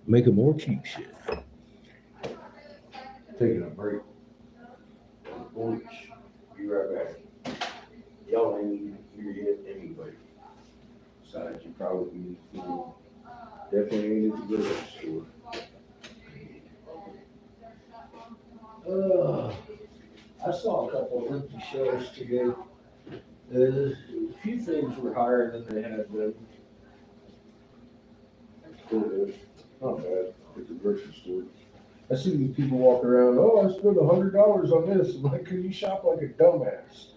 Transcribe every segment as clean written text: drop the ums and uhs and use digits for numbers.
Make it more cheap shit. Taking a break on the porch. Be right back. Y'all ain't even here yet anyway. Besides, you probably be full. Definitely ain't at the grocery store. Uh, I saw a couple of empty shelves today. A few things were higher than they had been. Not bad at the grocery store. I see these people walk around. Oh, I spent $100 on this. I'm like, can you shop like a dumbass?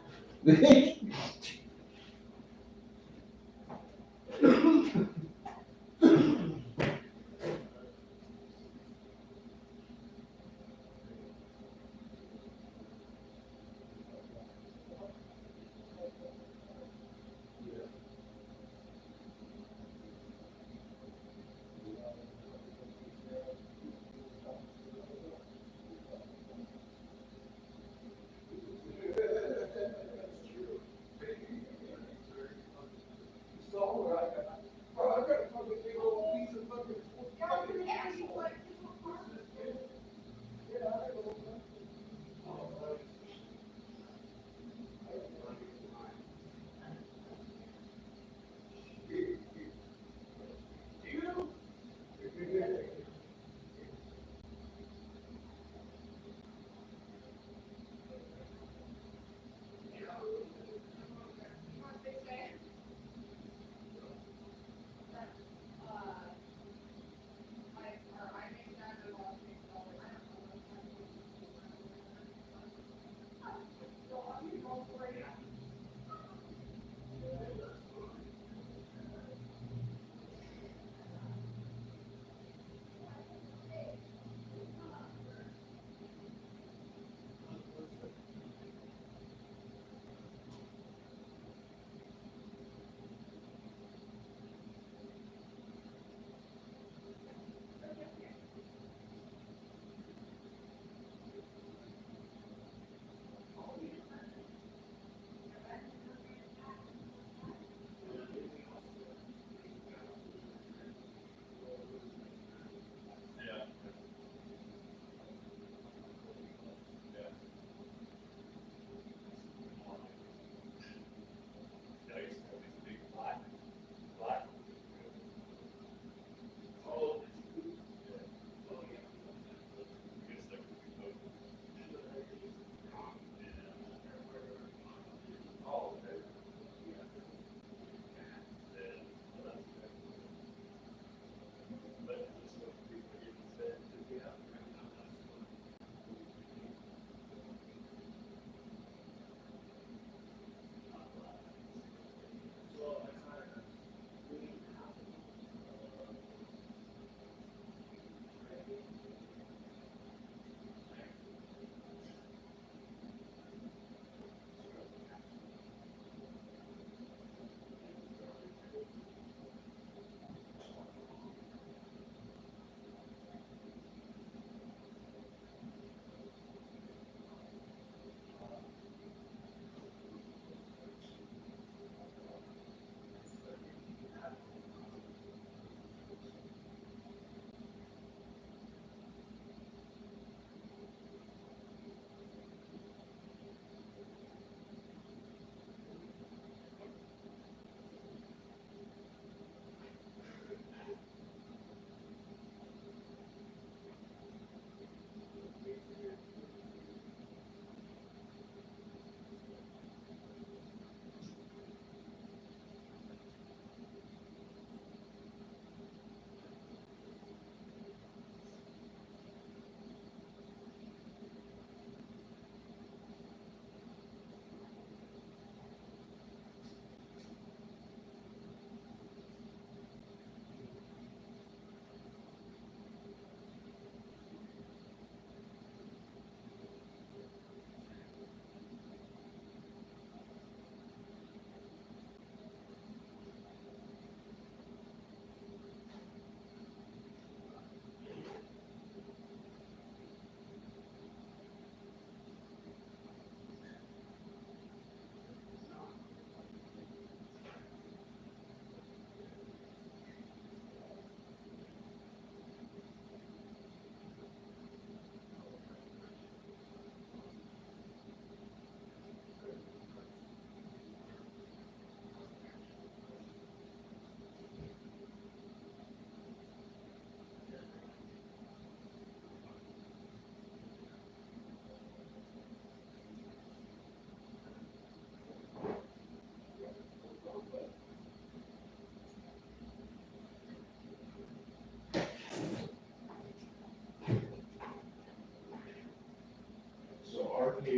Yeah.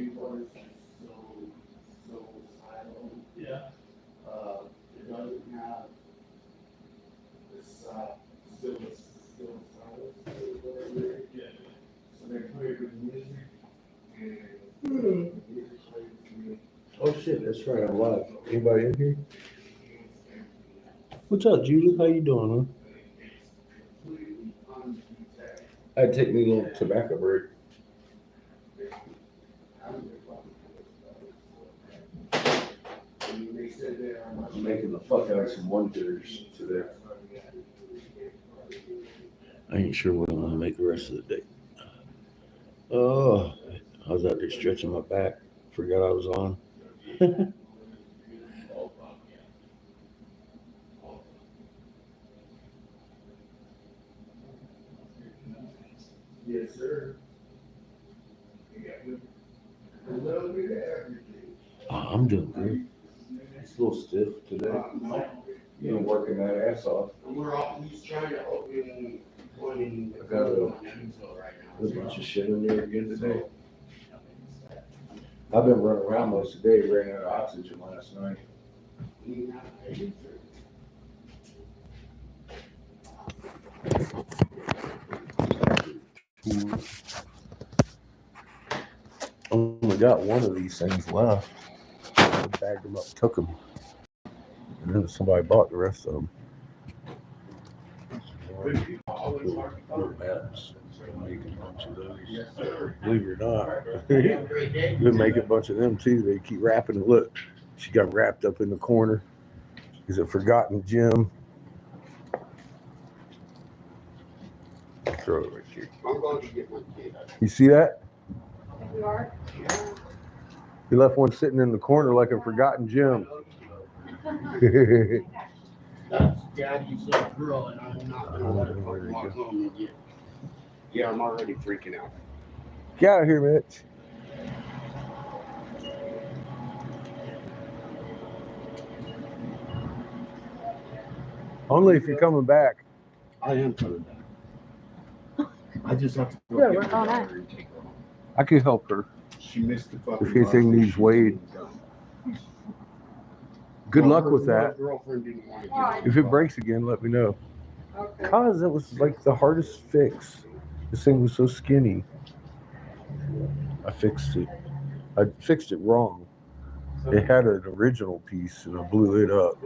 It doesn't have this still silence or whatever. Yeah. So they play with music and music plays to me. Oh shit, that's right, I'm live. Anybody in here? What's up, Judith? How you doing, huh? I'd take me a little tobacco break. I'm making the fuck out of some one-hitters today. I ain't sure what I'm gonna make the rest of the day. Oh, I was out there stretching my back. Forgot I was on. Yes, sir. A little bit of everything. I'm doing good. It's a little stiff today. You've been working that ass off. He's trying to open one in I got a right now. bunch of shit in there again today. I've been running around most of the day, ran out of oxygen last night. Only got one of these things left. I bagged them up, took them, and then somebody bought the rest of them. Little maps. Been making a bunch of those. Believe it or not, been making a bunch of them too. They keep wrapping it. Look, she got wrapped up in the corner. Is it Forgotten Gem? Throw it right here. I'm going to get my kid. You see that? You are? He left one sitting in the corner like a forgotten gem. That's Daddy's little girl, and I'm not going to let her fucking walk home and get. Yeah, I'm already freaking out. Get out of here, Mitch. Only if you're coming back. I am coming back. I just have to go Yeah, get we're my going daughter and take her home. I could help her. She missed the fucking If anything bus. needs weighed. Good luck with that. Girlfriend didn't want to get If it breaks again, let me know. Okay. Cause it was like the hardest fix. This thing was so skinny. I fixed it. I fixed it wrong. It had an original piece and I blew it up,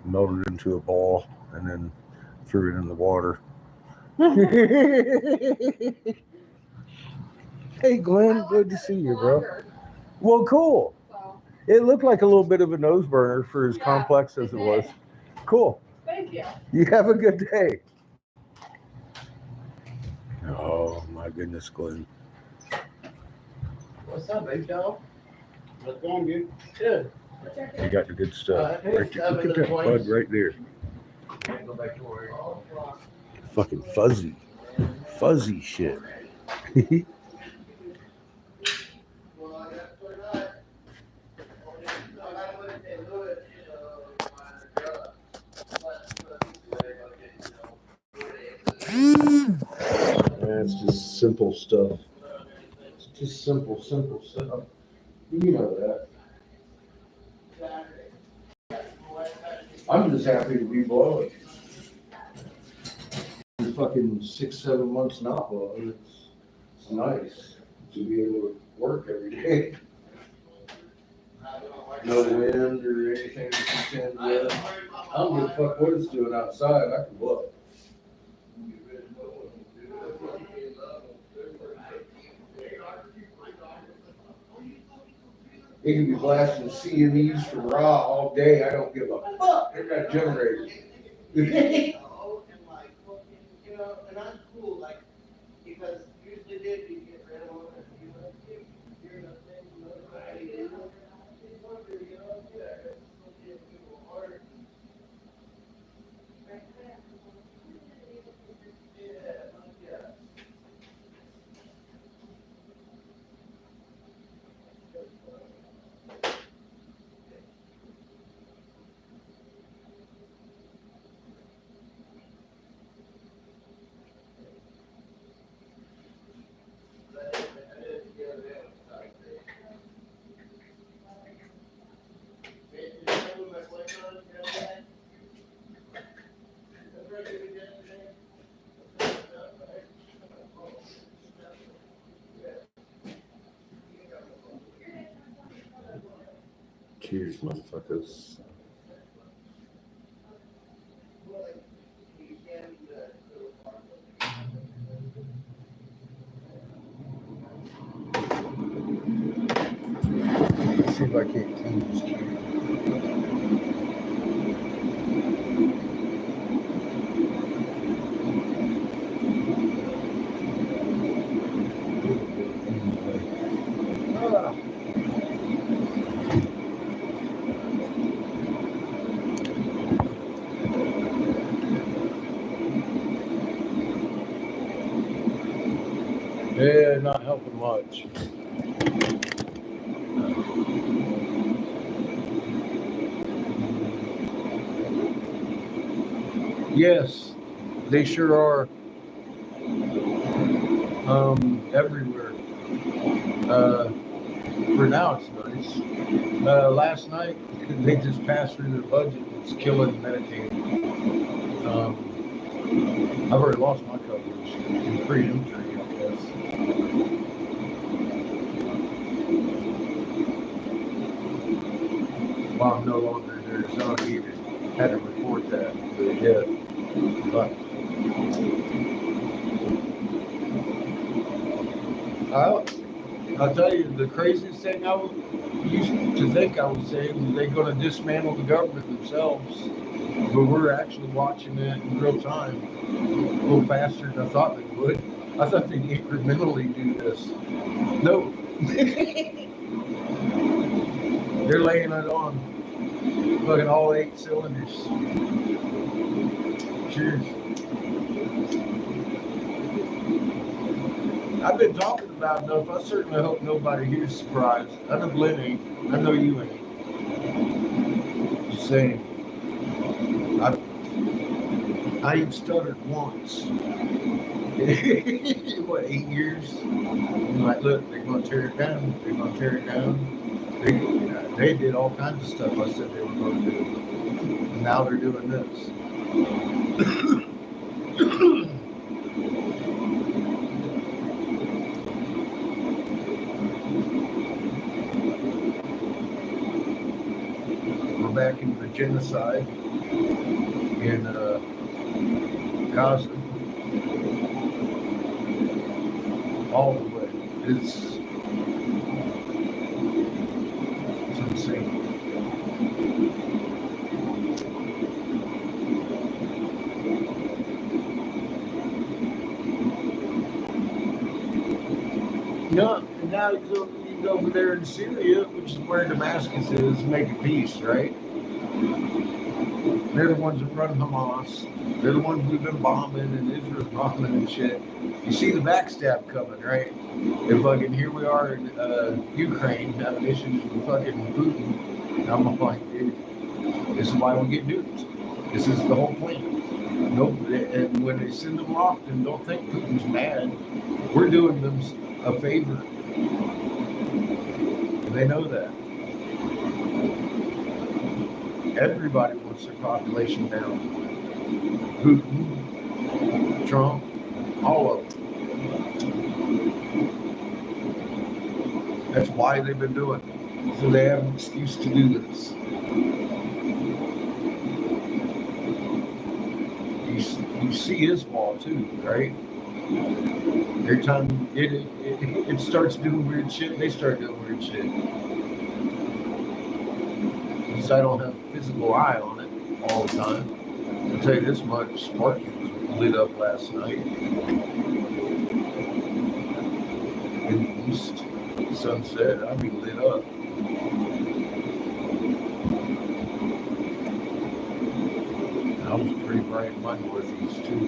melted it into a ball, and then threw it in the water. Hey Glenn, good to see you, bro. Well, cool. It looked like a little bit of a nose burner for as complex as it was. Cool. Thank you. You have a good day. Oh my goodness, Glenn. What's up, big dog? What's going, dude? Good. You got the good stuff. Hey, Right there. Look at that bud right there. Go back to work. Fucking fuzzy shit. That's just simple stuff. It's just simple stuff. You know that. I'm just happy to be blowing. Fucking 6-7 months not blowing. It's nice to be able to work every day. No wind or anything to contend with. I don't give a fuck what it's doing outside. I can blow. It can be blasting CMEs from raw all day. I don't give a fuck. They're got generators. And I'm cool, like, because usually did you get rid of them and you know, you're the thing, you know, Cheers, motherfuckers. Let's see if I can't clean this can. Ah. Yeah, not helping much. Yes, they sure are. Everywhere. For now, it's nice. Last night, they just passed through their budget. It's killing Medicaid. I've already lost my coverage in pre-injury, I guess. Well, I'm no longer there, so I needed. Had to report that to the head. But I'll tell you, the craziest thing I used to think I would say was they're going to dismantle the government themselves. But we're actually watching that in real time, a little faster than I thought they would. I thought they'd incrementally do this. No. They're laying it on fucking all 8 cylinders. Cheers. I've been talking about enough. I certainly hope nobody here's surprised. I know Glenn ain't. I know you ain't. Just saying. I ain't stuttered once. What, 8 years? I'm like, look, they're going to tear it down. They're going to tear it down. They did all kinds of stuff I said they were going to do. And now they're doing this. We're back into the genocide in Gaza. All the way. It's insane. No, now he's over there in Syria, which is where Damascus is, making peace, right? They're the ones that run Hamas. They're the ones we've been bombing, and Israel's bombing and shit. You see the backstab coming, right? And fucking here we are in Ukraine having issues with fucking Putin. And I'm like, dude, this is why we get nuked. This is the whole plan. Nope. And when they send them off, then don't think Putin's mad. We're doing them a favor. And they know that. Everybody wants their population down. Putin, Trump, all of them. That's why they've been doing it. So they have an excuse to do this. You see his wall too, right? Every time it starts doing weird shit, they start doing weird shit. Because I don't have a physical eye on it all the time. I'll tell you this much, Sparky was lit up last night. In the east, sunset, I mean lit up. I was pretty bright in my northeast too.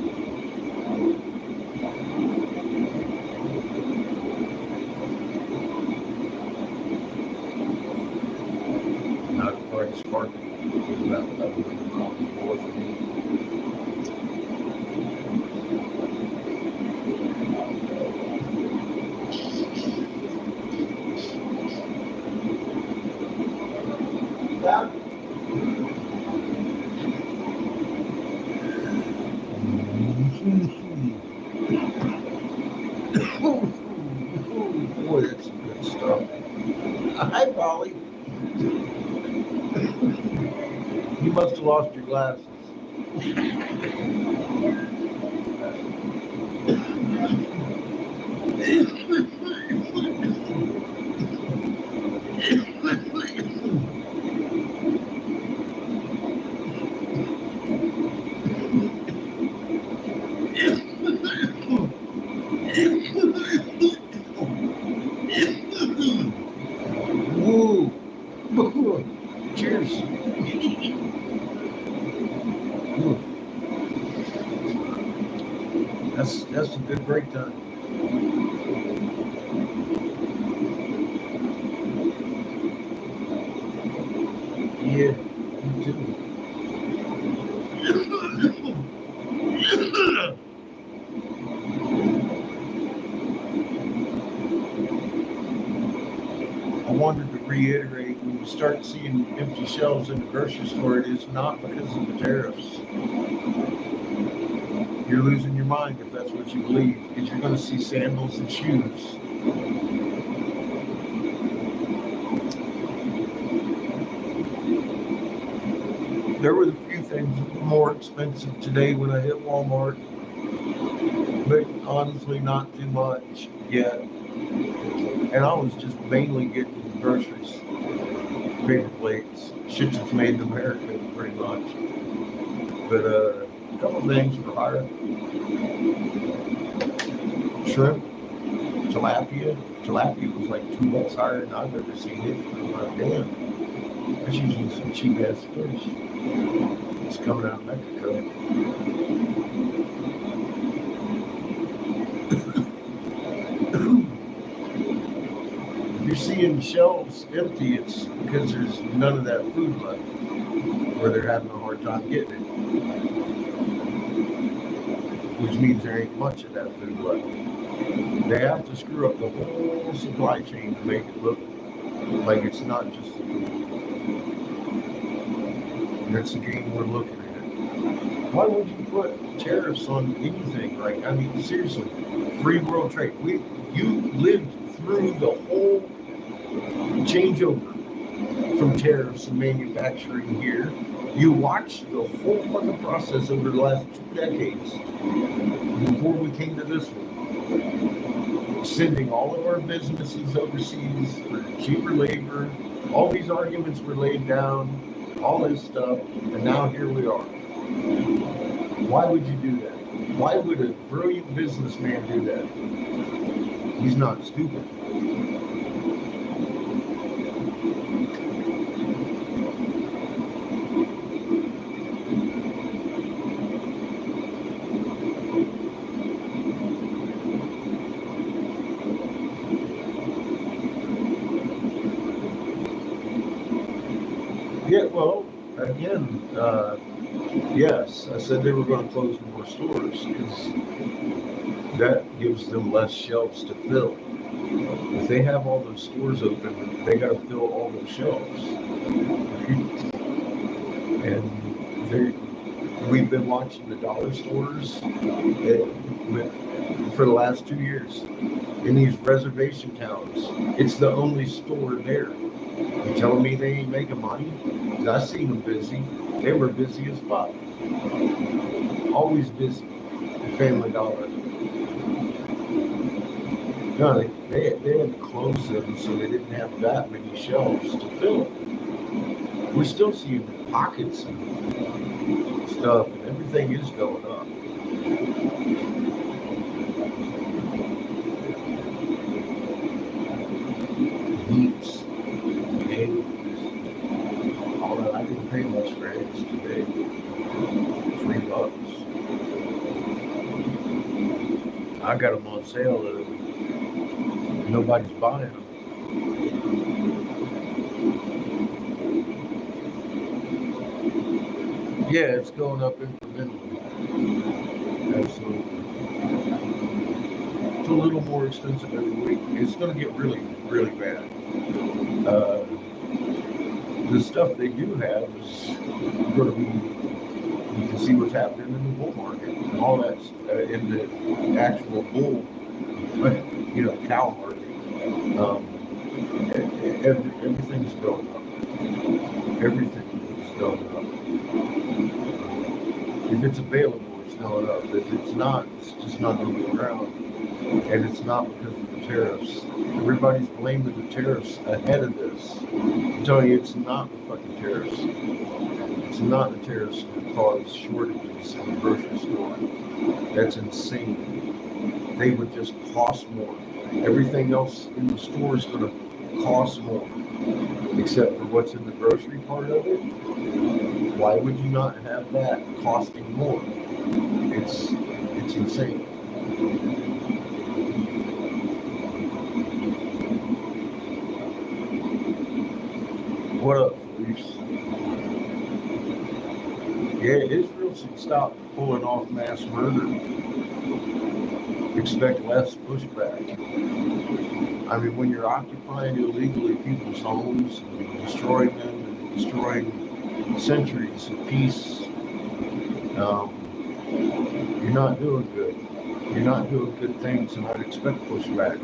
Not quite sparkling. It was about 11 miles north of me. Yeah. have lost your glasses. Woo! Cheers. Ooh. That's a good break time. Yeah, me too. I wanted to reiterate, when you start seeing empty shelves in the grocery store, it is not because of the tariffs. You're losing your mind if that's what you believe, because you're going to see sandals and shoes. There were a few things that were more expensive today when I hit Walmart, but honestly not too much yet. And I was just mainly getting groceries, paper plates, shit that's made in America pretty much. But a couple things were higher. Shrimp, tilapia. Tilapia was like $2 higher than I've ever seen it. I'm like, damn, that's usually some cheap ass fish. It's coming out of Mexico. If you're seeing shelves empty, it's because there's none of that food left, or they're having a hard time getting it, which means there ain't much of that food left. They have to screw up the whole supply chain to make it look like it's not just the food. And that's the game we're looking at. Why would you put tariffs on anything? Like, I mean, seriously, free world trade. You lived through the whole changeover from tariffs and manufacturing here. You watched the whole fucking process over the last 2 decades before we came to this one. Sending all of our businesses overseas for cheaper labor. All these arguments were laid down, all this stuff, and now here we are. Why would you do that? Why would a brilliant businessman do that? He's not stupid. Yeah, well, again, yes, I said they were going to close more stores because that gives them less shelves to fill. If they have all those stores open, they got to fill all those shelves. And we've been watching the dollar stores for the last 2 years in these reservation towns. It's the only store there. You telling me they ain't making money? 'Cause I seen them busy. They were busy as fuck. Always busy. Family Dollar. No, they had to close them so they didn't have that many shelves to fill. We're still seeing pockets of stuff, and everything is going up. Meats, eggs, all that. I didn't pay much for eggs today. $3. I got them on sale. Nobody's buying them. Yeah, it's going up incrementally. Absolutely. It's a little more expensive every week. It's going to get really, really bad. The stuff they do have is going to be, you can see what's happening in the bull market and all that in the actual bull, cow market. Everything's going up. Everything is going up. If it's available, it's going up. If it's not, it's just not going to be around. And it's not because of the tariffs. Everybody's blaming the tariffs ahead of this. I'm telling you, it's not the fucking tariffs. It's not the tariffs that cause shortages in the grocery store. That's insane. They would just cost more. Everything else in the store is going to cost more, except for what's in the grocery part of it. Why would you not have that costing more? It's insane. What up, Reese? Yeah, Israel should stop pulling off mass murder. Expect less pushback. I mean, when you're occupying illegally people's homes, destroying them, and destroying centuries of peace, you're not doing good. You're not doing good things, and I'd expect pushback.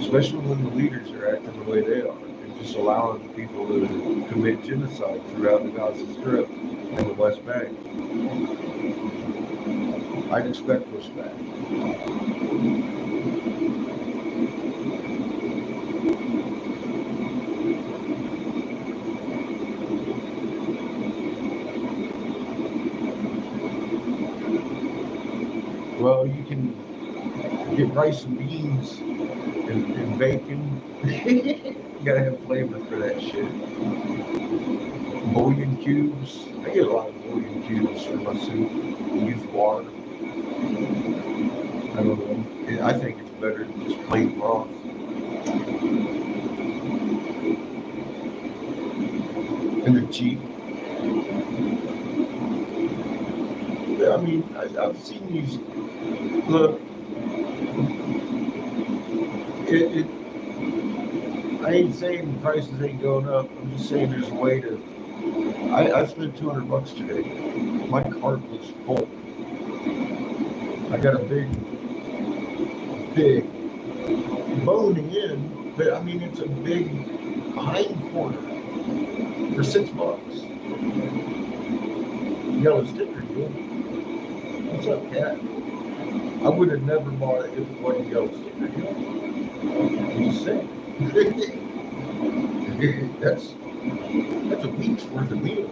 Especially when the leaders are acting the way they are. And just allowing people to commit genocide throughout the Gaza Strip and the West Bank. I'd expect pushback. Well, you can get rice and beans and bacon. You gotta have flavor for that shit. Bouillon cubes. I get a lot of bouillon cubes for my soup. Use water. I don't know. I think it's better than just plain broth. And they're cheap. I mean, I've seen these. Look, I ain't saying the prices ain't going up. I'm just saying there's a way to. I spent $200 today. My cart was full. I got a big bone in, but I mean it's a big hind quarter for $6. Yellow sticker, dude. What's up, cat? I would have never bought it if it wasn't yellow sticker. I'm just saying. That's a week's worth of meal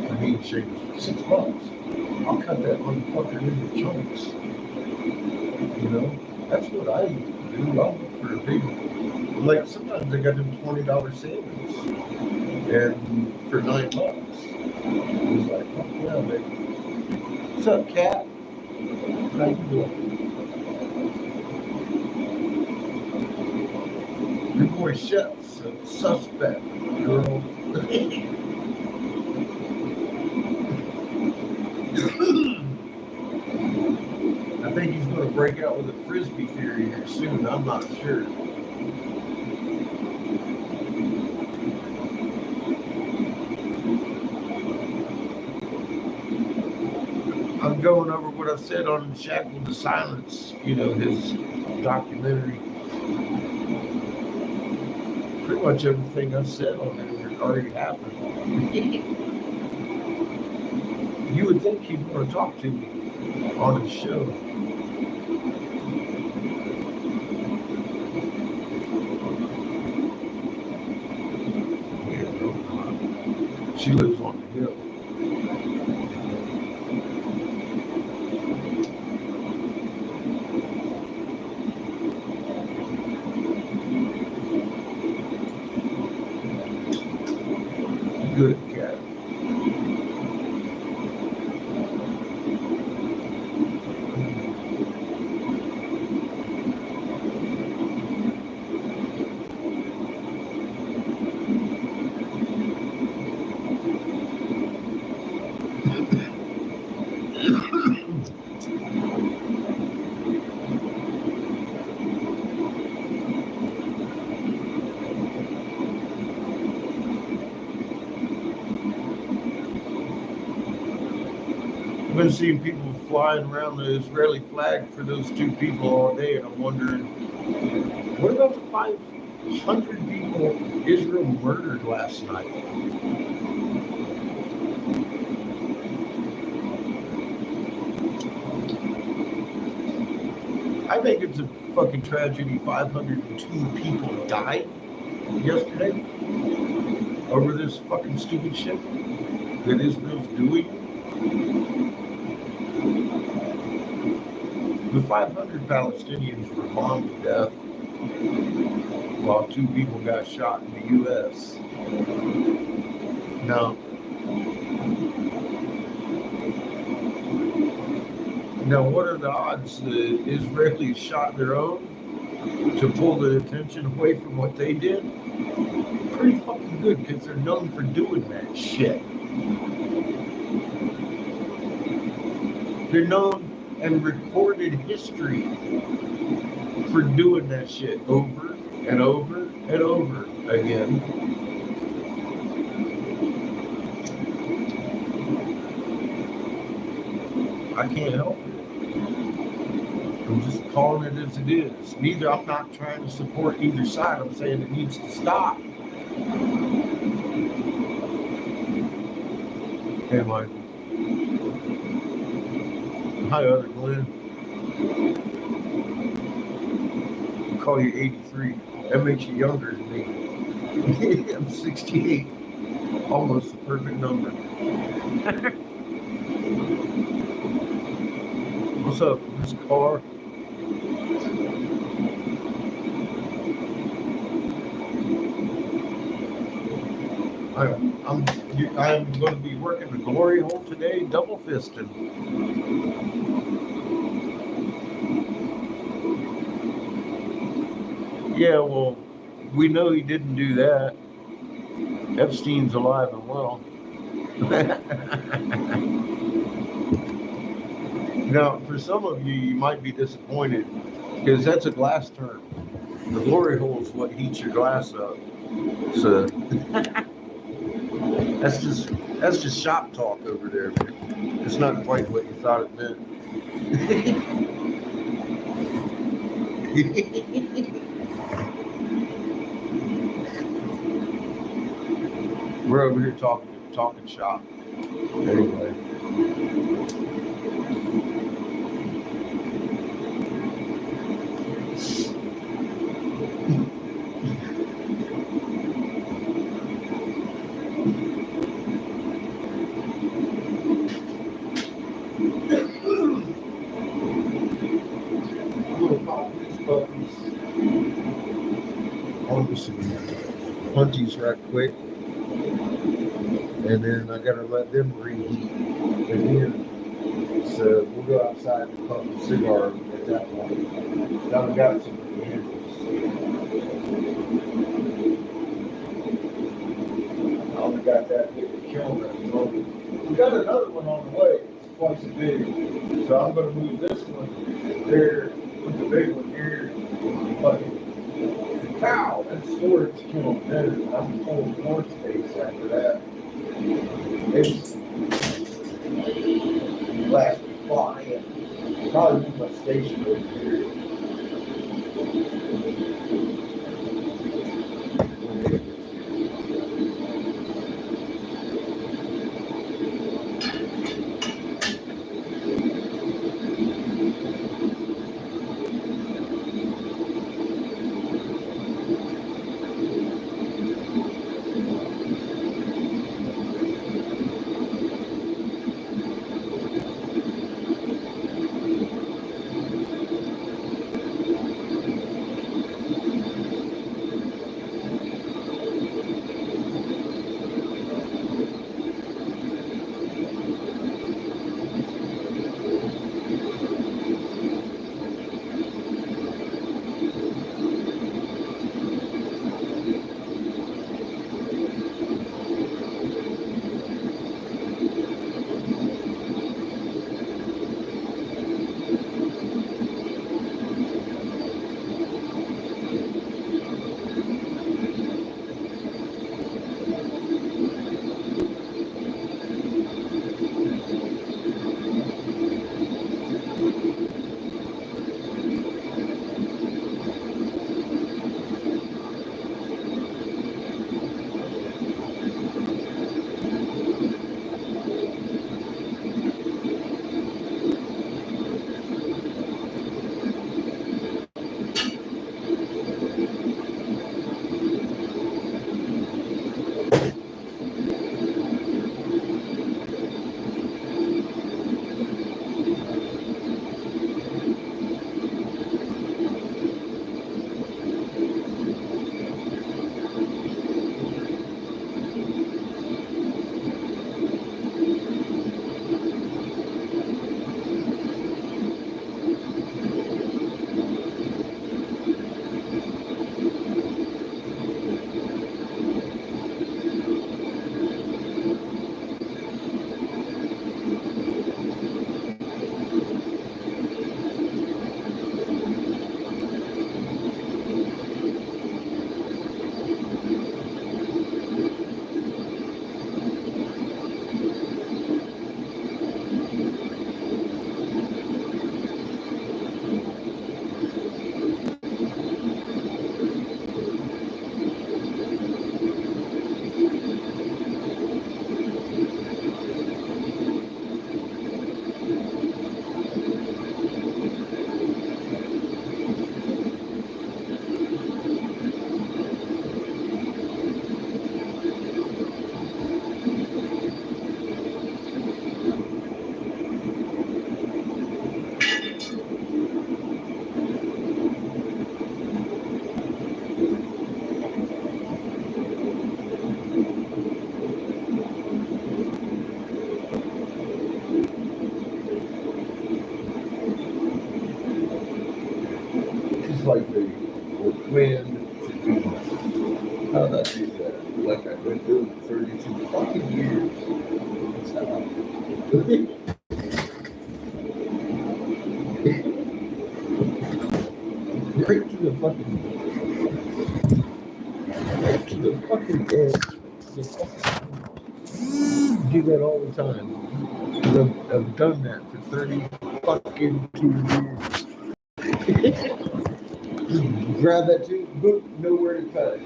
for me and Shakers for $6. I'll cut that motherfucker into chunks. You know? That's what I do. I'll look for a big, like sometimes I got them $20 sandwiches and for $9. I was like, fuck yeah, baby. What's up, cat? How you doing? Your boy Chef's a suspect, girl. I think he's going to break out with a frisbee theory here soon. I'm not sure. I'm going over what I said on Shackled to Silence, you know, his documentary. Pretty much everything I said on it already happened. You would think he'd want to talk to me on his show. Yeah, she lives on the hill. Good cat. I've been seeing people flying around the Israeli flag for those two people all day, and I'm wondering, what about the 500 people Israel murdered last night? I think it's a fucking tragedy. 502 people died yesterday over this fucking stupid shit that Israel's doing. The 500 Palestinians were bombed to death while 2 people got shot in the U.S. Now, what are the odds the Israelis shot their own to pull the attention away from what they did? Pretty fucking good, because they're known for doing that shit. They're known and recorded history for doing that shit over and over and over again. I can't help it. I'm just calling it as it is. I'm not trying to support either side. I'm saying it needs to stop. Hey, Michael. Hi, other Glenn. I'll call you 83. That makes you younger than me. I'm 68. Almost the perfect number. What's up, Miss Carr? I'm going to be working the glory hole today, double fisting. Yeah, well, we know he didn't do that. Epstein's alive and well. Now, for some of you, you might be disappointed because that's a glass term. The glory hole is what heats your glass up. So that's just shop talk over there. It's not quite what you thought it meant. We're over here talking shop. Anyway. I'll do some hunties right quick, and then I gotta let them reheat again. So we'll go outside and pump a cigar at that point. Now we got some handles. I only got that big kiln at the moment. We got another one on the way. It's twice as big. So I'm gonna move this one there, put the big one here. Fucking cow, that storage kiln there. I'm full of floor space after that. It's last flying. Probably move my station over here. like they were planned to do that. How did I do that? Like I've been doing it 32 fucking years. That's how I do it. Right to the fucking edge. The fucking, do that all the time. 'Cause I've done that for 30 fucking 2 years. Just grab that tube, boom, nowhere to cut it.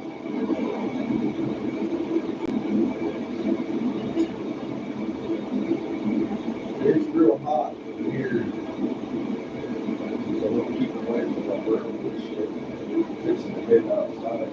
It's real hot here. So I'm gonna keep away from my burn this shit. Fixing to head outside.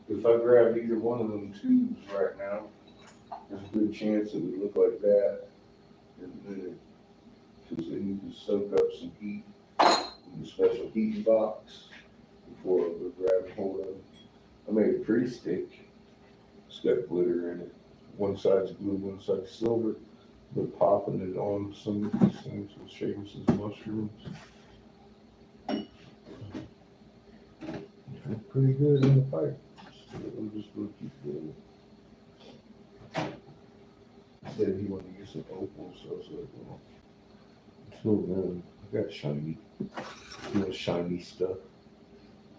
If I grab either one of them tubes right now, there's a good chance it would look like that in a minute. Because they need to soak up some heat in the special heating box before I go grab and hold of it. I made a pretty stick. It's got glitter in it. One side's blue, one side's silver. But popping it on some of these things will shake us as mushrooms. It's pretty good in the pipe. So I'm just going to keep doing it. He said he wanted to get some opals, so I was like, well, until then, I got shiny, shiny stuff.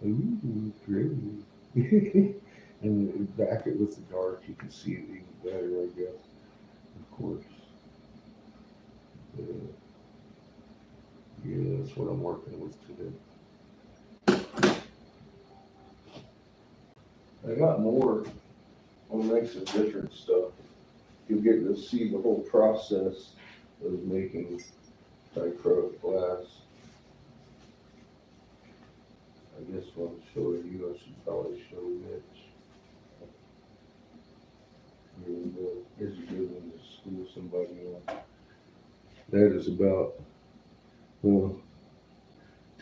Ooh, pretty. And back it with the dark, you can see it even better, I guess. Of course. Yeah, that's what I'm working with today. I got more. I'll make some different stuff. You'll get to see the whole process of making dichroic glass. I guess while I'm showing you, I should probably show Mitch. Here's a good one to school somebody on. That is about 2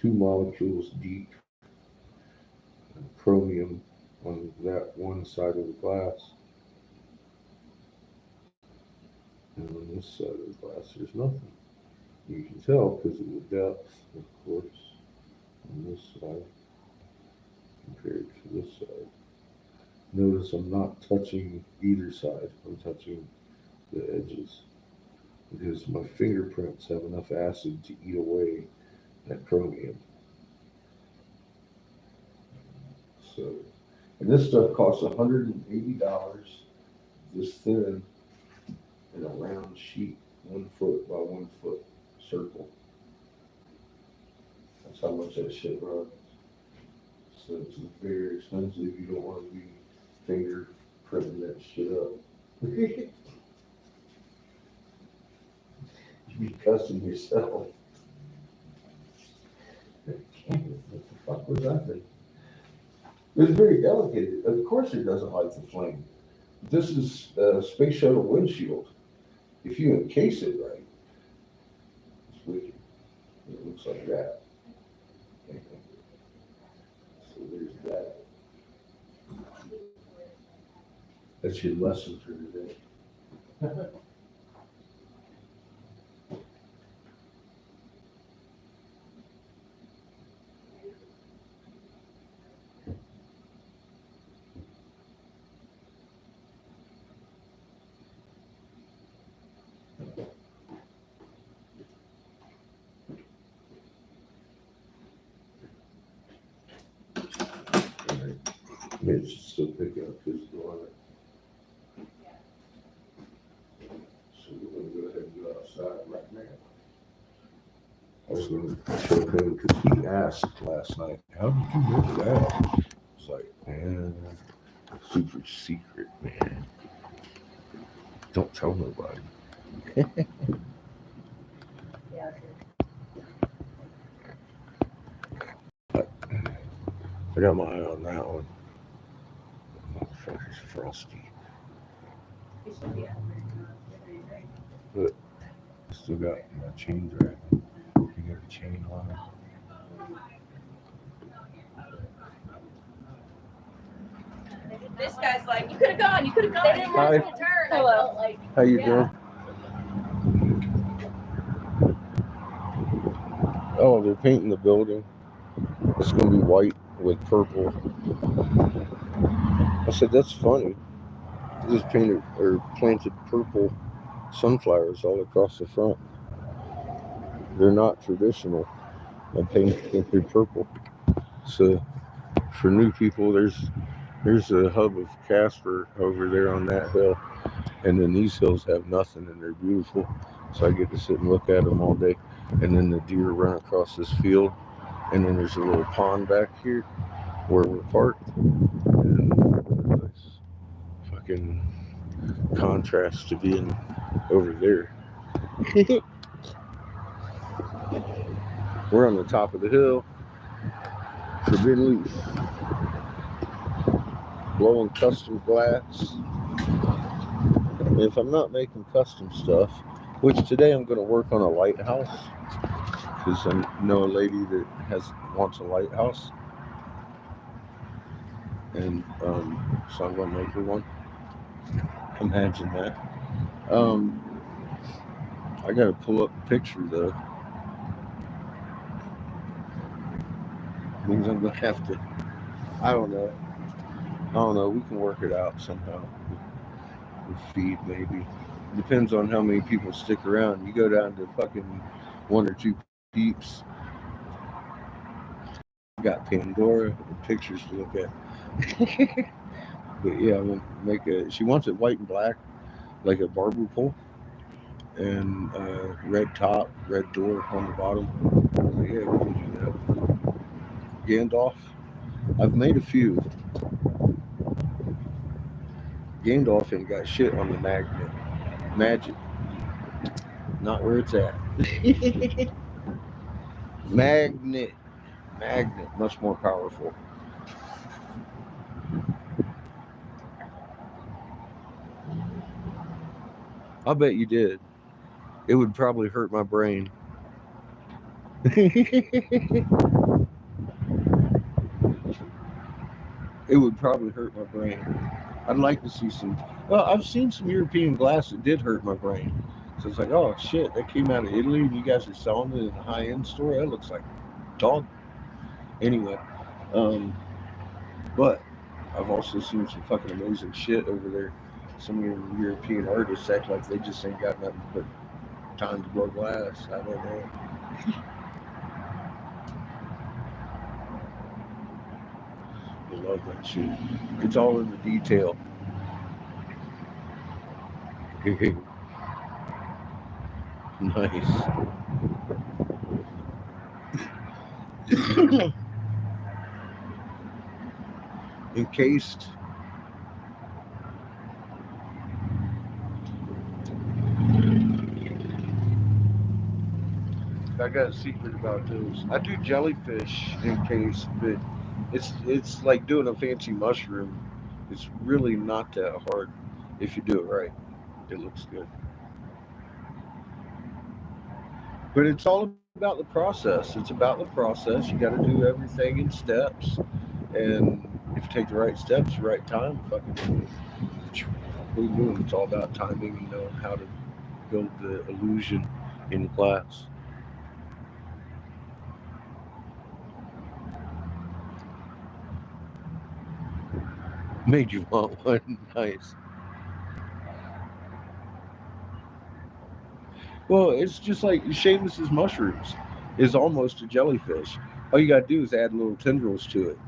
molecules deep chromium on that one side of the glass. And on this side of the glass, there's nothing. You can tell because of the depth, of course, on this side compared to this side. Notice I'm not touching either side. I'm touching the edges because my fingerprints have enough acid to eat away that chromium. So, and this stuff costs $180, this thin, in a round sheet, 1 foot by 1 foot circle. That's how much that shit runs. So it's very expensive. You don't want to be fingerprinting that shit up. You be cussing yourself. What the fuck was that thing? It was very delicate. Of course it doesn't like the flame. This is a space shuttle windshield. If you encase it right, it's wicked. It looks like that. So there's that. That's your lesson for today. Mitch should still pick up his daughter. So we're going to go ahead and go outside right now. I was going to show him because he asked last night, how did you know that? I was like, man, super secret, man. Don't tell nobody. I got my eye on that one. Motherfucker's frosty. He should be at But I still got my chains right. You got a chain on it. This guy's like, you could have gone. They didn't want Hi. us to turn. Hello. I felt like, How you yeah. doing? Oh, they're painting the building. It's gonna be white with purple. I said, that's funny. They just painted or planted purple sunflowers all across the front. They're not traditional. I painted purple. So for new people, there's a hub of Casper over there on that hill, and then these hills have nothing, and they're beautiful. So I get to sit and look at them all day. And then the deer run across this field, and then there's a little pond back here where we're parked. And nice fucking contrast to being over there. We're on the top of the hill. Forbidden leaf. Blowing custom glass. And if I'm not making custom stuff, which today I'm going to work on a lighthouse, because I know a lady that wants a lighthouse, and so I'm going to make her one. Imagine that. I got to pull up the picture though. Means I'm going to have to. I don't know. We can work it out somehow. With feed maybe. Depends on how many people stick around. You go down to fucking 1 or 2 peeps. Got Pandora and pictures to look at. But yeah, I'm gonna make she wants it white and black, like a barber pole, and red top, red door on the bottom. But yeah, we can do that. Gandalf. I've made a few. Gandalf ain't got shit on the magnet. Magic. Not where it's at. Magnet, much more powerful. I'll bet you did. It would probably hurt my brain. It would probably hurt my brain. I'd like to see some. Well, I've seen some European glass that did hurt my brain. So it's like, oh shit, that came out of Italy and you guys are selling it in a high-end store? That looks like dog. Anyway, but I've also seen some fucking amazing shit over there. Some of your European artists act like they just ain't got nothing but time to blow glass. I don't know. I love that shit. It's all in the detail. Nice. Encased. I got a secret about those. I do jellyfish encased, but it's like doing a fancy mushroom. It's really not that hard if you do it right. It looks good. But it's all about the process. It's about the process. You got to do everything in steps, and if you take the right steps, right time, fucking boom, boom. It's all about timing and knowing how to build the illusion in class. Made you want one. Nice. Well, it's just like Seamus's mushrooms is almost a jellyfish. All you gotta do is add little tendrils to it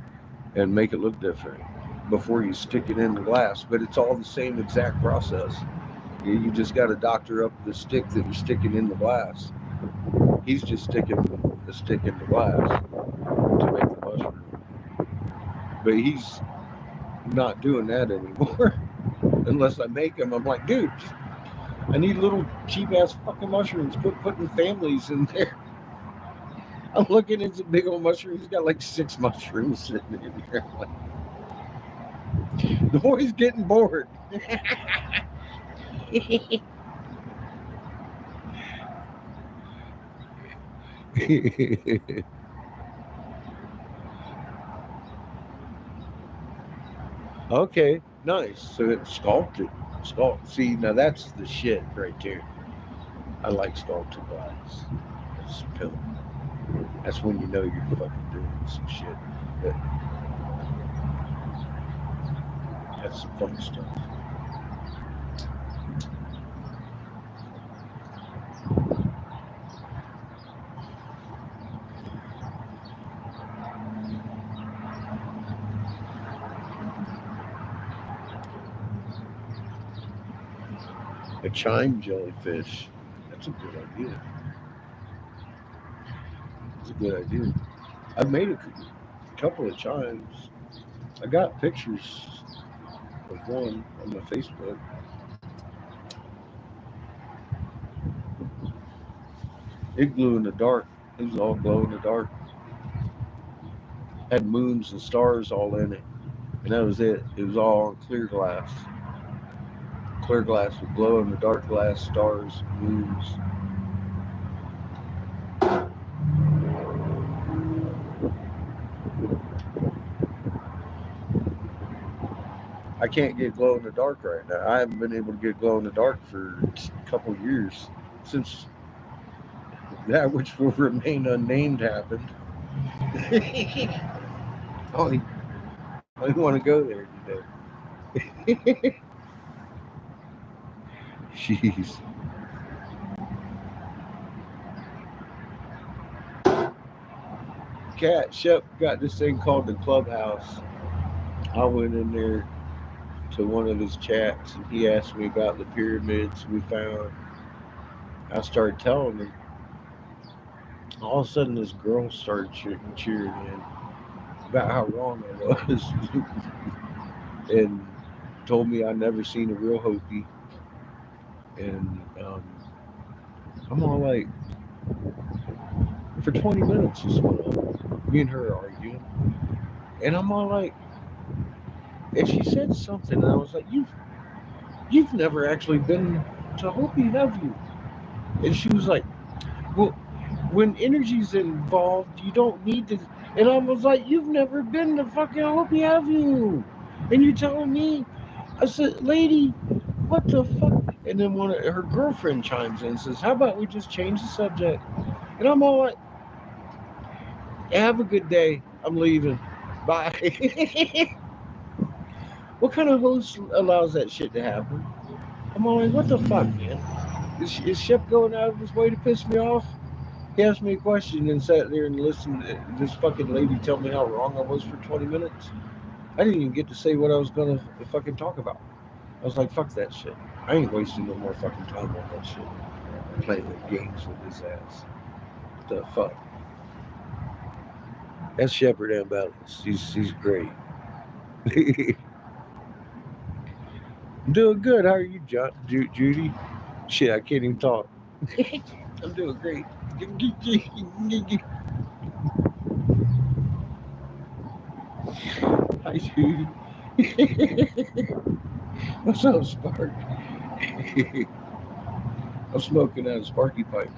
and make it look different before you stick it in the glass. But it's all the same exact process. You just gotta doctor up the stick that you're sticking in the glass. He's just sticking the stick in the glass to make the mushroom. But he's not doing that anymore. Unless I make him, I'm like, dude, I need little cheap ass fucking mushrooms. Quit putting families in there. I'm looking at the big old mushroom. He's got like 6 mushrooms sitting in there. I'm like, the boy's getting bored. Okay, nice. So it's sculpted. See, now that's the shit right there. I like sculpted glass. That's pill. That's when you know you're fucking doing some shit. But that's some fun stuff. A chime jellyfish. That's a good idea. That's a good idea. I've made a couple of chimes. I got pictures of one on my Facebook. It glowed in the dark. It was all glow in the dark. Had moons and stars all in it. And that was it. It was all clear glass. Clear glass with glow in the dark glass, stars, moons. I can't get glow in the dark right now. I haven't been able to get glow in the dark for a couple of years since that which will remain unnamed happened. I don't want to go there today. Jeez. Cat Shep got this thing called the Clubhouse. I went in there to one of his chats and he asked me about the pyramids we found. I started telling him. All of a sudden, this girl started cheering in about how wrong I was and told me I'd never seen a real Hopi. And I'm all like, for 20 minutes this went on. Me and her arguing. And I'm all like, and she said something, and I was like, you've never actually been to Hopi, have you? And she was like, well, when energy's involved, you don't need to. And I was like, you've never been to fucking Hopi, have you? And you're telling me? I said, lady, what the fuck? And then one of her girlfriend chimes in and says, how about we just change the subject? And I'm all like, have a good day. I'm leaving. Bye. What kind of host allows that shit to happen? I'm all like, what the fuck, man? Is Shep going out of his way to piss me off? He asked me a question and sat there and listened to this fucking lady tell me how wrong I was for 20 minutes. I didn't even get to say what I was going to fucking talk about. I was like, fuck that shit. I ain't wasting no more fucking time on that shit. Playing the games with his ass. What the fuck? That's Shepherd Ambulance. He's great. I'm doing good. How are you, Judy? Shit, I can't even talk. I'm doing great. Hi, Judy. What's up, Spark? I'm smoking out a Sparky pipe.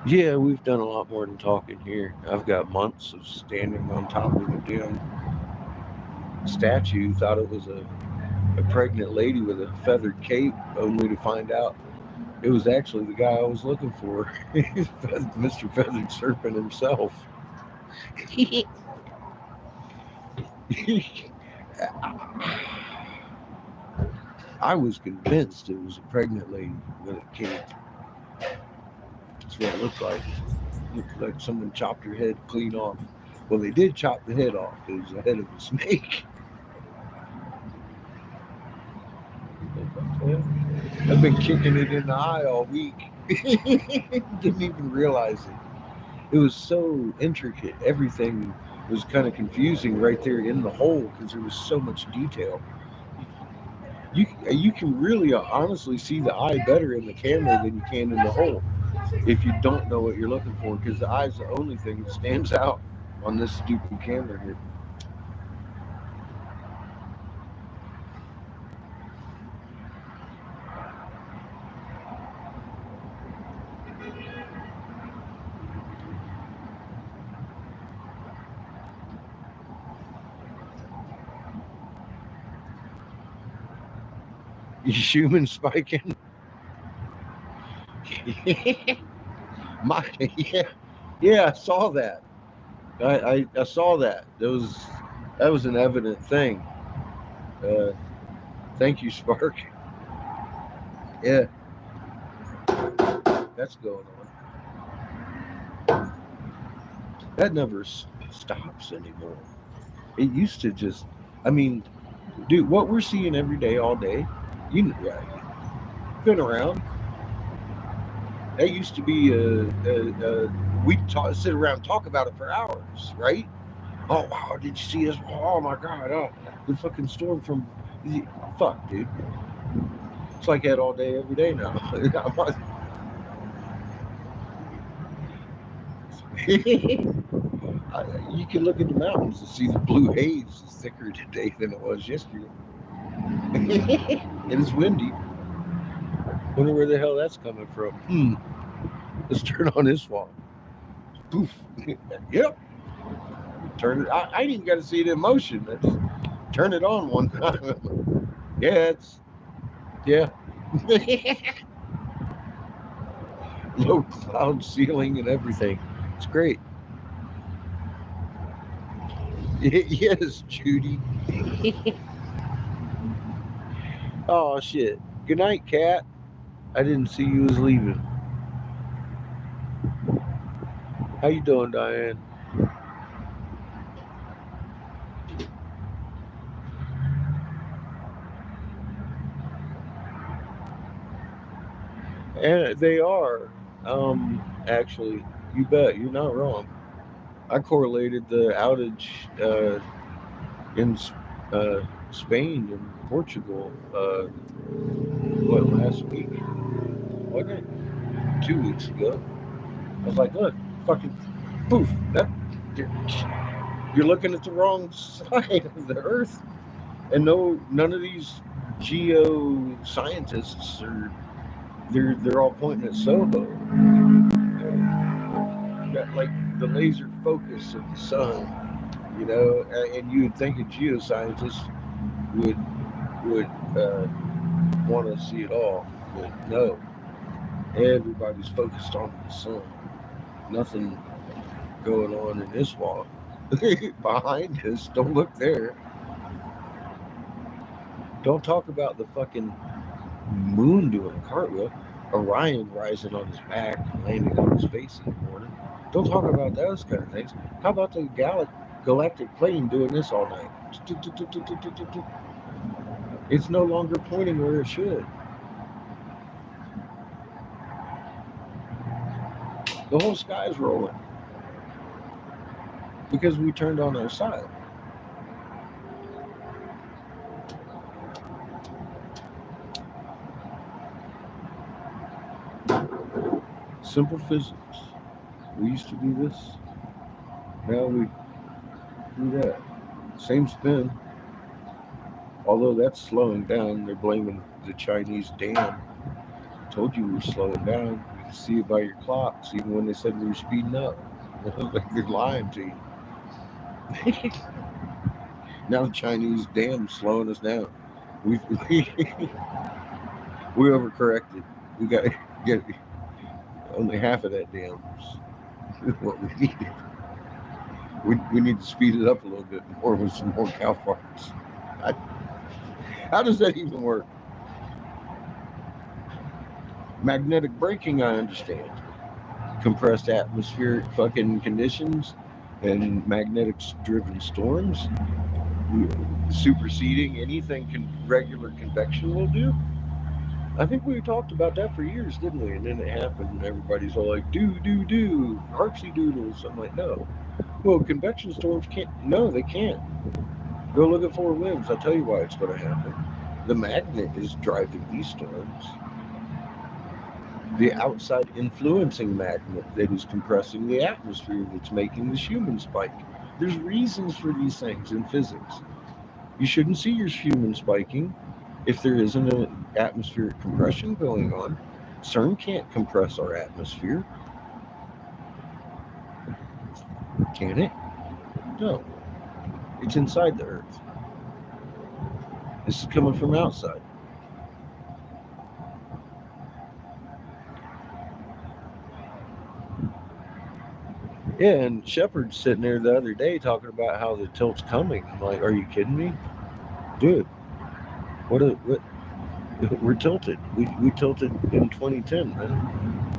Yeah, we've done a lot more than talking here. I've got months of standing on top of a damn statue. Thought it was a pregnant lady with a feathered cape, only to find out it was actually the guy I was looking for. Mr. Feathered Serpent himself. I was convinced it was a pregnant lady with a cape. That's what it looked like. It looked like someone chopped her head clean off. Well, they did chop the head off. It was the head of a snake. I've been kicking it in the eye all week. Didn't even realize it. It was so intricate. Everything was kind of confusing right there in the hole because there was so much detail. You can really honestly see the eye better in the camera than you can in the hole if you don't know what you're looking for, because the eye's the only thing that stands out on this stupid camera here. Human spiking. My yeah, I saw that. I saw that. That was an evident thing. Thank you, Spark. Yeah, that's going on. That never stops anymore. It used to just. I mean, dude, what we're seeing every day, all day. You been around. That used to be we'd sit around and talk about it for hours, right? Oh wow, did you see this? Oh my god, oh, the fucking storm from fuck, dude. It's like that all day, every day now. You can look at the mountains and see the blue haze is thicker today than it was yesterday. And it's windy. Wonder where the hell that's coming from. Let's turn on this one. Poof. Yep. Turn it. I ain't even got to see it in motion. I just turn it on one time. Yeah. Low cloud ceiling and everything. It's great. Yes, Judy. Oh shit. Good night, Cat. I didn't see you was leaving. How you doing, Diane? And they are. Actually, you bet. You're not wrong. I correlated the outage in Spain and Portugal. Last week? Wasn't it? 2 weeks ago. I was like, look, fucking poof. You're looking at the wrong side of the Earth, and none of these geoscientists are. They're all pointing at Soho. Got like the laser focus of the sun, and you would think a geoscientist would want to see it all, but no. Everybody's focused on the sun. Nothing going on in this wall. Behind us, don't look there. Don't talk about the fucking moon doing a cartwheel, Orion rising on his back and landing on his face in the morning. Don't talk about those kind of things. How about the galactic plane doing this all night? It's no longer pointing where it should. The whole sky's rolling because we turned on our side. Simple physics. We used to do this. Now we do that. Same spin. Although that's slowing down. They're blaming the Chinese dam. I told you we were slowing down. You can see it by your clocks, even when they said we were speeding up. Like they're lying to you. Now the Chinese dam's slowing us down. We overcorrected. We got to get only half of that dam is what we needed. We need to speed it up a little bit more with some more cow farts. How does that even work? Magnetic braking, I understand. Compressed atmospheric fucking conditions and magnetic driven storms superseding anything regular convection will do. I think we talked about that for years, didn't we? And then it happened, and everybody's all like, do, harpsy doodles. I'm like, no. Well, convection storms can't. No, they can't. Go look at four winds. I'll tell you why it's going to happen. The magnet is driving these storms. The outside influencing magnet that is compressing the atmosphere that's making the human spike. There's reasons for these things in physics. You shouldn't see your human spiking if there isn't an atmospheric compression going on. CERN can't compress our atmosphere, can it? No. It's inside the Earth. This is coming from outside. Yeah, and Shepard's sitting there the other day talking about how the tilt's coming. I'm like, are you kidding me? Dude, what we're tilted. We tilted in 2010, man.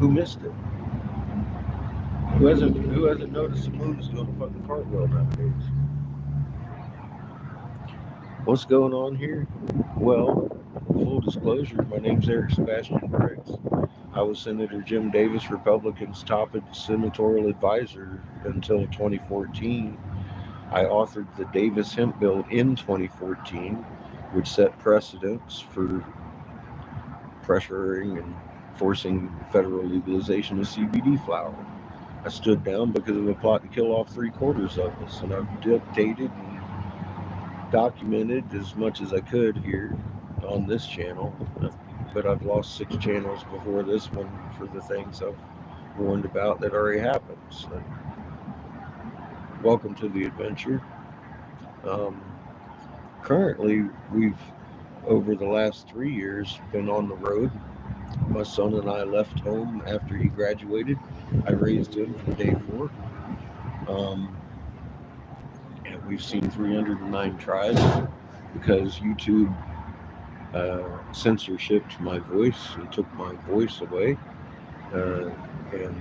Who missed it? Who hasn't noticed the moon's doing a fucking cartwheel nowadays? What's going on here? Well, full disclosure, my name's Eric Sebastian Briggs. I was Senator Jim Davis, Republican's top senatorial advisor until 2014. I authored the Davis Hemp Bill in 2014, which set precedents for pressuring and forcing federal legalization of CBD flower. I stood down because of a plot to kill off 3/4 of us, and I've dictated and documented as much as I could here on this channel, but I've lost 6 channels before this one for the things I've warned about that already happened. So, welcome to the adventure. Currently, we've, over the last 3 years, been on the road. My son and I left home after he graduated. I raised him from day 4. And we've seen 309 tribes because YouTube censorshiped my voice and took my voice away. And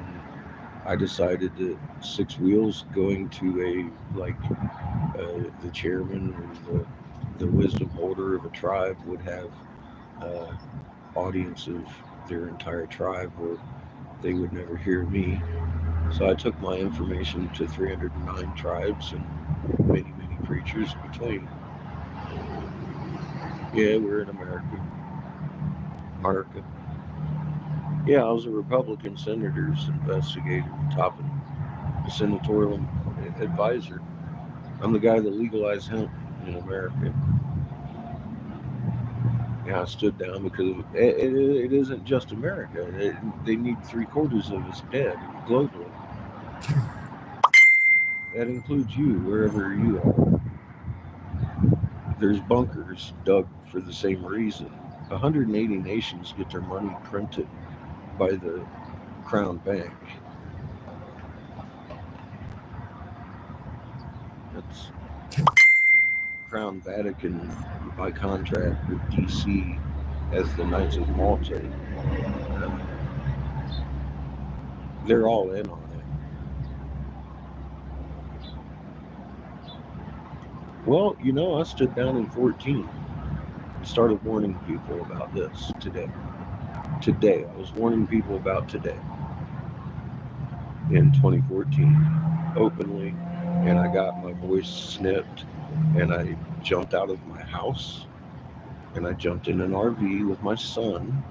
I decided that 6 Wheels going to the chairman or the wisdom holder of a tribe would have audience of their entire tribe, or they would never hear me. So I took my information to 309 tribes and many, many preachers between. Yeah, we're in America. Yeah, I was a Republican senator's investigator, top senatorial advisor. I'm the guy that legalized hemp in America. Yeah, I stood down because it isn't just America. They need 3/4 of us dead globally. That includes you, wherever you are. There's bunkers dug for the same reason. 180 nations get their money printed by the Crown Bank. That's Crown Vatican by contract with DC as the Knights of Malta. They're all in on it. Well, I stood down in 14 and started warning people about this today. I was warning people about today in 2014 openly, and I got my voice snipped, and I jumped out of my house, and I jumped in an RV with my son,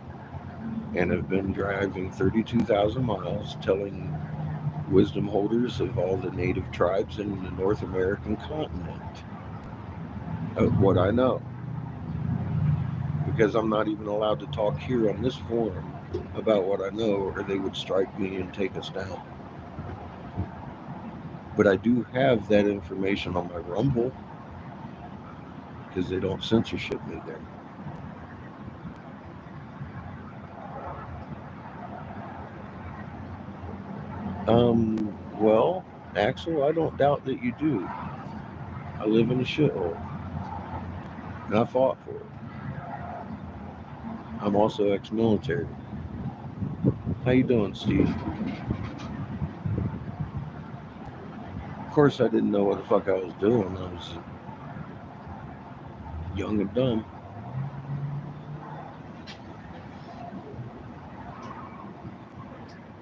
and have been driving 32,000 miles telling wisdom holders of all the native tribes in the North American continent of what I know. Because I'm not even allowed to talk here on this forum about what I know, or they would strike me and take us down. But I do have that information on my Rumble because they don't censorship me there. Well, Axel, I don't doubt that you do. I live in a shithole, and I fought for it. I'm also ex-military. How you doing, Steve? Of course, I didn't know what the fuck I was doing. I was young and dumb.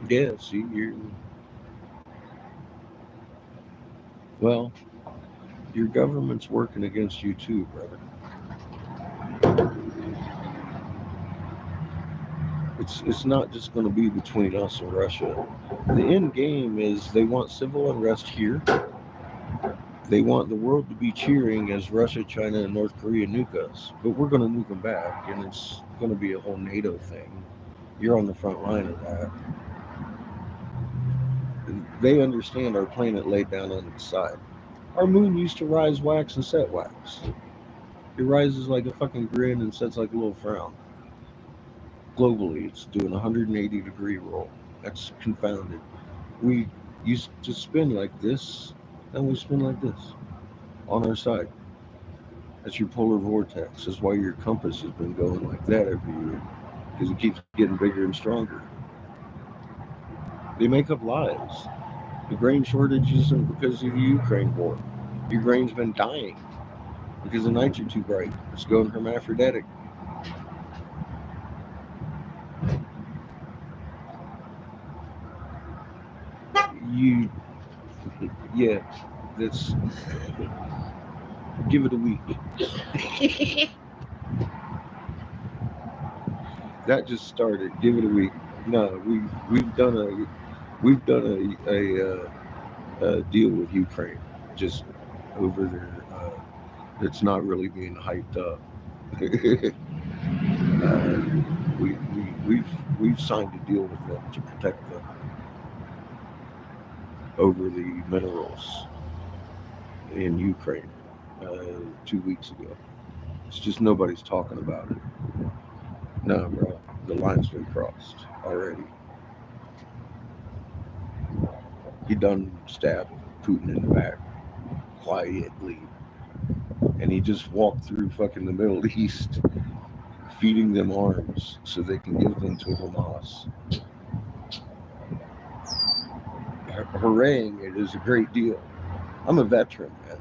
Yeah, see, well, your government's working against you too, brother. It's not just going to be between us and Russia. The end game is they want civil unrest here. They want the world to be cheering as Russia, China, and North Korea nuke us. But we're going to nuke them back, and it's going to be a whole NATO thing. You're on the front line of that. They understand our planet laid down on its side. Our moon used to rise wax and set wax. It rises like a fucking grin and sets like a little frown. Globally, it's doing a 180-degree roll. That's confounded. We used to spin like this, and we spin like this on our side. That's your polar vortex. That's why your compass has been going like that every year, because it keeps getting bigger and stronger. They make up lies. The grain shortage isn't because of the Ukraine war. Your grain's been dying because the nights are too bright. It's going hermaphroditic. You, yeah, that's, give it a week. That just started. Give it a week. No, we've done a deal with Ukraine, just over there. It's not really being hyped up. We've signed a deal with them to protect them over the minerals in Ukraine 2 weeks ago. It's just nobody's talking about it. No, bro, the line's been crossed already. He done stabbed Putin in the back quietly, and he just walked through fucking the Middle East, feeding them arms so they can give them to Hamas. Haranguing it is a great deal. I'm a veteran, man.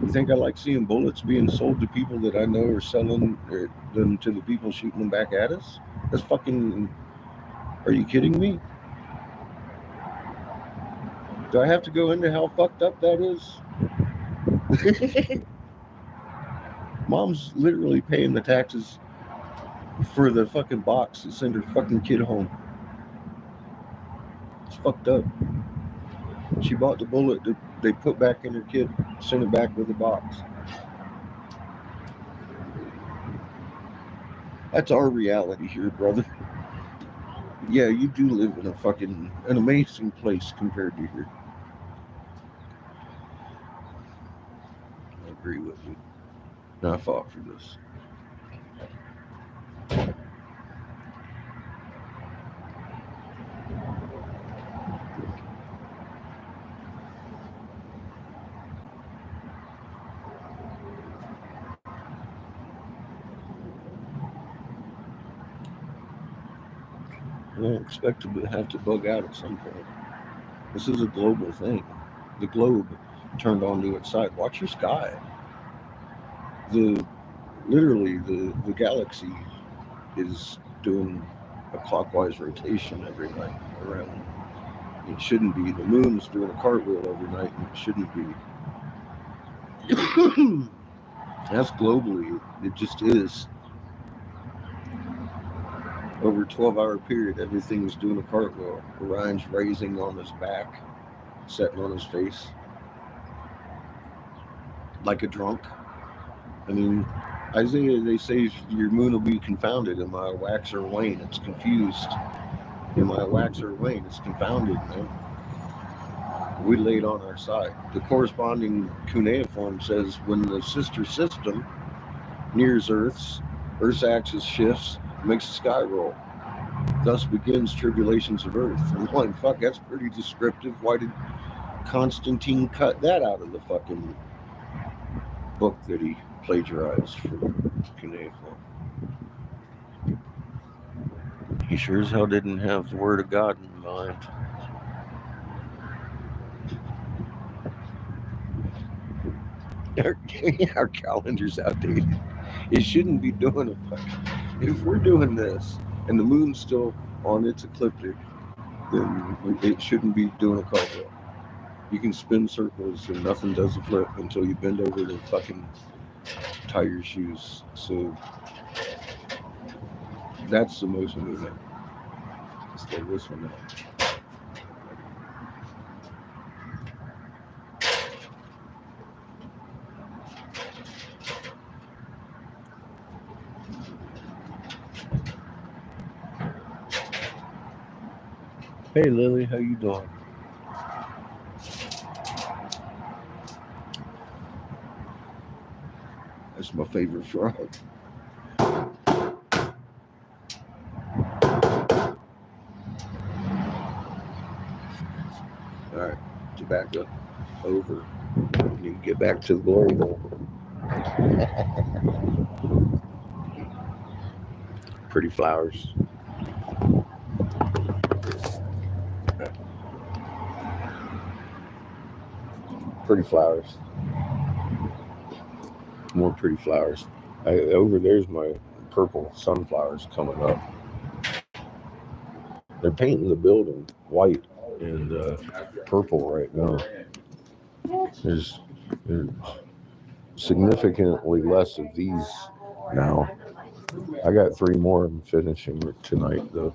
You think I like seeing bullets being sold to people that I know are selling them to the people shooting them back at us? That's fucking... Are you kidding me? Do I have to go into how fucked up that is? Mom's literally paying the taxes for the fucking box to send her fucking kid home. It's fucked up. She bought the bullet that they put back in her kid, sent it back with the box. That's our reality here, brother. Yeah, you do live in an amazing place compared to here. I agree with you. No, I fought for this. I expect to have to bug out at some point. This is a global thing. The globe turned onto its side. Watch your sky. Literally the galaxy is doing a clockwise rotation every night around. It shouldn't be. The moon's doing a cartwheel every night, and it shouldn't be. That's globally. It just is. Over a 12-hour period, everything is doing a cartwheel. Orion's raising on his back, setting on his face, like a drunk. I mean, Isaiah, they say your moon will be confounded. Am I wax or wane? It's confused. Am I wax or wane? It's confounded, man. We laid on our side. The corresponding cuneiform says when the sister system nears Earth's axis shifts, makes the sky roll. Thus begins tribulations of Earth. I'm like, fuck, that's pretty descriptive. Why did Constantine cut that out of the fucking book that he plagiarized from cuneiform? He sure as hell didn't have the word of God in mind. Our calendar's outdated. It shouldn't be doing it. If we're doing this and the moon's still on its ecliptic, then it shouldn't be doing a cartwheel. You can spin circles and nothing does a flip until you bend over to fucking tie your shoes. So that's the motion movement. Instead of this one now. Hey Lily, how you doing? That's my favorite frog. All right, to back up over. You can get back to the glory hole. Pretty flowers. Pretty flowers. More pretty flowers. Over there's my purple sunflowers coming up. They're painting the building white and purple right now. There's significantly less of these now. I got 3 more I'm finishing tonight though.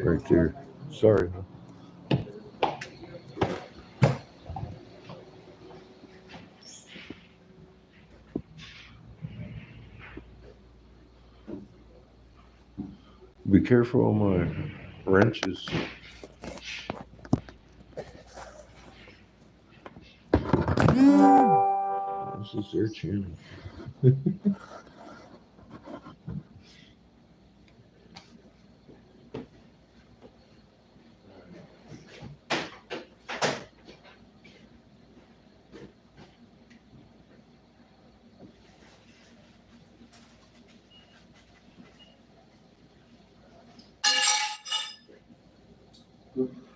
Right there. Sorry. Be careful on my wrenches. This is their channel.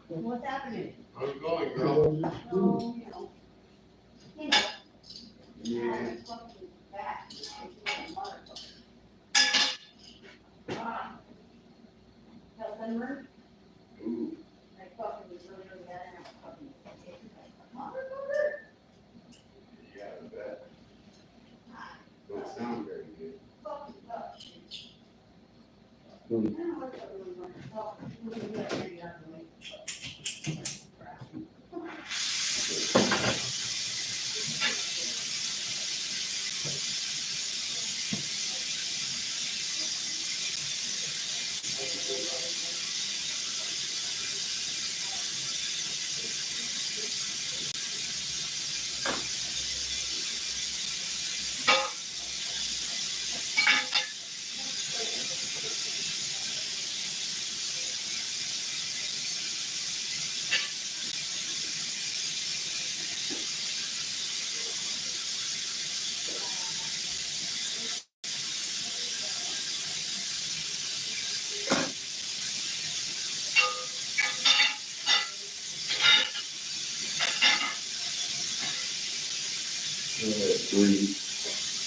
What's happening? How's it going, girl? Yeah. Ooh. Yeah, I bet. Don't sound very good.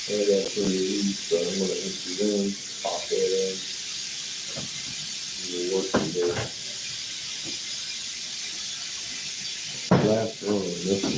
I got 3 of these, so I'm gonna empty them, pop that in, and we'll work together. Last one on this one.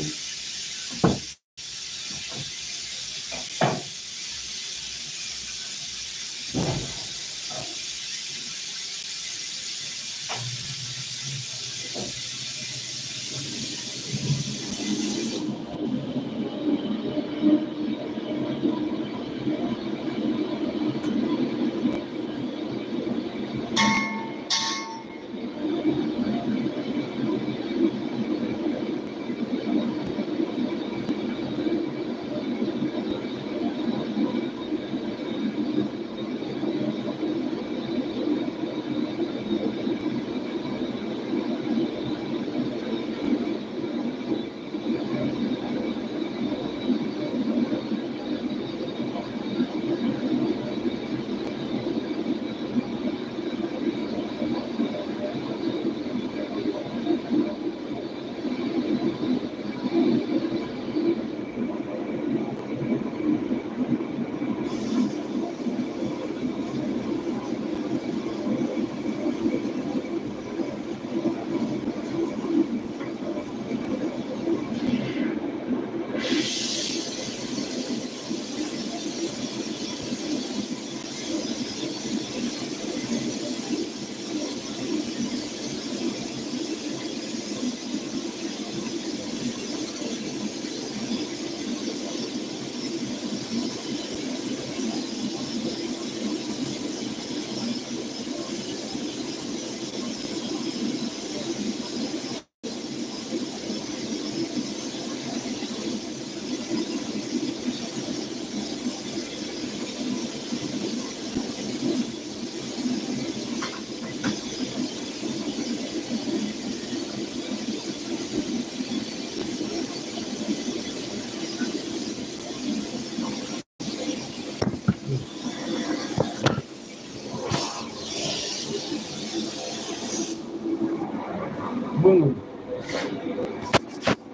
Boom.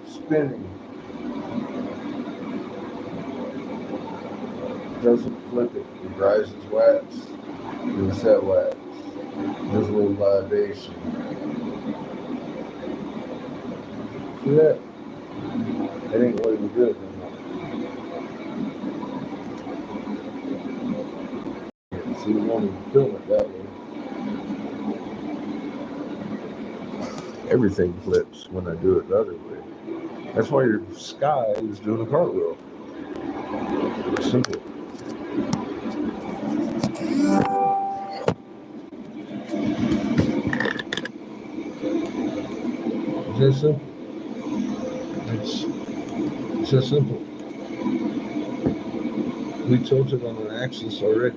Spinning. Doesn't flip it. It rises wax. It's set wax. There's a little vibration. See that? That ain't looking good anymore. So you want to film it that way. Everything flips when I do it the other way. That's why your sky is doing a cartwheel. It's simple. It's that simple. It's that simple. We tilted on an axis already.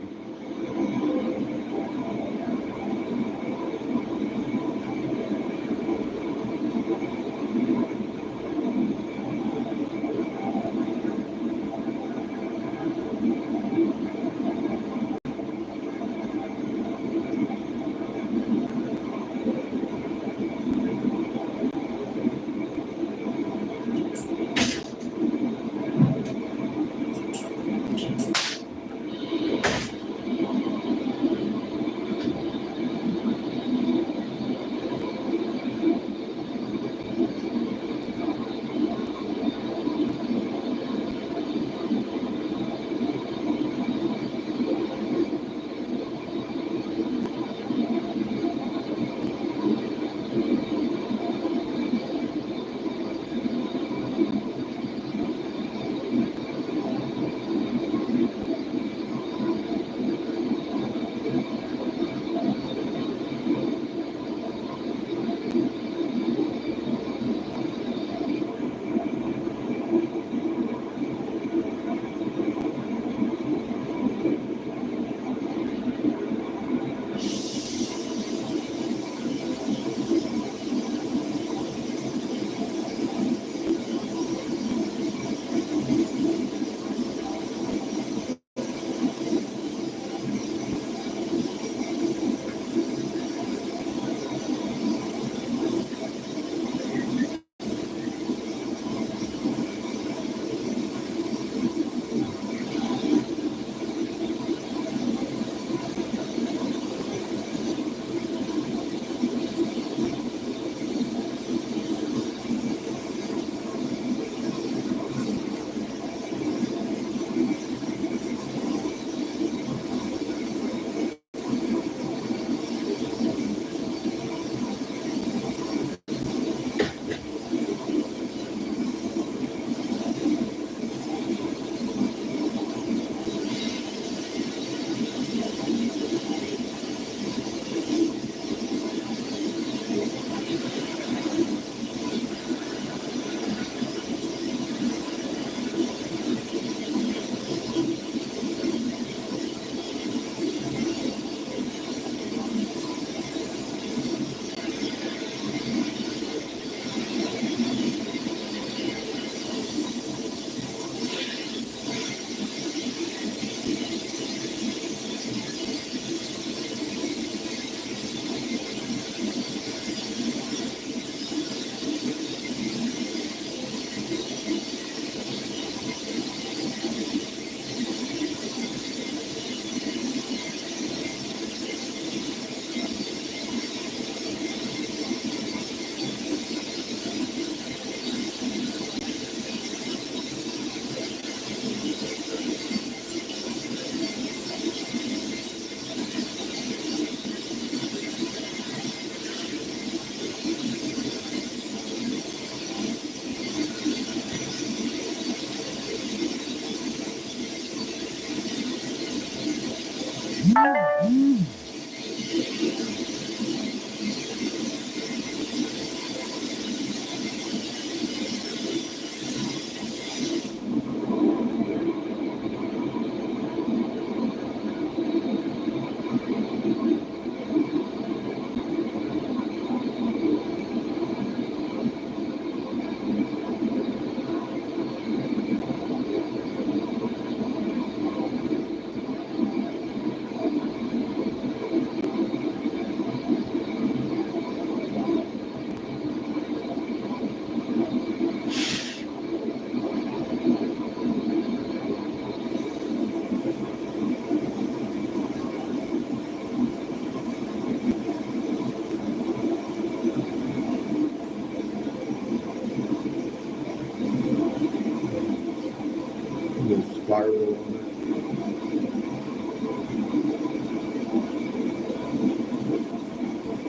spiral on it.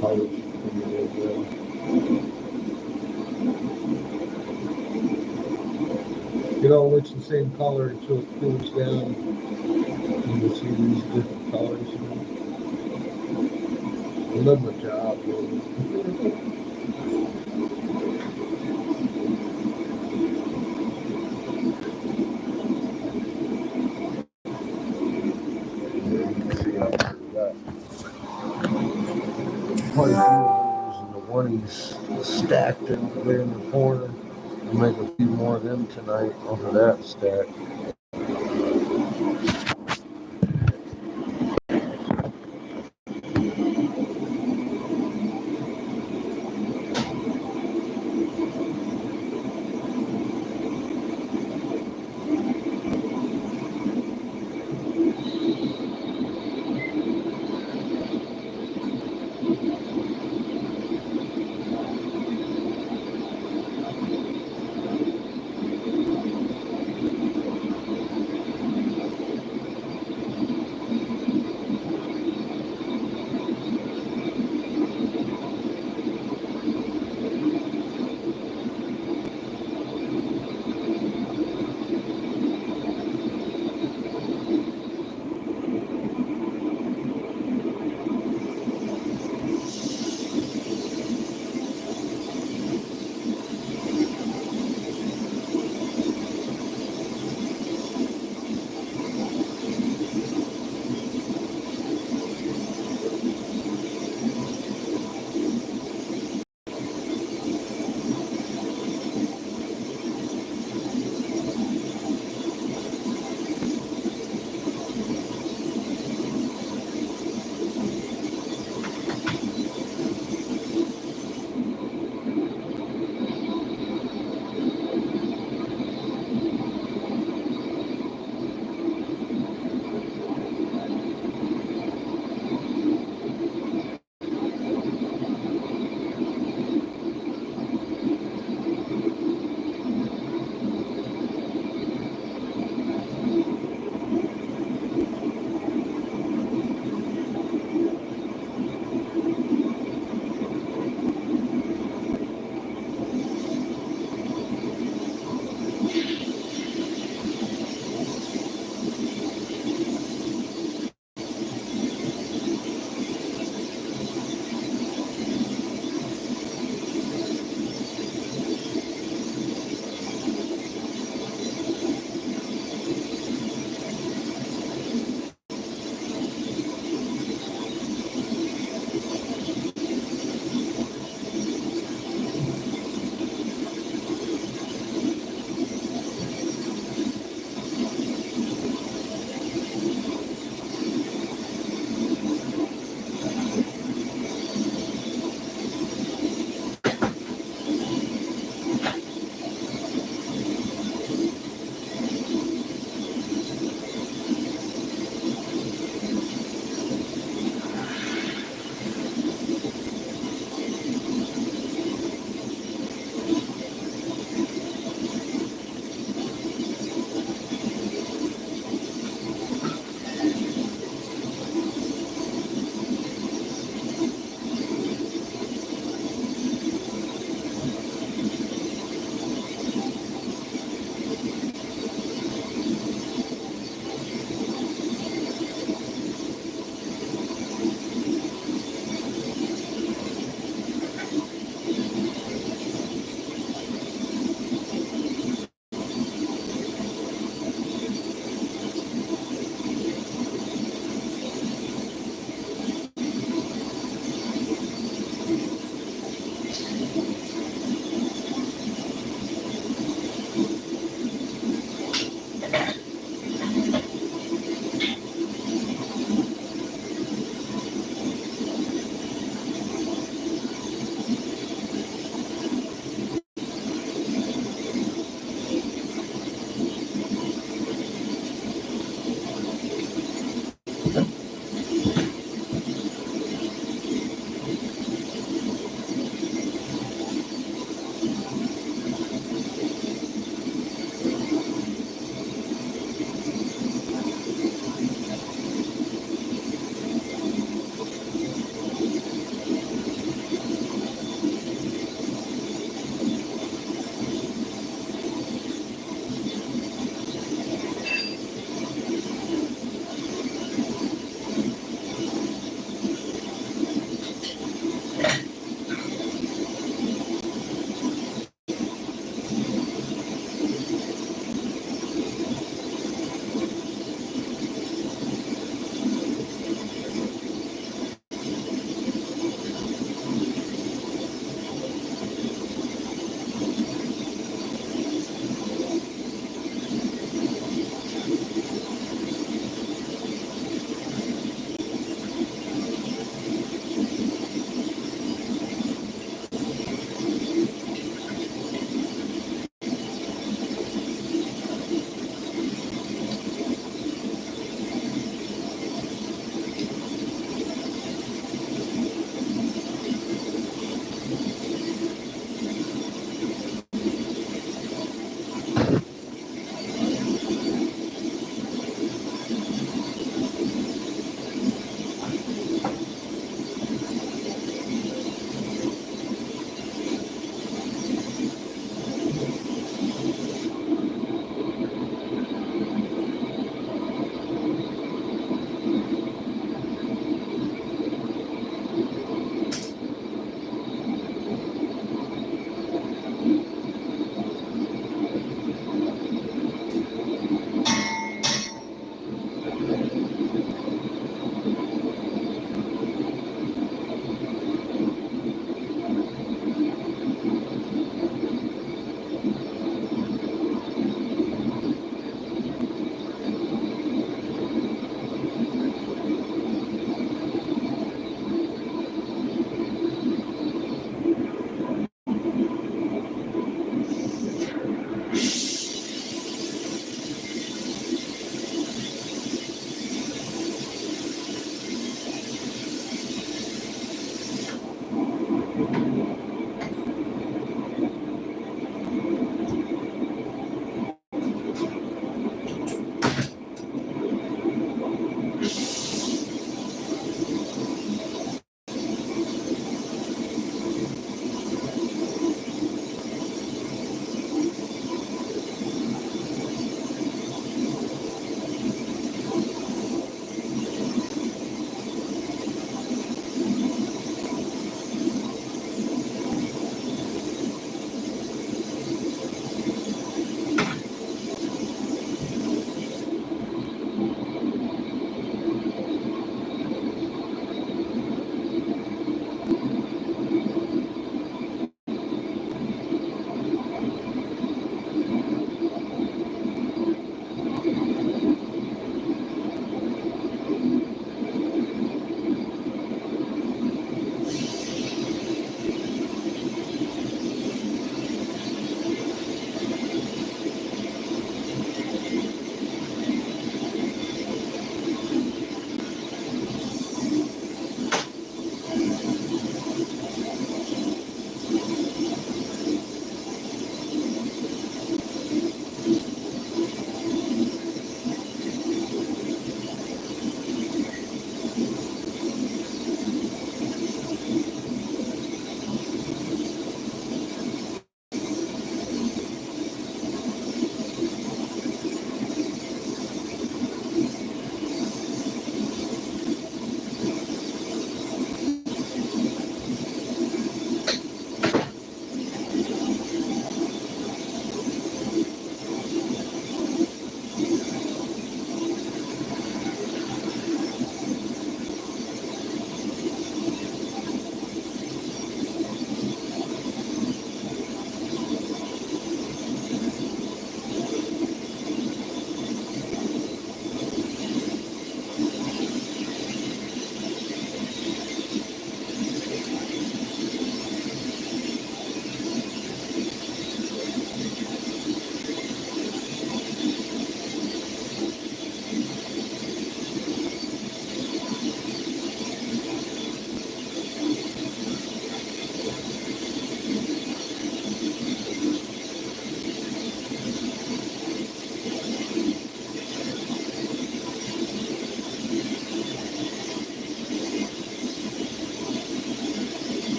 Colors pretty good, yeah. It all looks the same color until it cools down. And you see these different colors. You know. I love my job, man. You can see how far we got. Quite a few of those and the ones stacked in there in the corner. I'll make a few more of them tonight off of that stack.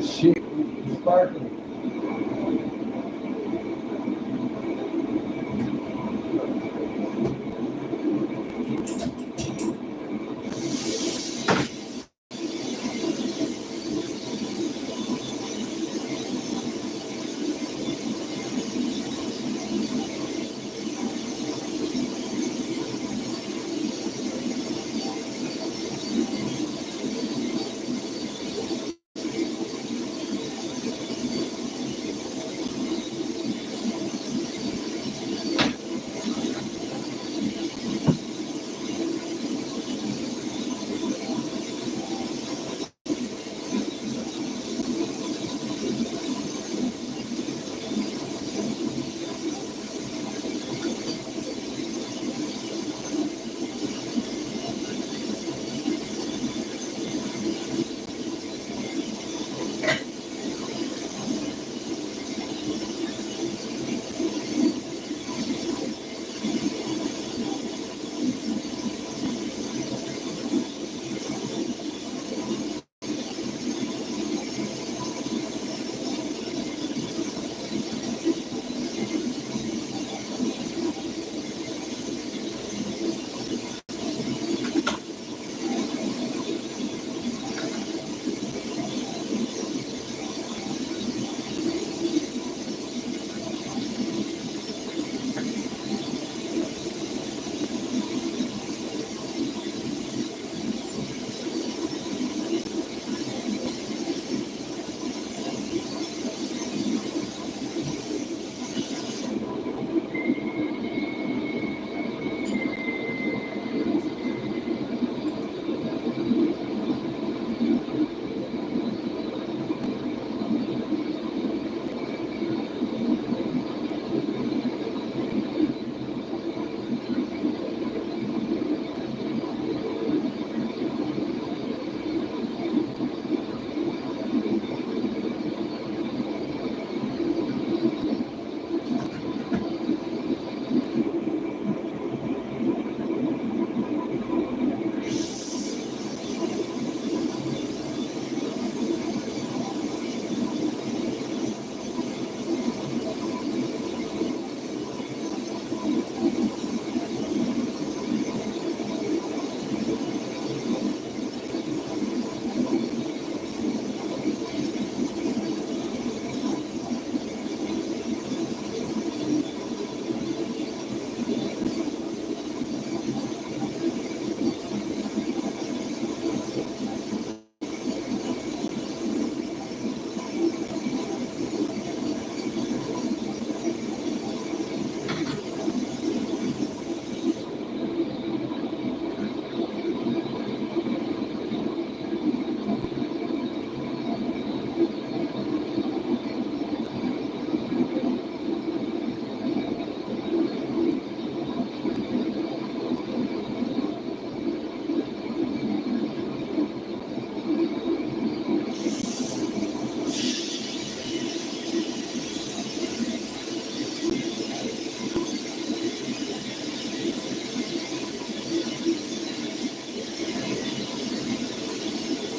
shit, sparkling.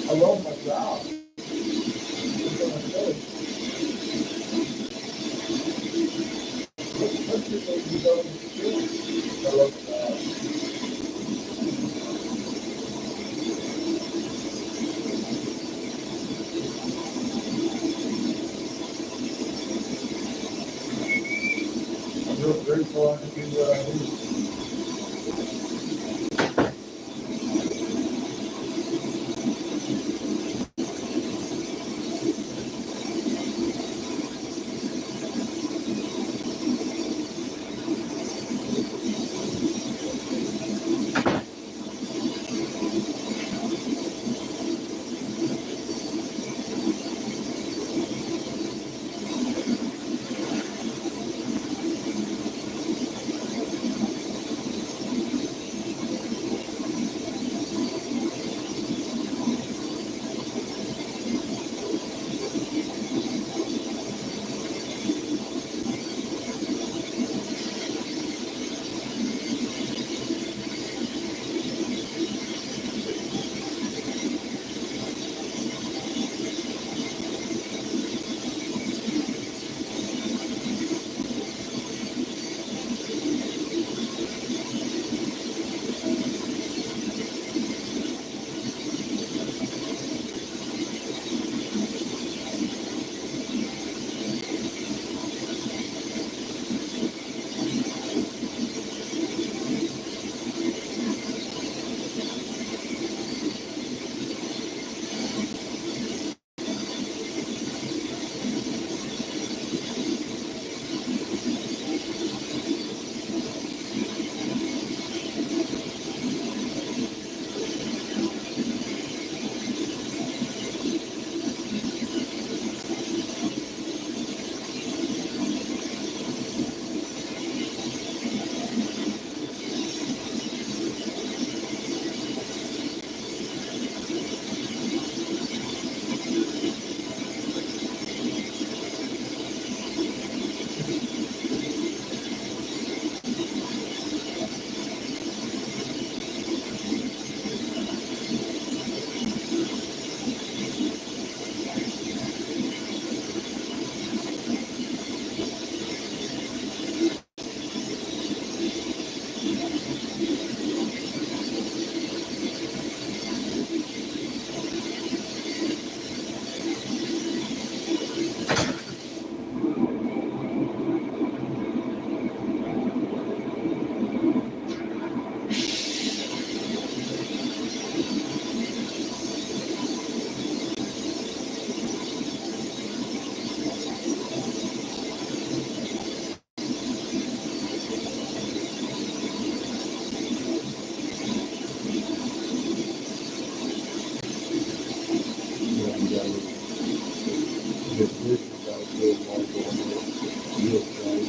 I love my job. That's what I say. What's your name? You know, I love my job. I'm real grateful I can do what I do. it, right?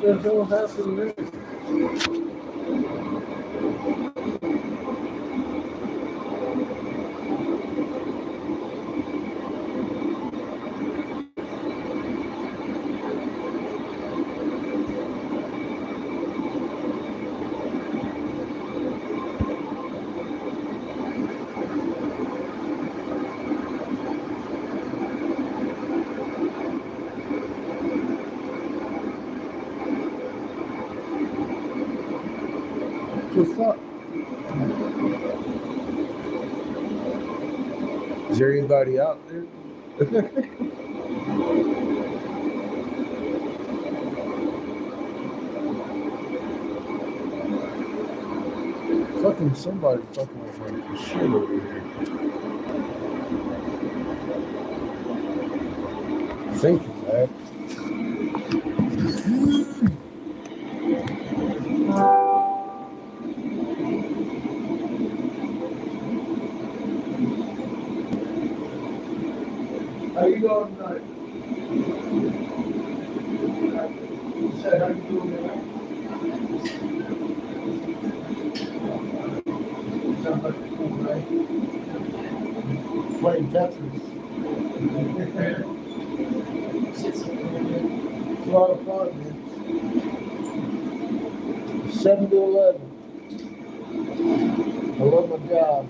What the hell happened there? What's up? Is there anybody out there? Fucking somebody fucking with my shit over here. Thank you, man. How you doing tonight? You said how you doing tonight? Sounds like a cool night. Playing Tetris. It's a lot of fun, man. 7 to 11. I love my job.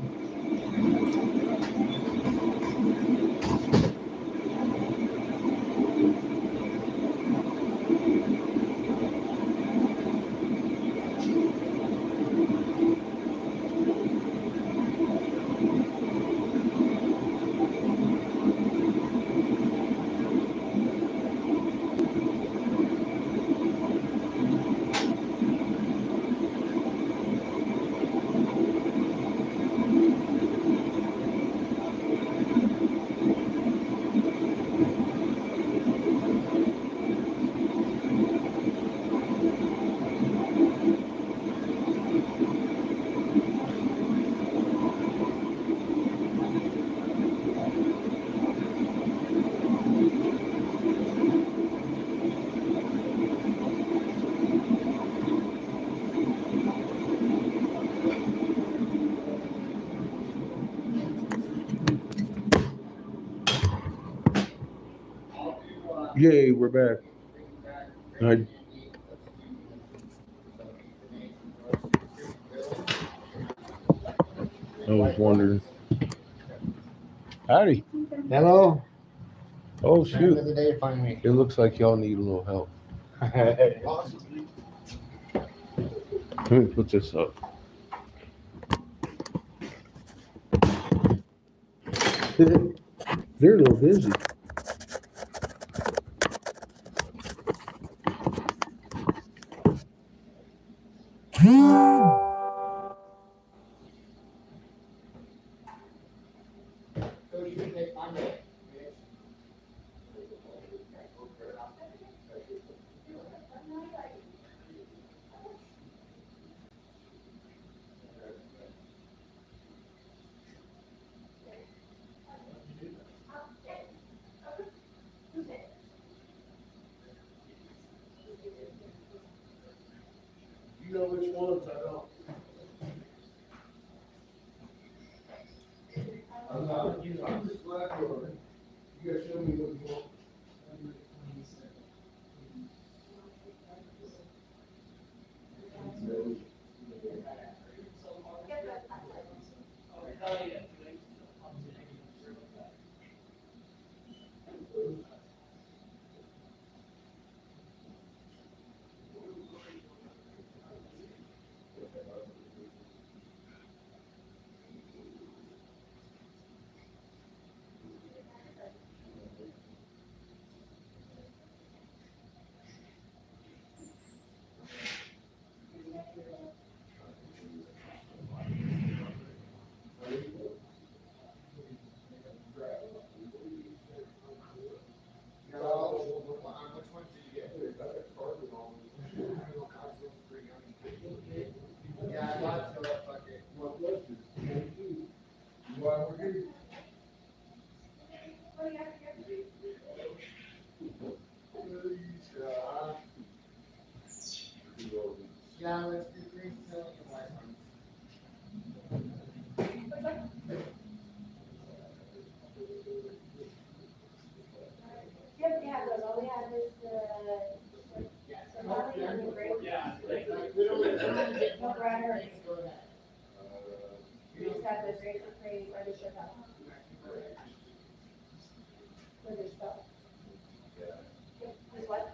Yay, we're back. I was wondering. Howdy. Hello. Oh End shoot. of the day finally. It looks like y'all need a little help. Possibly. Let me put this up. They're a little busy. So you can take my name. You know which ones I don't. I'm just glad you guys show me what you want. Which ones did you get? Yeah, I thought so. Fuck it. Yeah, let's do green pill and white one. Yep, we have those. All we have is the barley and the grape. We don't get No bread or anything. Go ahead. We just have the grapes and cream or the sugar. For the stuff. Is what?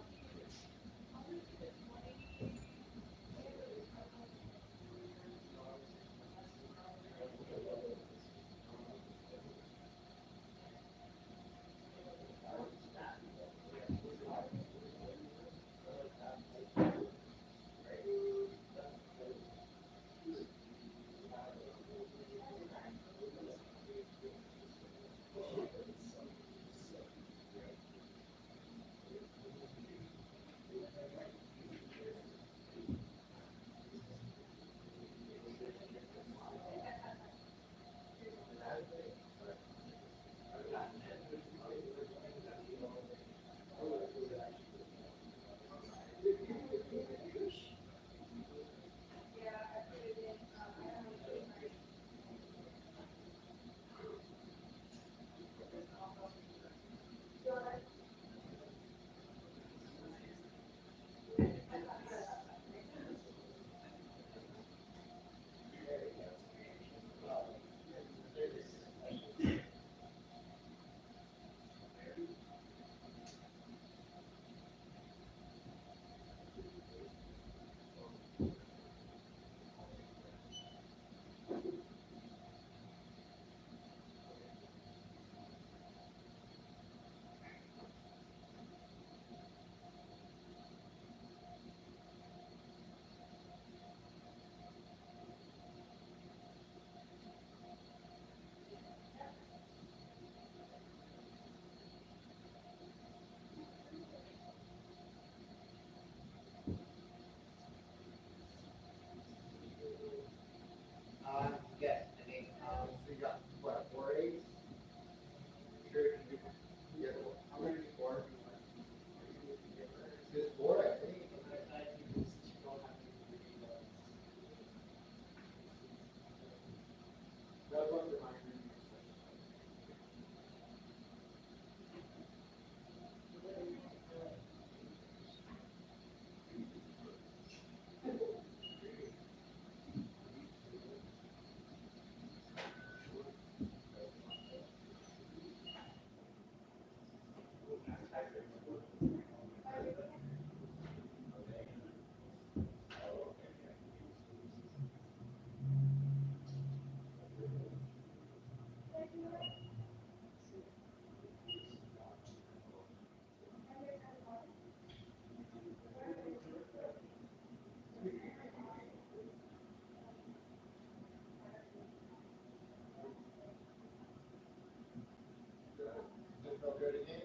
Feel good again?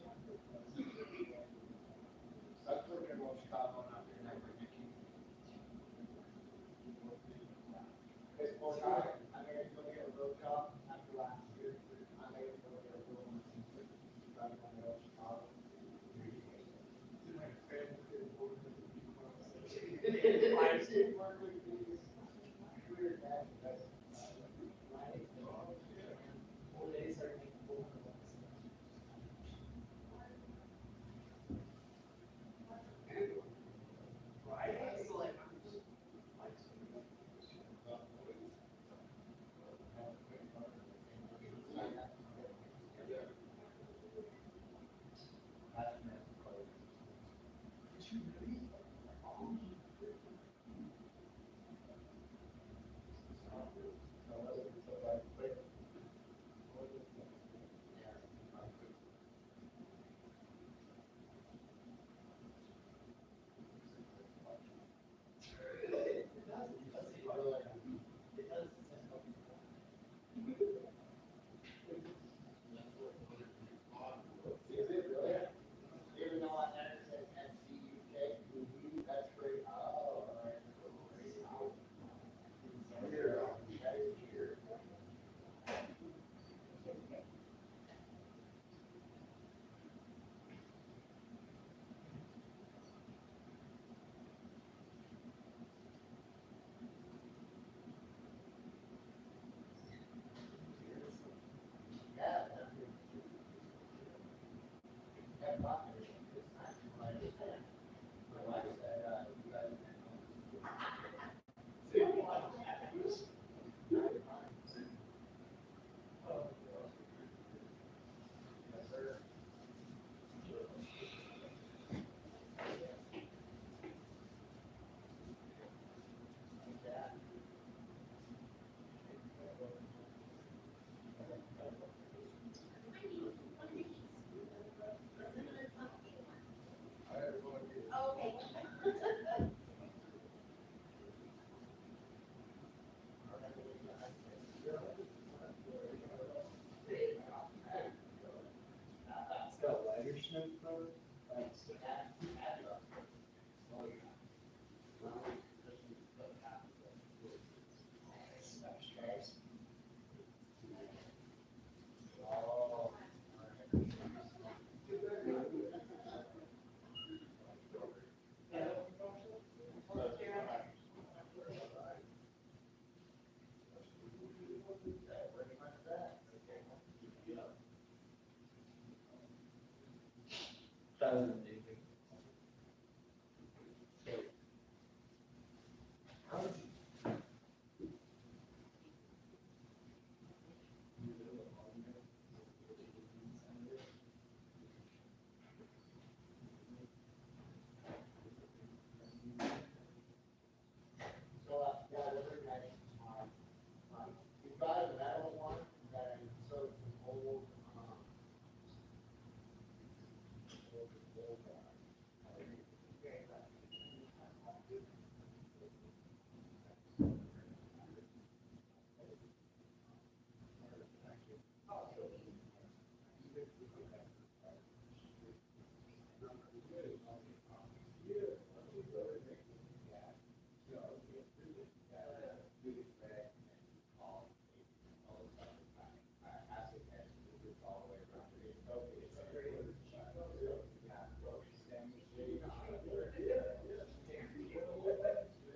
Stop clicking while Chicago out there, never Mickey. It's more time. I made it go get a road job after last year. I made it go get a road on driving on the road Chicago. Weird, man. Is it really? Even though I never said SCUK, that's great. Oh, all right. Here, that is here. Yeah. That rocket is nice. My wife said, you guys. Yes, sir. So, yeah, the other guy, you got a metal one that I sort of old,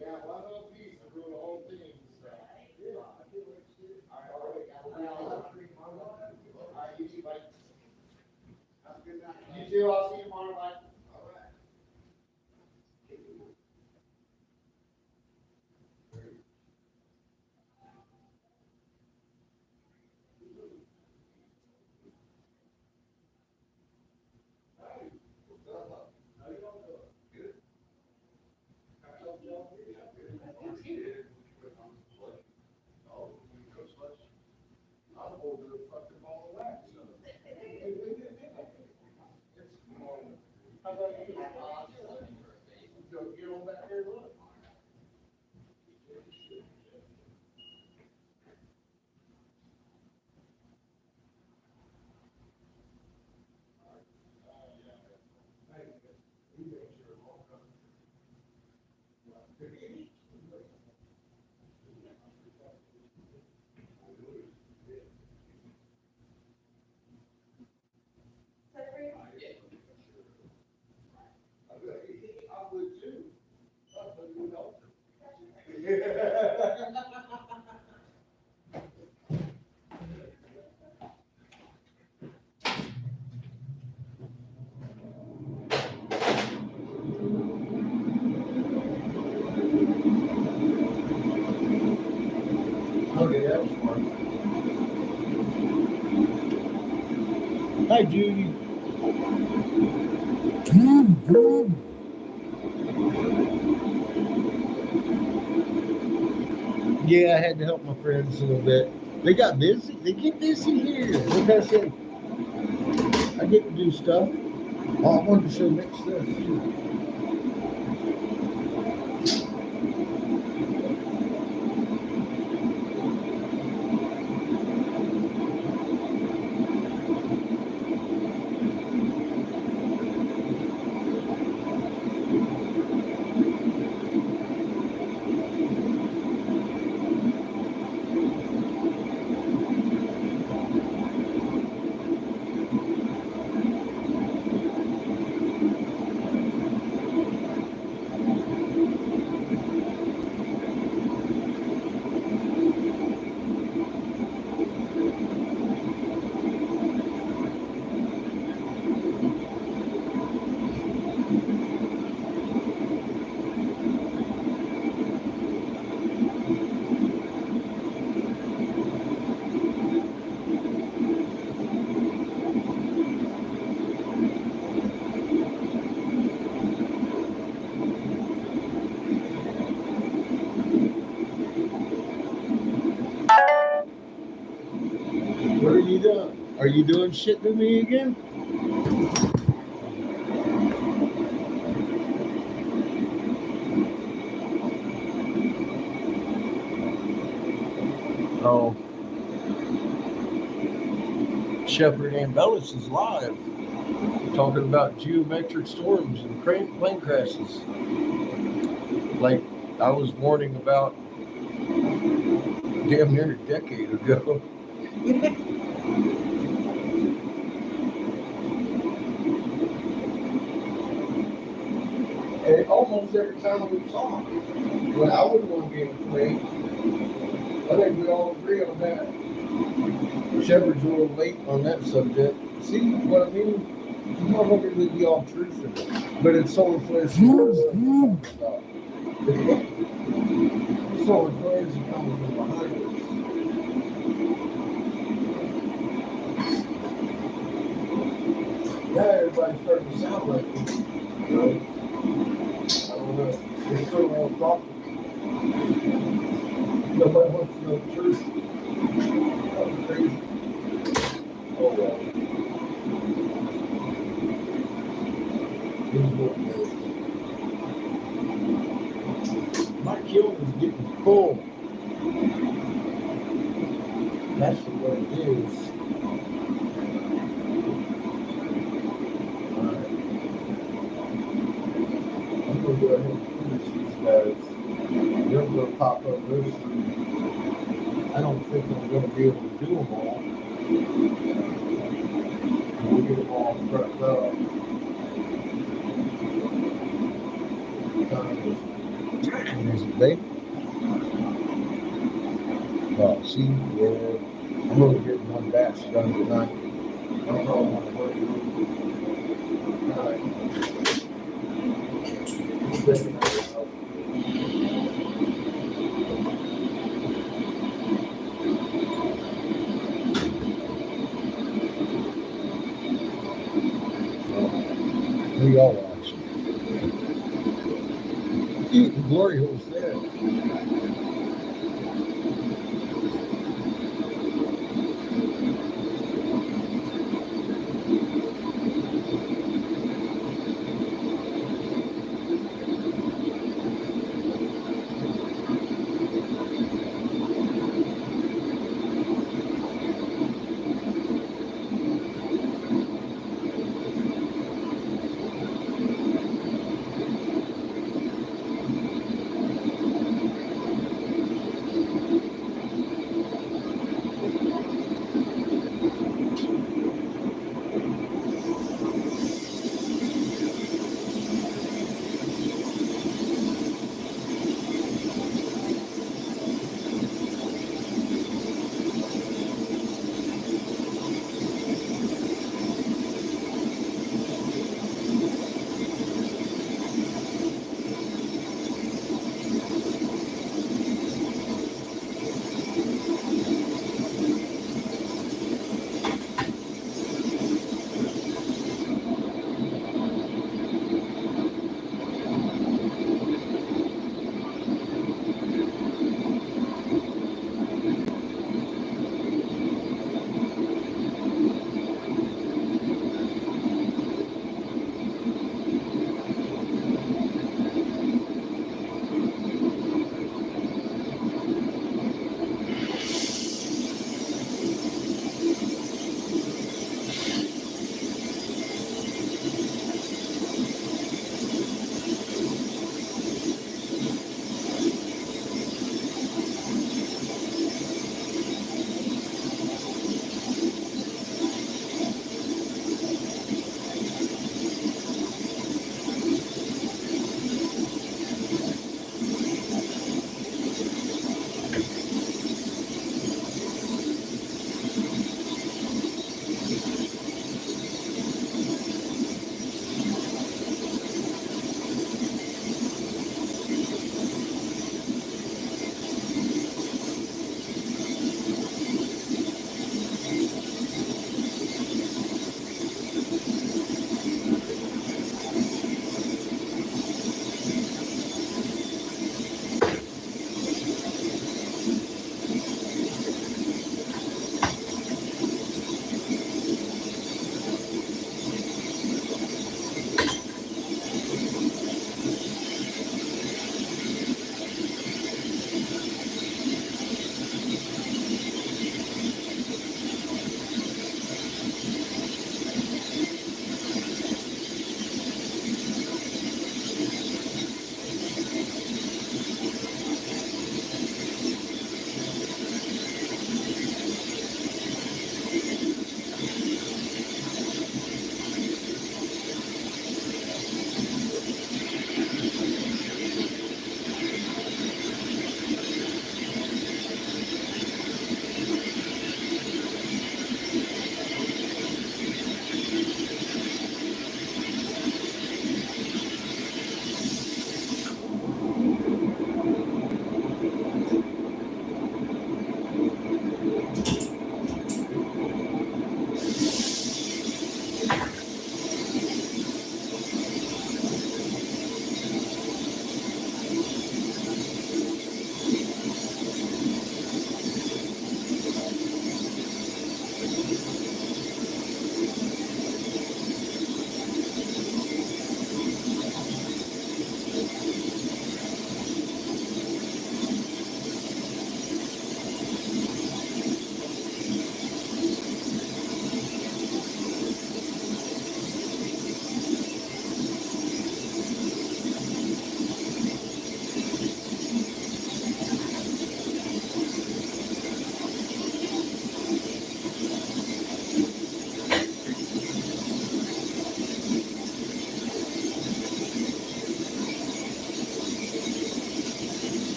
yeah, one little piece to rule the whole thing, so. All right, you too, buddy. Have a good night. You too, I'll see you tomorrow, bye. All right. Okay, that was fun. Hi, Judy. Yeah, I had to help my friends a little bit. They got busy. They get busy here. Like I said, I get to do stuff. Oh, I wanted to show Nick stuff too. What are you doing? Are you doing shit to me again? Oh. Shepard Ambellis is live talking about geometric storms and plane crashes. Like I was warning about damn near a decade ago. And almost every time we talk, when I wouldn't want to be in a plane, I think we all agree on that. Shepard's a little late on that subject. See what I mean? Motherfuckers would be all truthful, but it's solar flares. Solar flares are coming from behind us. Now everybody's starting to sound like me. You know? I don't know. They still won't talk to me. Nobody wants to know the truth. That's crazy. Oh well. My kiln is getting full. That's what it is. Alright. I'm gonna go ahead and finish these guys. They're gonna pop up real soon. I don't think I'm gonna be able to do them all. We'll get them all prepped up. Time is it, baby? Well, see, yeah, I'm gonna get one batch done tonight. I don't know how to work it. Alright. We all watch. Eat the glory hole's there.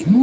Do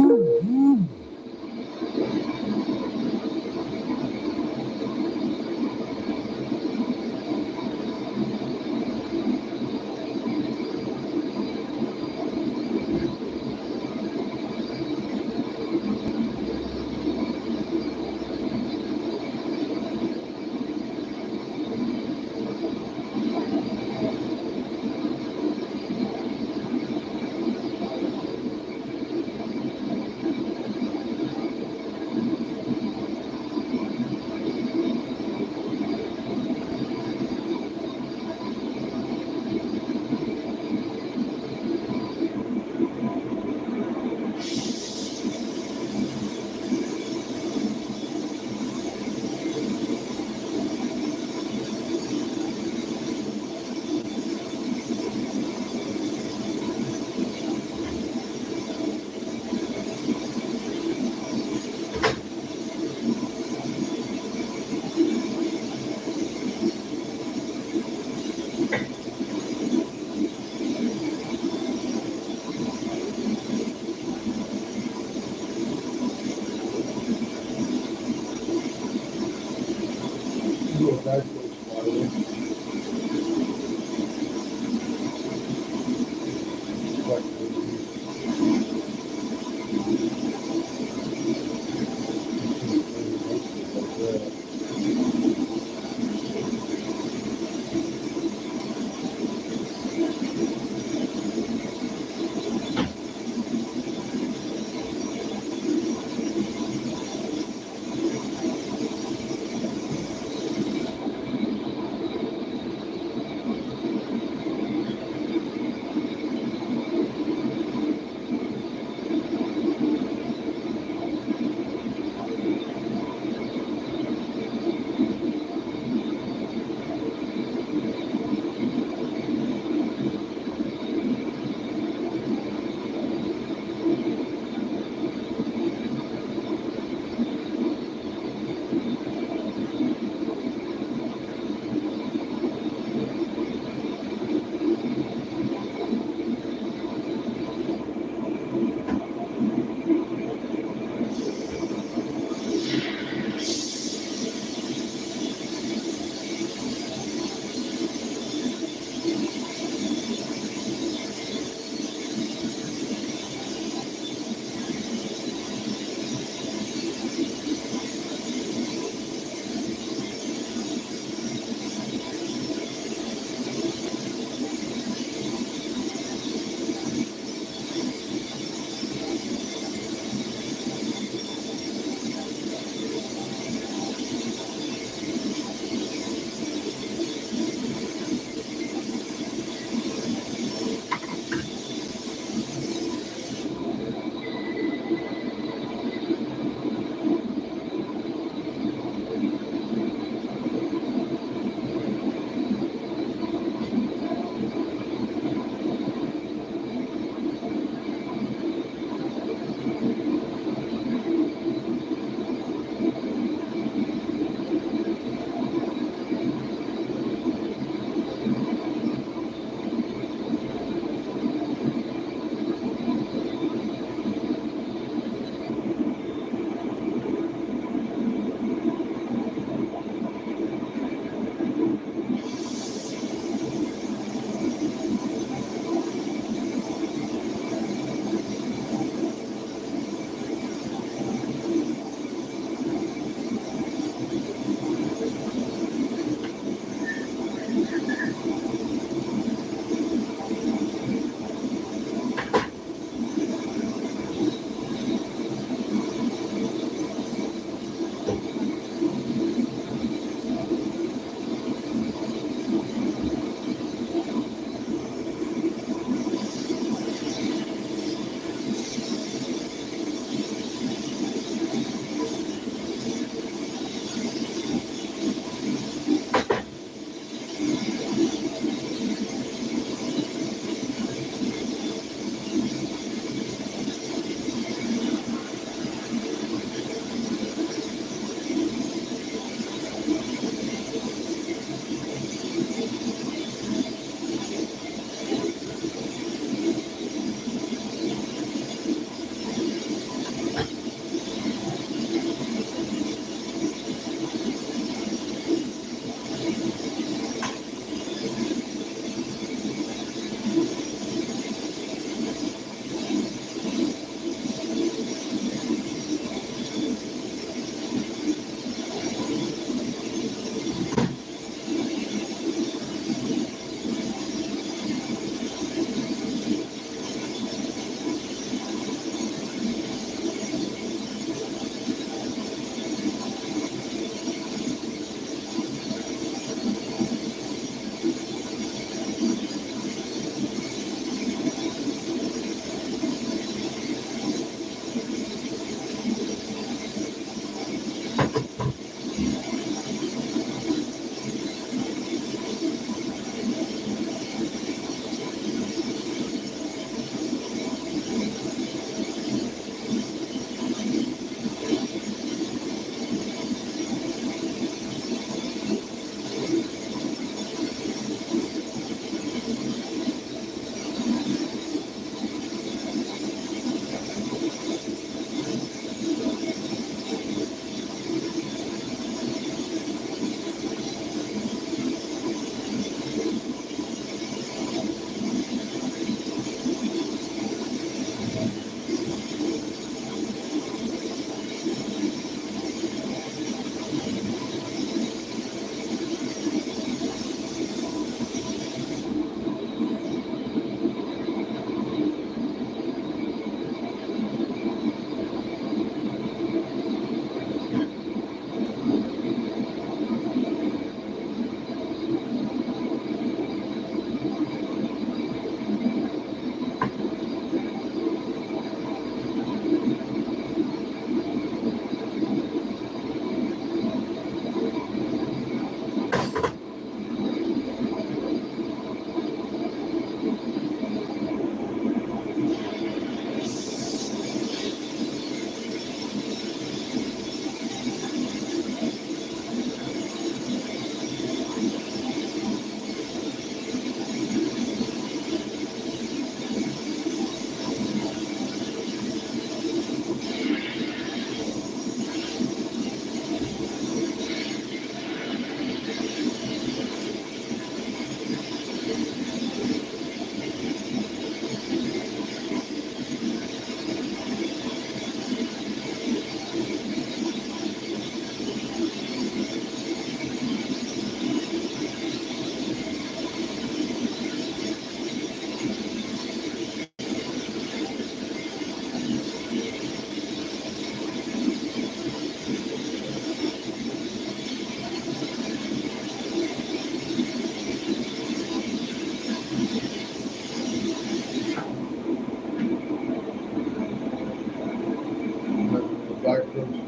a nice little spiral.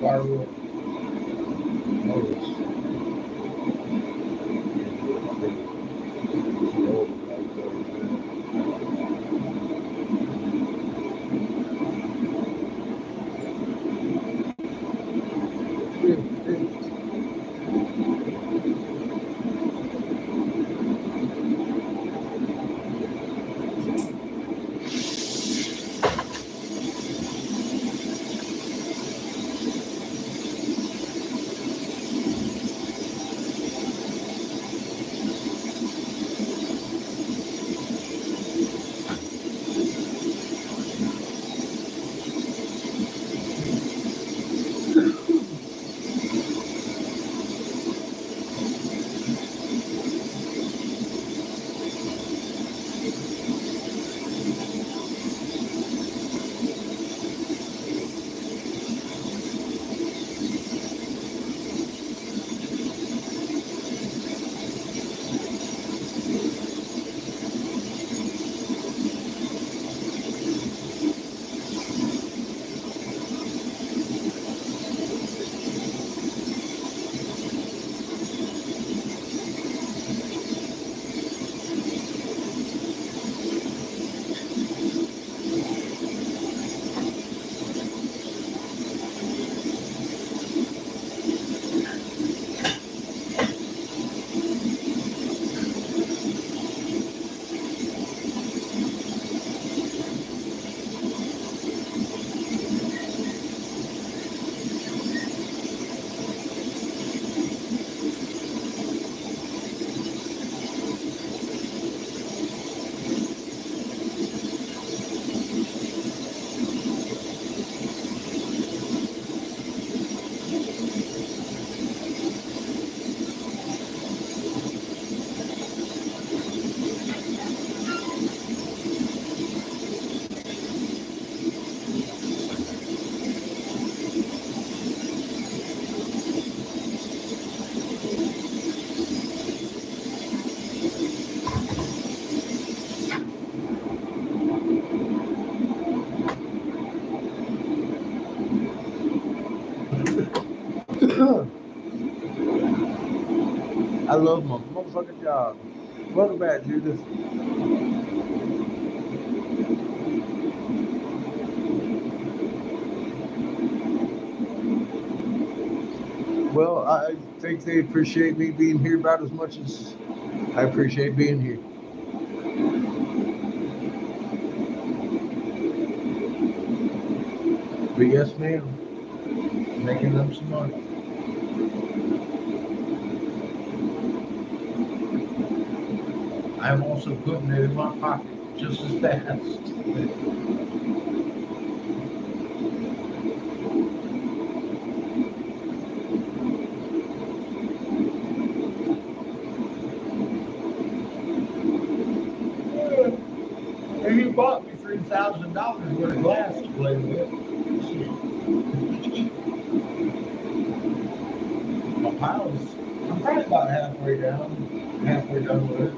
Firewood. Oh, it's the old I love my motherfucking job. Welcome back, Judith. Well, I think they appreciate me being here about as much as I appreciate being here. But yes, ma'am, making them some money. I'm also putting it in my pocket just as fast. And you bought me $3,000 worth of glass to play with. My pile's, I'm probably about halfway done with it.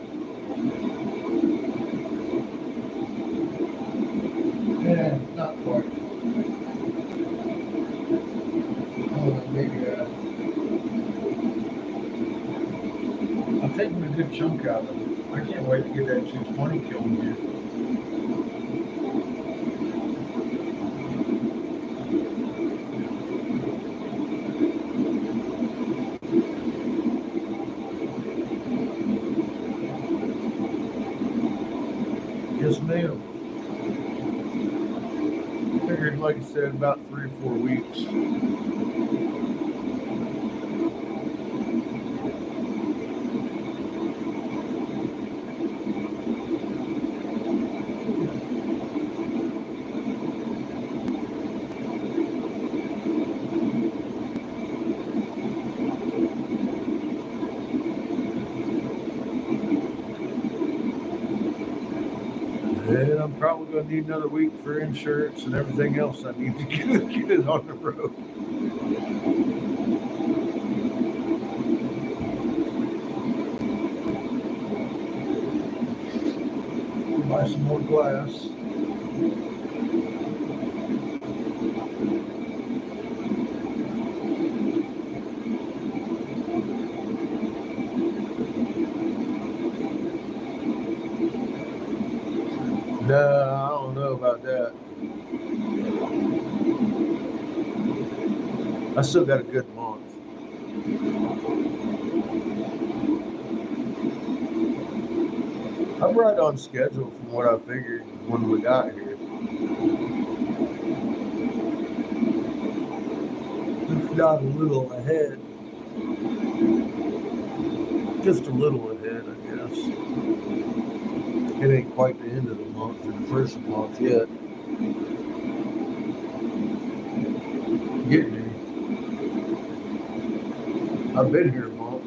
Yeah, not quite. Oh, maybe I'm taking a good chunk out of it. I can't wait to get that 220 kiln here. Yes, ma'am. Figured, like I said, about 3 or 4 weeks. And I'm probably going to need another week for insurance and everything else I need to get it on the road. Buy some more glass. I still got a good month. I'm right on schedule from what I figured when we got here. If not a little ahead. Just a little ahead, I guess. It ain't quite the end of the month or the first of the month yet. Getting there. I've been here a month.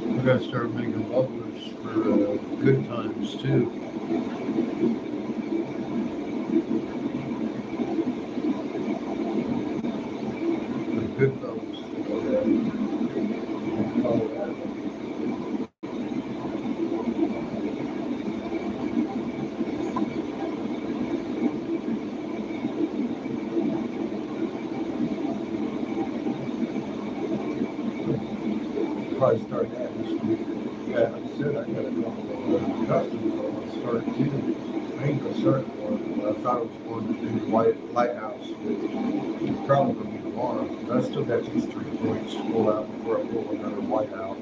We gotta start making bubblers for good times too. For the good fellas. Probably start that this week. Yeah, like I said, I got a couple of customers I want to start too. I ain't gonna start one. I thought I was going to do the lighthouse, but it's probably gonna be tomorrow. But I still got these 3 points to pull out before I pull another white out.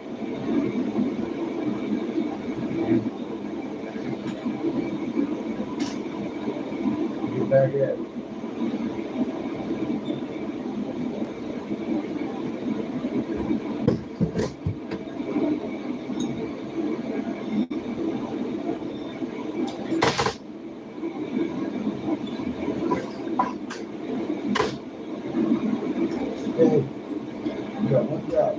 Get back at it. Hey, you got one job.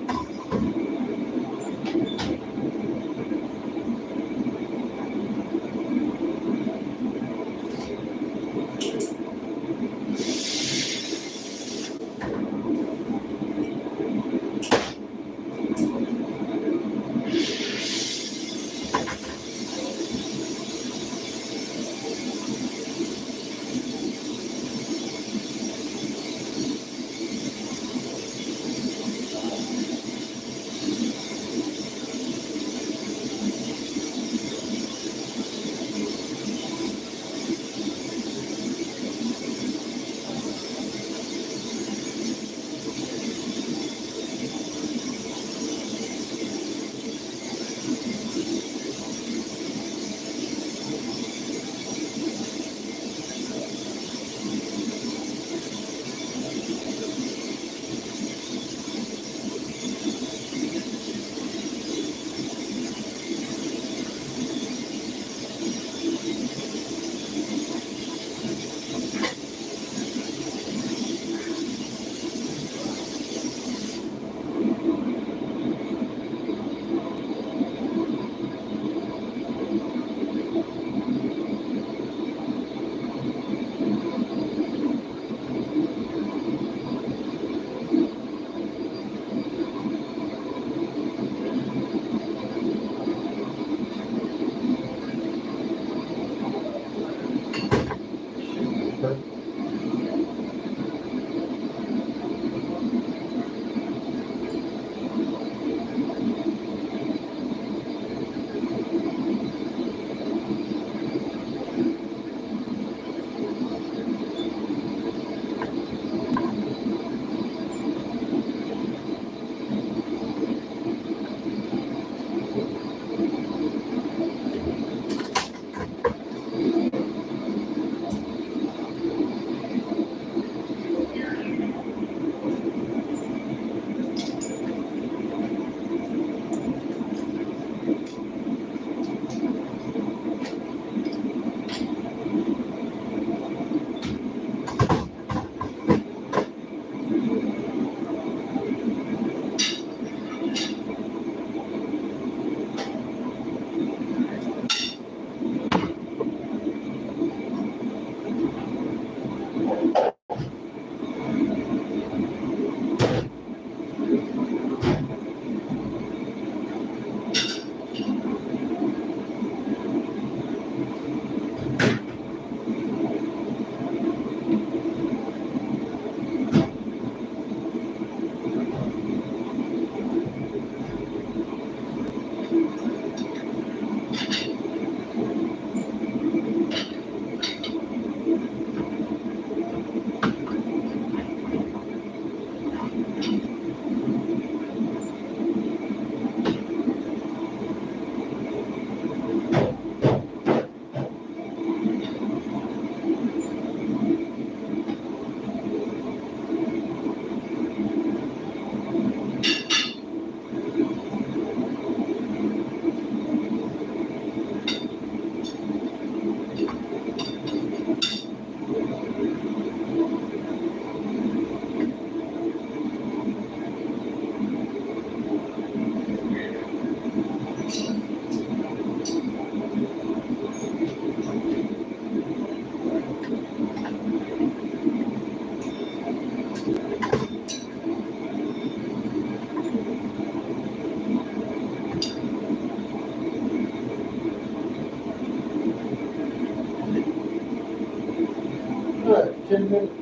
10 minutes.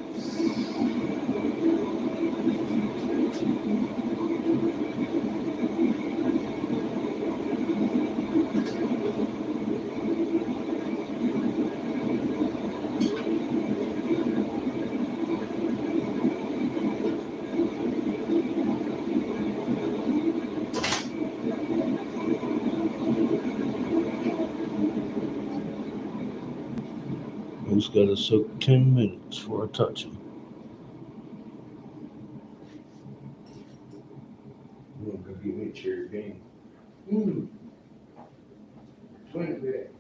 Who's got to soak 10 minutes before I touch him? I'm gonna go get me a cherry bean. Twin bed.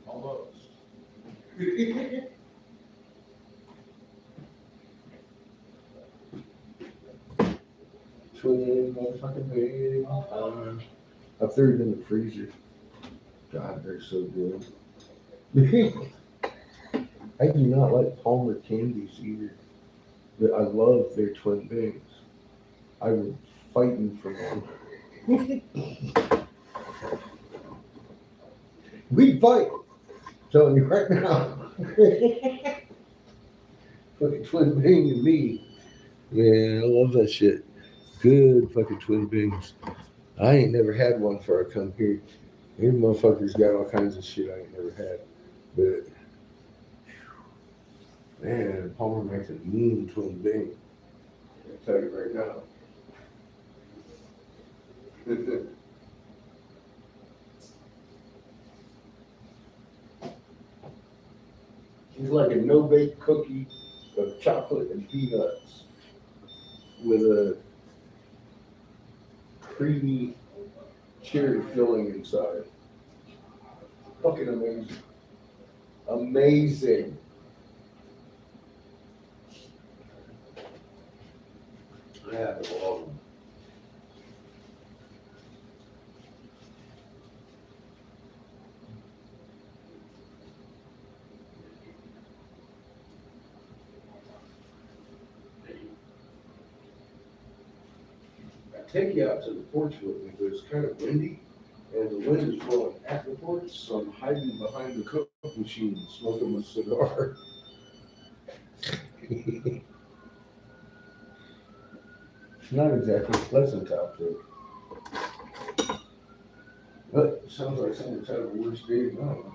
Almost. Twin motherfucking bed. I threw it in the freezer. God, they're so good. I do not like Palmer candies either, but I love their twin bags. I would fight you for them. We'd fight. I'm telling you right now. Fucking twin bang and me. Yeah, I love that shit. Good fucking twin bangs. I ain't never had one before I come here. These motherfuckers got all kinds of shit I ain't never had. But man, Palmer makes a mean twin bang. I'll tell you right now. It's like a no-bake cookie of chocolate and peanuts with a creamy cherry filling inside. Fucking amazing. Amazing. I have to love them. I take you out to the porch with me, but it's kind of windy, and the wind is blowing at the porch, so I'm hiding behind the cook machine and smoking my cigar. It's not exactly pleasant out there. But it sounds like someone's had a worse day than I have.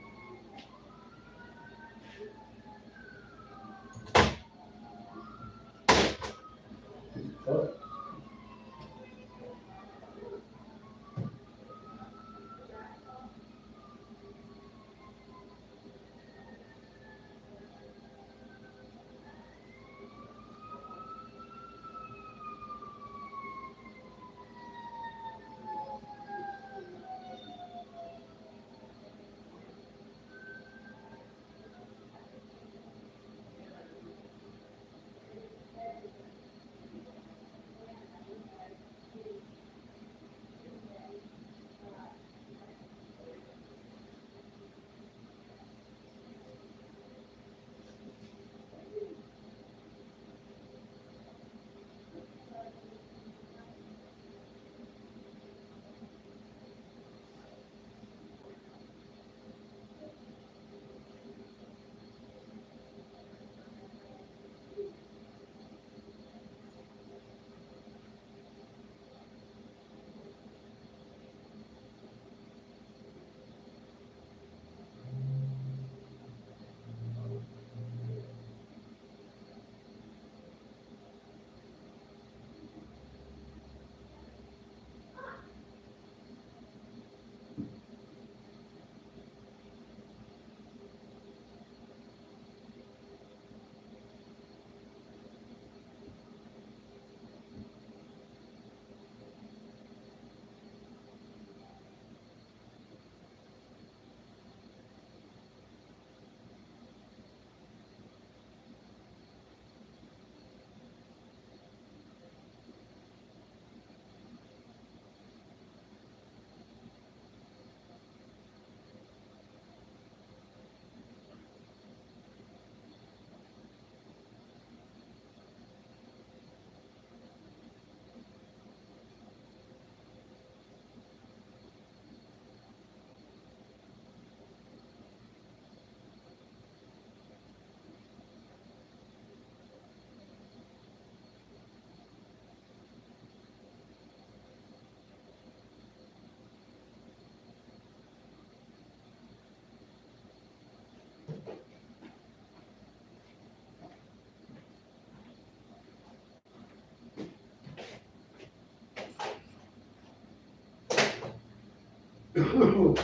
Oh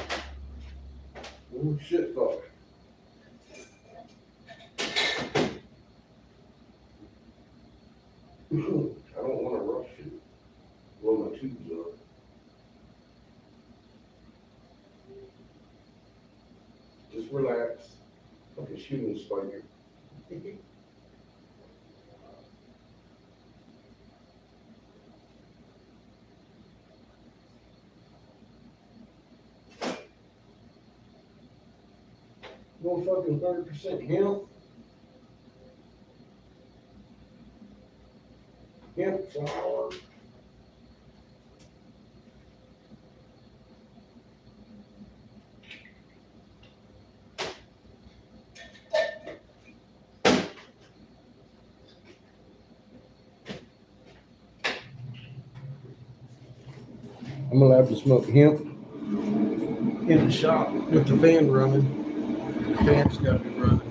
shit, fuck. I don't want to rush it. Blow my tubes up. Just relax. Like a shooting spider. No fucking 30% hemp. Hemp flour. I'm allowed to smoke hemp in the shop with the fan running. The fan's got to be running.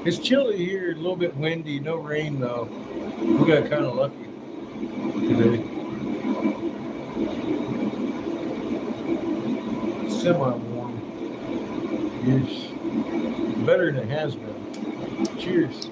It's chilly here, a little bit windy, no rain though. We got kind of lucky today. Semi-warm. Yes. Better than it has been. Cheers.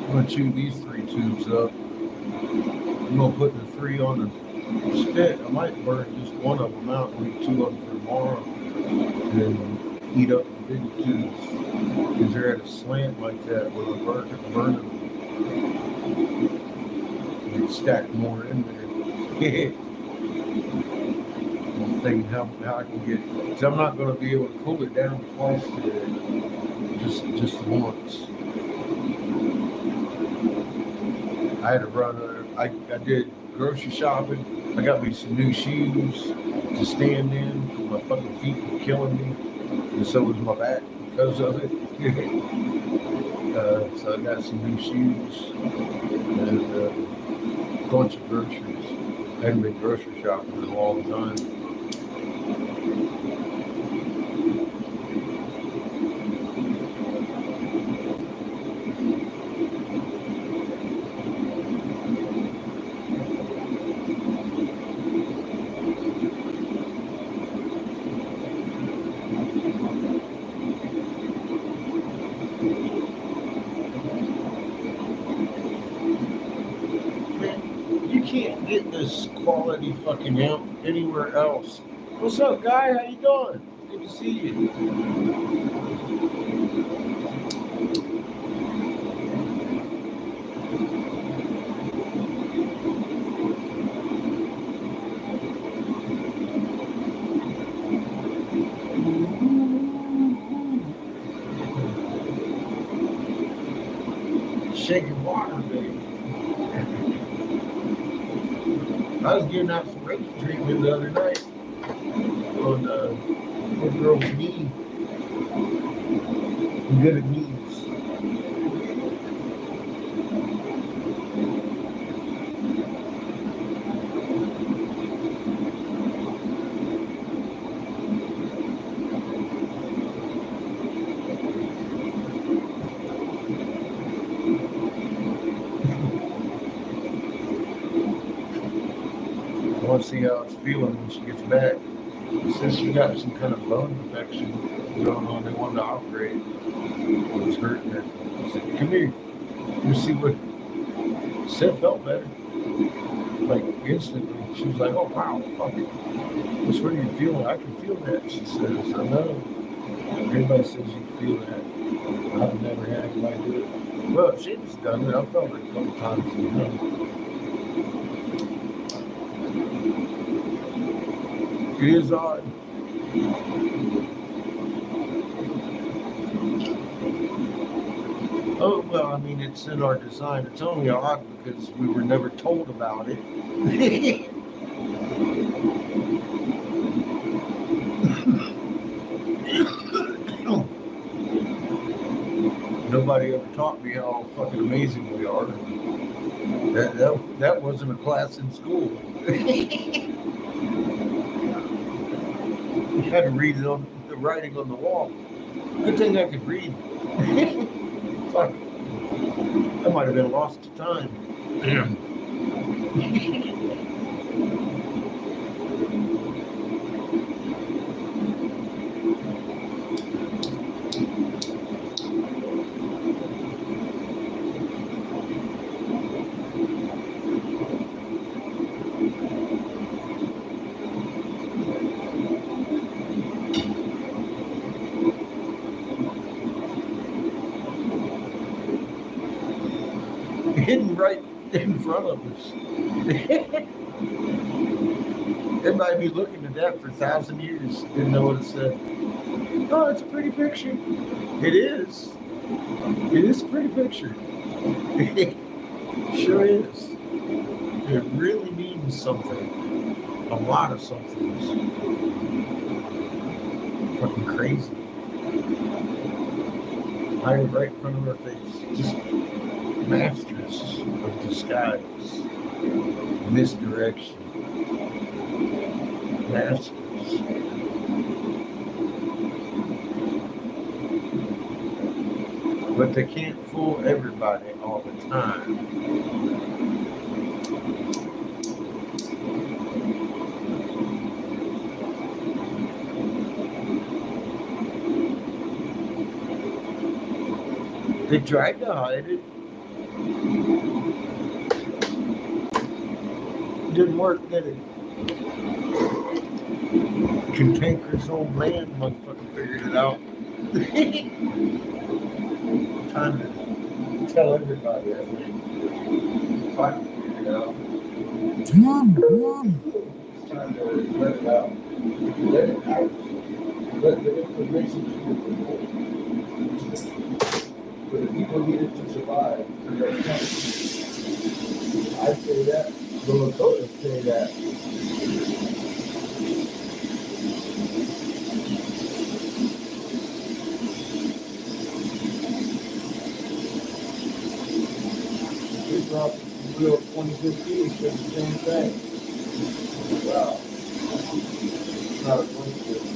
I'm gonna chew these 3 tubes up. I'm gonna put the 3 on the spit. I might burn just one of them out and leave 2 of them for tomorrow. And then eat up the big tubes. Because they're at a slant like that where I burn them. And stack more in there. I'm thinking how I can get, because I'm not going to be able to cool it down twice today. Just once. I had to run. I did grocery shopping. I got me some new shoes to stand in. My fucking feet were killing me, and so was my back because of it. So I got some new shoes and a bunch of groceries. I hadn't been grocery shopping in a long time. You can't get this quality fucking hemp anywhere else. What's up, guy? How you doing? Good to see you. Shaking water, baby. I was getting out some rape treatment the other night on the girl's knee. I'm good at knees. I want to see how it's feeling when she gets back. Since she got some kind of bone infection going on, they wanted to operate. It was hurting her. I said, come here. Let me see what. Seth felt better. Like instantly. She was like, oh wow, fuck it. Which way are you feeling? I can feel that. She says, I know. Everybody says you can feel that. I've never had anybody do it. Well, she's done it. I've felt it a couple times. You know. It is odd. Oh, well, I mean, it's in our design. It's only odd because we were never told about it. nobody ever taught me how fucking amazing we are. That wasn't a class in school. You had to read it on the writing on the wall. Good thing I could read. Fuck. I might have been lost to time. Damn. Hidden right in front of us. Everybody be looking at that for 1,000 years. Didn't know what it said. Oh, it's a pretty picture. It is. It is a pretty picture. Sure is. It really means something. A lot of something. Fucking crazy. Hiding right in front of our face. Just masters of disguise, misdirection, masters. But they can't fool everybody all the time. They tried to hide it. Didn't work, did it? Cantankerous old man motherfucker figured it out. Time to tell everybody, I think. Finally figured it out. It's time to let it out. Let it out. Let the information to the people. For the people needed to survive through their country. I say that. The Lakotas say that. We dropped the bill 2015 said the same thing. Wow. It's not a coincidence.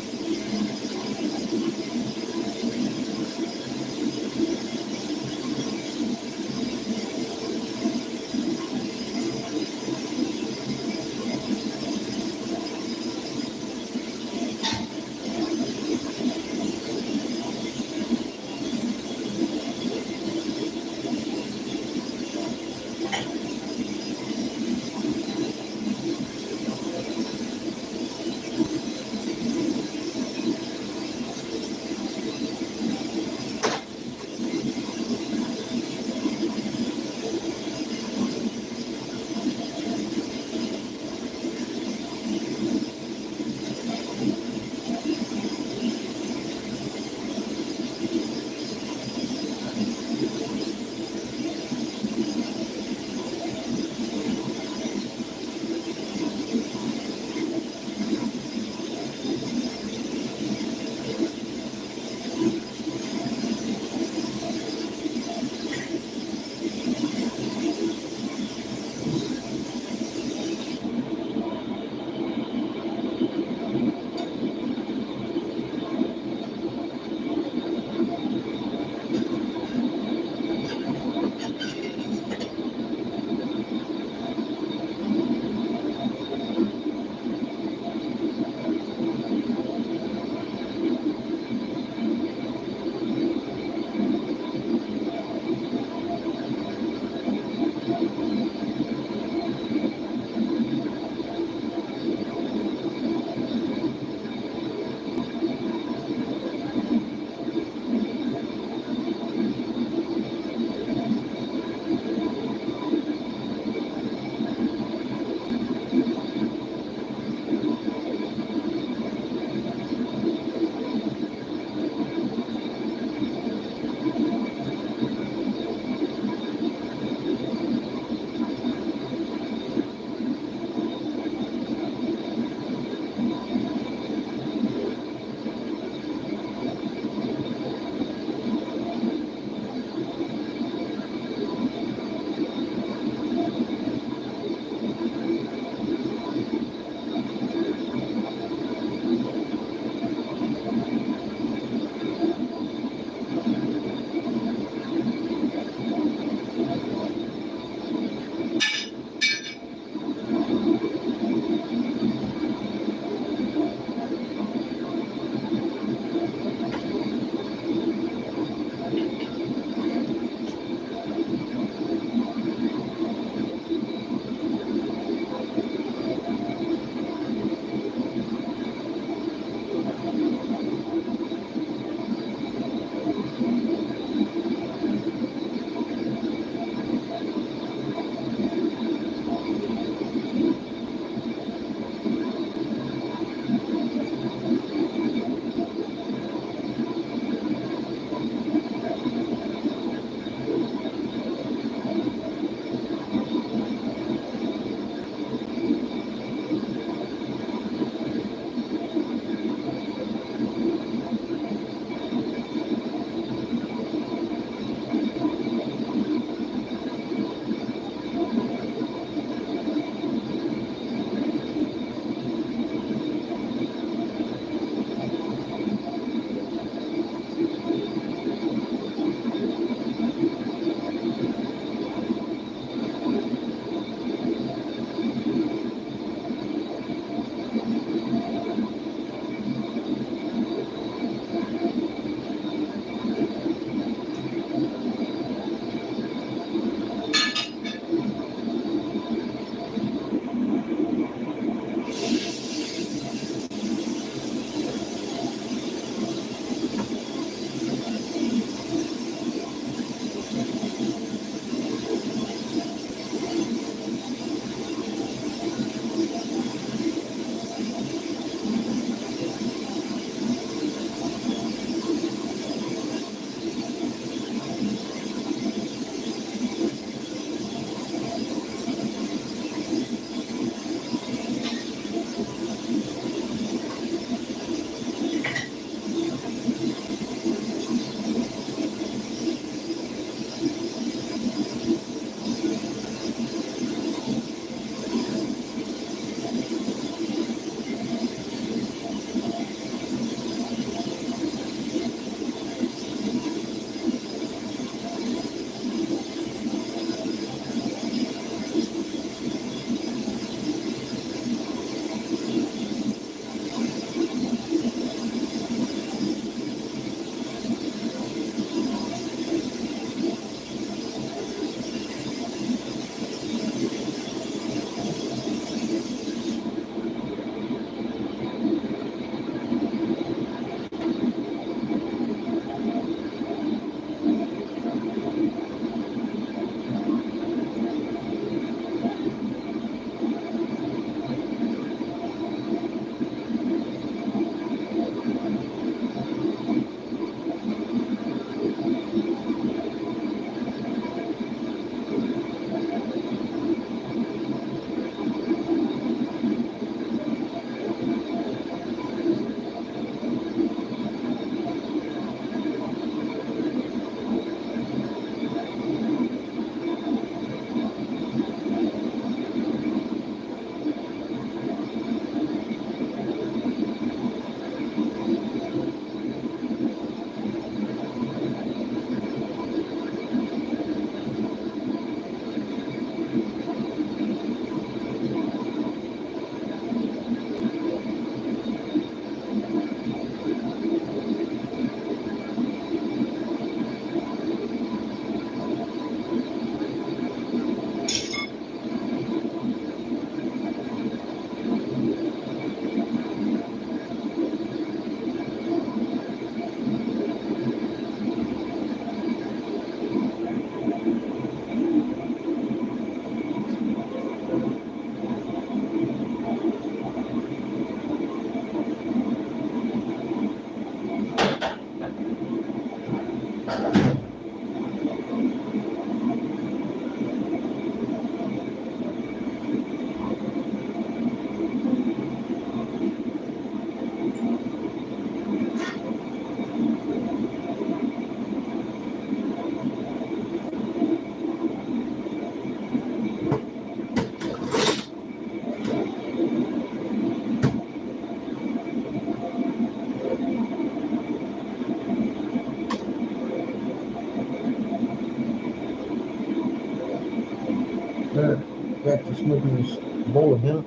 Got to smoking this bowl of hemp.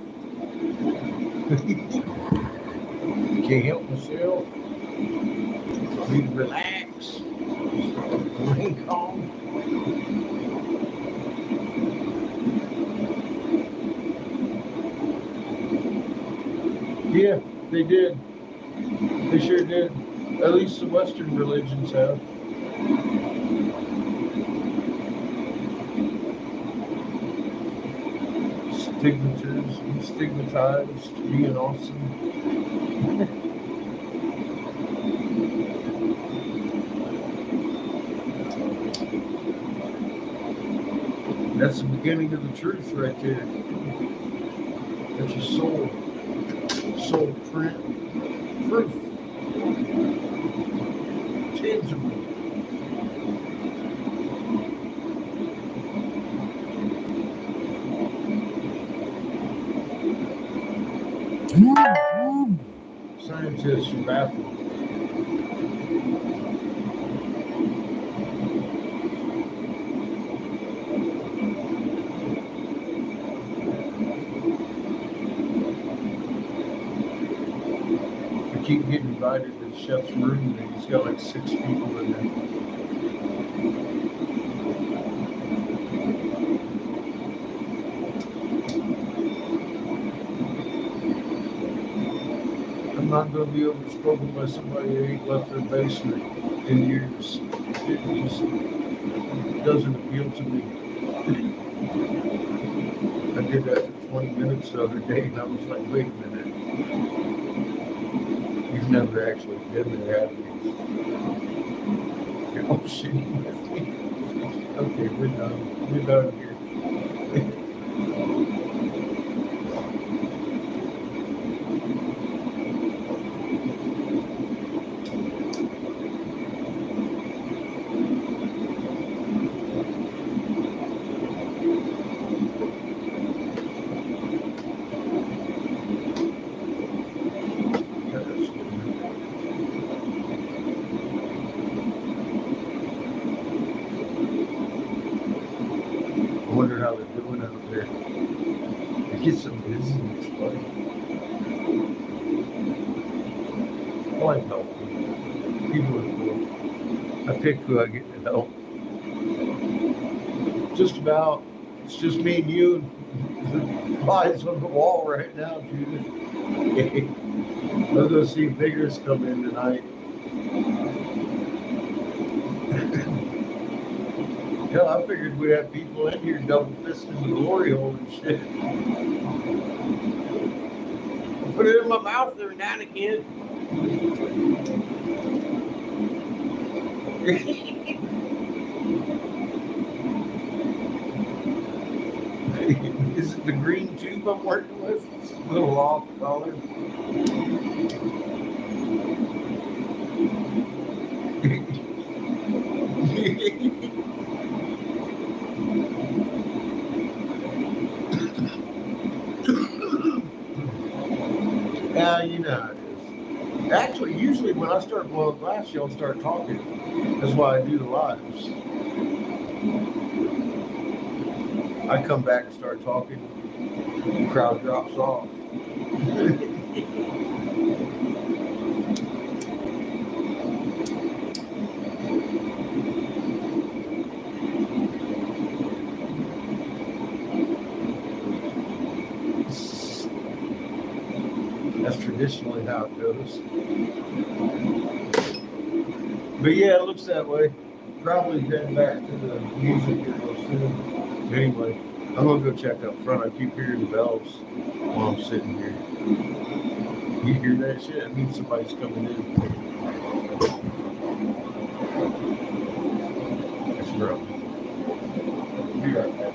Can't help myself. Need to relax. Remain calm. Yeah, they did. They sure did. At least the Western religions have. Stigmatized, being awesome. That's the beginning of the truth right there. That's your soul print, proof, tangible. Scientists are baffled. I keep getting invited to the chef's room, and he's got like 6 people in there. I'm not going to be overspoken by somebody who ain't left their basement in years. It just doesn't appeal to me. I did that for 20 minutes the other day, and I was like, wait a minute. You've never actually been there, have you? You're all shitting with me. Okay, we're done. We're done here. I wonder how they're doing out there. It gets so busy, it's funny. I like helping. People are cool. I pick who I get to help. Just about. It's just me and you and flies on the wall right now, Judith. Let's go see Vigorous come in tonight. Hell, I figured we'd have people in here double fisting the glory hole and shit. I put it in my mouth every now and again. Is it the green tube I'm working with? It's a little off color. Yeah, you know how it is. Actually, usually when I start blowing glass, y'all start talking. That's why I do the lives. I come back and start talking, the crowd drops off. That's traditionally how it goes. But yeah, it looks that way. Probably heading back to the music here real soon. Anyway, I'm gonna go check up front. I keep hearing the bells while I'm sitting here. You hear that shit? It means somebody's coming in. That's rough. Be right back.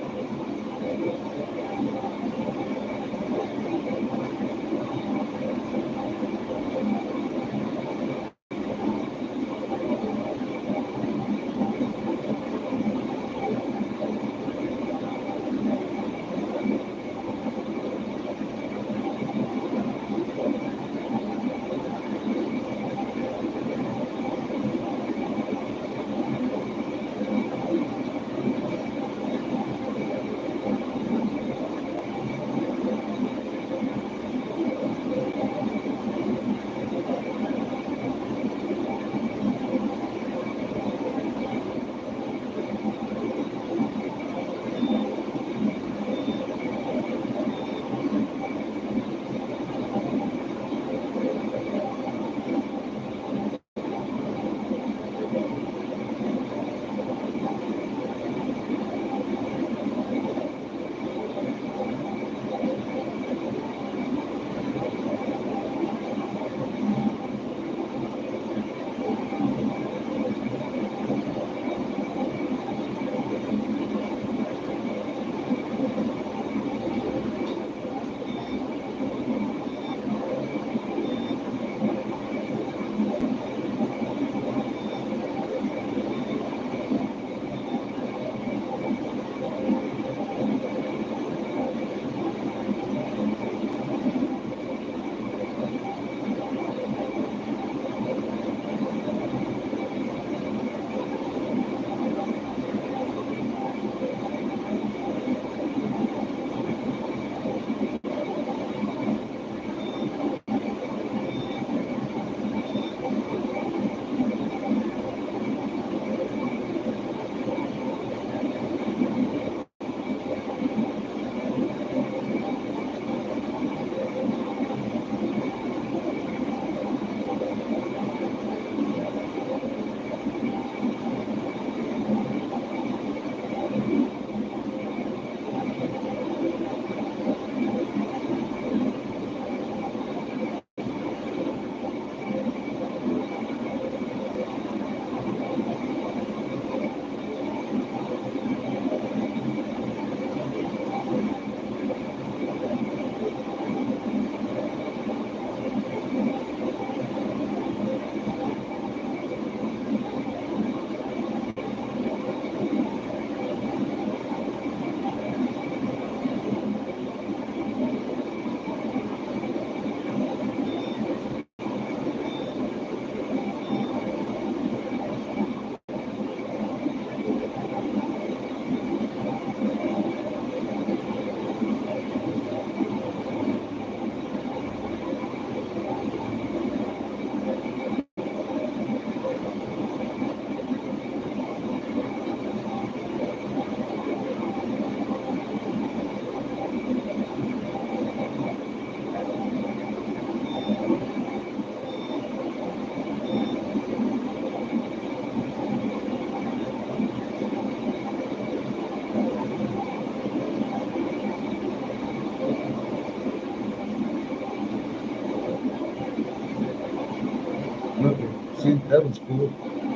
That was cool.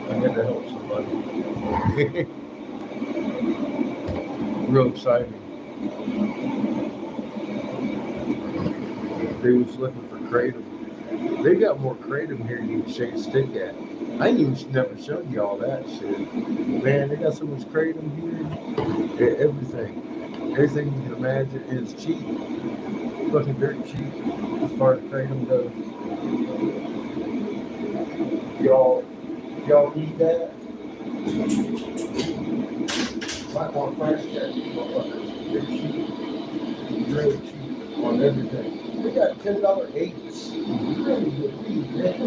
I had to help somebody. Real exciting. They was looking for kratom. They got more kratom here than you can shake a stick at. I ain't even never showed you all that shit. Man, they got so much kratom here. Everything. Everything you can imagine is cheap. Fucking very cheap as far as kratom goes. Y'all need that? Might want to price check these motherfuckers. They're cheap. Really cheap on everything. They got $10 eights. Really good weed, man.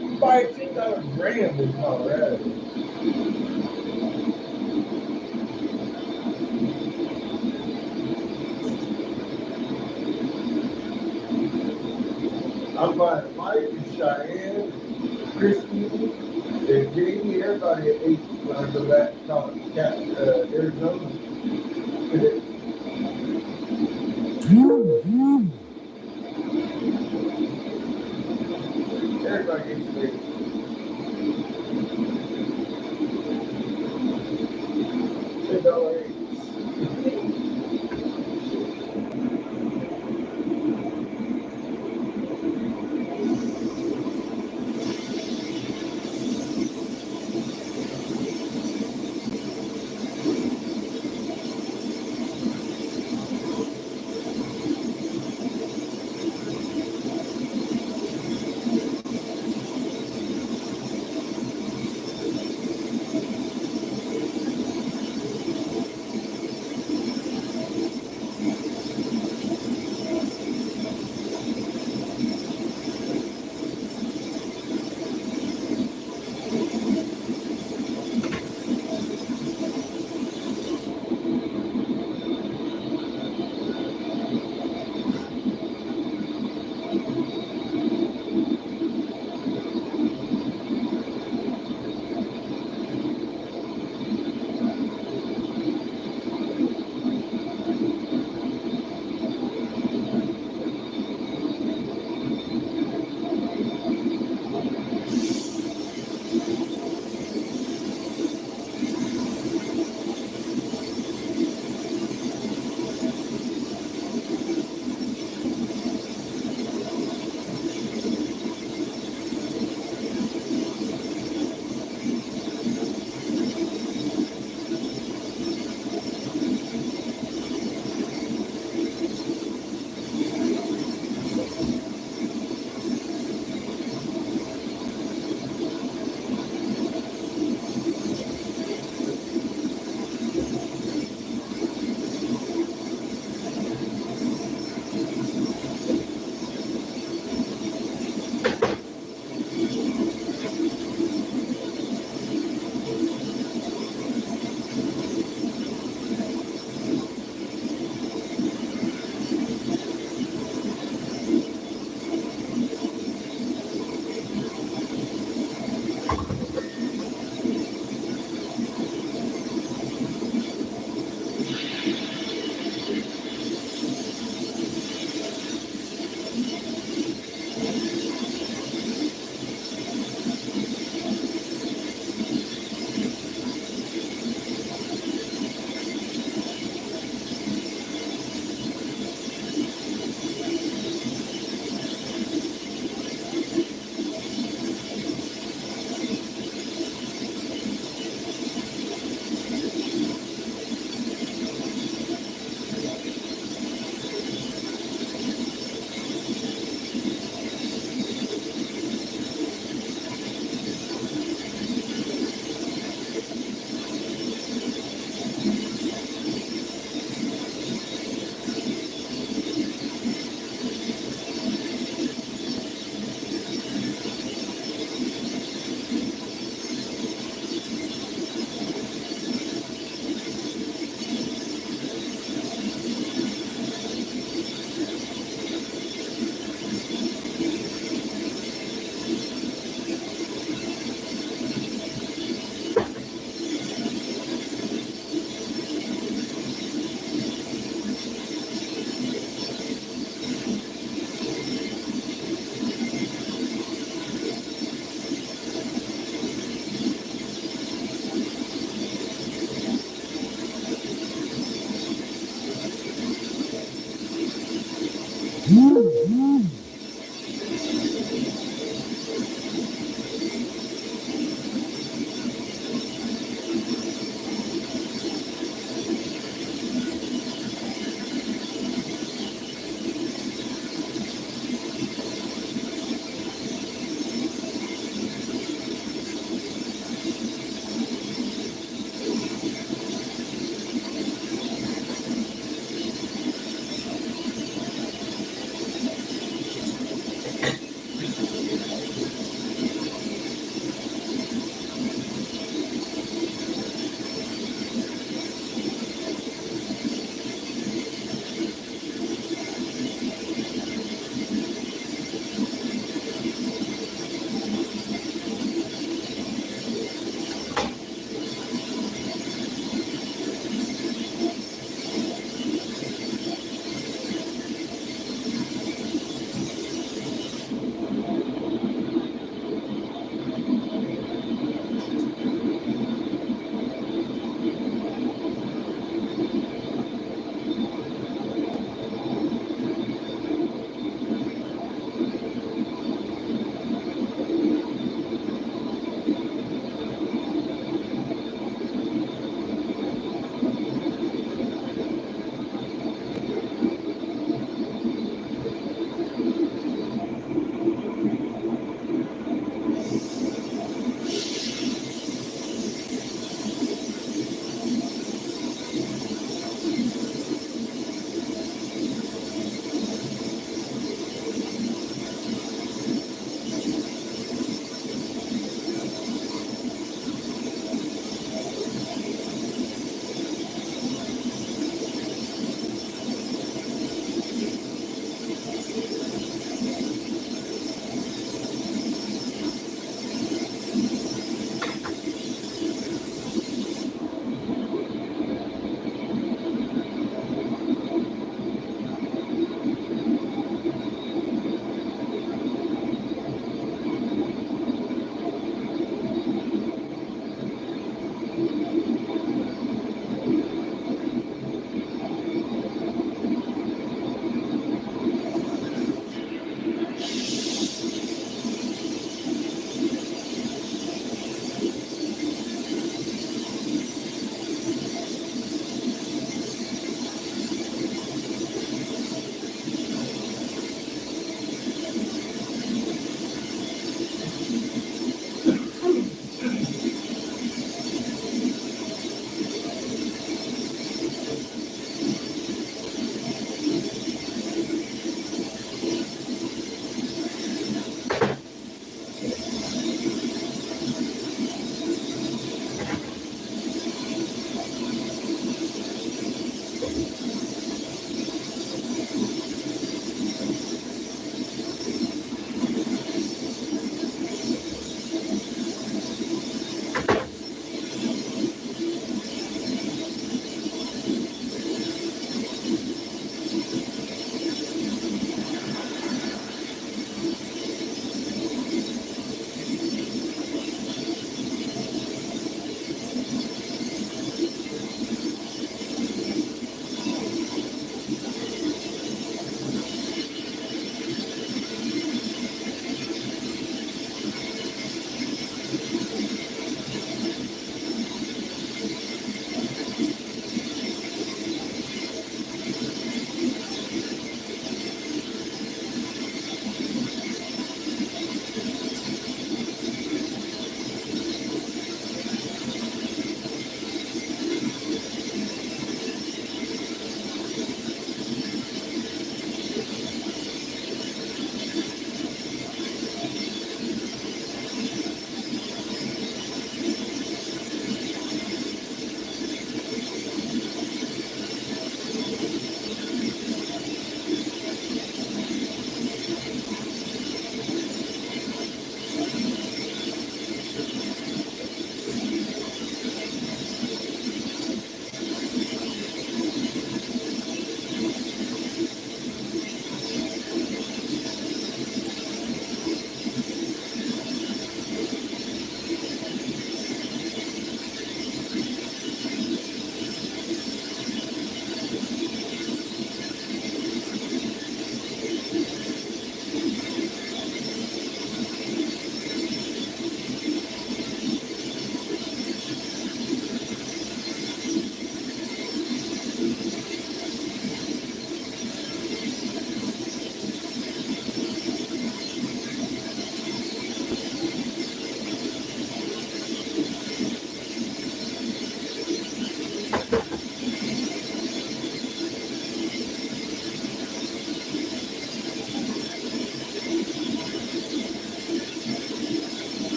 You buy a $10 gram in Colorado. I'm buying Mike and Cheyenne, Christy, and Jamie, everybody at 8 when I go back to Arizona. Everybody gets paid. $10 each.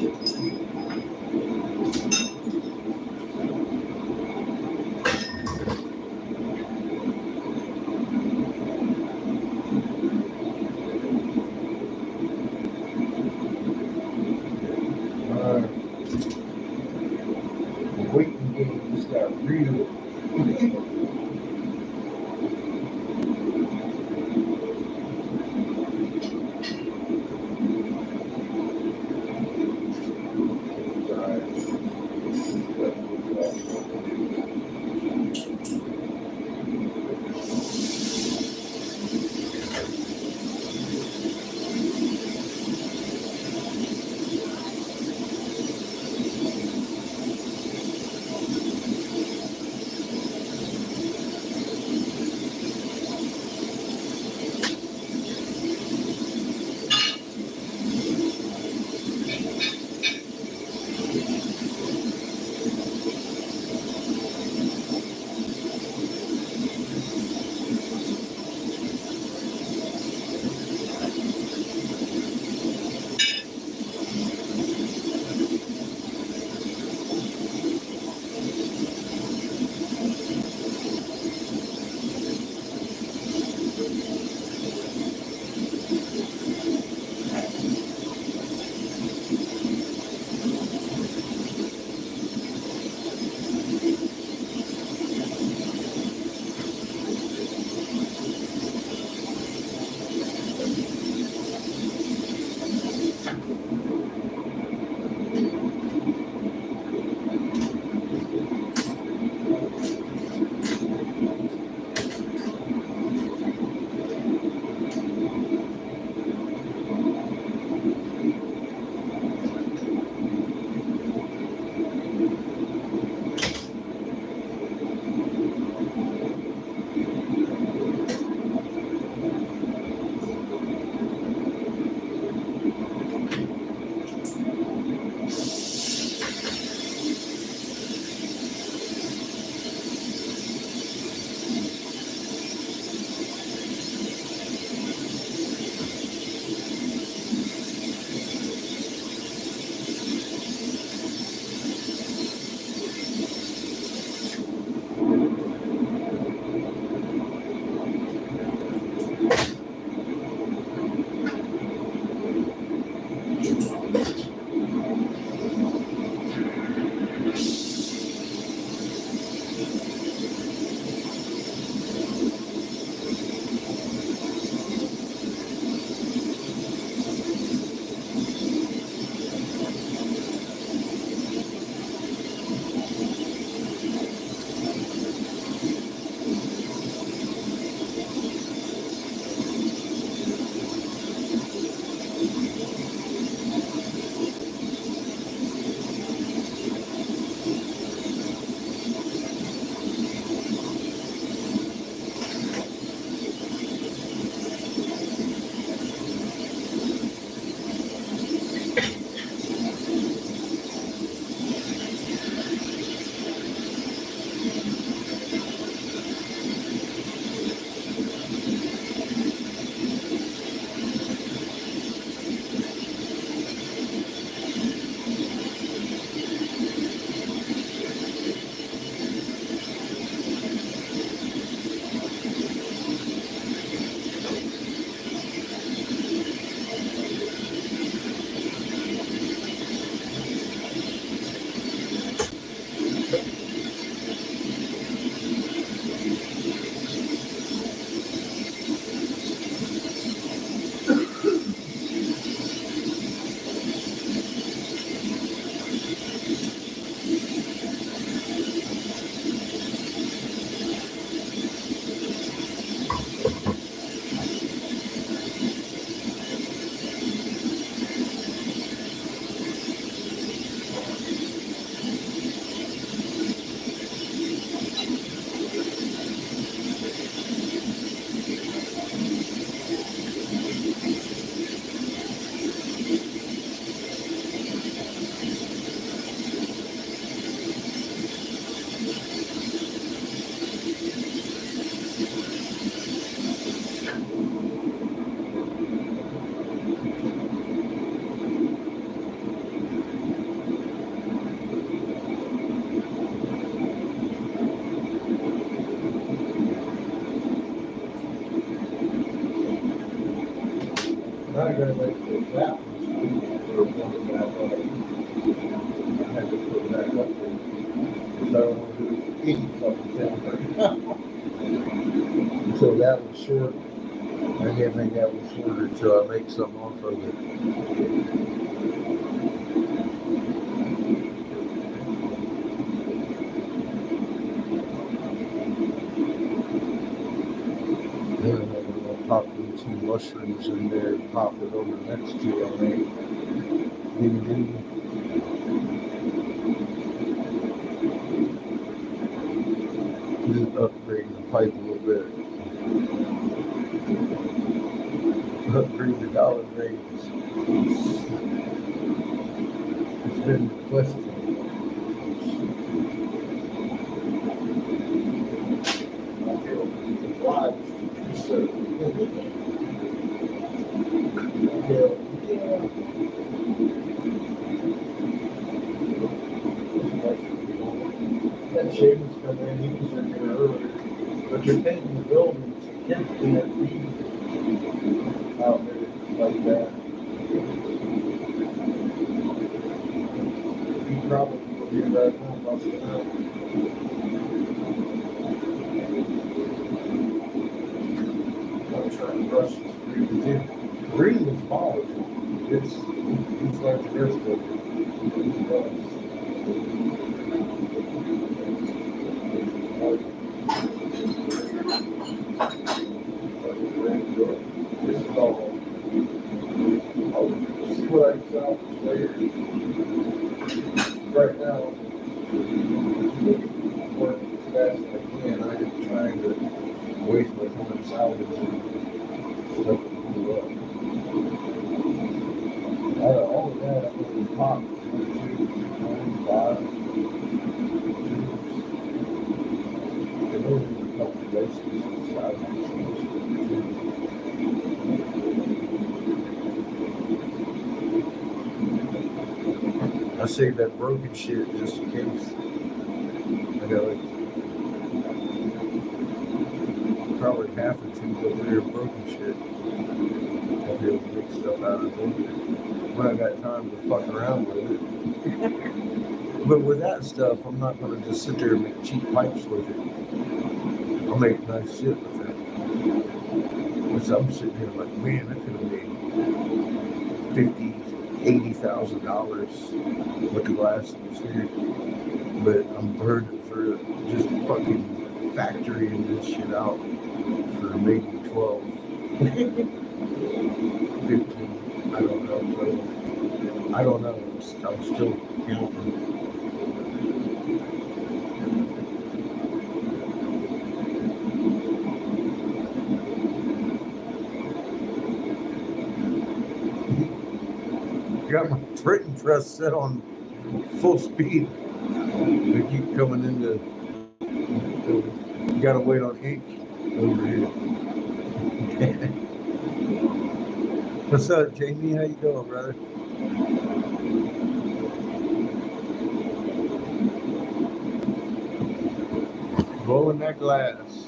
The waiting game just got real. I got like that for one back up. I had to put it back up there because I don't want to do any fucking thing right now. Until that was short. I can't make that one shorter until I make something off of it. Then I'm going to pop them 2 mushrooms in there and pop it over next to it on it. Ding. Just upgrade the pipe a little bit. Upgrade the dollar rates. It's been requested. I feel obliged to do so. Yeah. That Shaman's come in, he was in here earlier. But you're painting the buildings, you can't be out there like that. He probably will be right now busting out. I'm trying to brush this green too. Green is volatile. It's like the rest of it. This is all. I'll see what I can salvage later. Right now, I'm working as fast as I can. I am trying to waste my time salvaging stuff that blew up. Out of all of that, I'm going to pop 2, 3, 5 tubes. There may be a couple of places inside of tubes. I saved that broken shit just in case. I got like probably half a tube over there of broken shit. I'll be able to make stuff out of it when I got time to fuck around with it. But with that stuff, I'm not going to just sit there and make cheap pipes with it. I'll make nice shit with it. Because I'm sitting here like, man, I could have made $50,000, $80,000 with the glasses here. But I'm burning for just fucking factorying this shit out for maybe 12, 15, I don't know. I don't know. I'm still counting. Got my printing press set on full speed. They keep coming into. You gotta wait on ink over here. What's up, Jamie? How you doing, brother? Blowing that glass.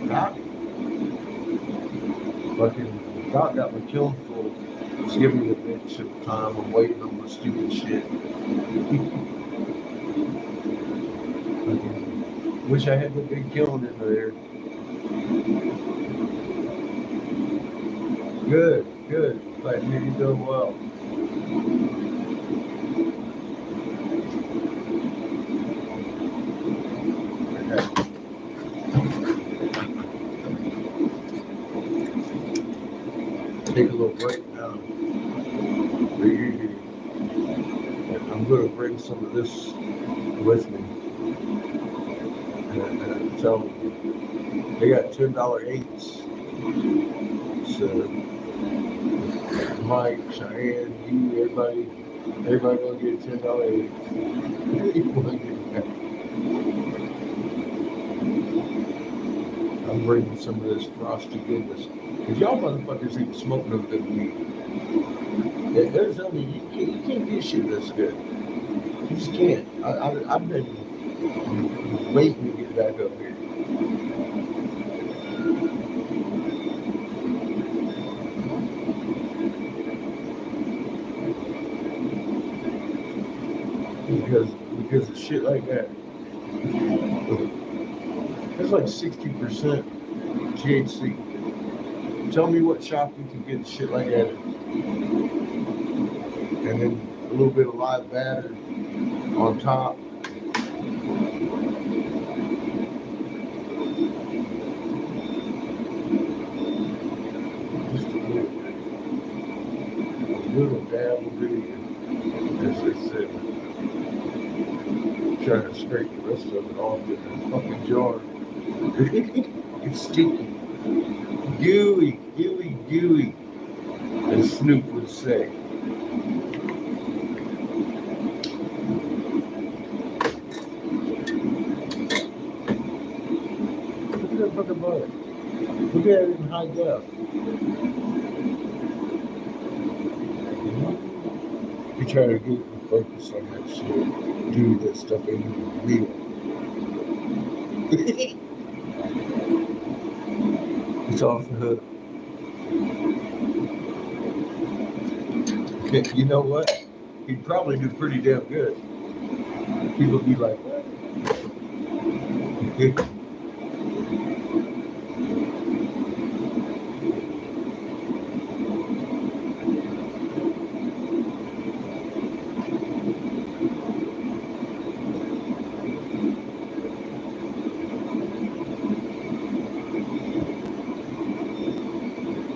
Doc? Fucking Doc got my kiln full. Just give me the bitch of time. I'm waiting on my stupid shit. Wish I had the big kiln in there. Good, good. Glad to hear you doing well. Take a little break now. I'm going to bring some of this with me. And tell them they got $10 8s. So Mike, Cheyenne, you, everybody gonna get $10 8s. I'm bringing some of this frosty goodness. Cause y'all motherfuckers ain't smoking no good weed. There's something you can't get shit that's good. You just can't. I've been waiting to get back up here. because of shit like that. It's like 60% THC. Tell me what shop you can get shit like that. And then a little bit of live batter on top. Just a little dab will do you. As they said, trying to scrape the rest of it off in this fucking jar. It's sticky. Gooey, as Snoop would say. Look at that fucking butter. Look at it in high def. You try to get the focus on that shit. Dude, that stuff ain't even real. It's off the hook. You know what? He'd probably do pretty damn good. People would be like, what?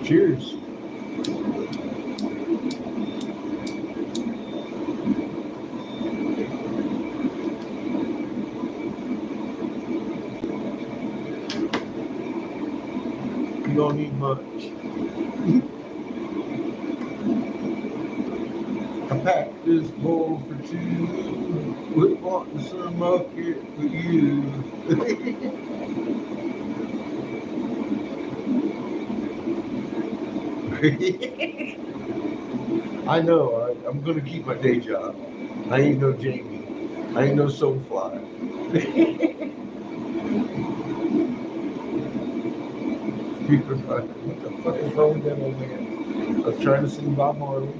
Cheers. You don't need much. I packed this bowl for two. We bought some up here for you. I know, I'm gonna keep my day job. I ain't no Jamie. I ain't no Soulfly. People are like, what the fuck is wrong with that old man? I was trying to sing Bob Marley.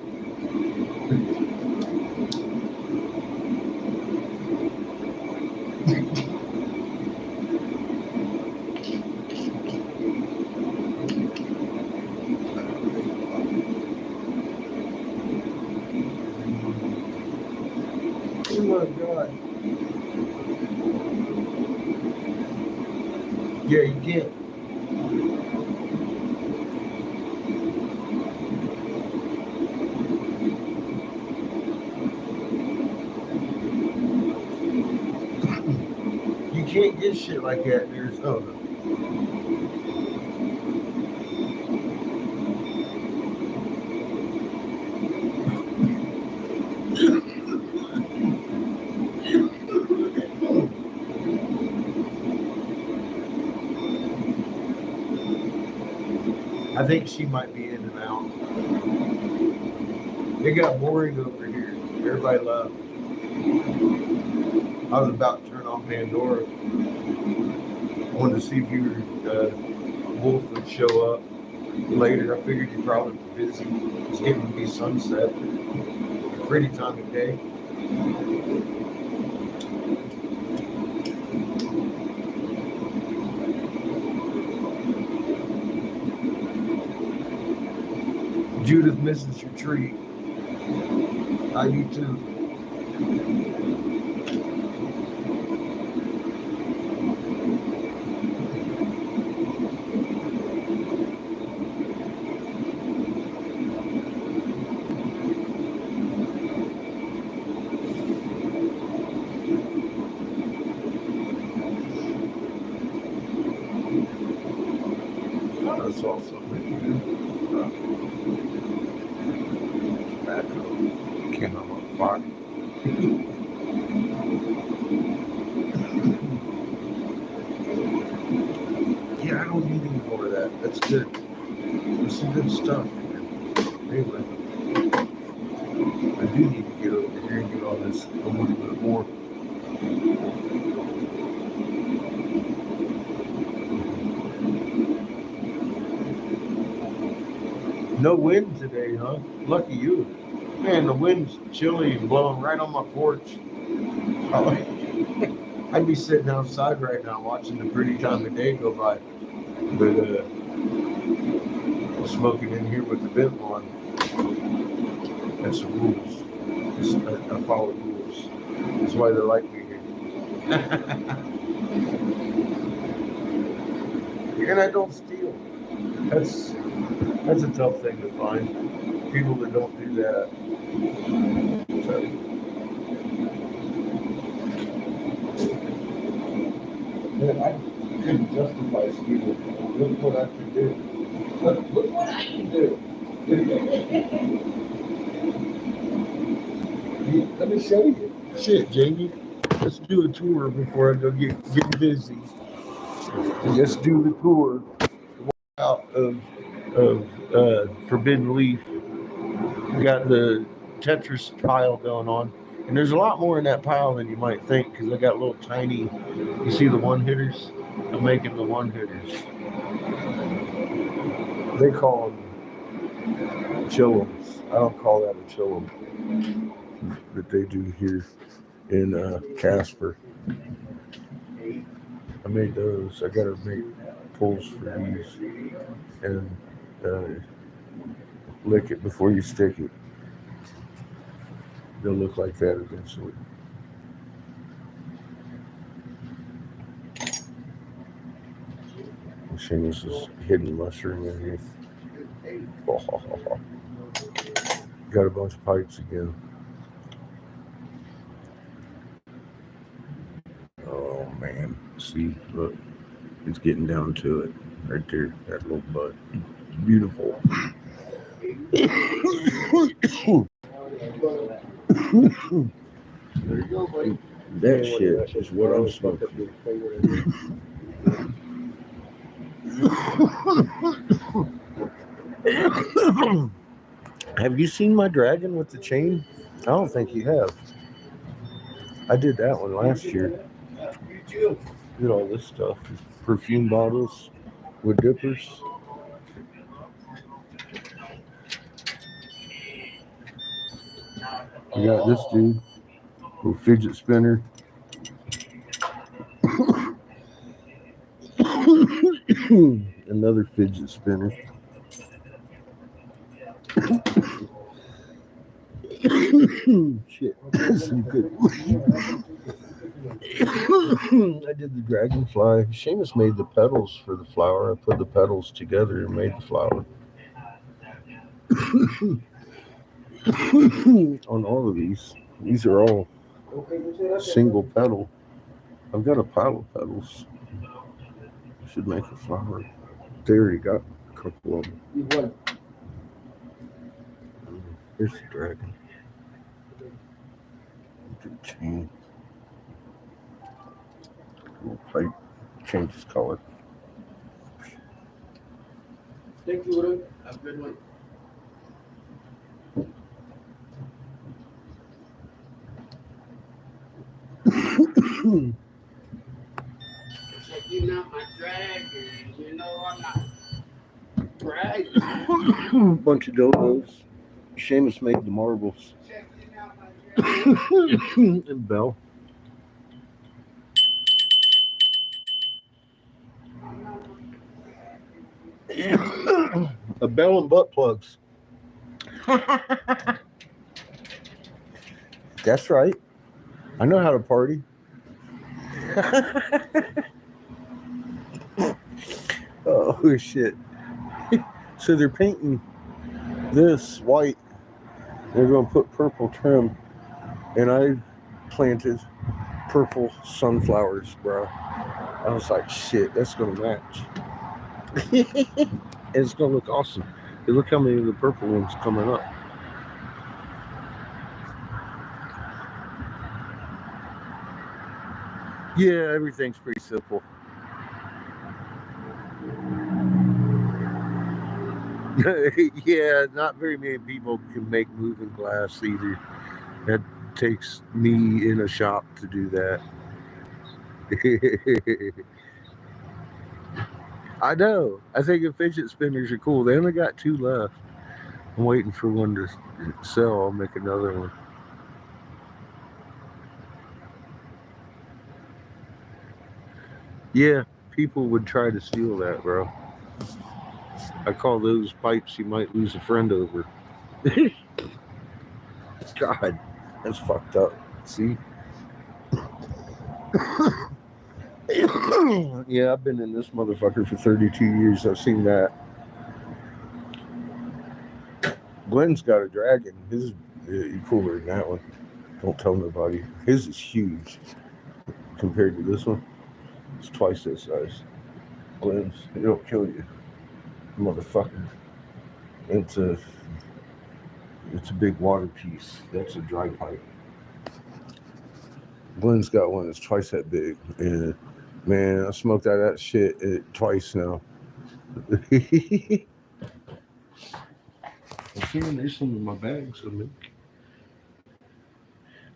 Oh my God. Yeah, you can't. You can't get shit like that in Arizona. I think she might be in and out. It got boring over here. Everybody left. I was about to turn on Pandora. I wanted to see if Wolf would show up later. I figured you'd probably be busy. It's getting to be sunset. A pretty time of day. Judith misses your treat. I do too. I saw something. Tobacco came out my body. Yeah, I don't need any more of that. That's good. That's some good stuff. Anyway, I do need to get over here and get all this a little bit more. No wind today, huh? Lucky you. Man, the wind's chilly and blowing right on my porch. I'd be sitting outside right now watching the pretty time of day go by, but smoking in here with the vent on. That's the rules. I follow rules. That's why they like me here. And I don't steal. That's a tough thing to find. People that don't do that. So, man, I couldn't justify stealing. Look what I can do. Look what I can do. Let me show you. Shit, Jamie. Let's do a tour before I go get busy. Let's do the tour out of Forbidden Leaf. We got the Tetris pile going on. And there's a lot more in that pile than you might think because I got little tiny, you see the one hitters? I'm making the one hitters. They call them chillums. I don't call that a chillum. That they do here in Casper. I made those. I gotta make pulls for these and lick it before you stick it. They'll look like that eventually. Seamus's hidden mushroom in here. Got a bunch of pipes again. Oh man, see, look, it's getting down to it right there, that little butt. It's beautiful. There you go, buddy. That shit is what I'm smoking. Have you seen my dragon with the chain? I don't think you have. I did that one last year. Did all this stuff. Perfume bottles with dippers. We got this dude with fidget spinner. Another fidget spinner. Shit. I did the dragonfly. Seamus made the petals for the flower. I put the petals together and made the flower. On all of these. These are all single petal. I've got a pile of petals. I should make a flower. They already got a couple of them. Here's the dragon. The chain. Little pipe changes color. Thank you, Woody. Have a good one. Checking out my dragon. You know I'm not bragging. Bunch of dodos. Seamus made the marbles. Checking out my dragon. And Bell. A bell and butt plugs. That's right. I know how to party. Oh shit. So they're painting this white. They're going to put purple trim. And I planted purple sunflowers, bro. I was like, shit, that's going to match. It's going to look awesome. Hey, look how many of the purple ones coming up. Yeah, everything's pretty simple. Yeah, not very many people can make moving glass either. That takes me in a shop to do that. I know. I think the fidget spinners are cool. They only got 2 left. I'm waiting for one to sell. I'll make another one. Yeah, people would try to steal that, bro. I call those pipes you might lose a friend over. God, that's fucked up. See? Yeah, I've been in this motherfucker for 32 years. I've seen that. Glenn's got a dragon. His is cooler than that one. Don't tell nobody. His is huge compared to this one. It's twice that size. Glenn's, it'll kill you, motherfucker. It's a big water piece. That's a dry pipe. Glenn's got one that's twice that big, and man, I smoked out of that shit twice now. I'm seeing there's some in my bags.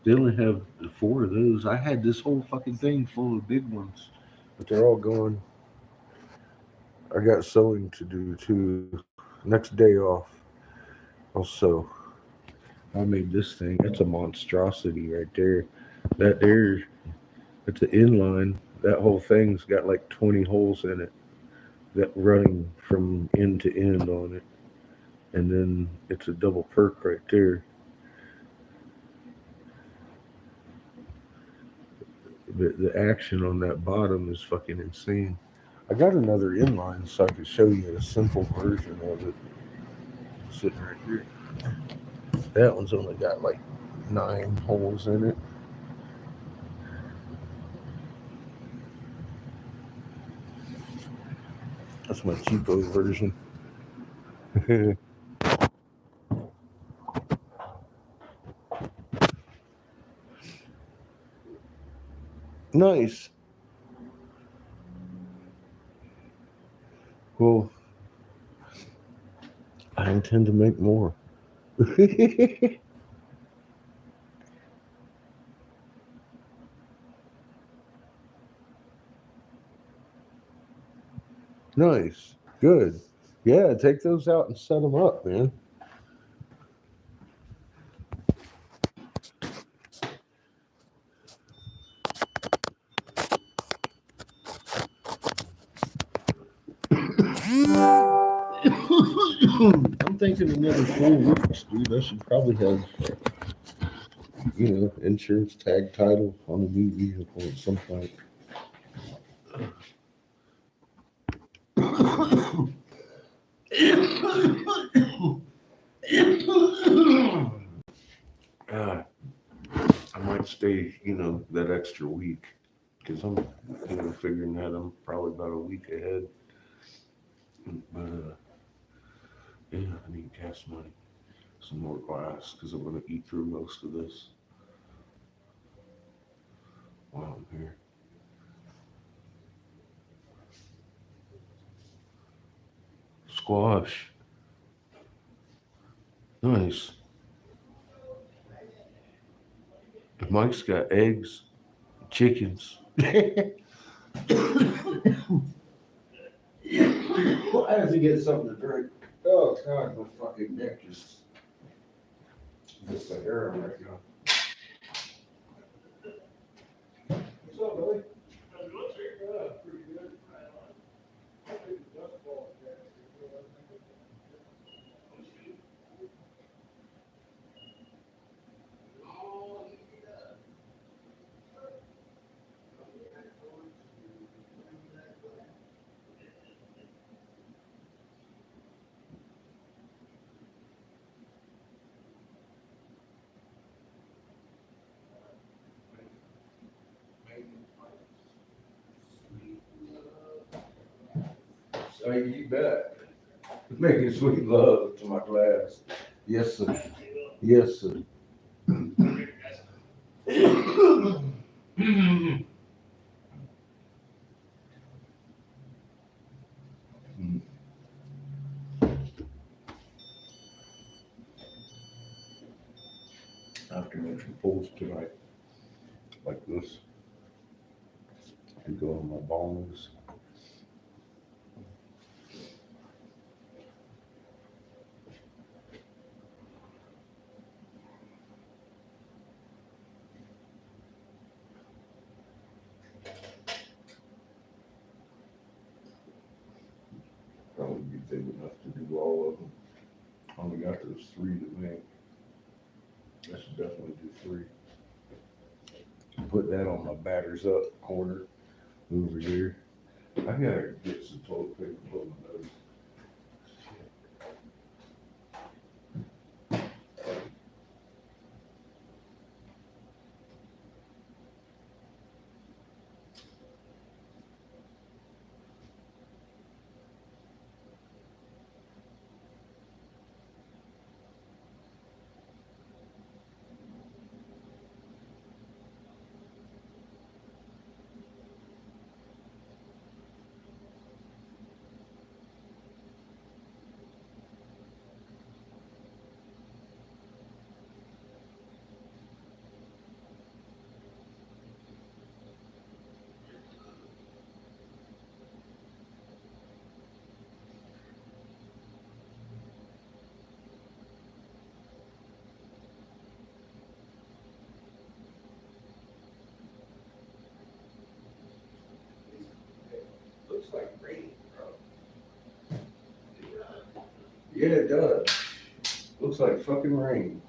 They only have 4 of those. I had this whole fucking thing full of big ones, but they're all gone. I got sewing to do too. Next day off, I'll sew. I made this thing. It's a monstrosity right there. That there, it's an inline. That whole thing's got like 20 holes in it that running from end to end on it. And then it's a double perk right there. The action on that bottom is fucking insane. I got another inline so I could show you a simple version of it. Sitting right here. That one's only got like 9 holes in it. That's my cheapo version. Nice. Well, I intend to make more. Nice. Good. Yeah, take those out and set them up, man. I'm thinking another 4 weeks, dude. I should probably have, insurance tag title on a new vehicle at some point. Uh, I might stay, that extra week because I'm, figuring that I'm probably about a week ahead. But yeah, I need gas money, some more glass because I'm gonna eat through most of this while I'm here. Squash, nice. Mike's got eggs, chickens. Well, I have to get something to drink. Oh God, my fucking neck just gets the hair on right now. What's up, Billy? Pretty good. So you bet. Making sweet love to my glass. Yes, sir. Yes, sir. After mention pulls tonight, like this, to go on my bones. big enough to do all of them. Only got those 3 to make. I should definitely do 3. Put that on my batters up corner over here. I gotta get some toilet paper to put my nose. Looks like rain, bro. Yeah, it does. Looks like fucking rain.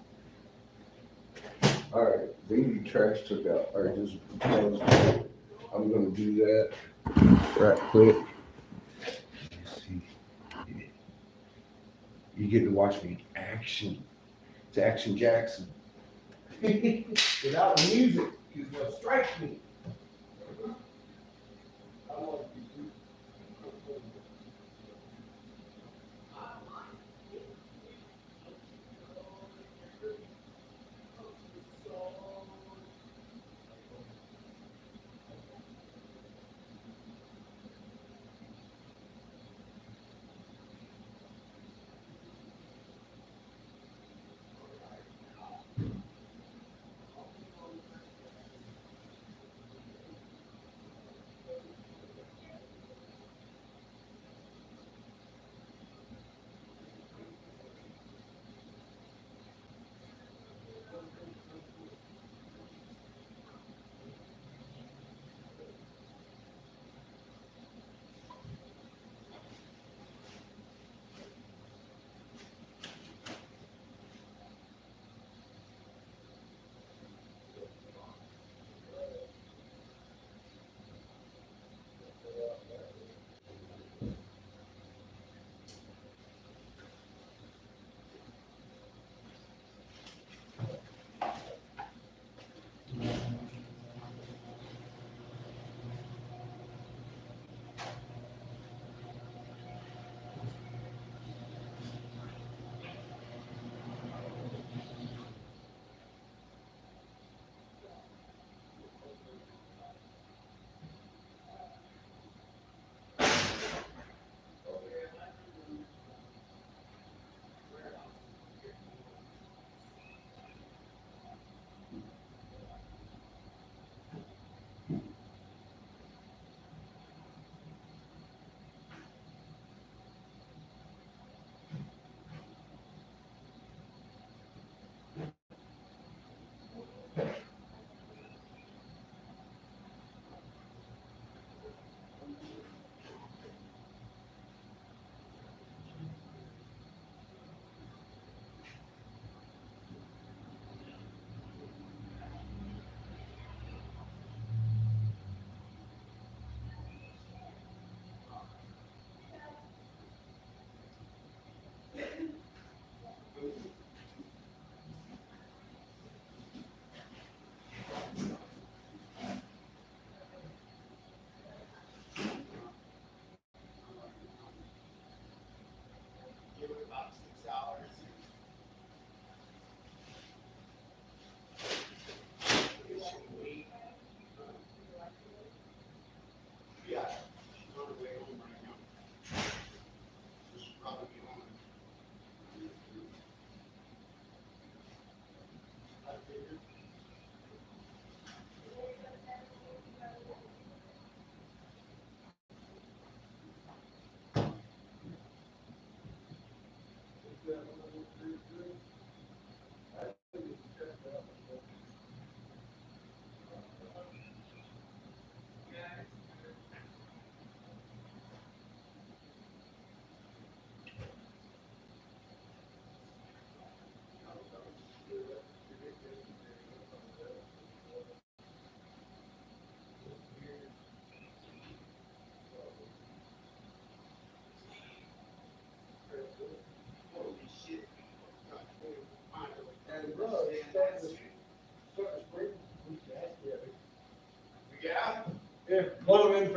Alright, baby trash took out. Alright, just pause. I'm gonna do that right quick. Let's see. You get to watch me in action. It's Action Jackson. Without the music, because they'll strike me.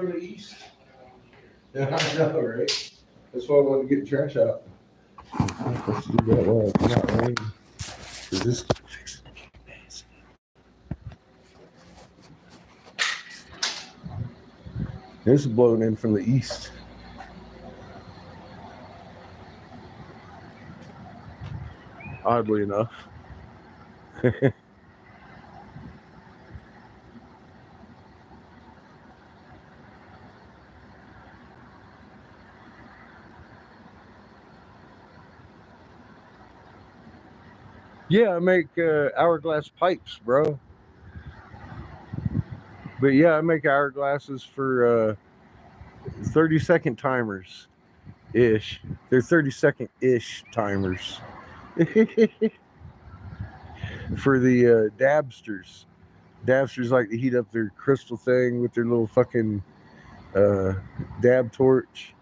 from the east. Yeah, I know, right? That's why I want to get the trash out. Let's do that while it's not raining. 'Cause this is fixing to get nasty. This is blowing in from the east. Oddly enough. Yeah, I make hourglass pipes, bro. But yeah, I make hourglasses for 30-second timers ish. They're 30-second ish timers. For the dabsters. Dabsters like to heat up their crystal thing with their little fucking dab torch,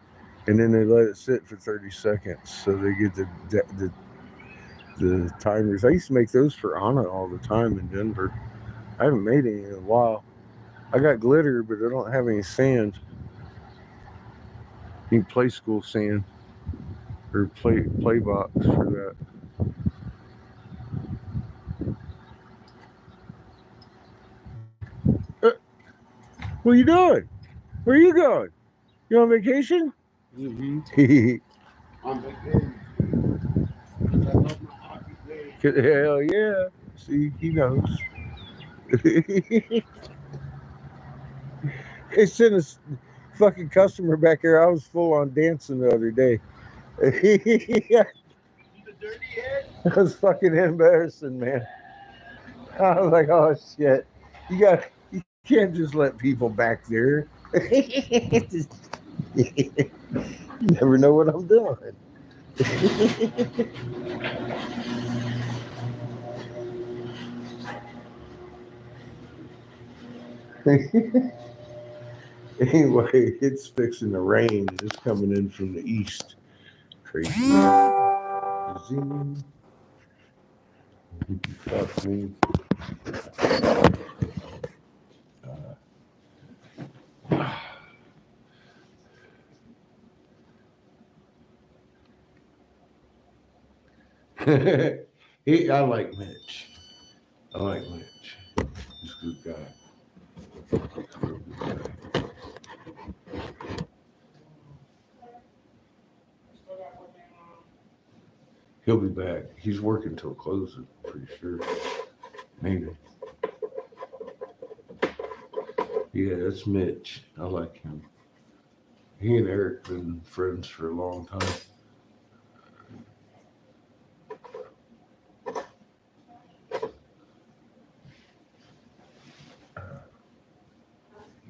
and then they let it sit for 30 seconds so they get the timers. I used to make those for Anna all the time in Denver. I haven't made any in a while. I got glitter, but I don't have any sand. Need play school sand or play box for that. What are you doing? Where are you going? You on vacation? Mm-hmm. I'm vacation. I love my hockey game. Hell yeah. See, he knows. They sent a fucking customer back here. I was full on dancing the other day. You the dirty head? That was fucking embarrassing, man. I was like, oh shit. You can't just let people back there. You never know what I'm doing. Anyway, it's fixing to rain. It's coming in from the east. Crazy. Zing. Fuck me. I like Mitch. I like Mitch. He's a good guy. He'll be back. He's working till close, I'm pretty sure. Maybe. Yeah, that's Mitch. I like him. He and Eric been friends for a long time.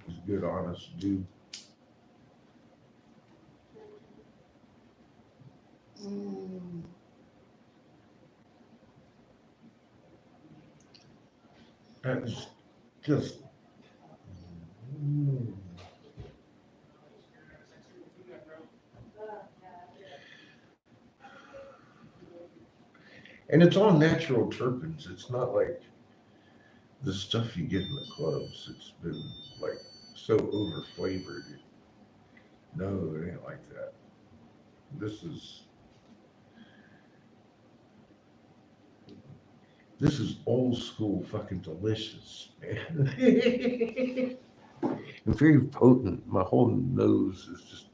He's a good, honest dude. That's just. And it's all natural terpenes. It's not like the stuff you get in the clubs. It's been like so over flavored. No, it ain't like that. This is old school fucking delicious, man. And very potent. My whole nose is just.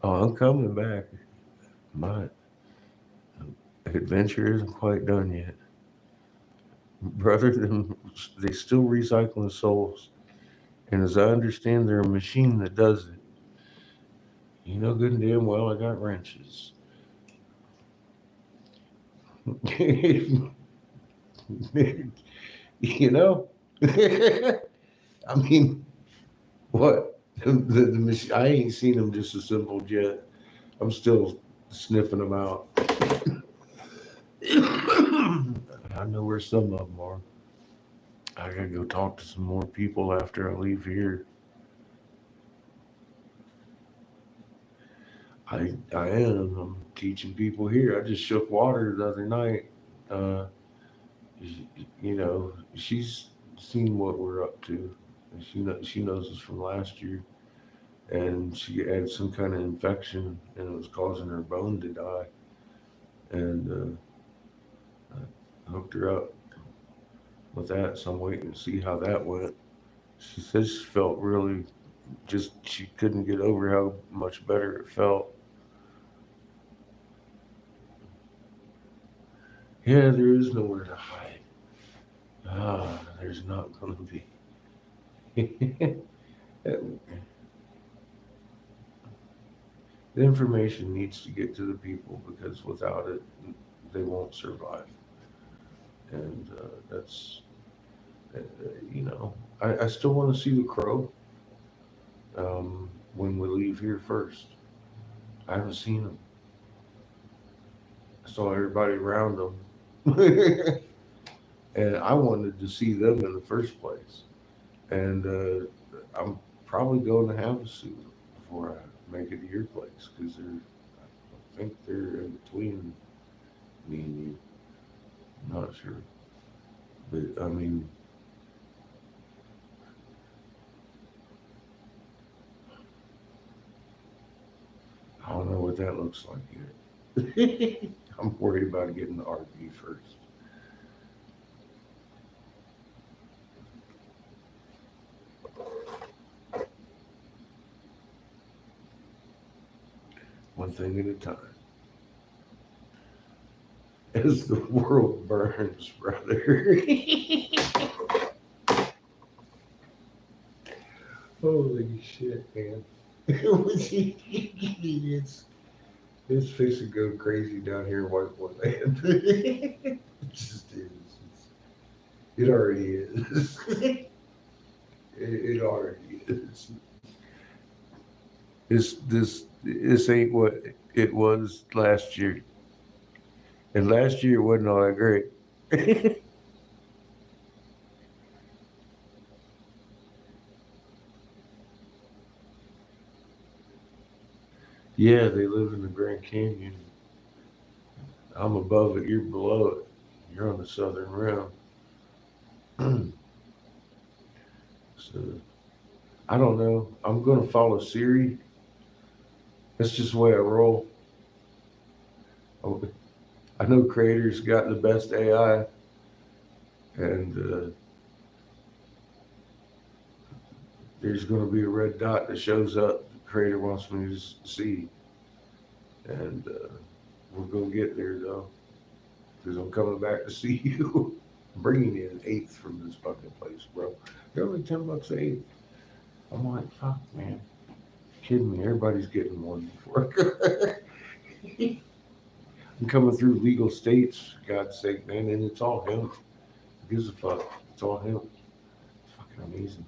Oh, I'm coming back. My adventure isn't quite done yet. Brother, they still recycling souls. And as I understand, they're a machine that does it. You know good and damn well I got wrenches. You know? I mean, what? The machine, I ain't seen them disassembled yet. I'm still sniffing them out. I know where some of them are. I gotta go talk to some more people after I leave here. I am. I'm teaching people here. I just shook water the other night. Uh, you know, she's seen what we're up to. And she knows us from last year, and she had some kind of infection, and it was causing her bone to die. And I hooked her up with that, so I'm waiting to see how that went. She says she felt really just she couldn't get over how much better it felt. Yeah, there is nowhere to hide. There's not gonna be. The information needs to get to the people because without it, they won't survive. And that's, uh, you know, I still want to see the crow when we leave here first. I haven't seen them. I saw everybody around them. And I wanted to see them in the first place. And I'm probably going to have a suit before I make it to your place because I think they're in between me and you. I'm not sure. But I mean, I don't know what that looks like yet. I'm worried about getting the RV first. One thing at a time. As the world burns, brother. Holy shit, man. It's fixing to go crazy down here in White Boy Land. It just is. It already is. It already is. This ain't what it was last year. And last year it wasn't all that great. Yeah, they live in the Grand Canyon. I'm above it, you're below it. You're on the southern rim. So I don't know. I'm gonna follow Siri. That's just the way I roll. I know Creator's got the best AI, and there's going to be a red dot that shows up. The Creator wants me to see, and we're going to get there though, because I'm coming back to see you. I'm bringing you an eighth from this fucking place, bro. They're only $10 an eighth. I'm like, fuck, man. Kidding me? Everybody's getting one before. I'm coming through legal states, for God's sake, man, and it's all him. Who gives a fuck? It's all him. It's fucking amazing.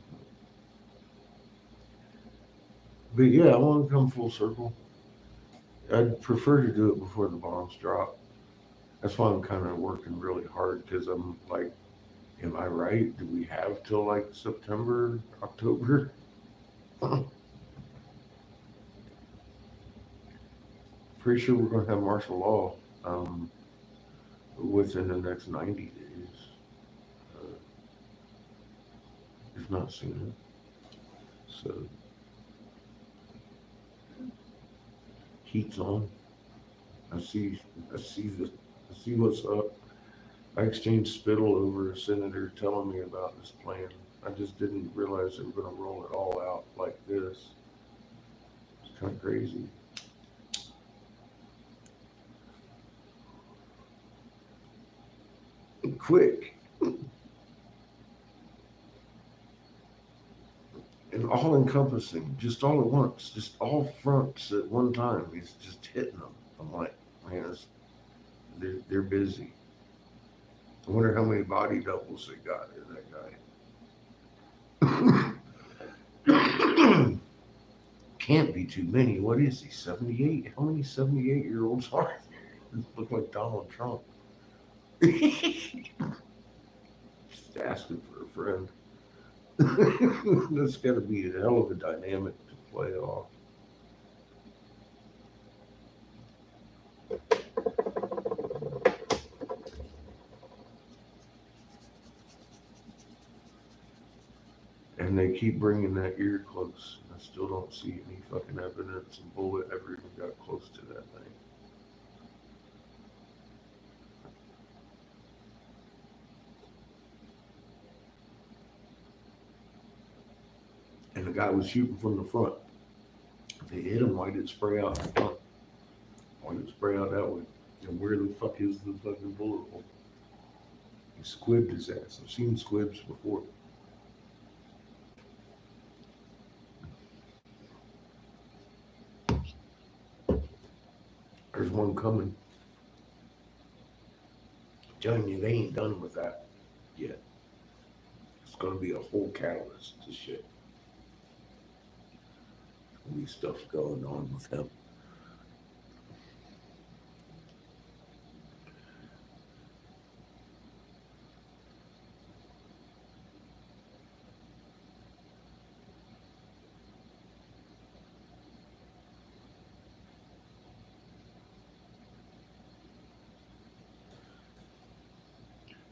But yeah, I want to come full circle. I'd prefer to do it before the bombs drop. That's why I'm kind of working really hard because I'm like, am I right? Do we have till like September, October? Pretty sure we're going to have martial law within the next 90 days, if not sooner. So heat's on. I see. I see what's up. I exchanged spittle over a senator telling me about this plan. I just didn't realize they were going to roll it all out like this. It's kind of crazy. Quick and all encompassing, just all at once, just all fronts at one time. He's just hitting them. I'm like, man, they're busy. I wonder how many body doubles they got in that guy. Can't be too many. What is he, 78? How many 78-year-olds are there? Look like Donald Trump. Just asking for a friend. That's got to be a hell of a dynamic to play off. And they keep bringing that ear close. I still don't see any fucking evidence a bullet ever even got close to that thing. And the guy was shooting from the front. If they hit him, why did it spray out the front? Why did it spray out that way? And where the fuck is the fucking bullet hole? He squibbed his ass. I've seen squibs before. There's one coming. I'm telling you, they ain't done with that yet. It's gonna be a whole catalyst to shit. There's gonna be stuff going on with him.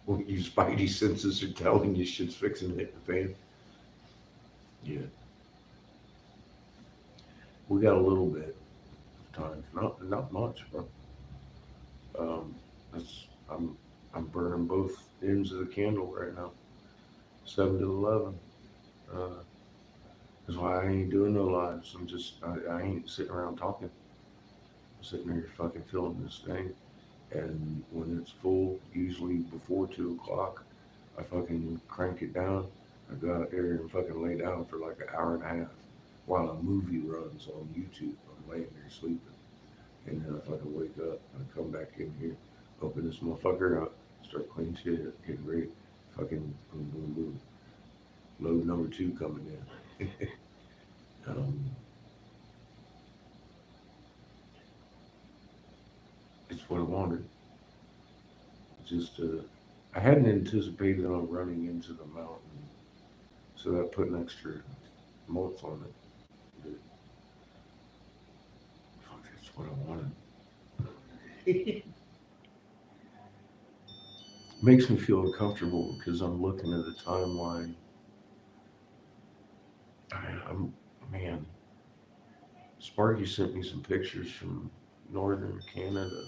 Well, your spidey senses are telling you shit's fixing to hit the fan. Yeah. We got a little bit of time. Not much, bro. I'm burning both ends of the candle right now. 7 to 11. That's why I ain't doing no lives. I ain't sitting around talking. I'm sitting there fucking filling this thing. And when it's full, usually before 2 o'clock, I fucking crank it down. I go out there and fucking lay down for like an hour and a half while a movie runs on YouTube. I'm laying there sleeping. And then I fucking wake up and I come back in here, open this motherfucker up, start cleaning shit, getting ready. Fucking boom, boom, boom. Load number 2 coming in. It's what I wanted. Just, I hadn't anticipated on running into the mountain, so that put an extra month on it. But, fuck, that's what I wanted. Makes me feel uncomfortable because I'm looking at the timeline. Man, Sparky sent me some pictures from northern Canada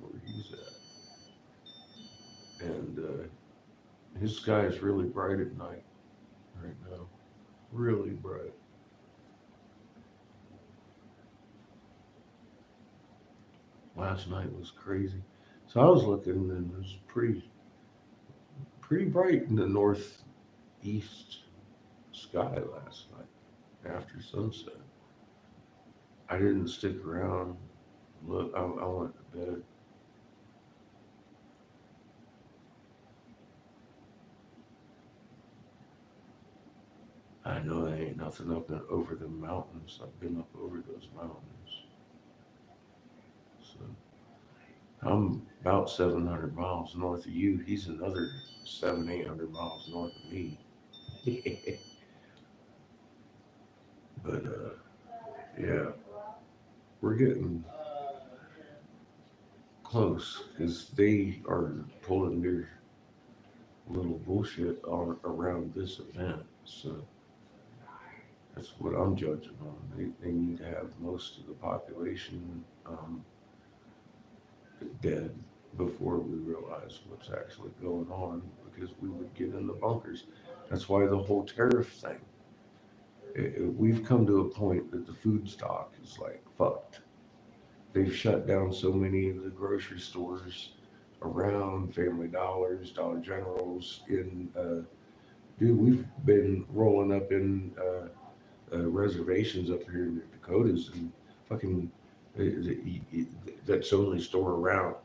where he's at. And his sky is really bright at night right now. Really bright. Last night was crazy. So I was looking and it was pretty bright in the northeast sky last night after sunset. I didn't stick around. Look, I went to bed. I know there ain't nothing up and over the mountains. I've been up over those mountains. So I'm about 700 miles north of you. He's another 800 miles north of me. But yeah, we're getting close because they are pulling their little bullshit on around this event. So that's what I'm judging on. They need to have most of the population dead before we realize what's actually going on, because we would get in the bunkers. That's why the whole tariff thing. We've come to a point that the food stock is like fucked. They've shut down so many of the grocery stores around, Family Dollars, Dollar Generals. Dude, we've been rolling up in reservations up here in the Dakotas, and fucking that's the only store around.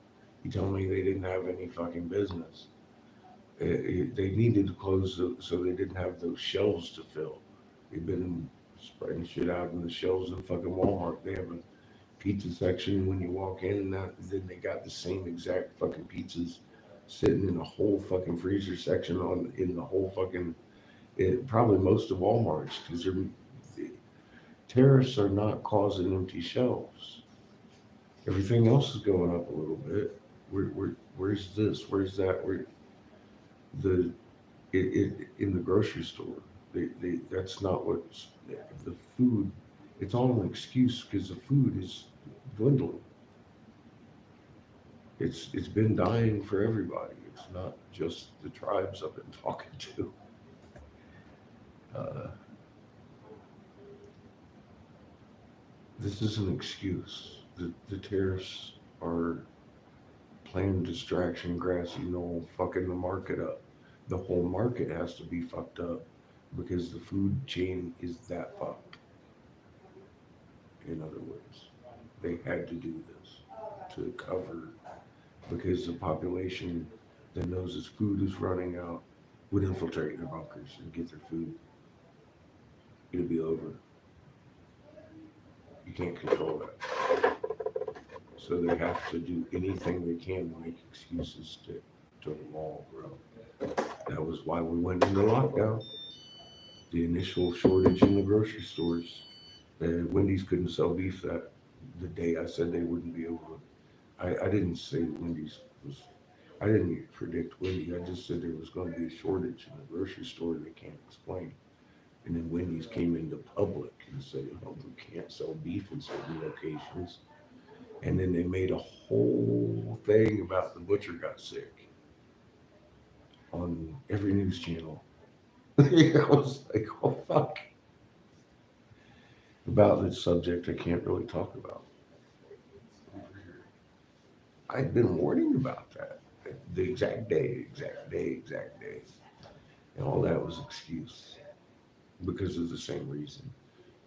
You told me they didn't have any fucking business. They needed to close so they didn't have those shelves to fill. They've been spreading shit out in the shelves in fucking Walmart. They have a pizza section when you walk in, and then they got the same exact fucking pizzas sitting in a whole fucking freezer section in the whole fucking, probably most of Walmart's, because tariffs are not causing empty shelves. Everything else is going up a little bit. Where's this? Where's that? In the grocery store, That's not what's the food. It's all an excuse because the food is dwindling. It's been dying for everybody. It's not just the tribes I've been talking to. Uh, this is an excuse. The tariffs are planned distraction, grassy knoll, fucking the market up. The whole market has to be fucked up because the food chain is that fucked. In other words, they had to do this to cover because the population that knows its food is running out would infiltrate their bunkers and get their food. It'll be over. You can't control that. So they have to do anything they can to make excuses to the wall, bro. That was why we went into lockdown. The initial shortage in the grocery stores. Wendy's couldn't sell beef that the day I said they wouldn't be able to. I didn't say Wendy's was, I didn't predict Wendy. I just said there was going to be a shortage in the grocery store they can't explain. And then Wendy's came into public and said, oh, we can't sell beef in certain locations. And then they made a whole thing about the butcher got sick on every news channel. I was like, oh, fuck. About this subject, I can't really talk about. I'd been warning about that. The exact day. And all that was excuse because of the same reason.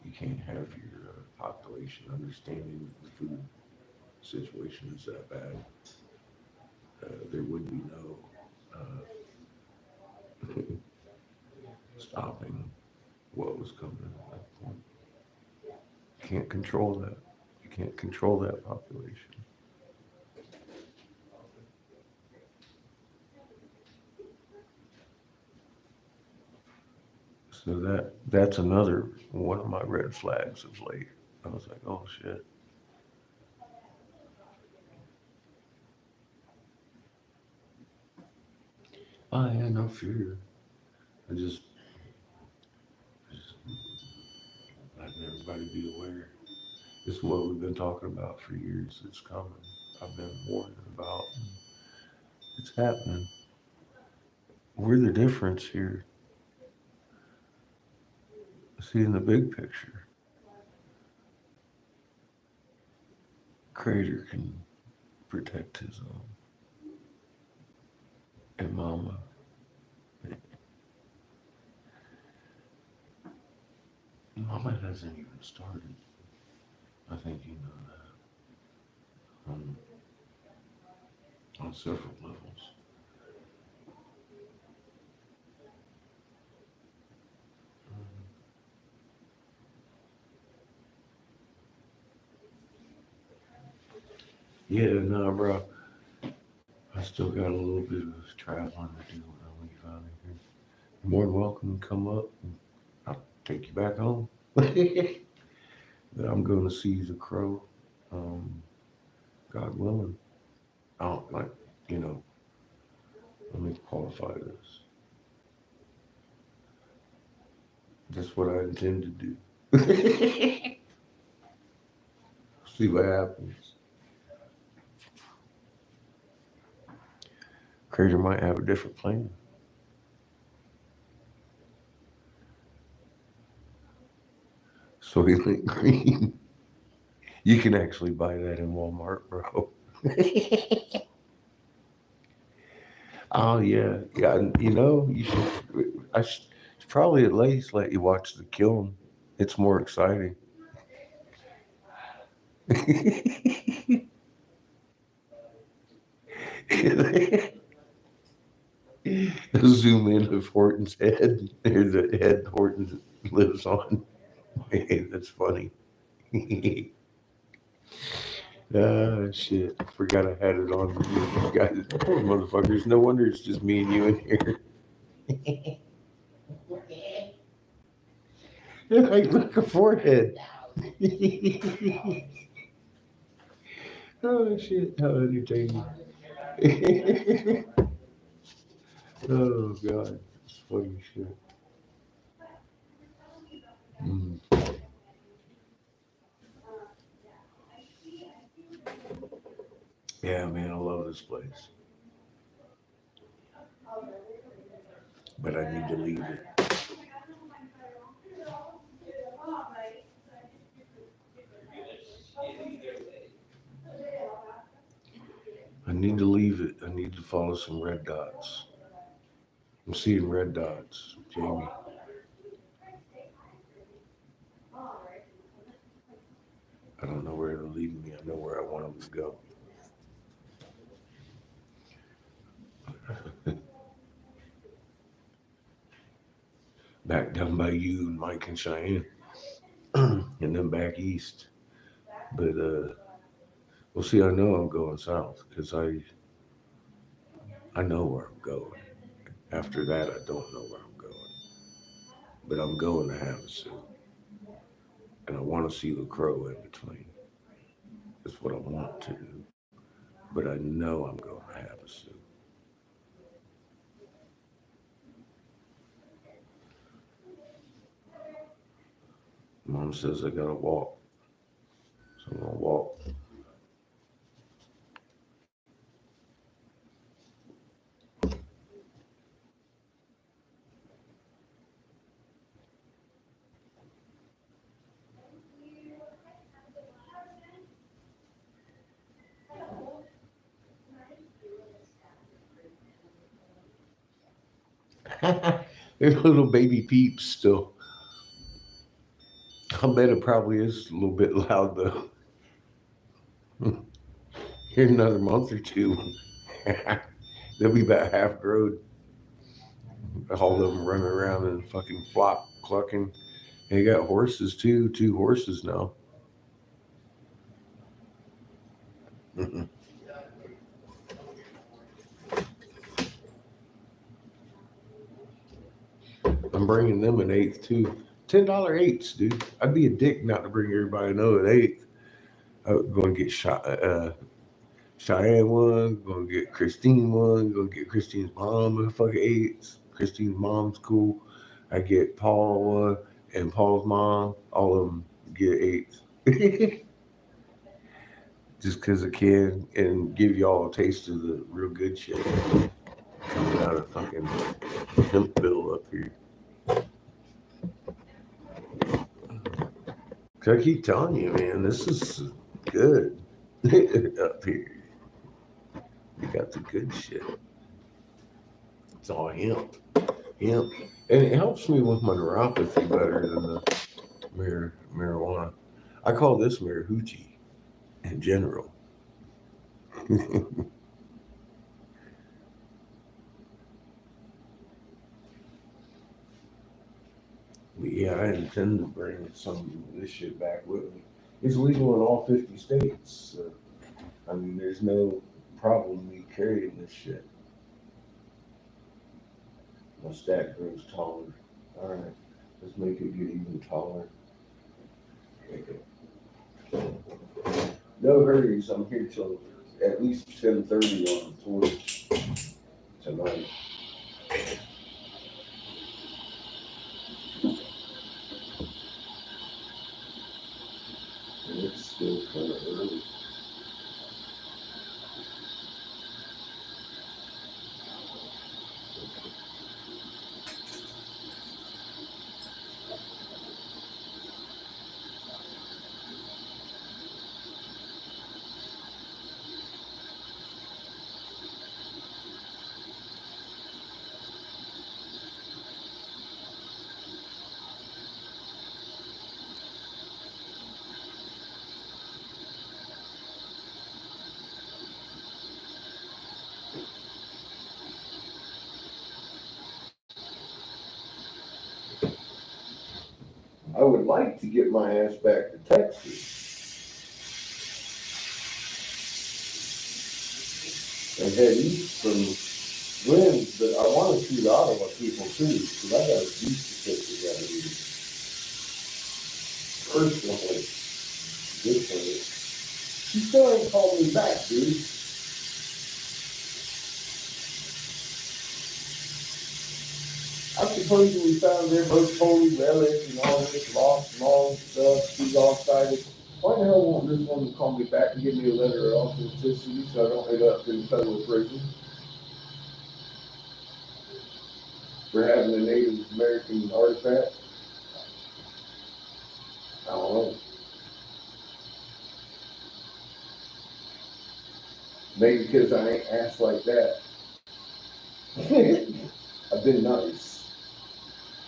You can't have your population understanding the food situation is that bad. There would be no stopping what was coming at that point. You can't control that. You can't control that population. So that's another one of my red flags of late. I was like, oh shit. I had no fear. I just letting everybody be aware. This is what we've been talking about for years. It's coming. I've been warning about. It's happening. We're the difference here. Seeing the big picture. Creator can protect his own. And mama. Mama hasn't even started. I think you know that. On several levels. Yeah, nah, bro. I still got a little bit of traveling to do when I leave out of here. You're more than welcome to come up and I'll take you back home. But I'm going to see the crow, God willing. I don't like, let me qualify this. That's what I intend to do. See what happens. Creator might have a different plan. Soylent Green. You can actually buy that in Walmart, bro. Oh yeah, yeah. You should. I should probably at least let you watch the kiln. It's more exciting. Zoom in of Horton's head. There's the head Horton lives on. That's funny. Ah, shit. I forgot I had it on. You guys, motherfuckers. No wonder it's just me and you in here. Like, look, a forehead. Oh, shit. How entertaining. Oh, God. It's funny shit. Mm. Yeah, man, I love this place. But I need to leave it. I need to leave it. I need to follow some red dots. I'm seeing red dots, Jamie. I don't know where they're leading me. I know where I want them to go. Back down by you and Mike and Cheyenne, and then back east. But well, see, I know I'm going south because I know where I'm going. After that, I don't know where I'm going. But I'm going to Havasu, and I want to see the crow in between. That's what I want to do. But I know I'm going to Havasu. Mom says I gotta walk, so I'm gonna walk. There's little baby peeps still. I bet it probably is a little bit loud though. Here in another month or two, they'll be about half grown. All of them running around in fucking flock clucking. They got horses too, 2 horses now. I'm bringing them an eighth too. $10 eighths, dude. I'd be a dick not to bring everybody another eighth. I'm going to get Cheyenne one, gonna get Christine one, gonna get Christine's mom a fucking eights. Christine's mom's cool. I get Paul one and Paul's mom, all of them get eights. Just because I can and give y'all a taste of the real good shit coming out of fucking Hempville up here. Cause I keep telling you, man, this is good up here. You got the good shit. It's all hemp. Hemp. And it helps me with my neuropathy better than the marijuana. I call this marijuana in general. But yeah, I intend to bring some of this shit back with me. It's legal in all 50 states. So, I mean, there's no problem me carrying this shit. My stack grows taller. All right, let's make it get even taller. No hurries. I'm here till at least 10:30 on the 4th tonight. And it's still kind of early. I would like to get my ass back to Texas and head east from Lynn's, but I want to see Ottawa people too, because I got a beach to take together. Personally, this way. She still ain't called me back, dude. I supposedly found their most holy relic and all this lost and all this stuff. She's all excited. Why the hell won't this woman call me back and give me a letter of authenticity so I don't end up in federal prison for having a Native American artifact? I don't know. Maybe because I ain't asked like that. I've been nice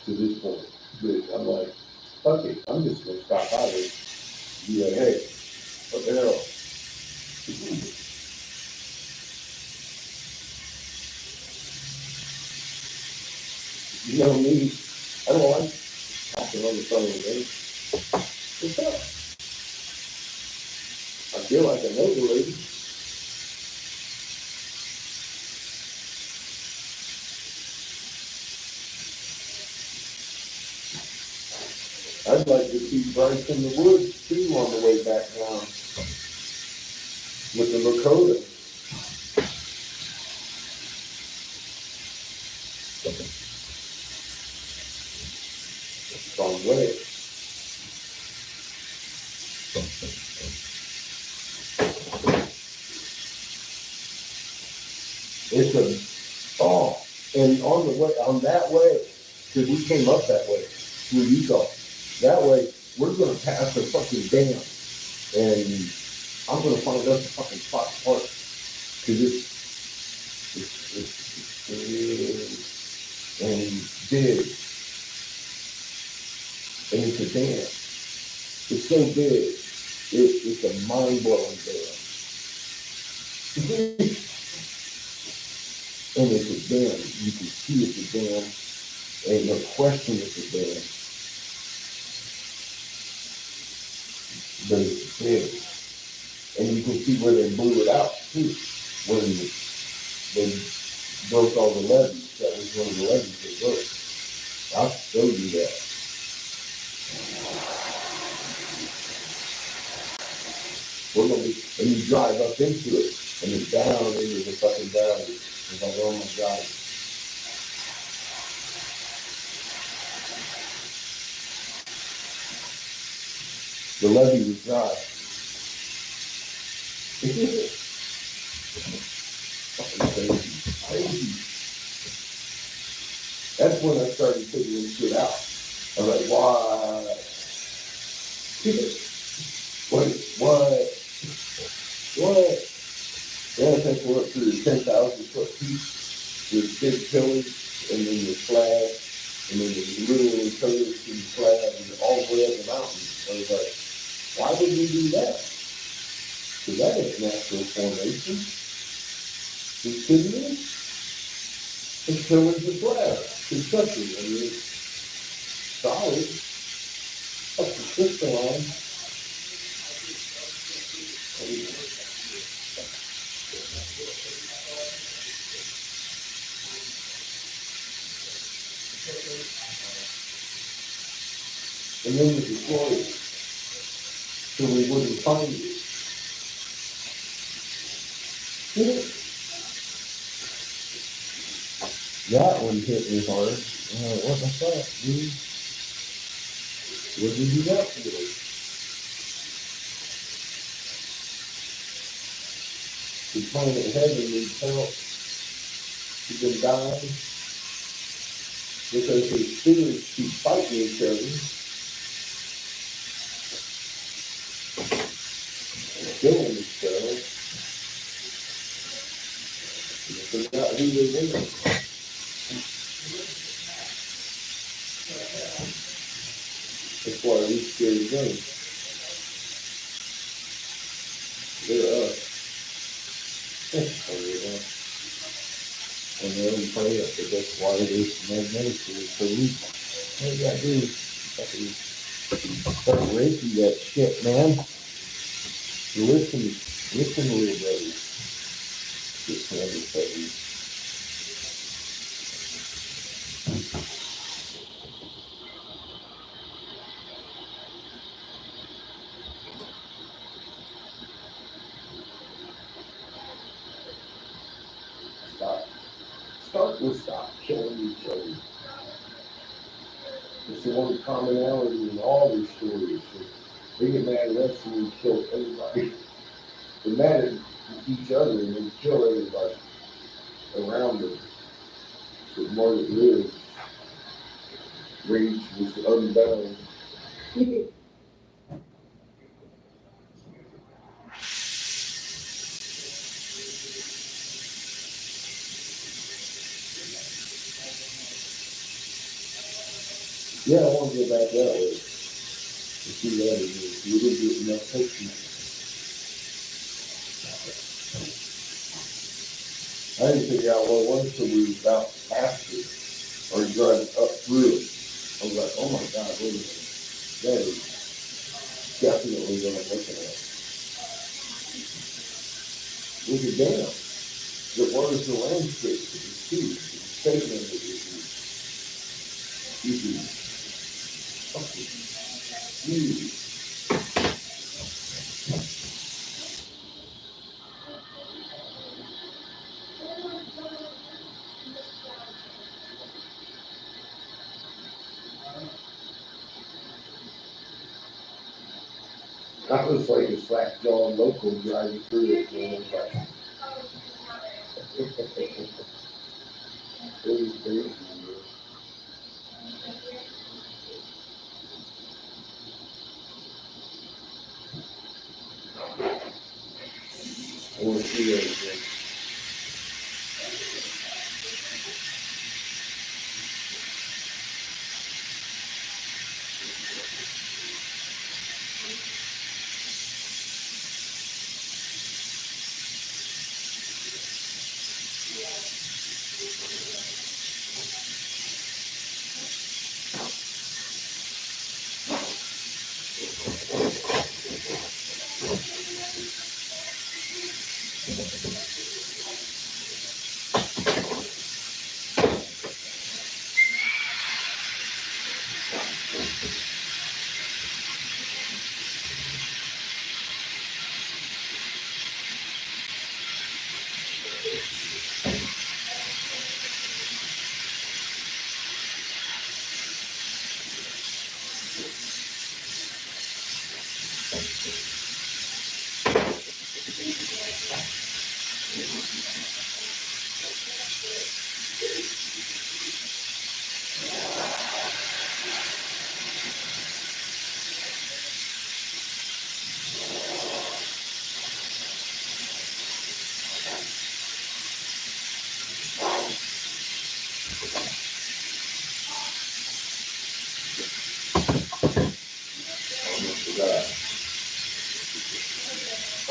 to this point. But I'm like, fuck it. I'm just going to stop by there. Be like, hey, what the hell? You know me, I don't like talking on the phone, man. What's up? I feel like I know the lady. I'd like to see Bryce in the woods too on the way back down with the Lakota. On way. It's and on the way, on that way, because we came up that way through Utah. That way, we're gonna pass a fucking dam, and I'm gonna find us a fucking spot to park, because it's and big, and it's a dam. It's so big, it's a mind-blowing dam. And it's a dam. You can see it's a dam, and no question it's a dam. But it's big. And you can see where they blew it out too, when they broke all the levees. That was one of the levees they broke. I'll show you that. We're gonna be, and you drive up into it, and it's down into the fucking valley. It's like, oh my God. The levee was dry. Fucking crazy. That's when I started figuring shit out. I was like, why? What? Then I think we're up to the 10,000-foot piece with big pillars, and then the slab, and then the literally pillars to the slab, and all the way up the mountain. I was like, why would we do that? Because that ain't natural formation. It's kidding me? It's pillars and slab. Construction. I mean, it's solid. That's the crystalline. And then we destroyed it, so we wouldn't find it. That one hit me hard. What the fuck, dude? What did you do that for? The planet heaven needs help. He's been dying because his spirits keep fighting each other. Killing each other. And they forgot who they were. That's why we scared them. They're us. And they're in play up, but that's why it is magnetically so weak. What you gotta do is start raking that shit, man. Listen, little buddy. Just everybody. Stop. Start with stop killing each other. the one commonality in all these stories. So they get mad at us and we kill everybody. They're mad at each other and they kill everybody around them. So Margaret lives. Rage was unbound. Yeah, I want to go back that way. To see that again. We didn't get enough pictures. I didn't figure out what it was until we were about past it or driving up through it. I was like, oh my God, wait a minute. That is definitely what I'm looking at. Look at down. The water's the landscape. It's huge. It's a statement that you can fucking huge. That was like a slack jawed local driving through it. And I was like, it was crazy. I want to see that again.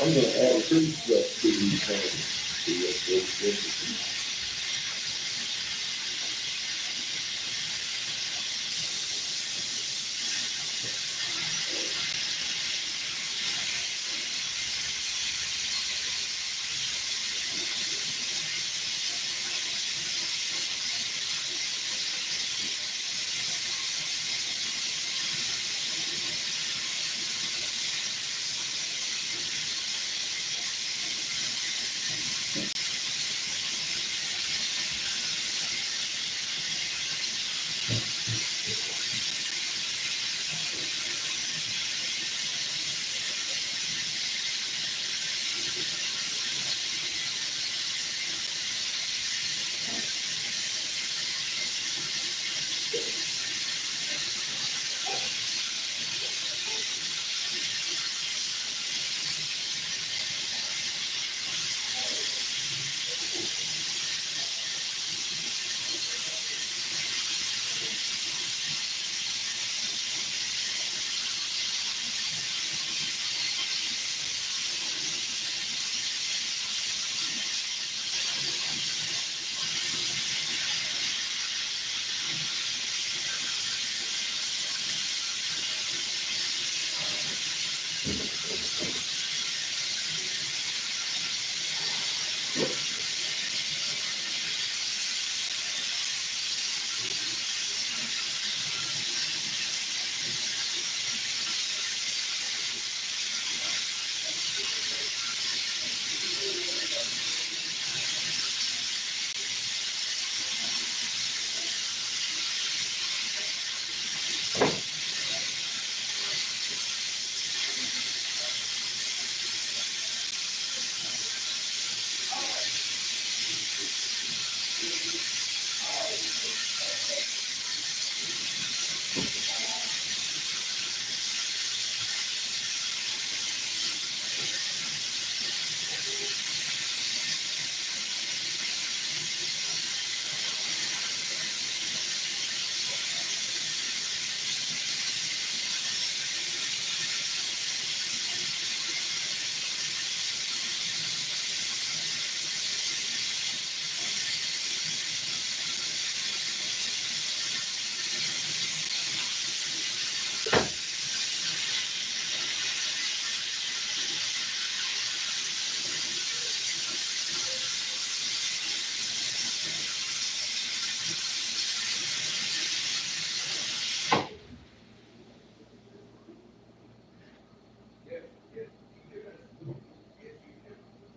I'm going to add food stuff to these things.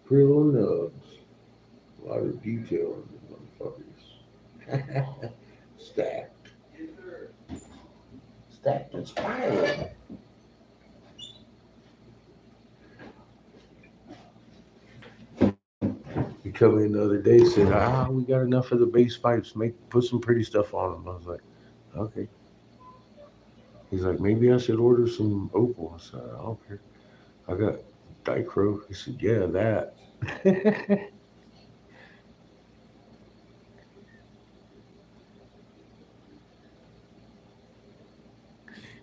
Pretty little nubs. A lot of detail in the motherfuckers. Stacked. Stacked and spiraled. He come in the other day, said, we got enough of the base pipes. Put some pretty stuff on them. I was like, okay. He's like, maybe I should order some opal. I said, I don't care. I got dichro. He said, yeah, that.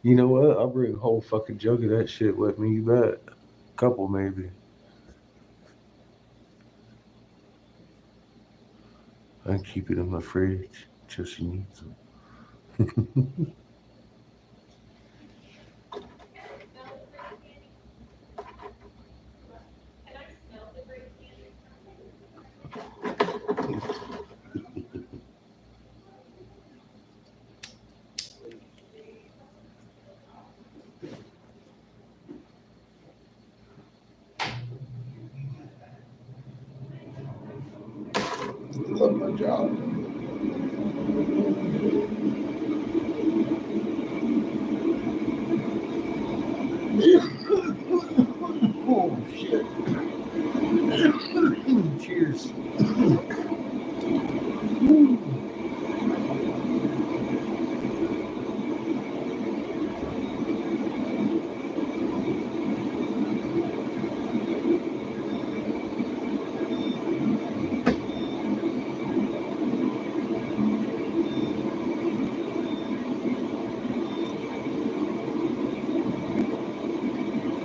You know what? I'll bring a whole fucking jug of that shit with me. You bet. Couple maybe. I keep it in my fridge till she needs them. Love my job. Oh shit. Cheers.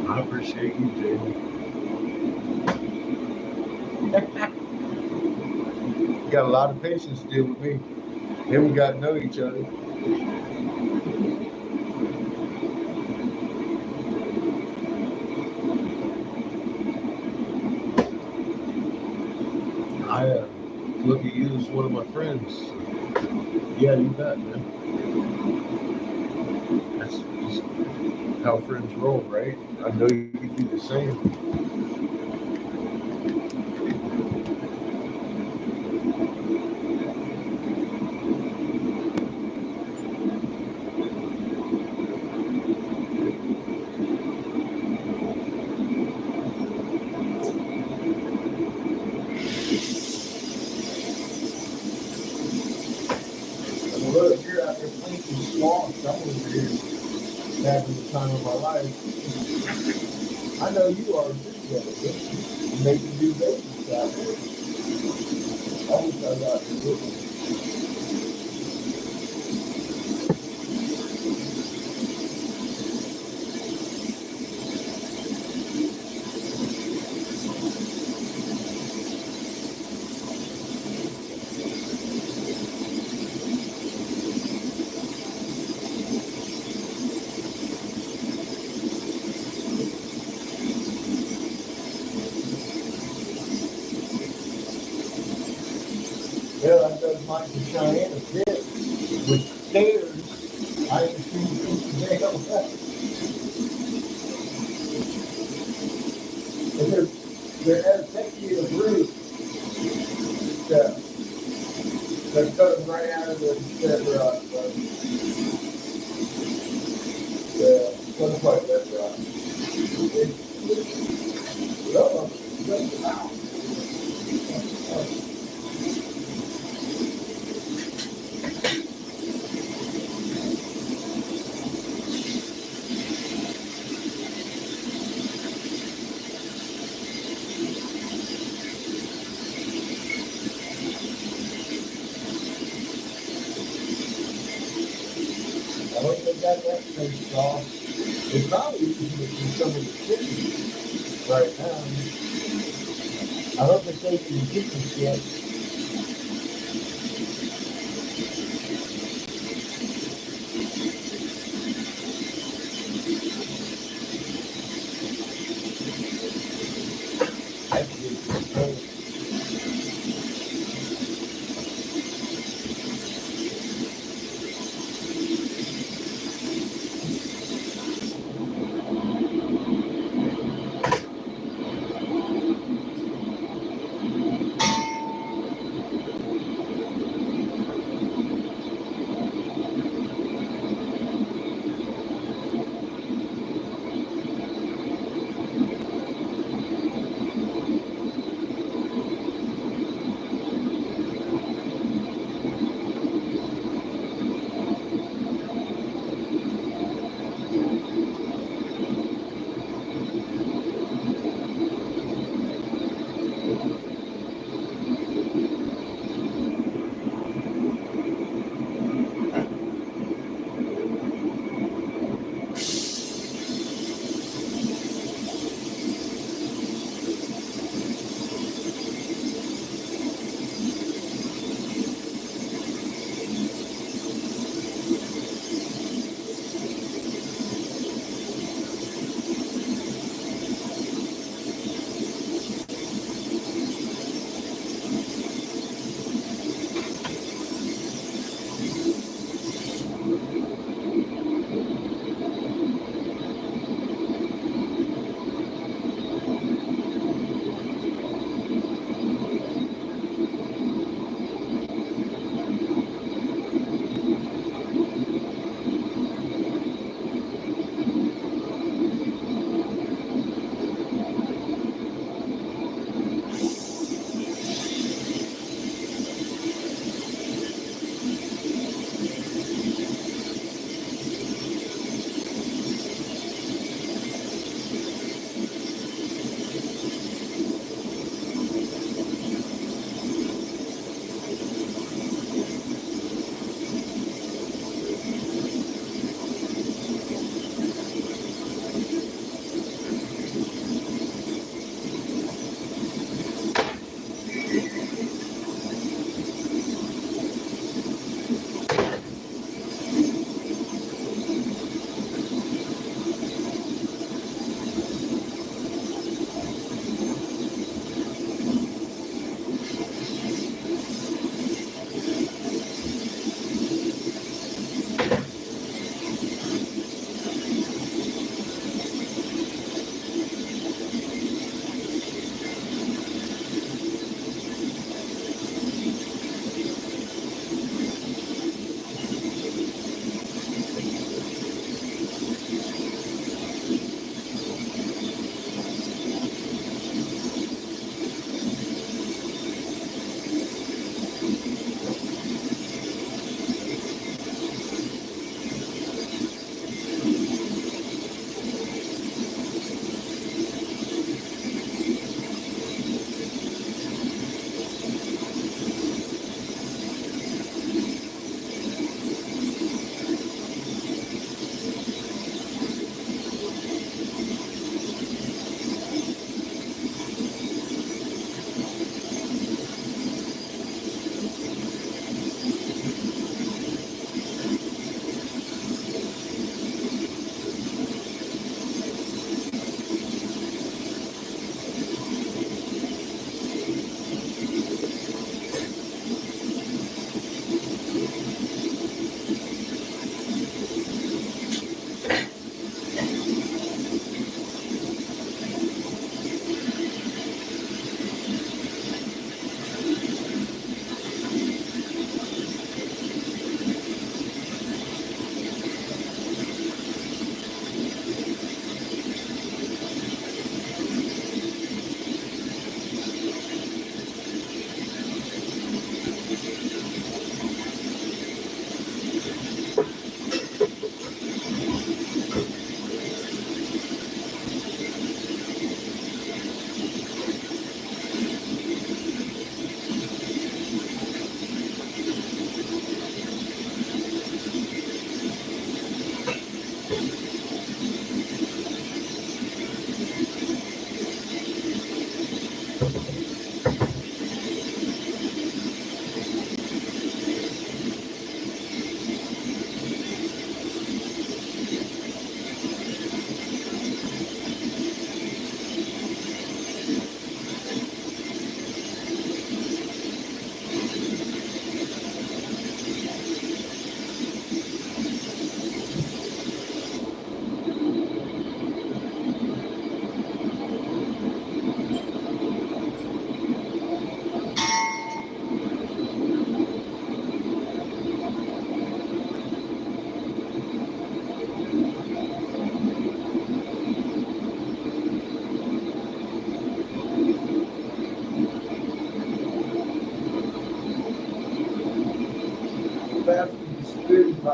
I appreciate you, Jamie. Got a lot of patience to deal with me. Then we got to know each other. I look at you as one of my friends. Yeah, you bet, man. That's just how friends roll, right? I know you do the same. Look, you're out there planting swamps. I'm over here having the time of my life. I know you are too, brother. Making new babies out there. I wish I got to do it. Well, I does Mike and Cheyenne a bit with stairs. I ain't seen them today. And they're executive roof that comes right out of the one part that I hope they got that thing off. They probably using it in some of the kitchens right now. I hope they're taking the kitchen shit. That's good.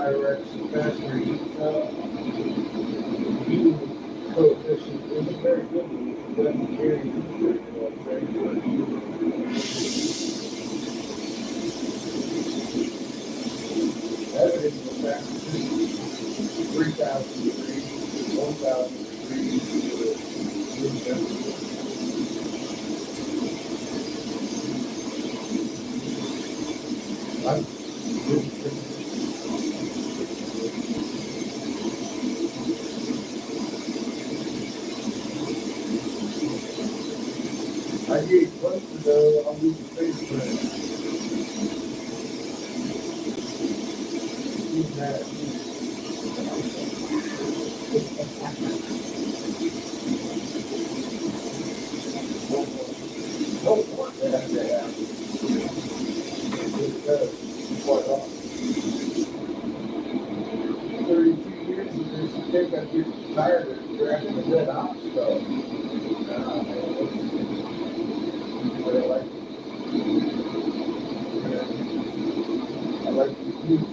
Pyrex and Casper heats up, heating coefficient isn't very good. It doesn't carry heat, you know what I'm saying? Evidence of the fact that this is 3,000 degrees, 1,000 degrees, room temperature. I'm room temperature. I gave months ago, I'll leave the face print. She's mad. Don't want that to happen. It does. Quite often. 32 years of this, you think I'd get tired of dragging the red hot stuff. Nah, man, but I like it. I like the use.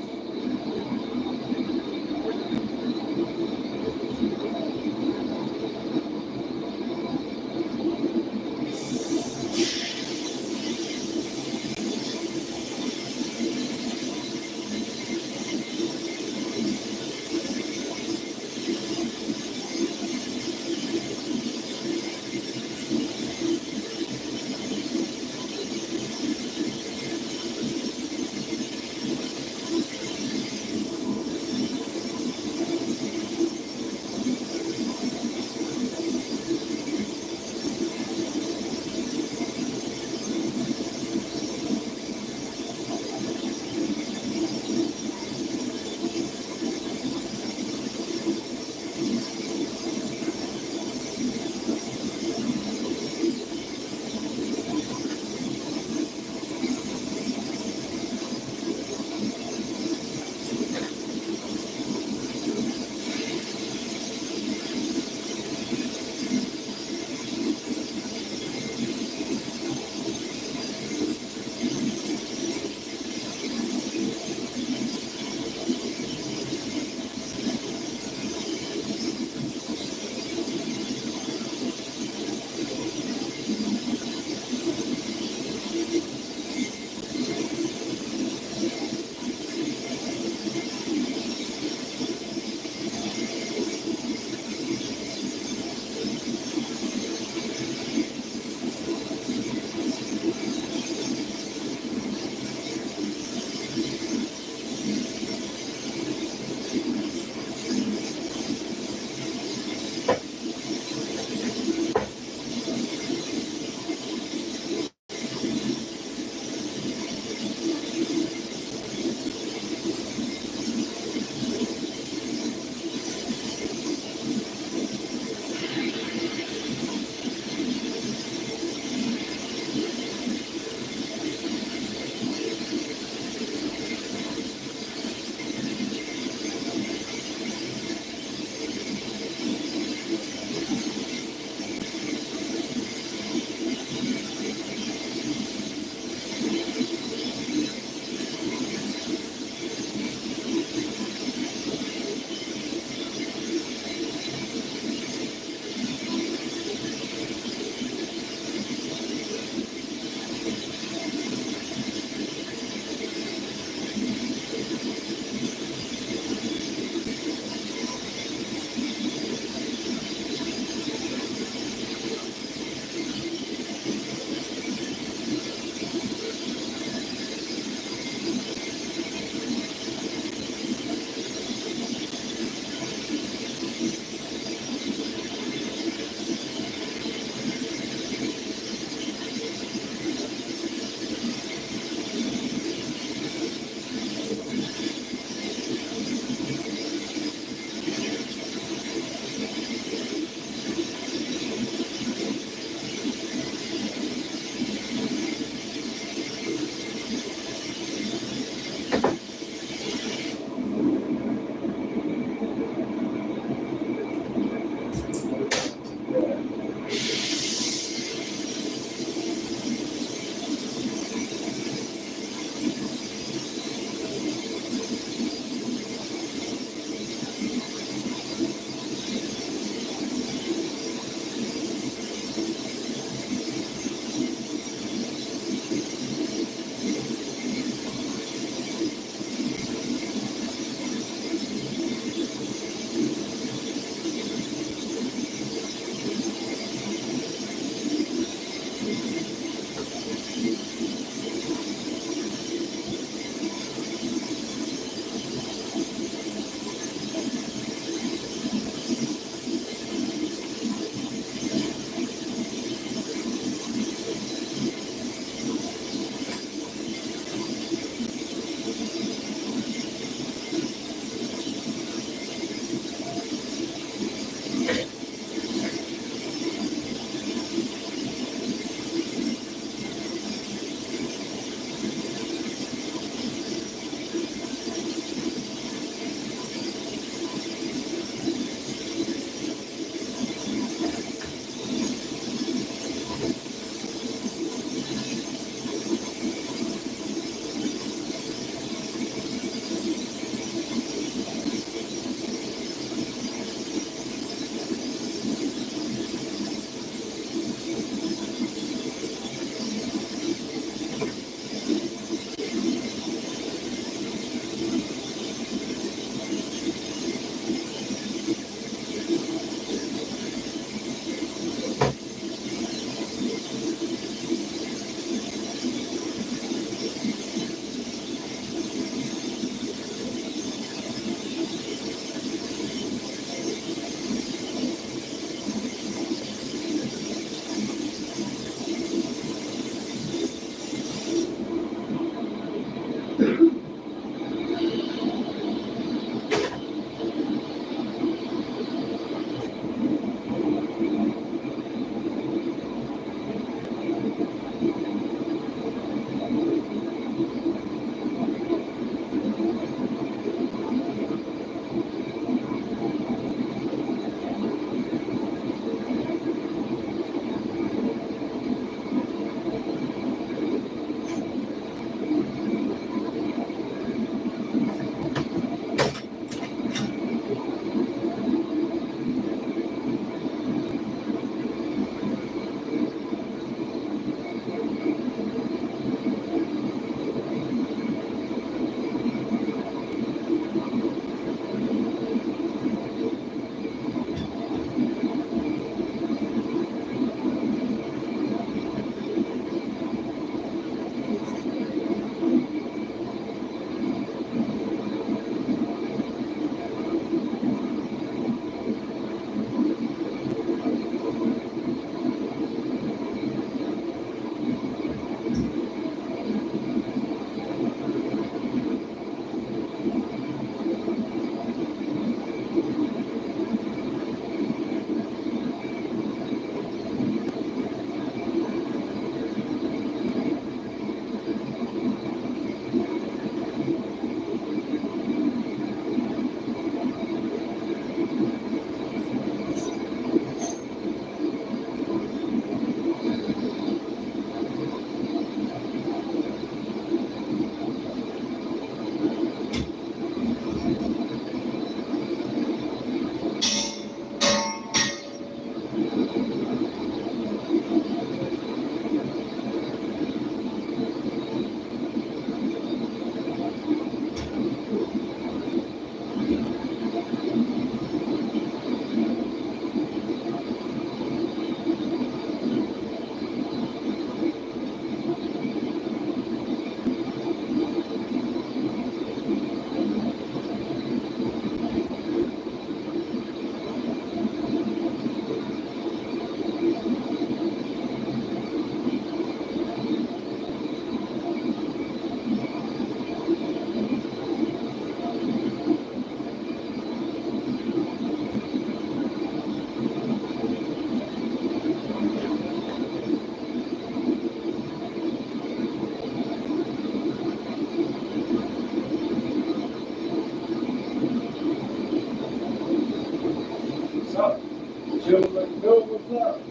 What's up? Geopolitical, what's up?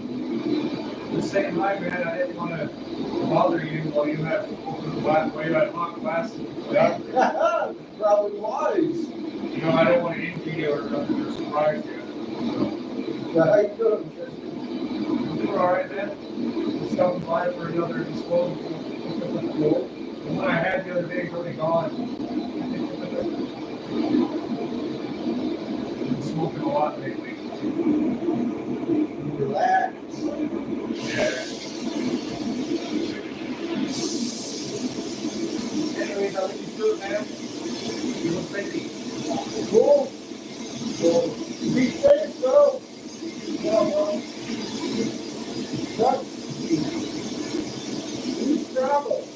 Just saying hi, man. I didn't want to bother you while you had open class, while you had hot classes. Probably wise. You know, I don't want to injure you or nothing or surprise you. How you doing, Tristan? Doing all right, man. Just coming by for another disposable. Cool. The one I had the other day is already gone. Been smoking a lot lately. Relax. Yeah. Anyways, I'll let you do it, man. You look busy. Cool. Well, be safe, bro. Yeah, bro. Please travel.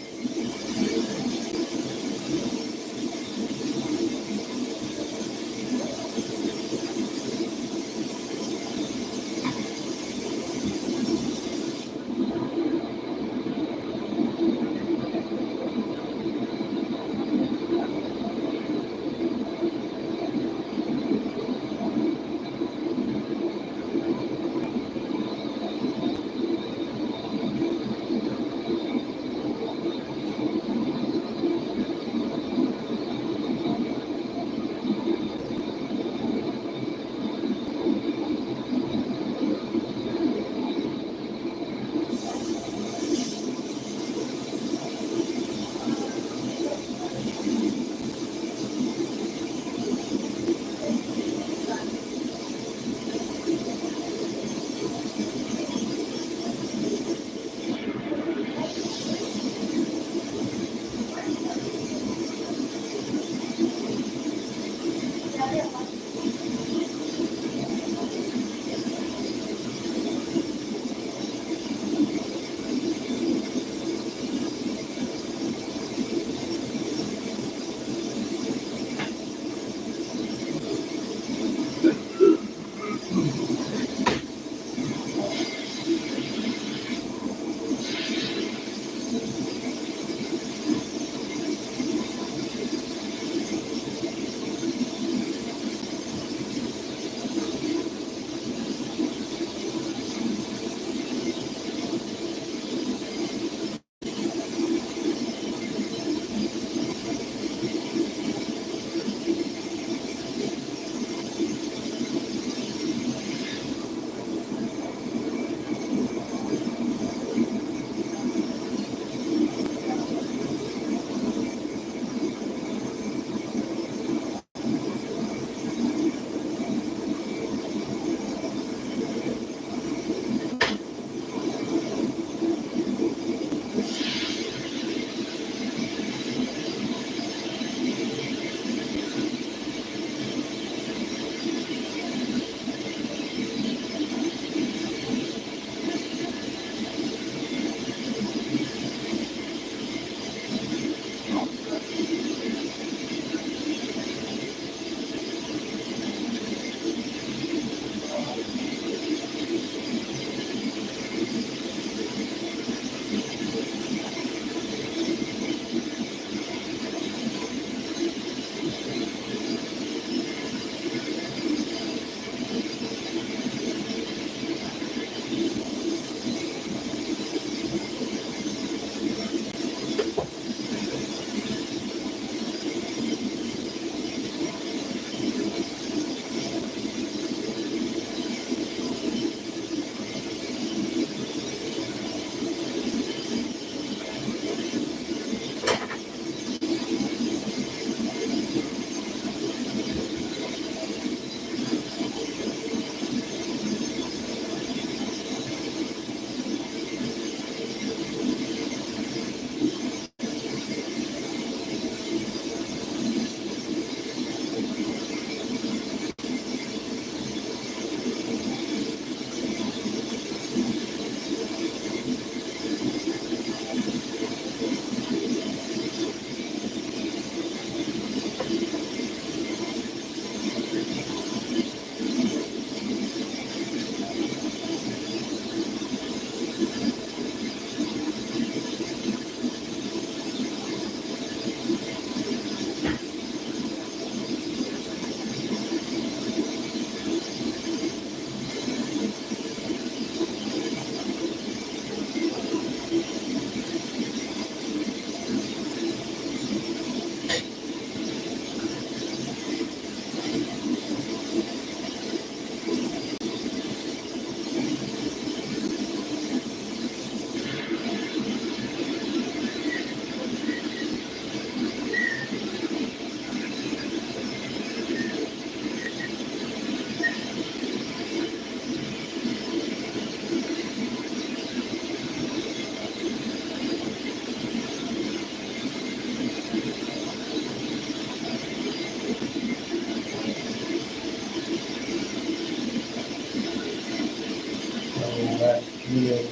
you know,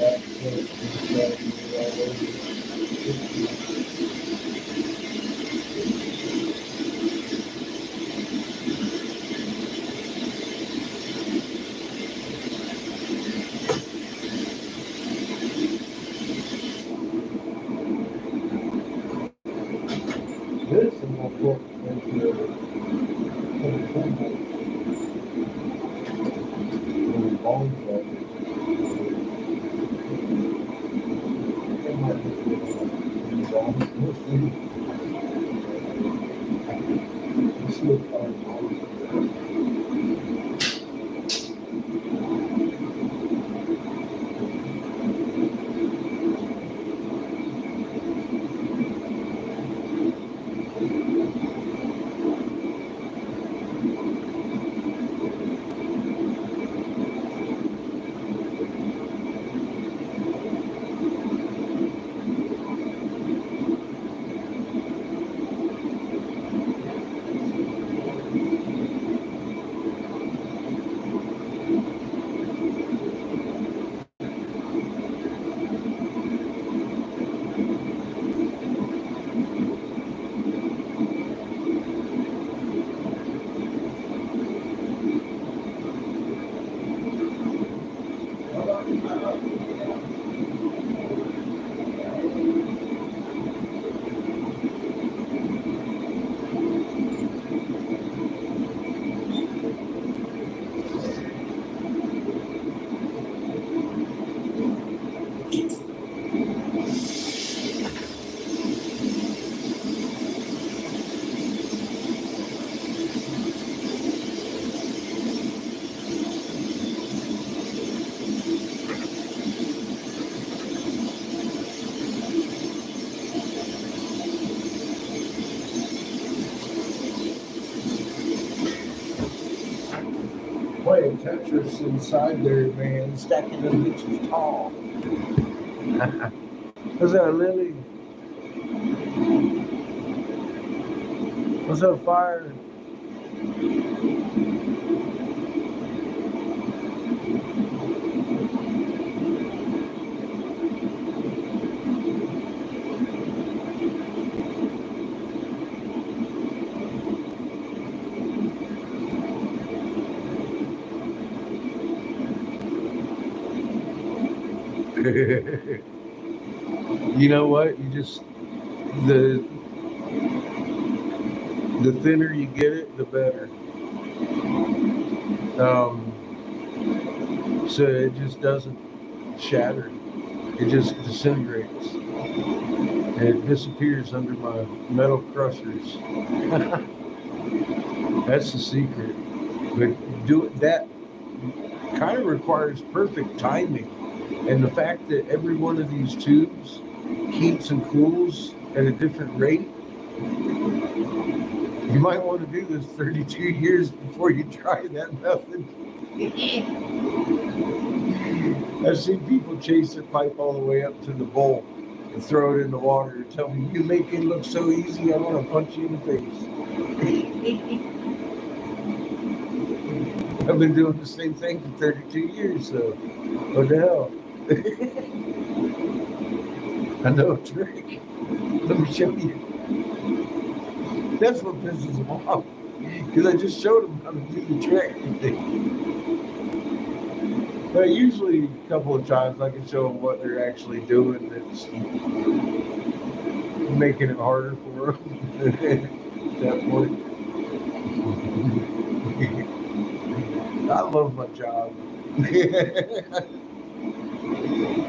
accents inside me all over. This and I put into a long track. It might be long. We'll see. We'll see what kind of noise. Playing Tetris inside there, man, stacking them bitches tall. What's up, Lily? What's up, Fire? You know what? You just the thinner you get it, the better. So it just doesn't shatter. It just disintegrates. And it disappears under my metal crushers. That's the secret. But that kind of requires perfect timing. And the fact that every one of these tubes heats and cools at a different rate, you might want to do this 32 years before you try that method. I've seen people chase their pipe all the way up to the bowl and throw it in the water and tell me, you make it look so easy, I want to punch you in the face. I've been doing the same thing for 32 years, so what the hell? I know a trick. Let me show you. That's what pisses them off. Because I just showed them how to do the trick. But usually a couple of times I can show them what they're actually doing that's making it harder for them at that point. I love my job.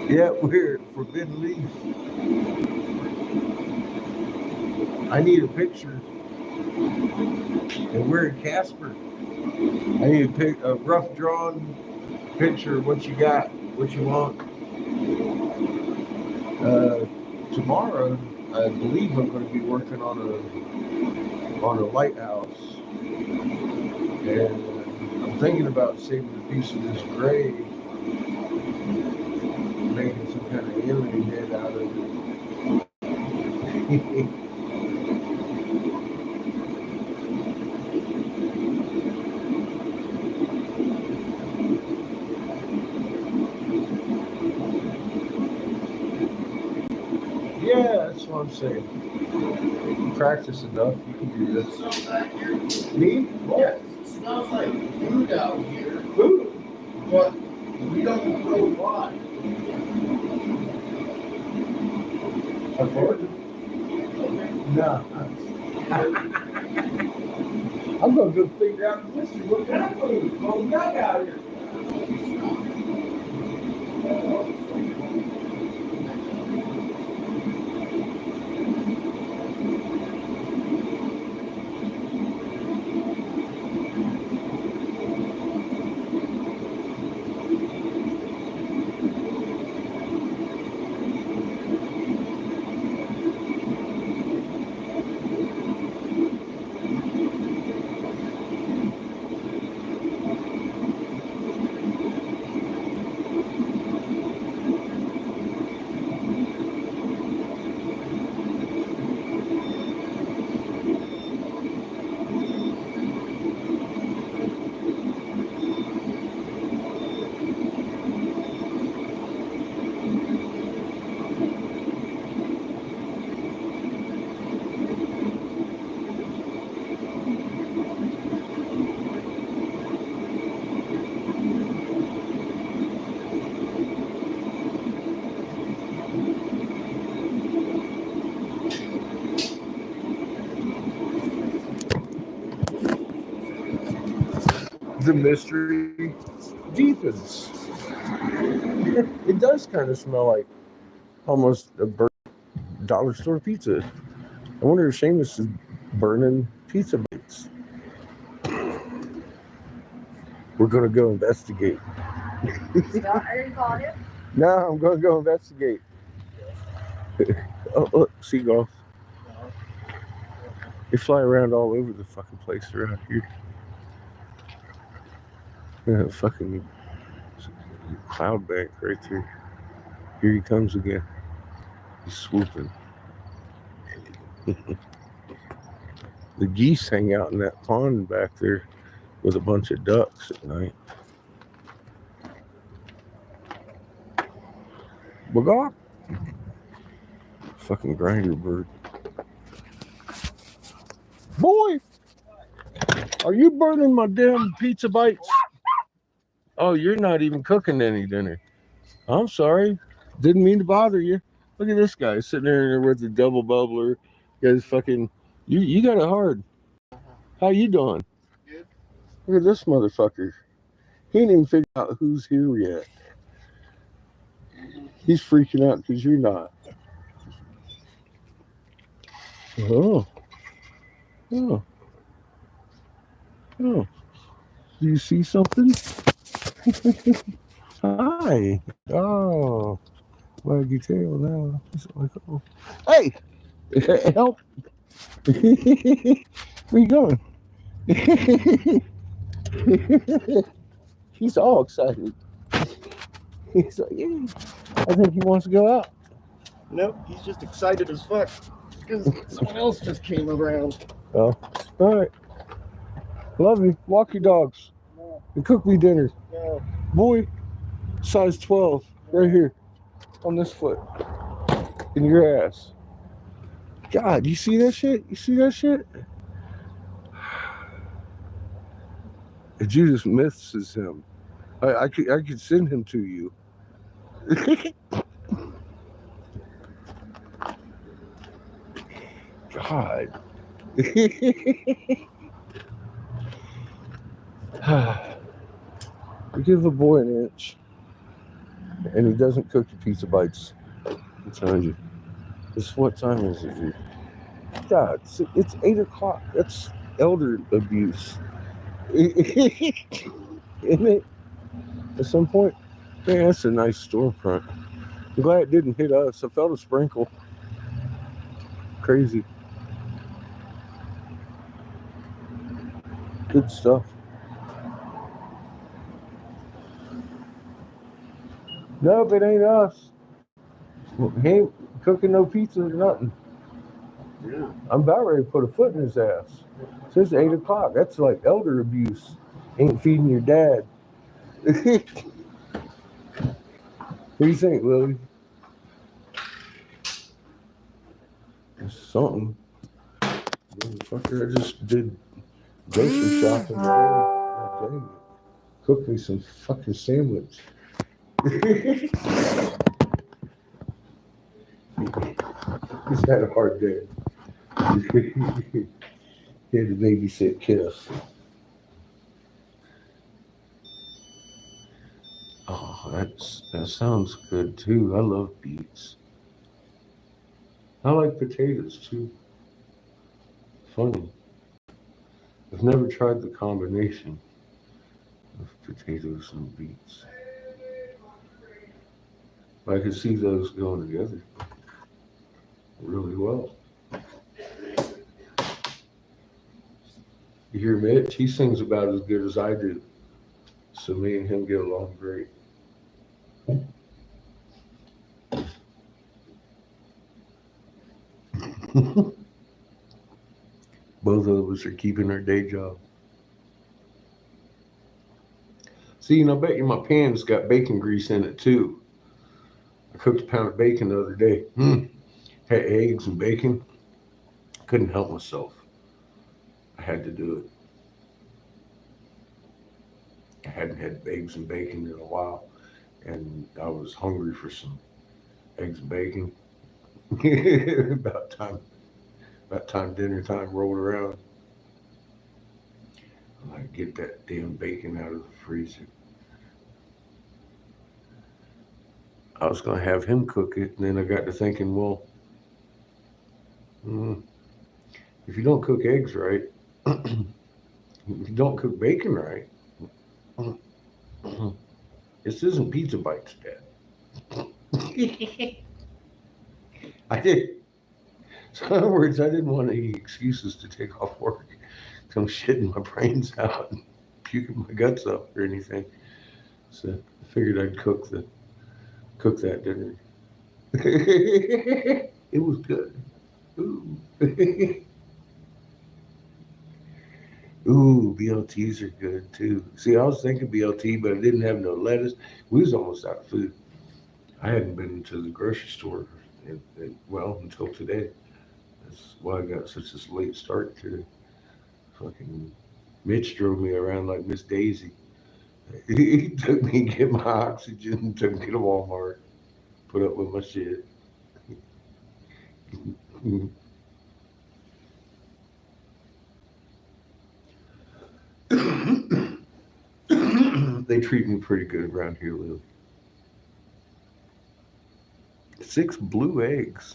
Yeah, we're at Forbidden Leaf. I need a picture. And we're in Casper. I need a rough drawn picture of what you got, what you want. Tomorrow, I believe I'm going to be working on a lighthouse. And I'm thinking about saving a piece of this gray, making some kind of alien head out of it. what I'm saying. You practice enough, you can do this. Me? Yeah, it smells like food out here, Food. but we don't know why. Afford? No. I'm gonna go figure out the mystery. What kind of food? What we got out here? The mystery deepens. It does kind of smell like almost a dollar store pizza. I wonder if Seamus is burning pizza bites. We're gonna go investigate. I already called it. No, I'm gonna go investigate. Oh, look, seagulls. They fly around all over the fucking place around here. Yeah, fucking cloud bank right there. Here he comes again. He's swooping. The geese hang out in that pond back there with a bunch of ducks at night. Bagok. Fucking grinder bird. Boy! Are you burning my damn pizza bites? Oh, you're not even cooking any dinner. I'm sorry. Didn't mean to bother you. Look at this guy sitting there with the double bubbler. Guys fucking you got it hard. How you doing? Good. Look at this motherfucker. He ain't even figured out who's here yet. He's freaking out because you're not. Oh. Oh. Oh. Do you see something? Hi. Oh. Waggy tail now. It's like, oh. Hey! Help! Where you going? He's all excited. He's like, yeah. I think he wants to go out. Nope, he's just excited as fuck because someone else just came around. Oh. All right. Love you. Walk your dogs. No, And cook me dinner. no. Boy, size 12, right here on this foot. In your ass. God, you see that shit? You see that shit? Judas misses him. I could send him to you. God. We give a boy an inch, and he doesn't cook your pizza bites. I'm telling you. What time is it here? God, it's 8 o'clock. That's elder abuse. Isn't it? At some point? Man, that's a nice storm front. I'm glad it didn't hit us. I felt a sprinkle. Crazy. Good stuff. Nope, it ain't us. He ain't cooking no pizza or nothing. Yeah. I'm about ready to put a foot in his ass. Since 8 o'clock. That's like elder abuse. Ain't feeding your dad. What do you think, Lily? something. Motherfucker, I just did grocery shopping today. God dang it. Cook me some fucking sandwich. He's had a hard day. He had to babysit Kiss. Oh, that sounds good too. I love beets. I like potatoes too. Funny. I've never tried the combination of potatoes and beets. I could see those going together really well. You hear Mitch? He sings about as good as I do. So me and him get along great. Both of us are keeping our day job. See, and I bet you my pan's got bacon grease in it too. I cooked a pound of bacon the other day. Had eggs and bacon. Couldn't help myself. I had to do it. I hadn't had eggs and bacon in a while, and I was hungry for some eggs and bacon. about time dinner time rolled around. I get that damn bacon out of the freezer. I was gonna have him cook it, and then I got to thinking, well, if you don't cook eggs right, if you don't cook bacon right, this isn't pizza bites, Dad. I did. So in other words, I didn't want any excuses to take off work. So I'm shitting my brains out and puking my guts up or anything. So I figured I'd cook that dinner. It was good. Ooh. Ooh, BLTs are good too. See, I was thinking BLT, but I didn't have no lettuce. We was almost out of food. I hadn't been to the grocery store until today. That's why I got such a late start today. Fucking Mitch drove me around like Miss Daisy. He took me to get my oxygen, took me to Walmart, put up with my shit. They treat me pretty good around here, Lily. 6 blue eggs.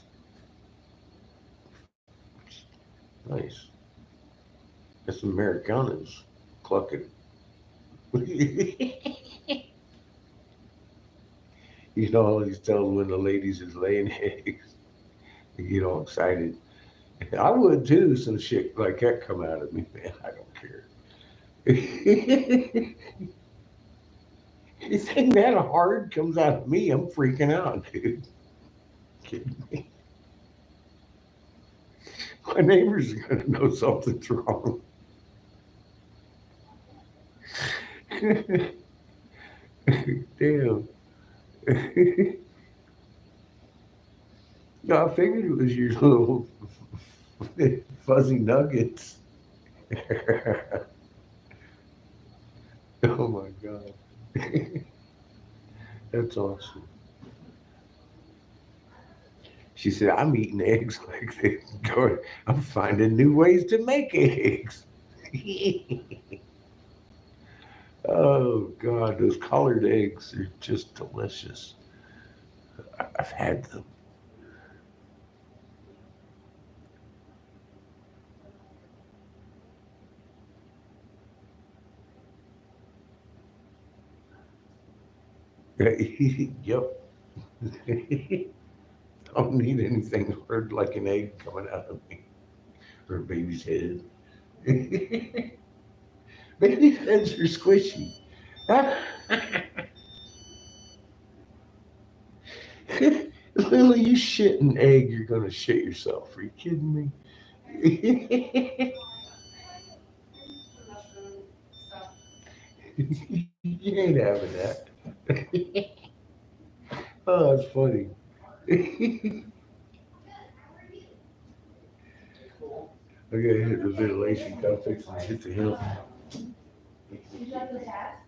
Nice. That's Americanas clucking. You know, I always tell when the ladies is laying eggs, they get all excited. I would too, some shit like that come out of me, man. I don't care. Anything that hard comes out of me, I'm freaking out, dude. Kidding me? My neighbors are gonna know something's wrong. Damn. No, I figured it was your little fuzzy nuggets. Oh my God. That's awesome. She said, I'm eating eggs like this. I'm finding new ways to make eggs. Oh God, those colored eggs are just delicious. I've had them. Yep. I don't need anything hard like an egg coming out of me or a baby's head. Baby's heads are squishy. Lily, you shit an egg, you're gonna shit yourself. Are you kidding me? You ain't having that. Oh, that's funny. I gotta hit the ventilation, gotta fix it, hit the hill. Is that the hat?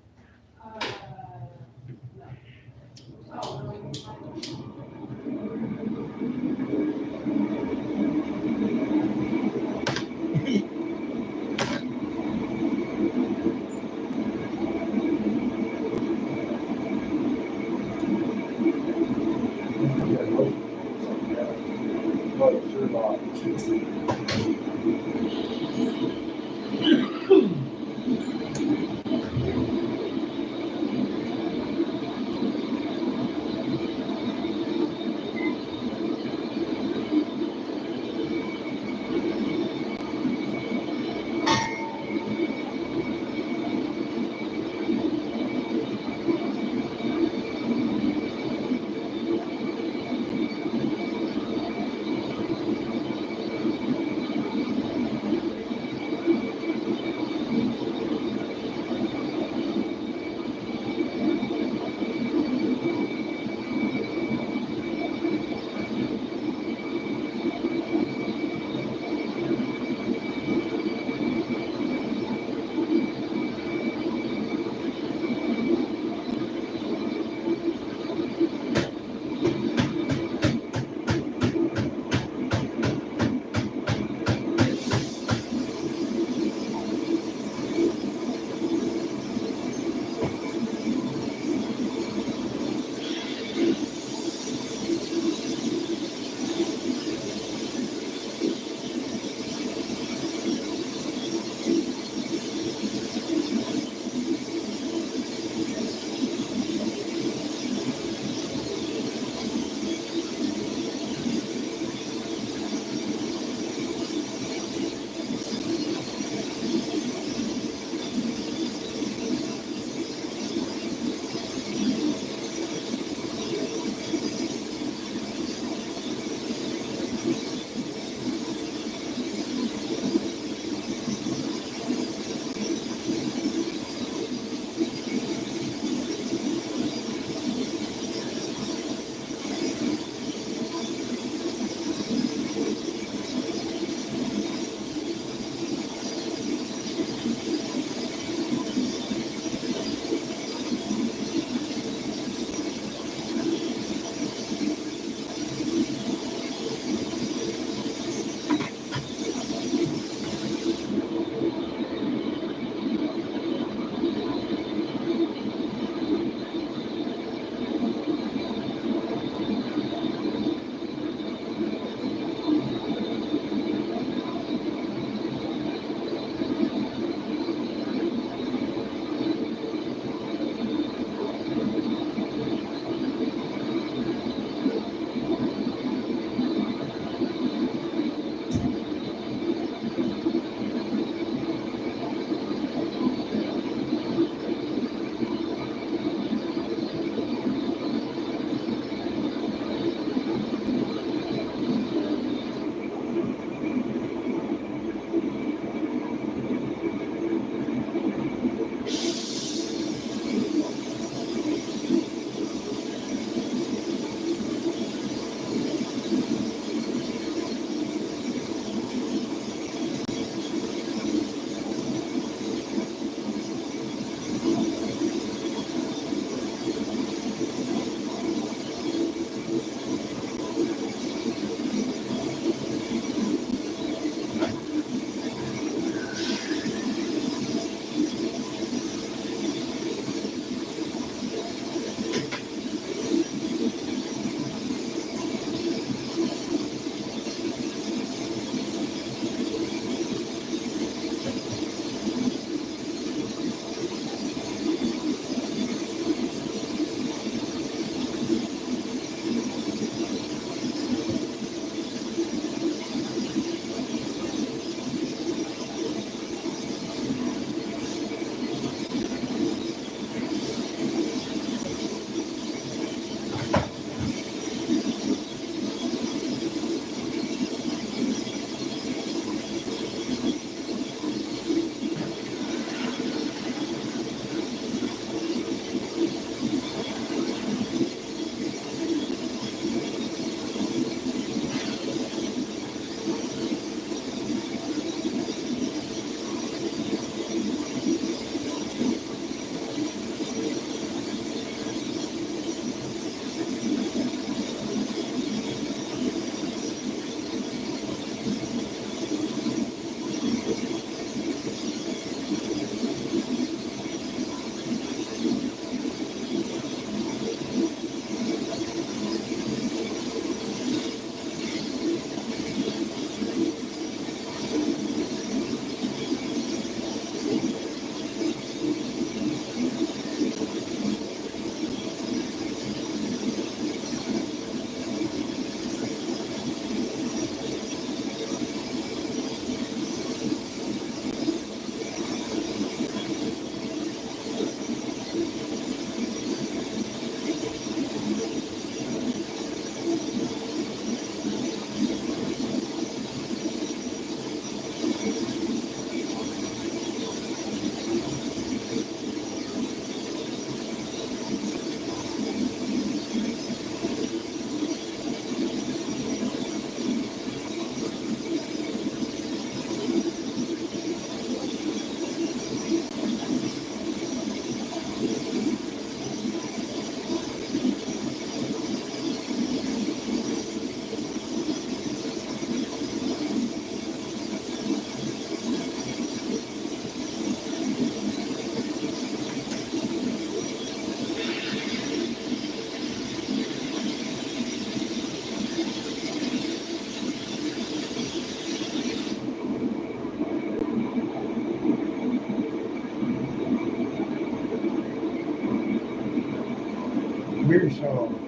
song.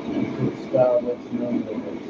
It's a style that's known as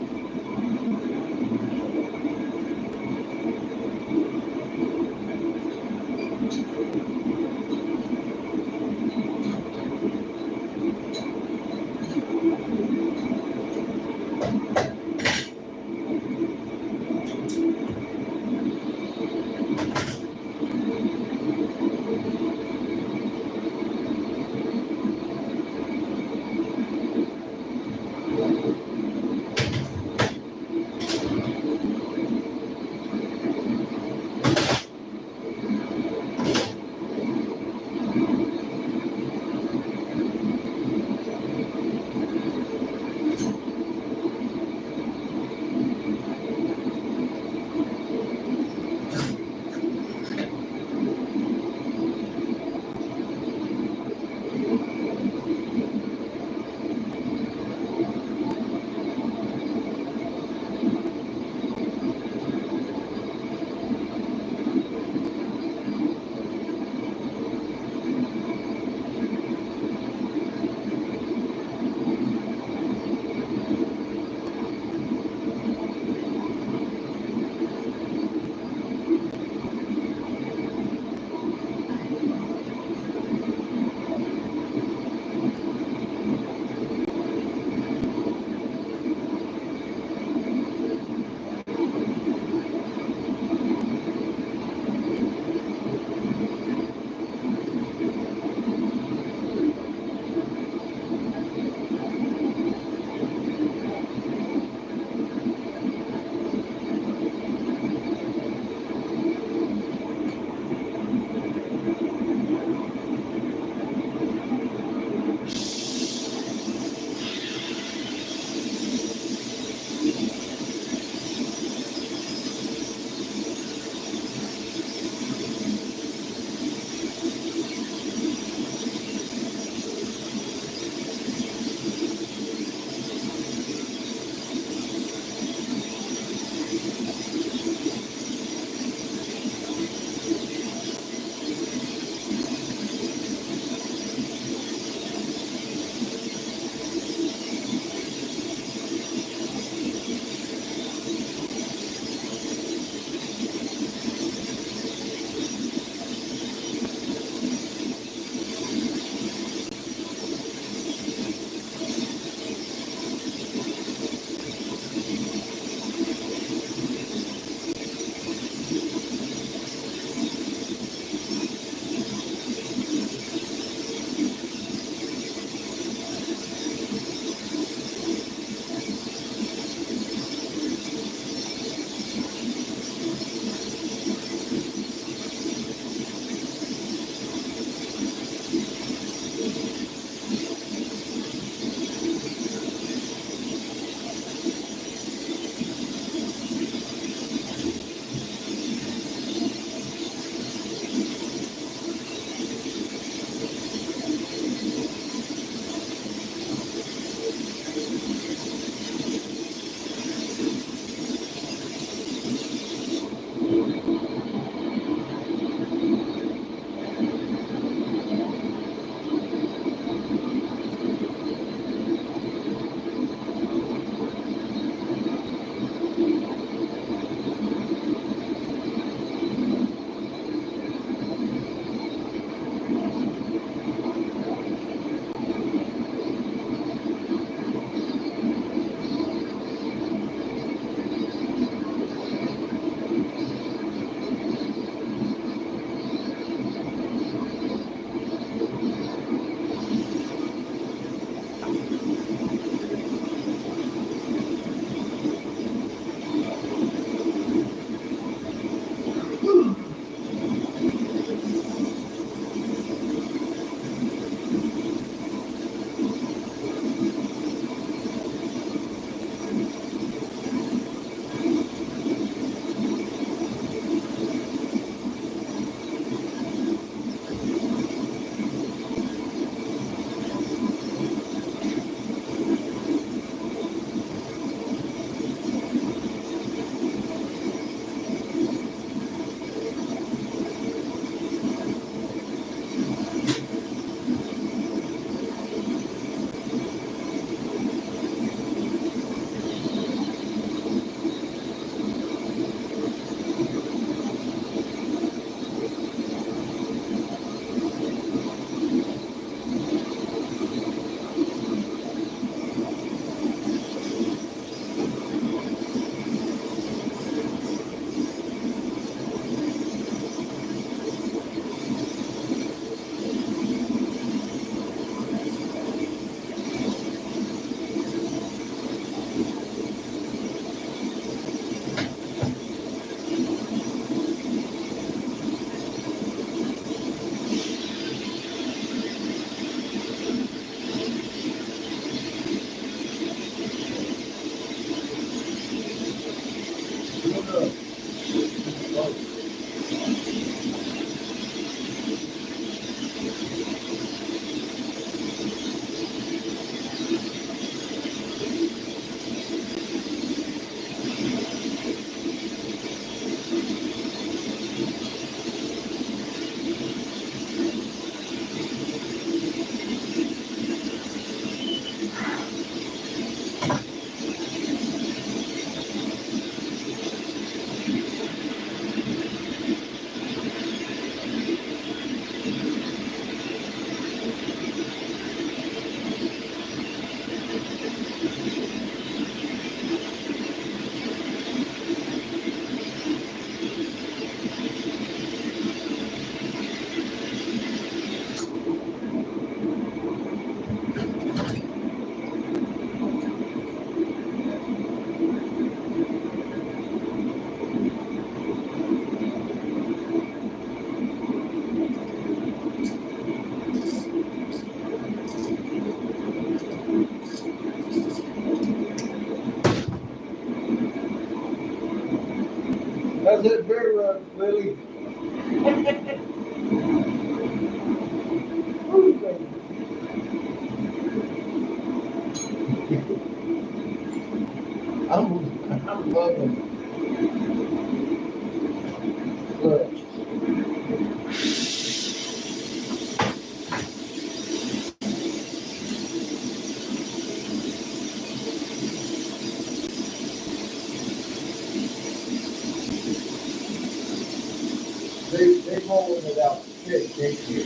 They rolling it out thick, thank you.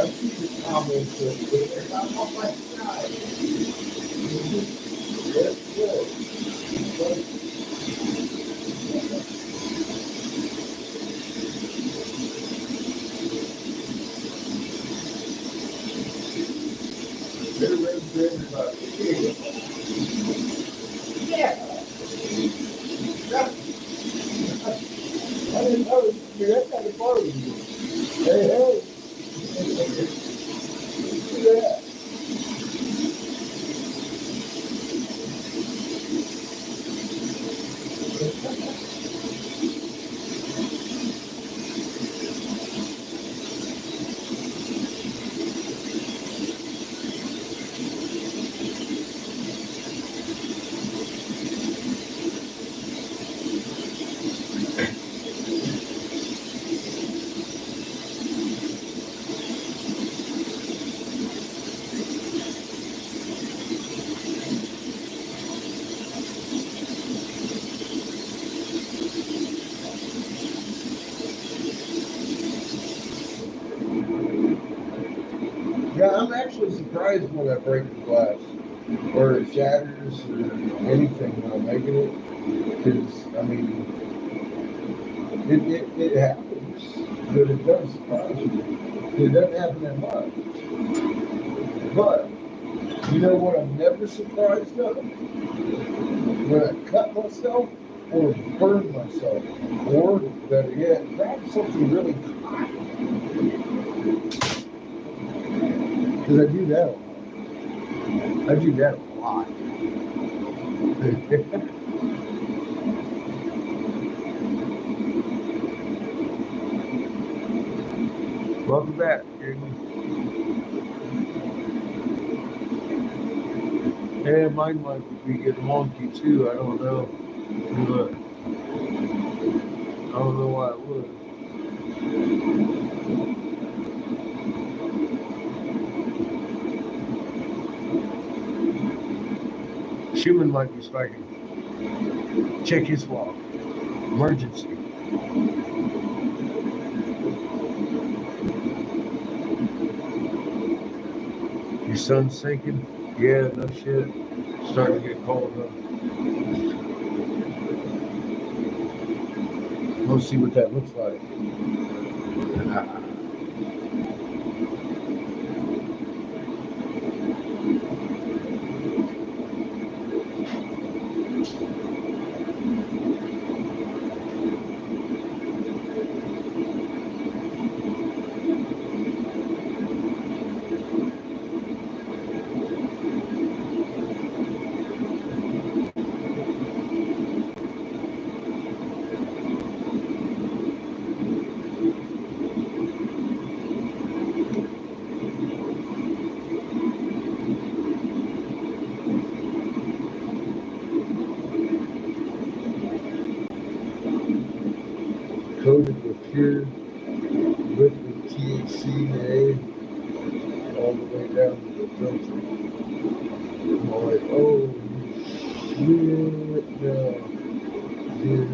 I see the comments that I'm on my side. That's good. They're ready about it. Yeah. I didn't know you're that kind of party. Hey, hey. Yeah. Yeah, I'm actually surprised when I break the glass or it shatters or anything when I'm making it. Because, I mean, it happens, but it does surprise me. It doesn't happen that much. But, you know what I'm never surprised of? When I cut myself or burn myself. Or, better yet, grab something really hot. Because I do that a lot. I do that a lot. Welcome back, Jamie. Yeah, mine might be getting wonky too. I don't know. But I don't know why it would. Schumann might be spiking. Check his walk. Emergency. Your sun's sinking? Yeah, no shit. Starting to get cold though. We'll see what that looks like. Coated with pure liquid THC all the way down to the filter. I'm all like, oh shit, no, dude.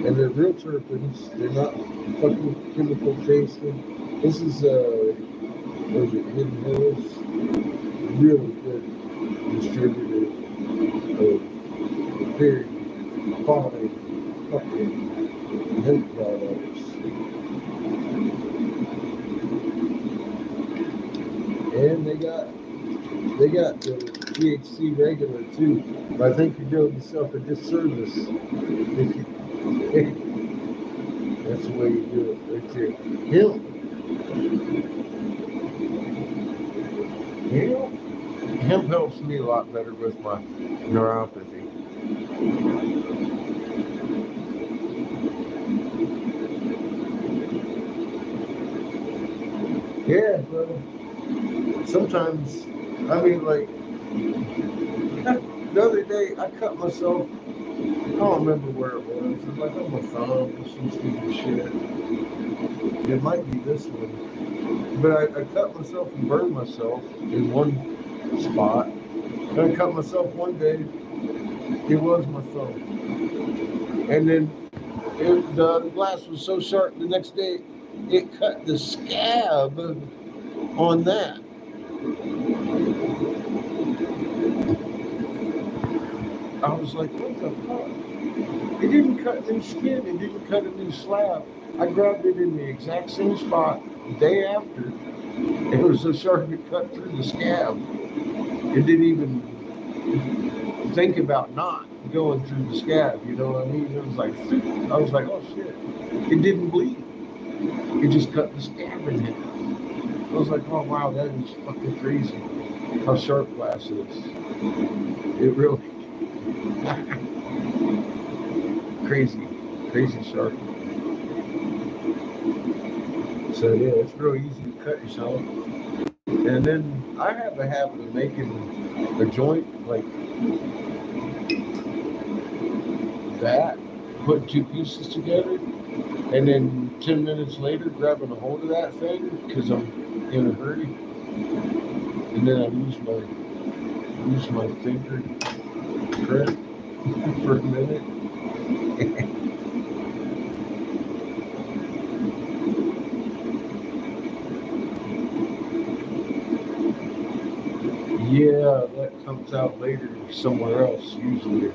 And they're real terpenes. They're not fucking chemical chasing. This is what is it, Hidden Hills? Really good distributor of very quality fucking hemp products. And they got the THC regular too. But I think you're doing yourself a disservice if you that's the way you do it right there. Hemp helps me a lot better with my neuropathy. Yeah, bro. Sometimes, I mean, like, the other day, I cut myself. I don't remember where it was. It was like on my thumb or some stupid shit. It might be this one. But I cut myself and burned myself in one spot. And I cut myself one day. It was my thumb. And then the glass was so sharp the next day, it cut the scab on that. I was like, what the fuck? It didn't cut new skin. It didn't cut a new slab. I grabbed it in the exact same spot the day after. It was so sharp it cut through the scab. It didn't even think about not going through the scab. You know what I mean? It was like, I was like, oh shit. It didn't bleed. It just cut the scab in half. I was like, oh wow, that is fucking crazy. How sharp glass is. It really crazy sharp. So yeah, it's real easy to cut yourself. And then I have a habit of making a joint like that, putting two pieces together, and then 10 minutes later grabbing a hold of that thing because I'm in a hurry. And then I use my finger grip for a minute. Yeah, that comes out later somewhere else usually.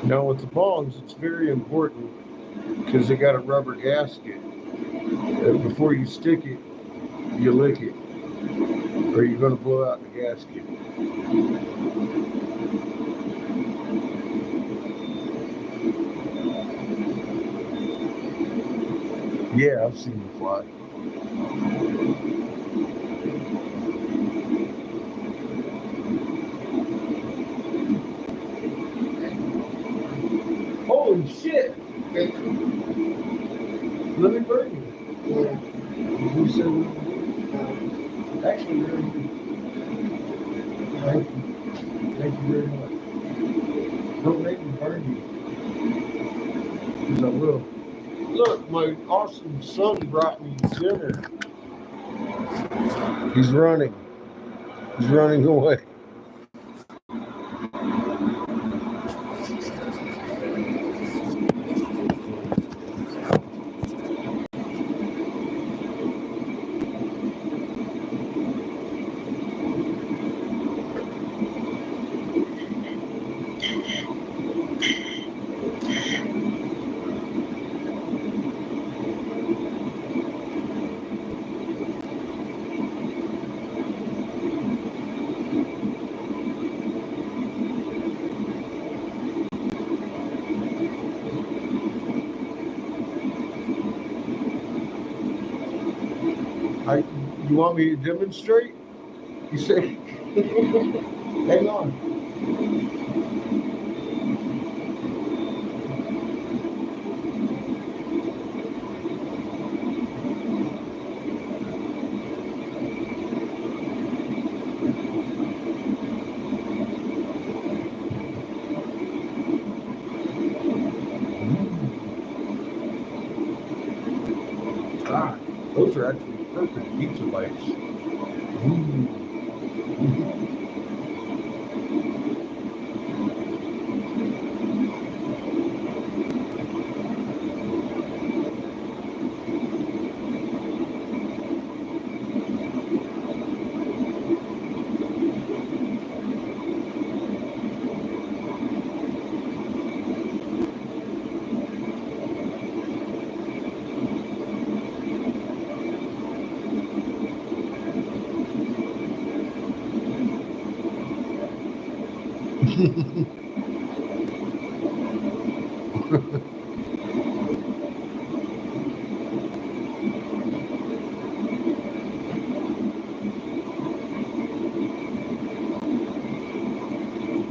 Now with the bongs, it's very important because they got a rubber gasket. Before you stick it, you lick it, or you're going to blow out the gasket. Yeah, I've seen them fly. Holy shit! Let me burn you. You said, actually, really good. Thank you. Thank you very much. Don't make me burn you. Because I will. Look, my awesome son brought me dinner. He's running. He's running away. You want me to demonstrate? You say, hang on. are actually perfect pizza bites. Ooh.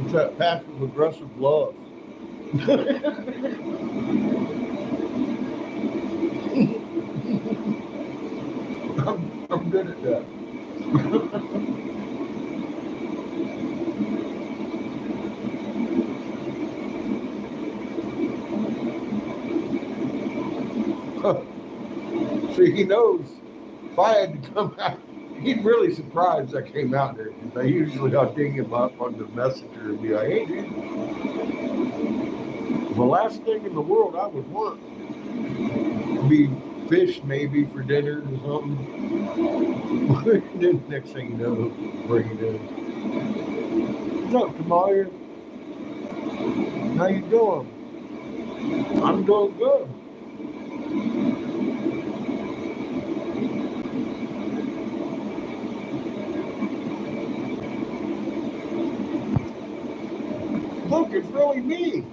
It's that passive aggressive love. I'm good at that. See, he knows if I had to come out, he'd really surprised I came out there. I usually I'll ding him up on the messenger and be like, hey dude, the last thing in the world I would want would be fish maybe for dinner or something. And then next thing you know, bring it in. What's up, Kamaya? How you doing? I'm doing good. Look, it's really me.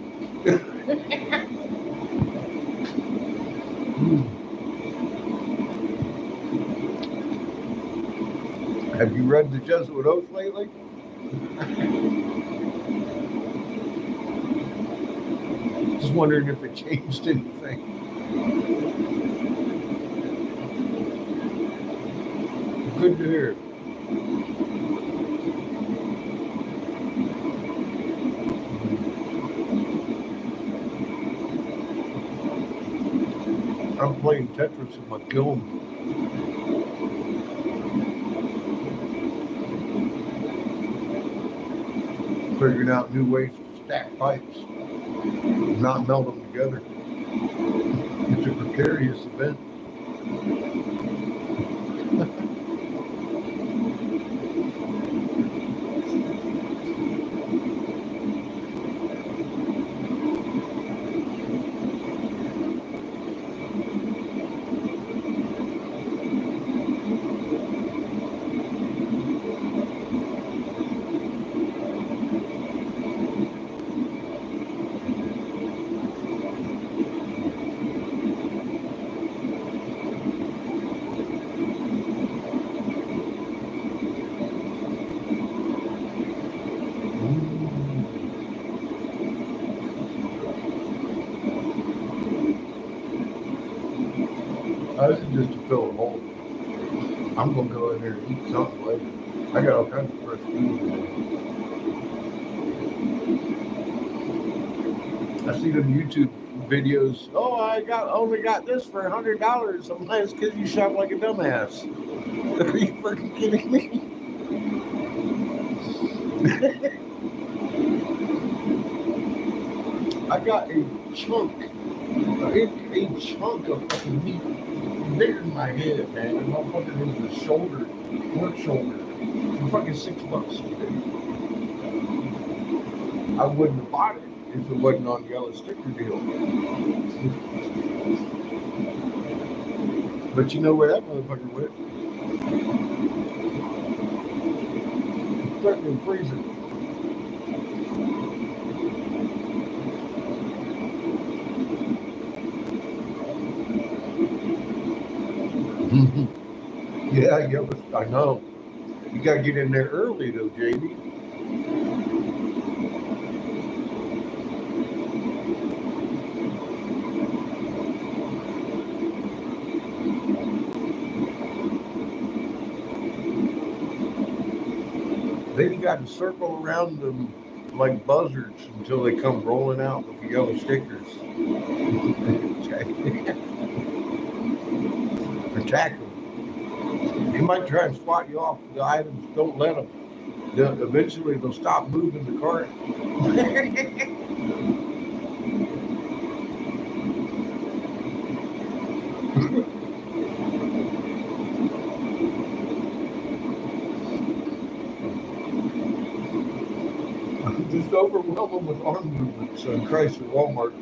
Have you read the Jesuit Oath lately? Just wondering if it changed anything. Good to hear. I'm playing Tetris in my kiln. Figuring out new ways to stack pipes, not melt them together. It's a precarious event. This is just to fill a hole. I'm gonna go in there and eat something later. I got all kinds of fresh food today. I see them YouTube videos. Oh, I only got this for $100. I'm like, it's because you shop like a dumbass. Are you fucking kidding me? I got a chunk of fucking meat bigger than my head, man. And motherfucker was a shoulder, pork shoulder, for fucking $6 today. I wouldn't have bought it if it wasn't on the yellow sticker deal. But you know where that motherfucker went? Stuck in the freezer. Yeah, I know. You gotta get in there early though, JB. Then you got to circle around them like buzzards until they come rolling out with the yellow stickers. Attack them. He might try and swat you off the items. Don't let them. Eventually, they'll stop moving the cart. Just overwhelm them with arm movements on Chrysler Walmart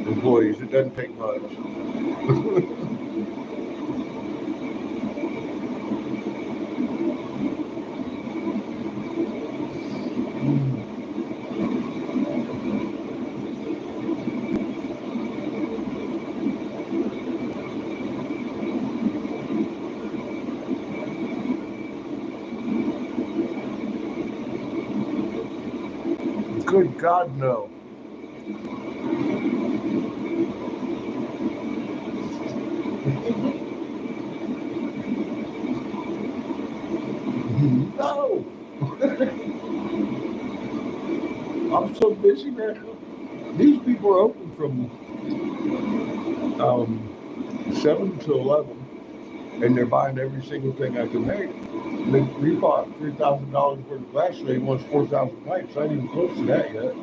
employees. It doesn't take much. Good God, no. No. I'm so busy now. These people are open from 7 to 11, and they're buying every single thing I can make. We bought $3,000 worth of glass today. He wants 4,000 pipes. I ain't even close to that yet.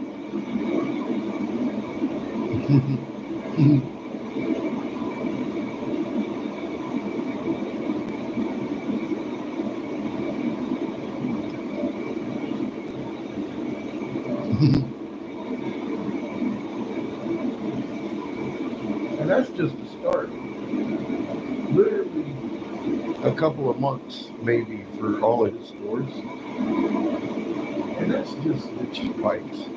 And that's just the start. Literally a couple of months, maybe, for all of his stores. And that's just the cheap pipes.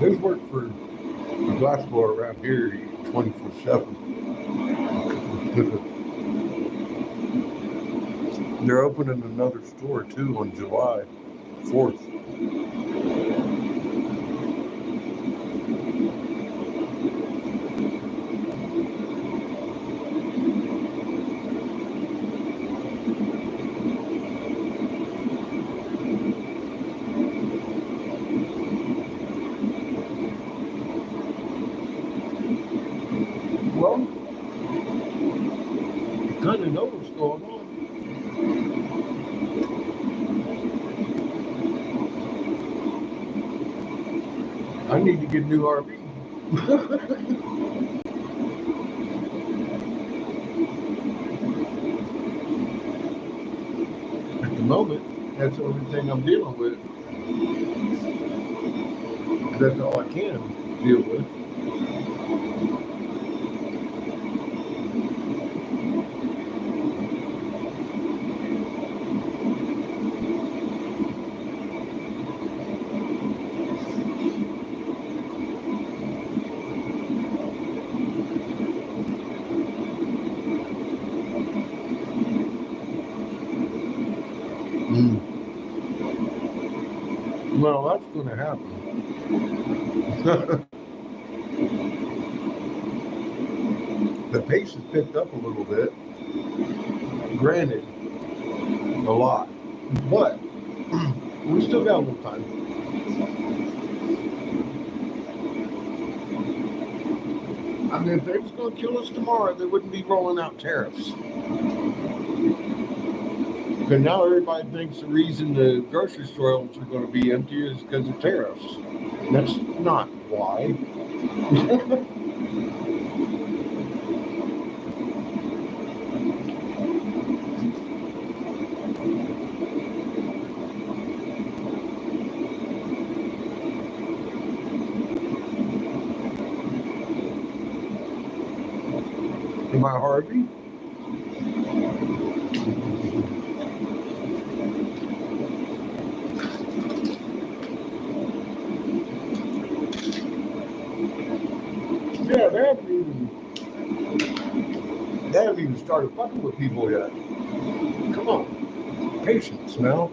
There's work for a glass blower around here 24/7. They're opening another store too on July 4th. Well, you kind of know what's going on. I need to get a new RV. At the moment, that's the only thing I'm dealing with. That's all I can deal with. Well, that's going to happen. The pace has picked up a little bit. Granted, a lot. But we still got a little time. I mean, if they was going to kill us tomorrow, they wouldn't be rolling out tariffs. Because now everybody thinks the reason the grocery stores are going to be empty is because of tariffs. That's not why. Am I Harvey? Yeah, they haven't even started fucking with people yet. Come on. Patience now.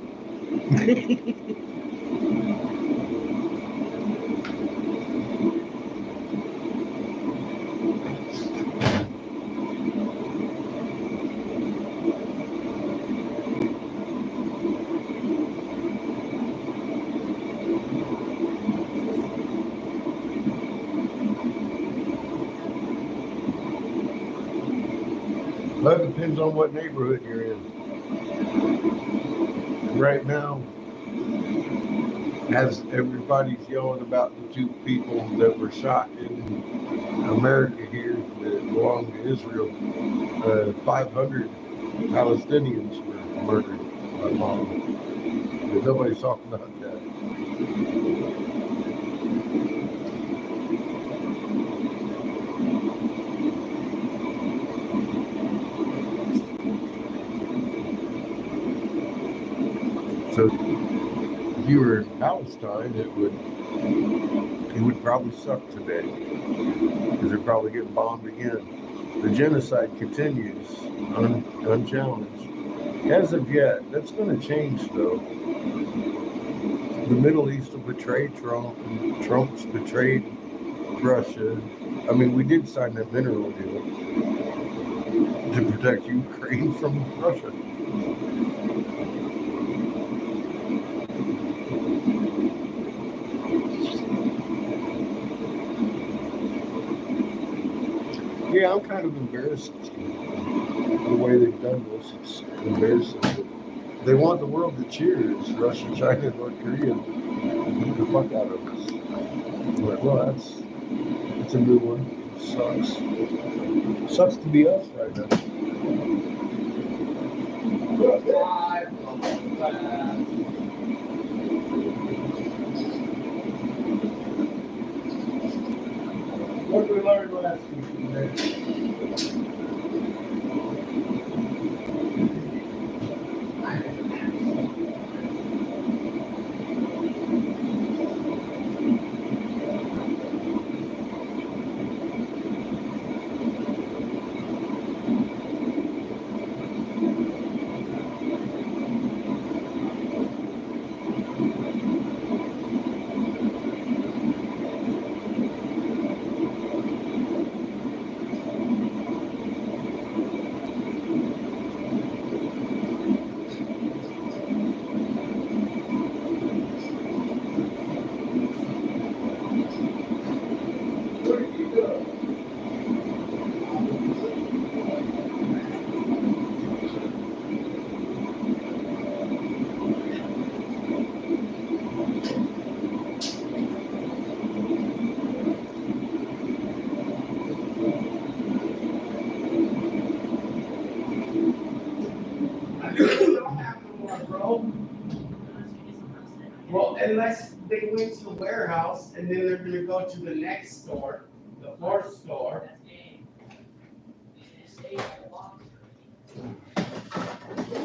That depends on what neighborhood you're in. Right now, as everybody's yelling about the 2 people that were shot in America here that belong to Israel, 500 Palestinians were murdered by bombing. But nobody's talking about that. So if you were in Palestine, it would probably suck today because they're probably getting bombed again. The genocide continues unchallenged. As of yet, that's going to change though. The Middle East will betray Trump, and Trump's betrayed Russia. I mean, we did sign that mineral deal to protect Ukraine from Russia. Yeah, I'm kind of embarrassed the way they've done this. It's embarrassing. They want the world to cheer as Russia, China, and North Korea beat the fuck out of us. I'm like, well, that's a new one. It sucks to be us right now. What did we learn last week? Well, unless they went to the warehouse and then they're gonna go to the next store, the fourth store. We're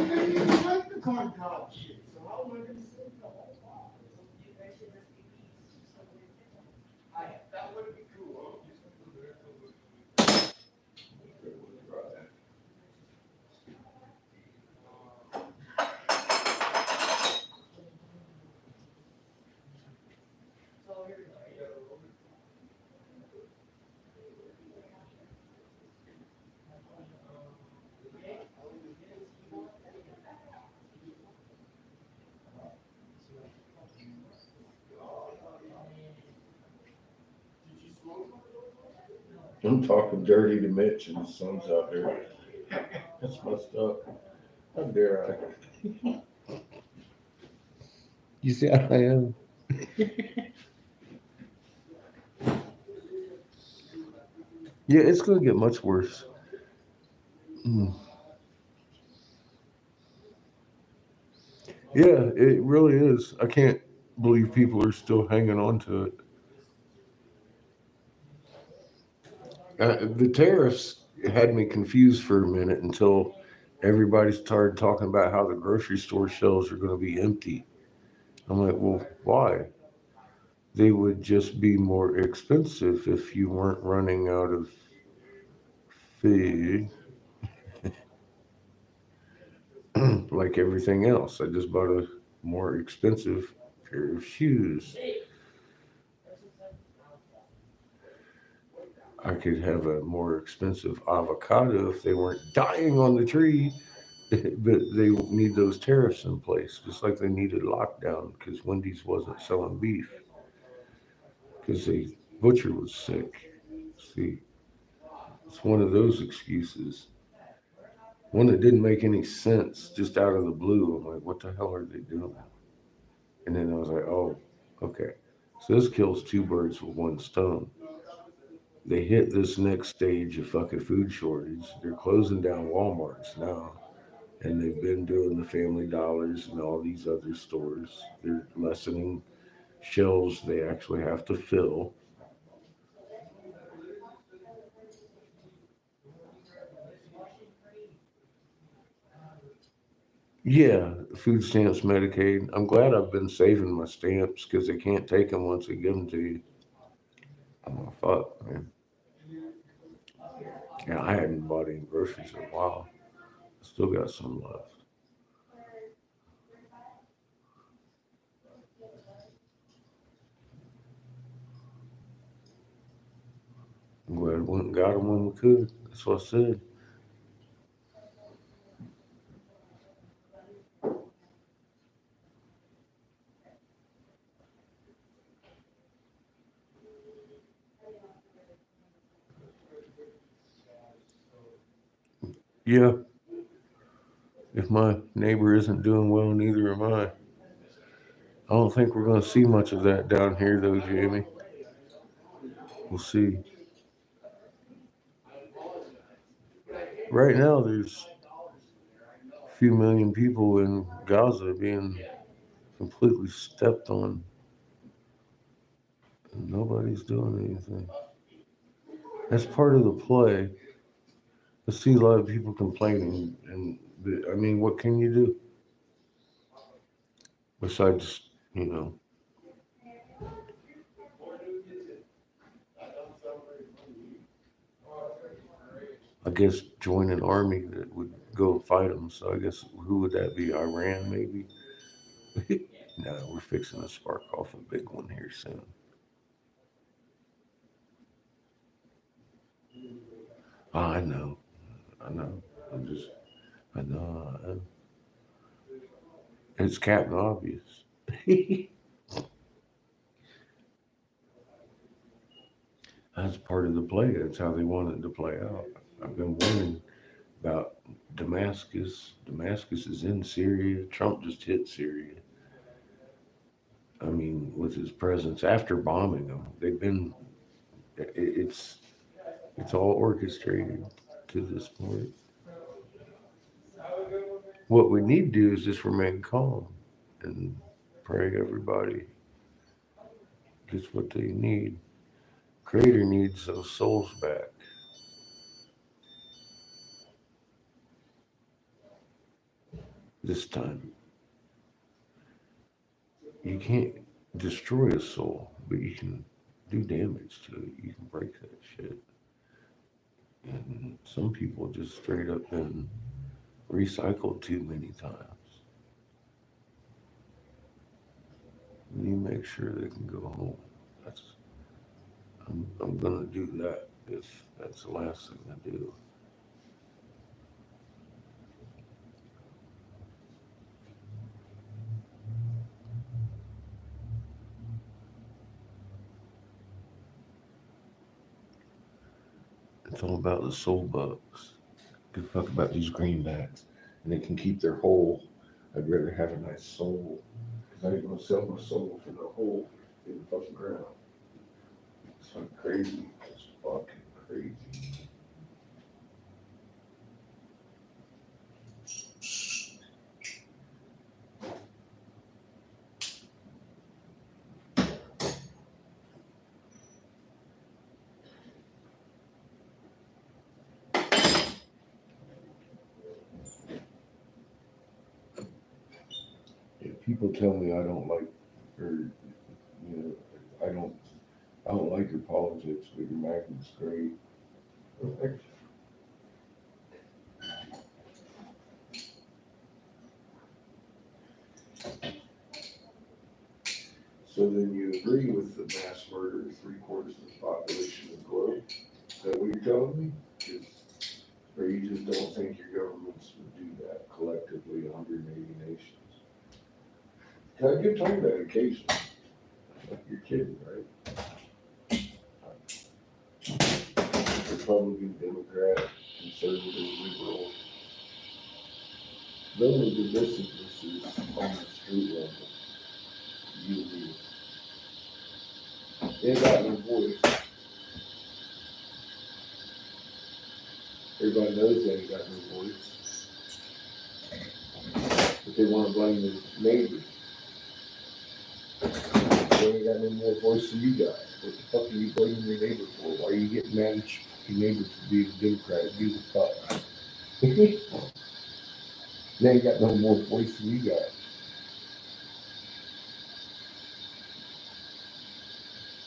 gonna use like the corn cob shit, so how am I gonna save the whole box? That would be cool. I'm talking dirty to Mitch and his sons out there. That's messed up. How dare I? You see how I am? Yeah, it's gonna get much worse. Yeah, it really is. I can't believe people are still hanging on to it. The tariffs had me confused for a minute until everybody started talking about how the grocery store shelves are going to be empty. I'm like, well, why? They would just be more expensive if you weren't running out of food like everything else. I just bought a more expensive pair of shoes. I could have a more expensive avocado if they weren't dying on the tree, but they need those tariffs in place, just like they needed lockdown because Wendy's wasn't selling beef because the butcher was sick. See, it's one of those excuses. one that didn't make any sense, just out of the blue. I'm like, what the hell are they doing? And then I was like, oh, okay. So this kills two birds with one stone. They hit this next stage of fucking food shortage. They're closing down Walmarts now. And they've been doing the Family Dollars and all these other stores. They're lessening shelves they actually have to fill. Yeah, food stamps, Medicaid. I'm glad I've been saving my stamps because they can't take them once they give them to you. Oh, fuck, man. Yeah, I hadn't bought any groceries in a while. Still got some left. I'm glad we went and got them when we could. That's what I said. Yeah, if my neighbor isn't doing well, neither am I. I don't think we're going to see much of that down here, though, Jamie. We'll see. Right now, there's a few million people in Gaza being completely stepped on, and nobody's doing anything. That's part of the play. I see a lot of people complaining, and I mean, what can you do besides, you know, I guess join an army that would go fight them. So I guess who would that be? Iran, maybe? No, we're fixing to spark off a big one here soon. Oh, I know. I know. I know. It's Captain Obvious. That's part of the play. That's how they want it to play out. I've been warning about Damascus. Damascus is in Syria. Trump just hit Syria. I mean, with his presence after bombing them, they've been. It's all orchestrated to this point. What we need to do is just remain calm and pray everybody gets what they need. Creator needs those souls back. This time. You can't destroy a soul, but you can do damage to it. You can break that shit. And some people just straight up been recycled too many times. You make sure they can go home. I'm gonna do that if that's the last thing I do. It's all about the soul bugs. Give a fuck about these greenbacks, and they can keep their whole. I'd rather have a nice soul, because I ain't gonna sell my soul for the hole in the fucking ground. It's fucking crazy. It's fucking crazy. If people tell me I don't like, or you know, I don't like your politics, but your magnet's great. So then you agree with the mass murder of 3/4 of the population of the globe? Is that what you're telling me? Or you just don't think your governments would do that collectively, 180 nations? I get told that occasionally. You're kidding, right? Republican, Democrat, conservative, liberal. None of the messiness is on the street level. You they ain't got no voice. Everybody knows they ain't got no voice. But they want to blame the neighbors. They ain't got no more voice than you got. What the fuck are you blaming your neighbor for? Why are you getting mad at your neighbor for being a Democrat? Give a fuck. They ain't got no more voice than you got.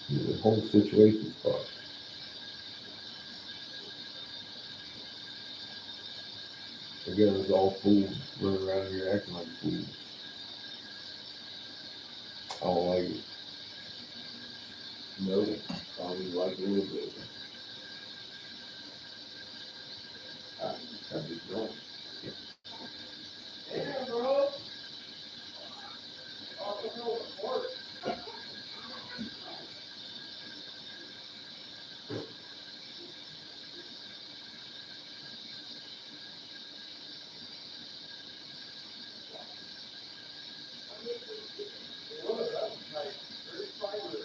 The whole situation's fucked. I guess it's all fools running around here acting like fools. I don't like it. No, I don't even like it a little bit. I just don't. Yeah, bro. Oh, it's no report. What? That was like 35 or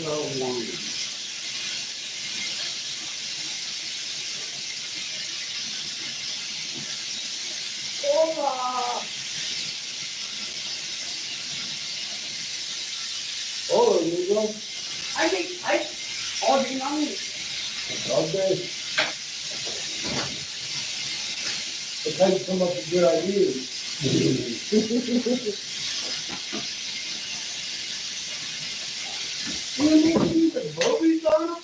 so warm. Oh, there you go. I think all day long. Okay. That's how you come up with good ideas. You need to put boobies on them?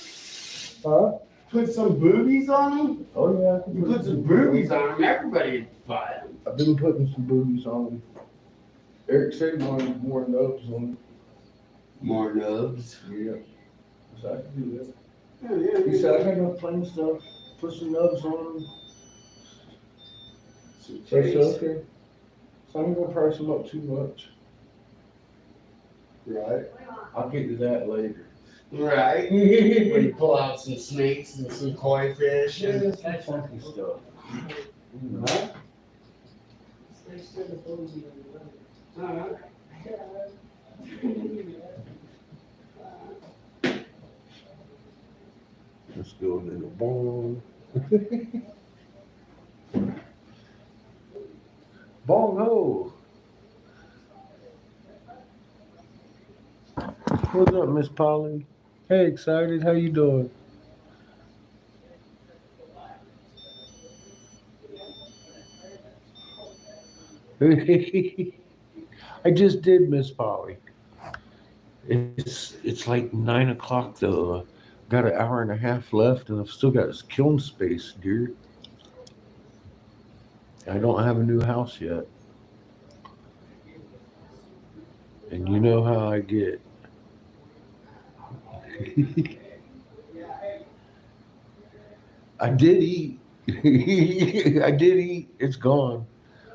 Huh? Put some boobies on them? Oh, yeah. I can You put some boobies on them, everybody would buy them. I've been putting some boobies on them. Eric said he wanted more nubs on them. More nubs. Yeah. So I can do that. Yeah, He said, I got enough plain stuff. Put some nubs on them. Some So I said, titties. okay. So I'm gonna price them up too much. Right. I'll get to that later. Right. When you pull out some snakes and some koi fish Yeah, and some funky stuff. huh? Let's go in the bong. Bong ho. What's up, Miss Polly? Hey, excited. How you doing? I just did, Miss Polly. It's like 9 o'clock though. Got an hour and a half left, and I've still got kiln space, dear. I don't have a new house yet, and you know how I get. I did eat. I did eat. It's gone.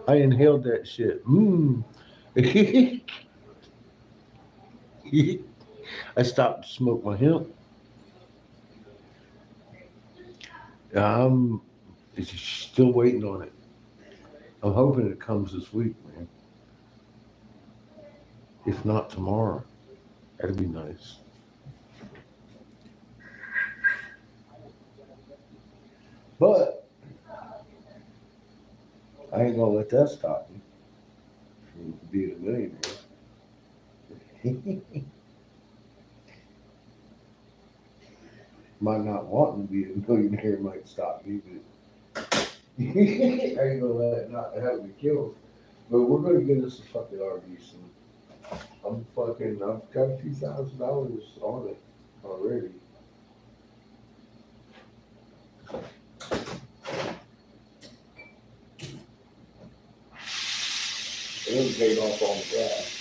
I inhaled that shit. I stopped to smoke my hemp. I'm still waiting on it. I'm hoping it comes this week, man. If not tomorrow, that'd be nice. But I ain't gonna let that stop me from being a millionaire. Might not wanting to be a millionaire might stop me, but I ain't gonna let it not have me killed. But we're gonna get us a fucking RV soon. I've got a few $1,000s on it already. It was paid off on the gas.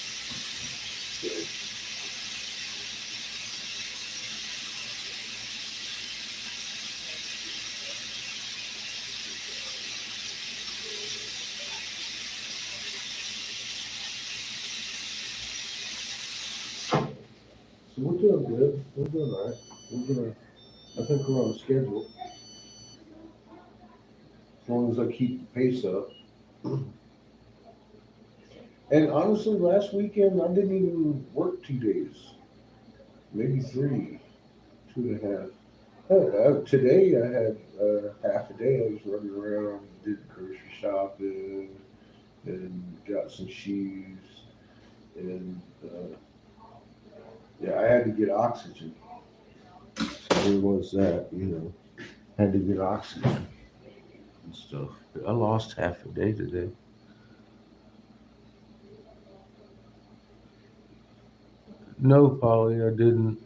So we're doing good. We're doing all right. I think we're on schedule. As long as I keep the pace up. And honestly, last weekend I didn't even work 2 days. Maybe 3, 2.5. Today I had half a day. I was running around, did grocery shopping, and got some shoes. And yeah, I had to get oxygen. So there was that, had to get oxygen and stuff. But I lost half a day today. No, Polly, I didn't.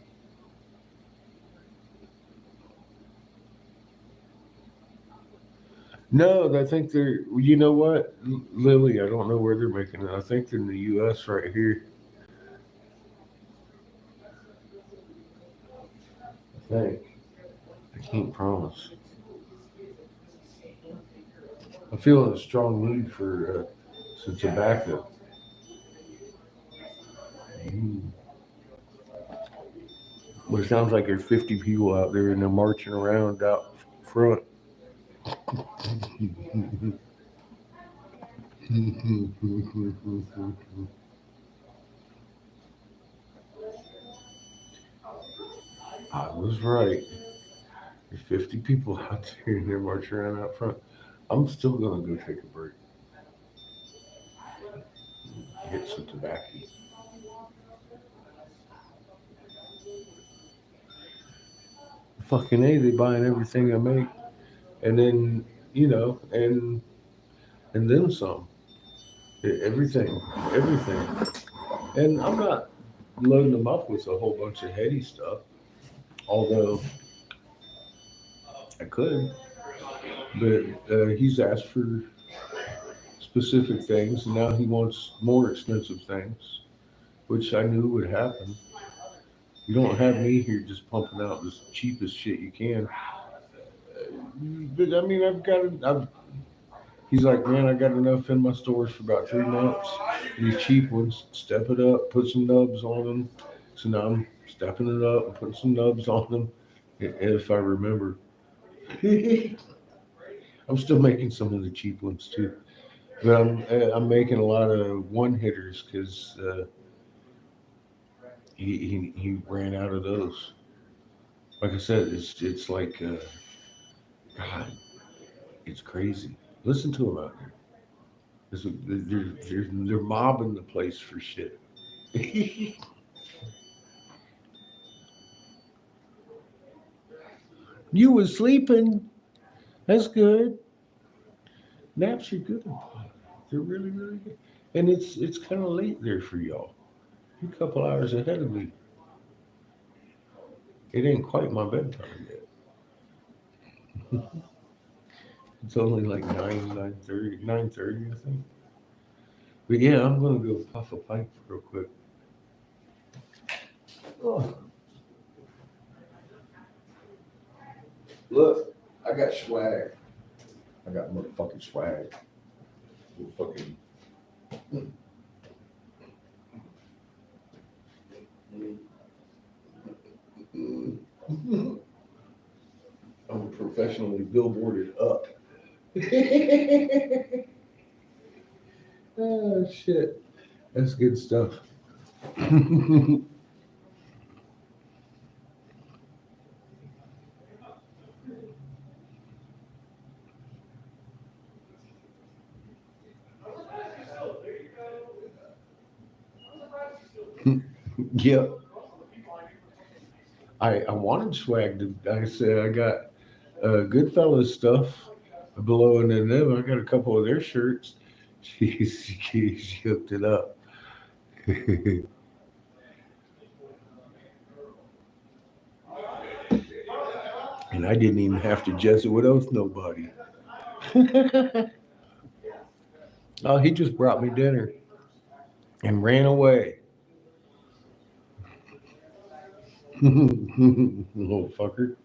No, I think they're, you know what, Lily, I don't know where they're making it. I think they're in the U.S. right here. I think. I can't promise. I'm feeling a strong need for some tobacco. But it sounds like there's 50 people out there and they're marching around out front. right. There's 50 people out there and they're marching around out front. I'm still gonna go take a break. Get some tobacco. Fucking A, they buying everything I make. And then, and then some. Everything. Everything. And I'm not loading them up with a whole bunch of heady stuff. Although I could. But he's asked for specific things, and now he wants more expensive things, which I knew would happen. You don't have me here just pumping out the cheapest shit you can. But I mean, he's like, man, I got enough in my stores for about 3 months. These cheap ones, step it up, put some nubs on them. So now I'm stepping it up and putting some nubs on them, if I remember. I'm still making some of the cheap ones too. But I'm making a lot of one hitters because he ran out of those. Like I said, it's like God, it's crazy. Listen to him out there. They're mobbing the place for shit. You was sleeping. That's good. Naps are good. They're really, really good. And it's kind of late there for y'all. You're a couple hours ahead of me. It ain't quite my bedtime yet. It's only like 9:30, I think. But yeah, I'm gonna go puff a pipe real quick. Oh. Look, I got swag. I got motherfucking swag. Fucking. I'm professionally billboarded up. Oh shit, that's good stuff. Yep. I wanted swag. I said I got Goodfellas stuff below, and then them. I got a couple of their shirts. She hooked it up. And I didn't even have to Jesuit oath nobody. Oh, he just brought me dinner and ran away. Little fucker.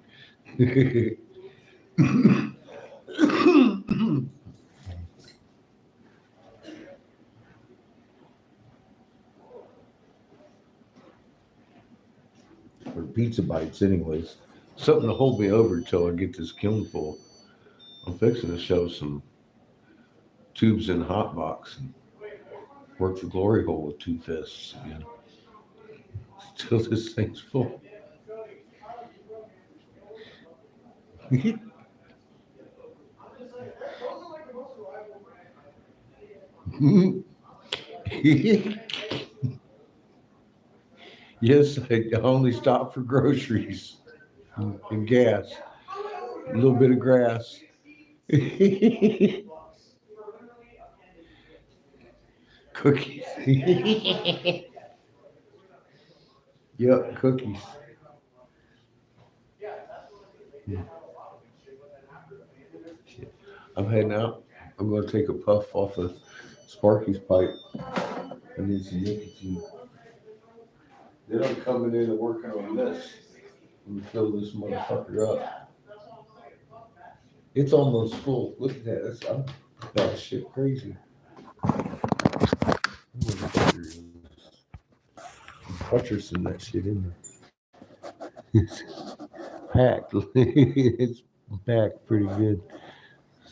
Or pizza bites, anyways. Something to hold me over till I get this kiln full. I'm fixing to shove some tubes in the hot box and work the glory hole with 2 fists again. Till this thing's full. Yes, I only stop for groceries and gas, a little bit of grass. Cookies. Yep, cookies. I'm heading out. I'm going to take a puff off of Sparky's pipe. I need some nicotine. Then I'm coming in and working on this. I'm going to fill this motherfucker up. It's almost full. Look at that. I'm that shit crazy. Butcherson that shit in there. It's packed. It's packed pretty good.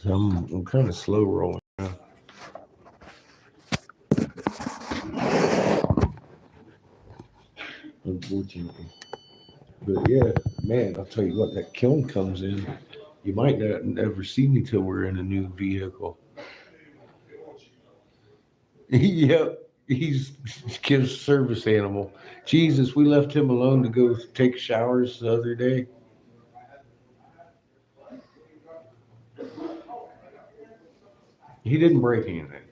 So I'm kind of slow rolling now. Unfortunately. But yeah, man, I'll tell you what, that kiln comes in. You might not never see me till we're in a new vehicle. Yep, he's Kid's service animal. Jesus, we left him alone to go take showers the other day. He didn't break anything.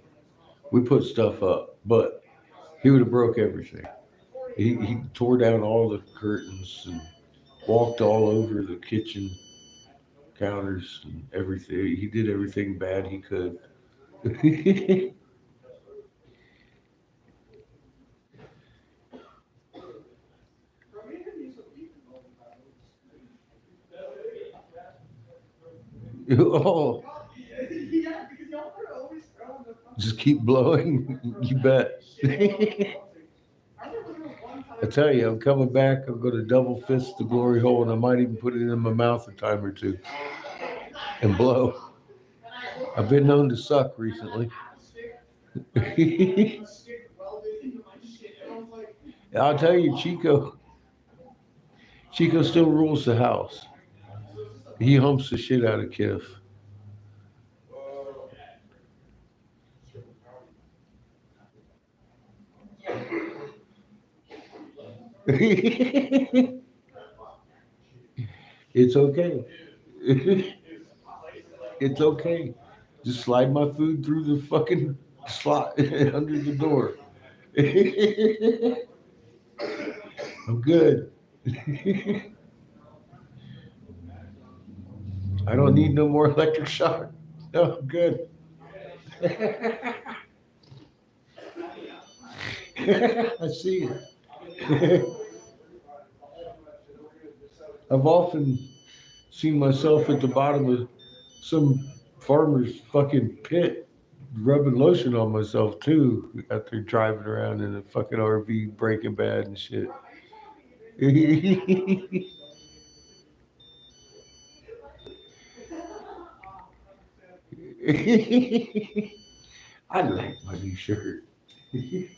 We put stuff up, but he would have broke everything. He tore down all the curtains and walked all over the kitchen counters and everything. He did everything bad he could. Oh, just keep blowing. You bet. I tell you, I'm coming back. I'm going to double fist the glory hole, and I might even put it in my mouth a time or two and blow. I've been known to suck recently. I'll tell you, Chico still rules the house. He humps the shit out of Kiff. It's okay. It's okay. Just slide my food through the fucking slot under the door. I'm good. I don't need no more electric shock. No, I'm good. I see it. I've often seen myself at the bottom of some farmer's fucking pit rubbing lotion on myself too after driving around in a fucking RV Breaking Bad and shit. I like my new shirt. You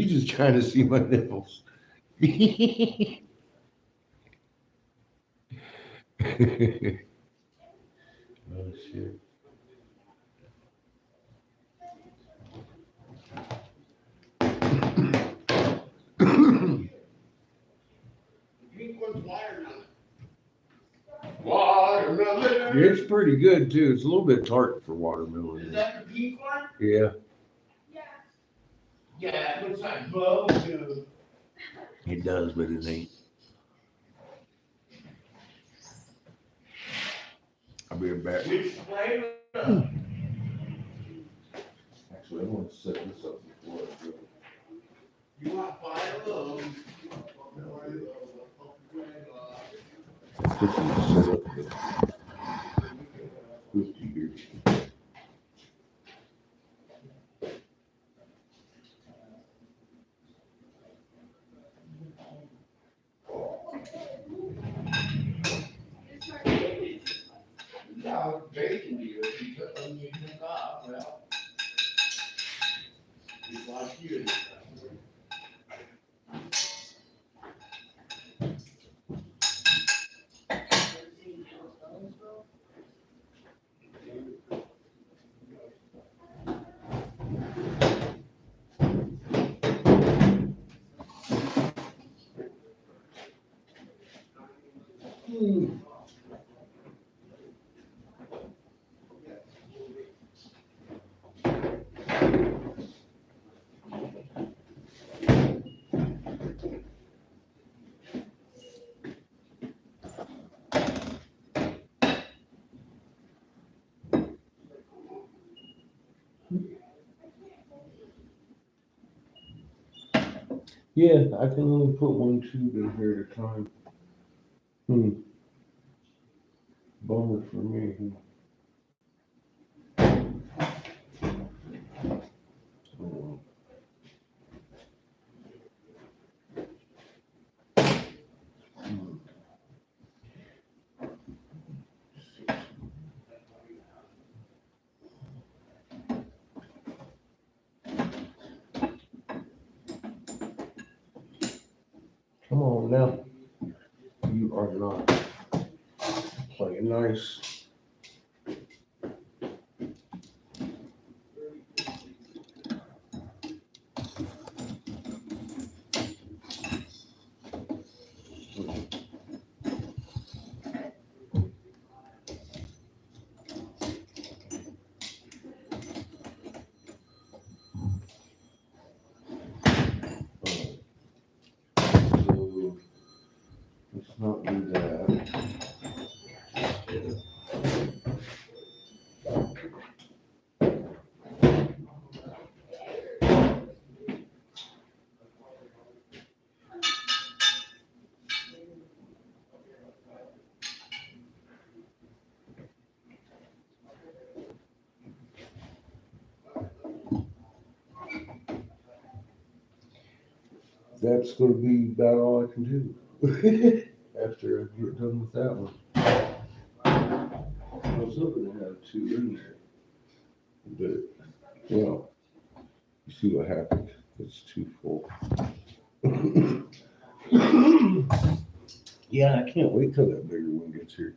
just trying to see my nipples. Oh shit. Watermelon. It's pretty good too. It's a little bit tart for watermelon. Is that the pink one? Yeah, Yeah, it looks like blow too. it does, but it ain't. I'll be right back. Which flavor? Actually, I want to set this up before I go. You want 5 of them? 50 to set up the 50 here. Yeah, bacon you. If you put them, you took off. Well, it's like you. Yeah, I can only put 1 tube in here at a time. Bummer for me. Oh, now. You are not playing nice. So let's not do that. That's going to be about all I can do after I get done with that one. I was hoping to have two in there, but well, you see what happened. It's too full. Yeah, I can't wait till that bigger one gets here.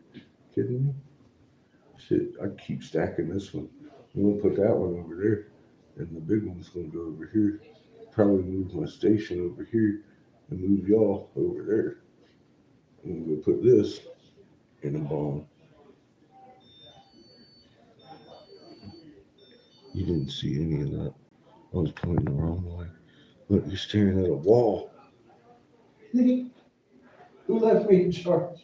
Kidding me? Shit, I keep stacking this one. I'm gonna put that one over there, and the big one's gonna go over here. Probably move my station over here and move y'all over there. I'm gonna put this in a bomb. You didn't see any of that. I was pointing the wrong way. Look, you're staring at a wall. Who left me in charge?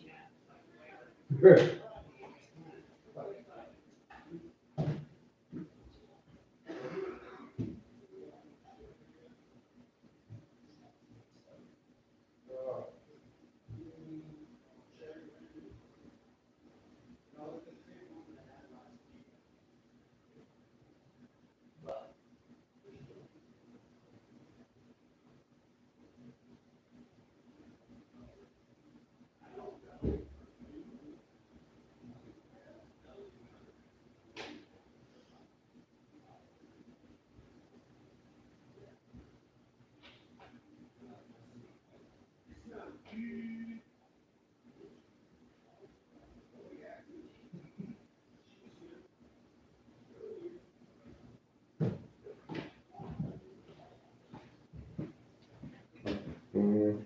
So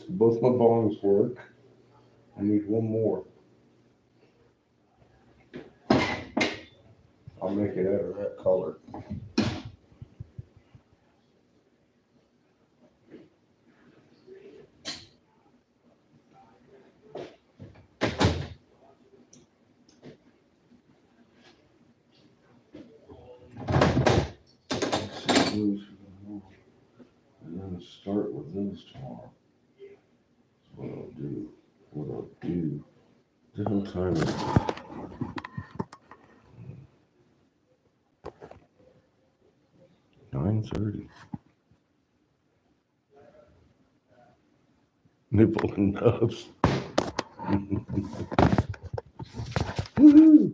both my bongs work. I need one more. I'll make it out of that color. I'm gonna start with those tomorrow. That's what I'll do. What I'll do. The whole time is 9:30. Nipple and nubs. Woohoo!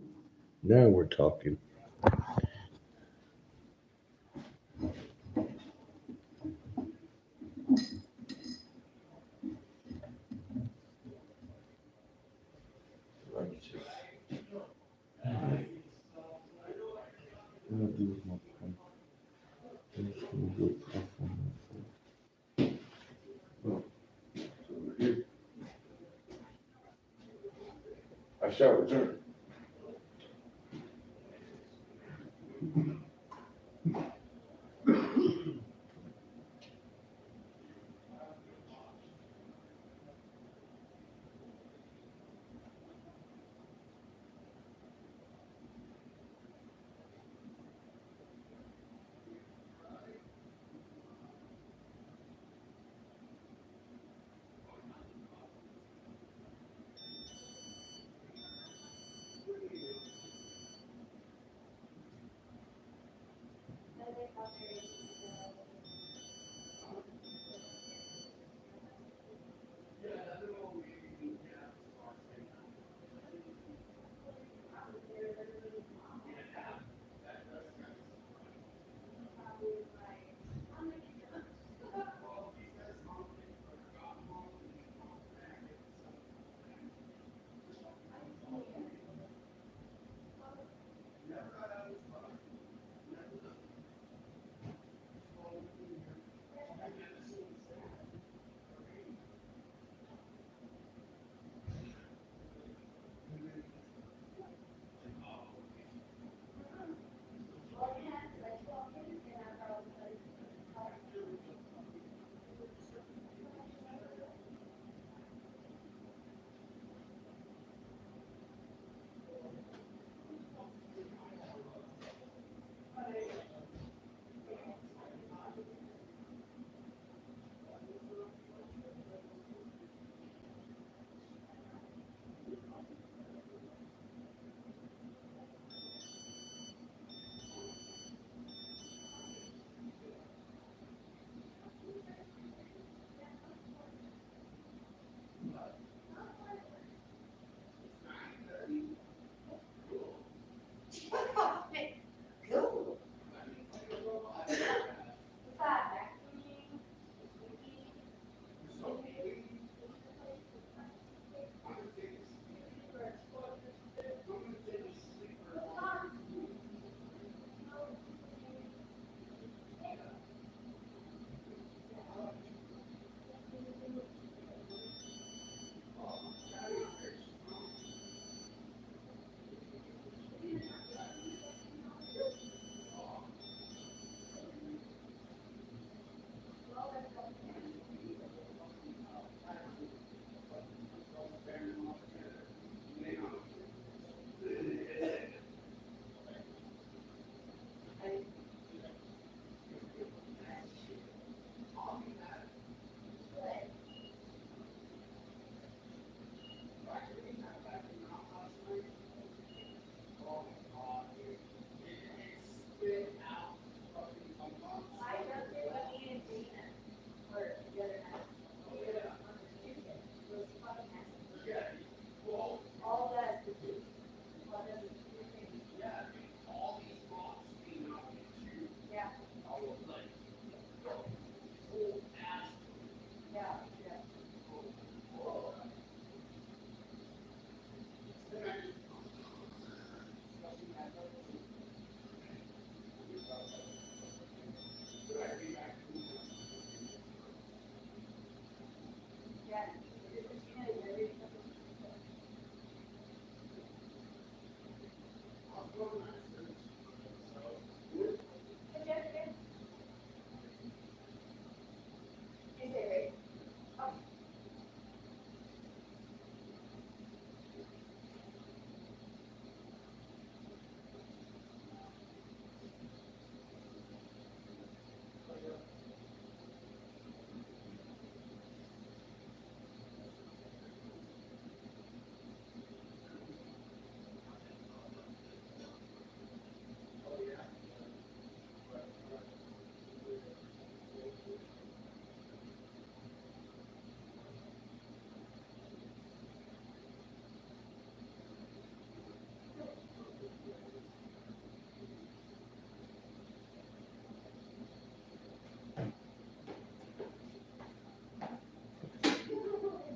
Now we're talking. What do I do with my pen? I'm just gonna go puff on that thing. Oh, it's over here. I shall return.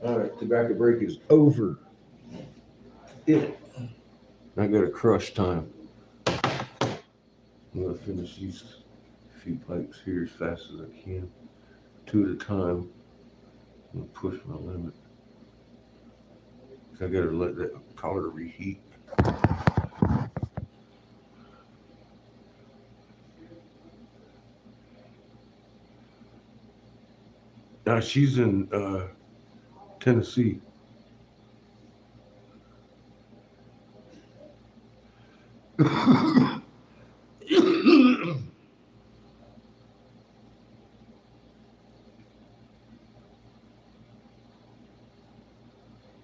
All right, tobacco break is over. I got a crush time. I'm gonna finish these few pipes here as fast as I can, 2 at a time. I'm gonna push my limit. I gotta let that collar reheat. Now she's in Tennessee.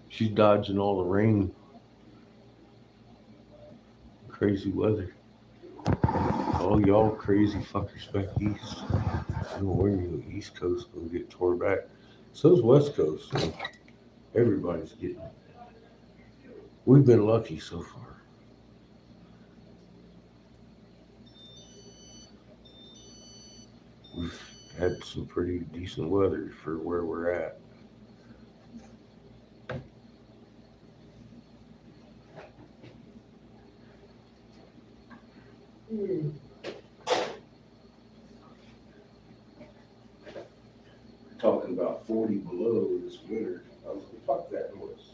She's dodging all the rain. Crazy weather. All y'all crazy fuckers back east. I don't know where you East Coast gonna get tore back. So's West Coast. So everybody's getting it. We've been lucky so far. We've had some pretty decent weather for where we're at. Talking about 40 below this winter. I was like, fuck that noise.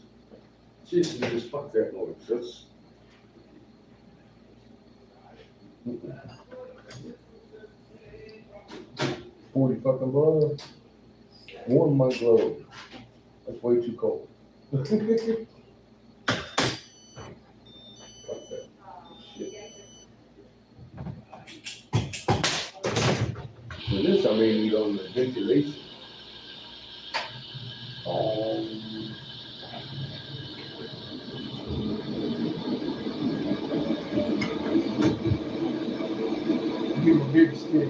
Seriously, just fuck that noise. That's 40 fucking below. Warm my globe. That's way too cold. Fuck that shit. For this, I may need on the ventilation. Give him a big stick.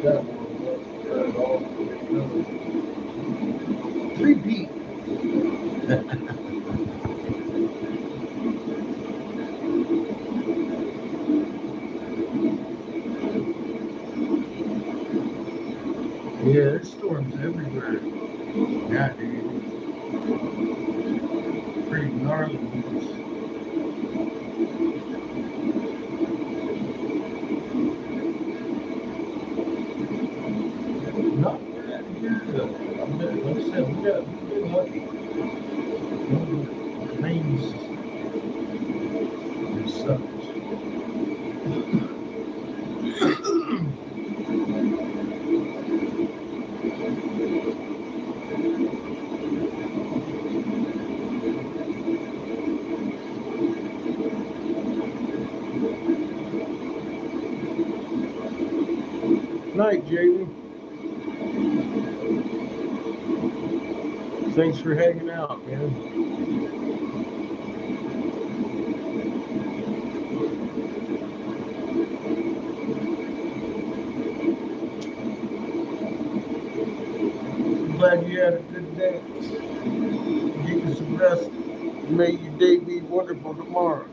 that one up all. 3 P. Yeah, there's storms everywhere. Yeah, dude. Pretty gnarly ones. Not bad here, though. I bet, like I said, we've been lucky. The rains, it sucks. Night, Jaden. Thanks for hanging out, man. Glad you had a good day. Get you some rest. May your day be wonderful tomorrow.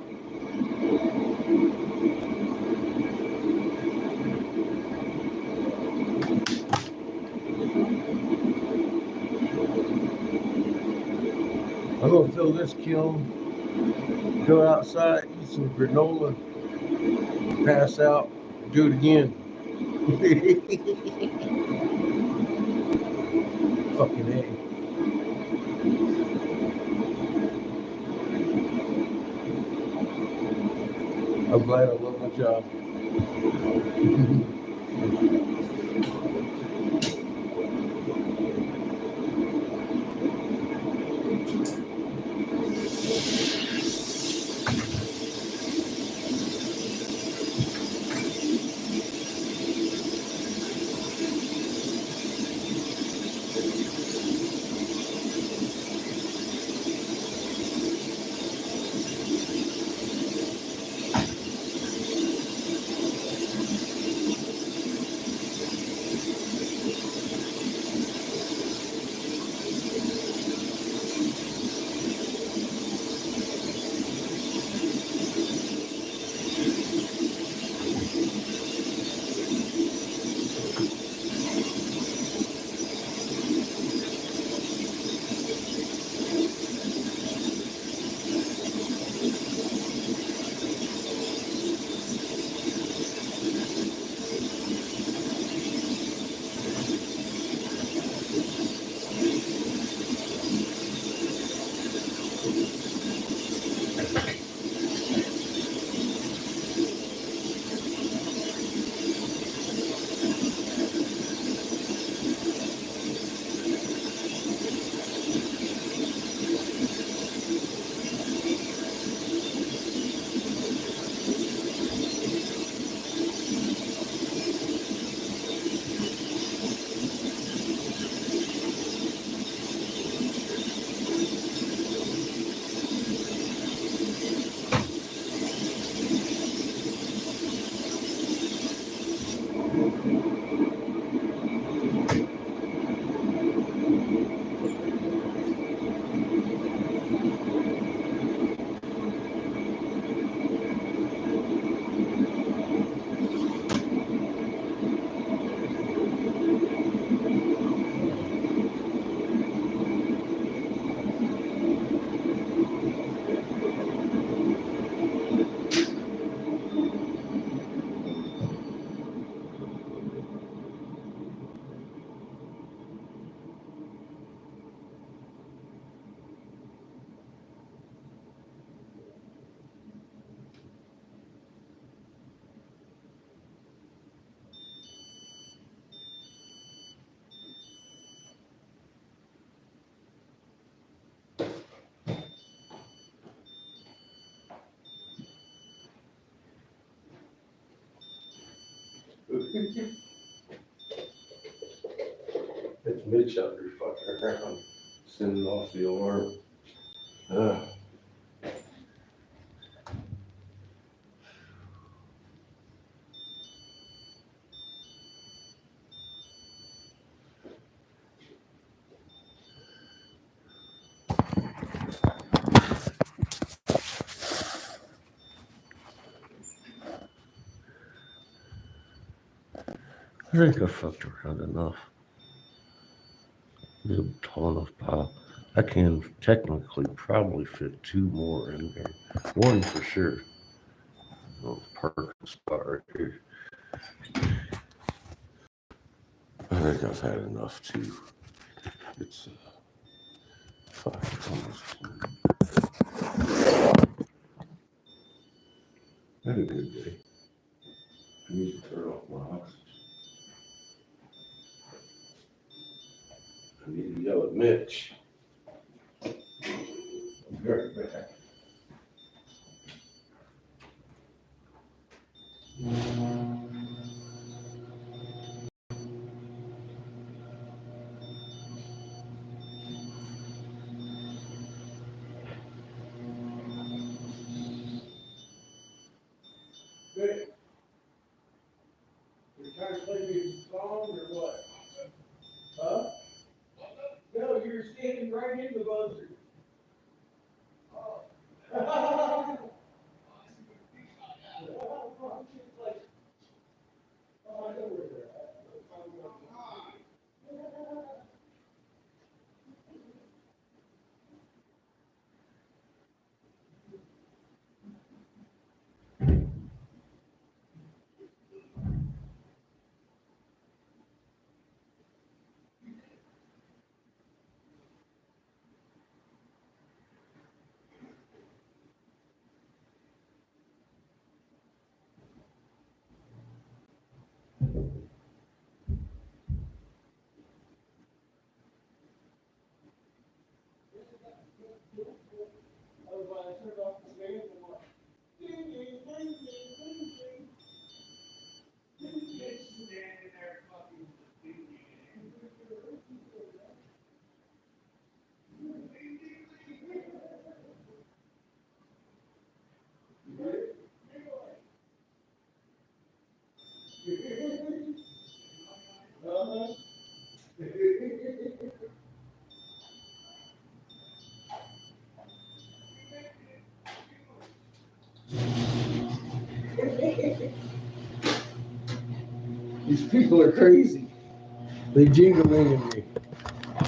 I'm gonna fill this kiln, go outside, eat some granola, pass out, do it again. Fucking A. I'm glad I love my job. It's Mitch out there fucking around, sending off the alarm. I think I fucked around enough. It's a tall enough pile. I can technically probably fit 2 more in there. 1 for sure. Little parking spot right here. I think I've had enough too. It's 5 almost. Had a good day. I need to turn off my oxygen. I need to yell at Mitch. I'll be right back. Good. You're trying to play me song or what? Huh? No, you're standing right in the buzzer. Oh. These people are crazy. They jingling me.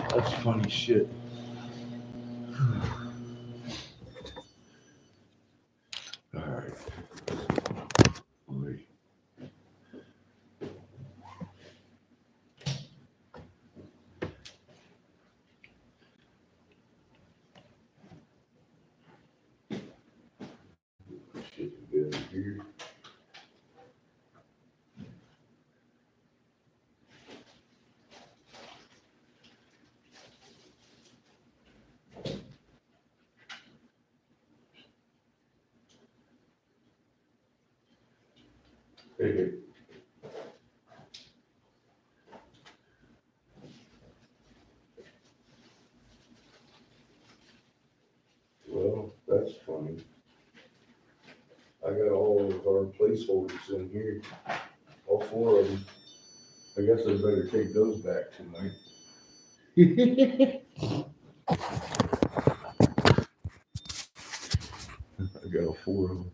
That's funny shit. All right. Wait. Shit together here. Hey. Well, that's funny. I got all of our placeholders in here, all 4 of them. I guess I better take those back tonight. I got all 4 of them.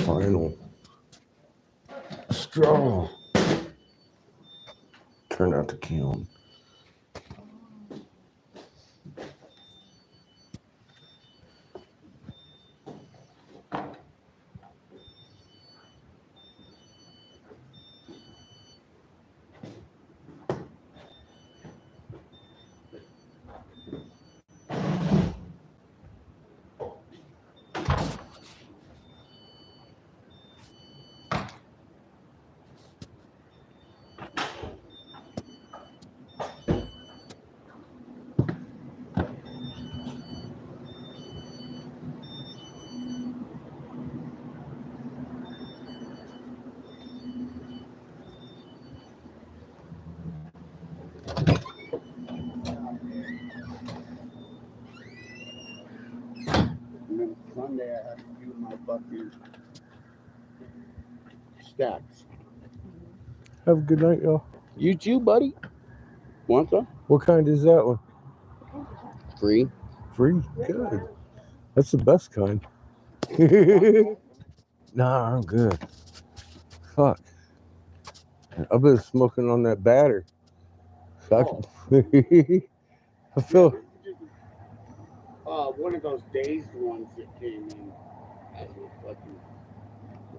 Final straw. Turn out the kiln. Sunday I had to do my fucking stacks. Have a good night, y'all. You too, buddy. Want some? What kind is that one? Free. Free? Good. That's the best kind. Nah, I'm good. Fuck. I've been smoking on that batter. I feel One of those dazed ones that came in as a fucking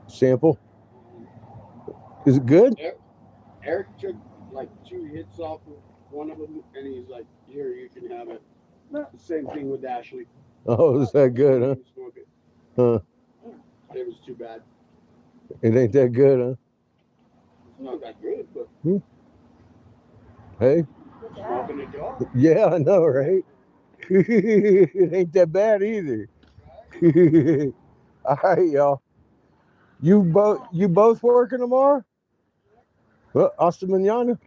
sample. Is it good? Eric took like 2 hits off of one of them, and he's like, "Here, you can have it." Same thing with Ashley. Oh, is that good, huh? Smoke it. Huh. It was too bad. It ain't that good, huh? It's not that good, but Hey. smoking a dog. Yeah, I know, right? It ain't that bad either. All right, y'all. You both working tomorrow? Well, hasta mañana.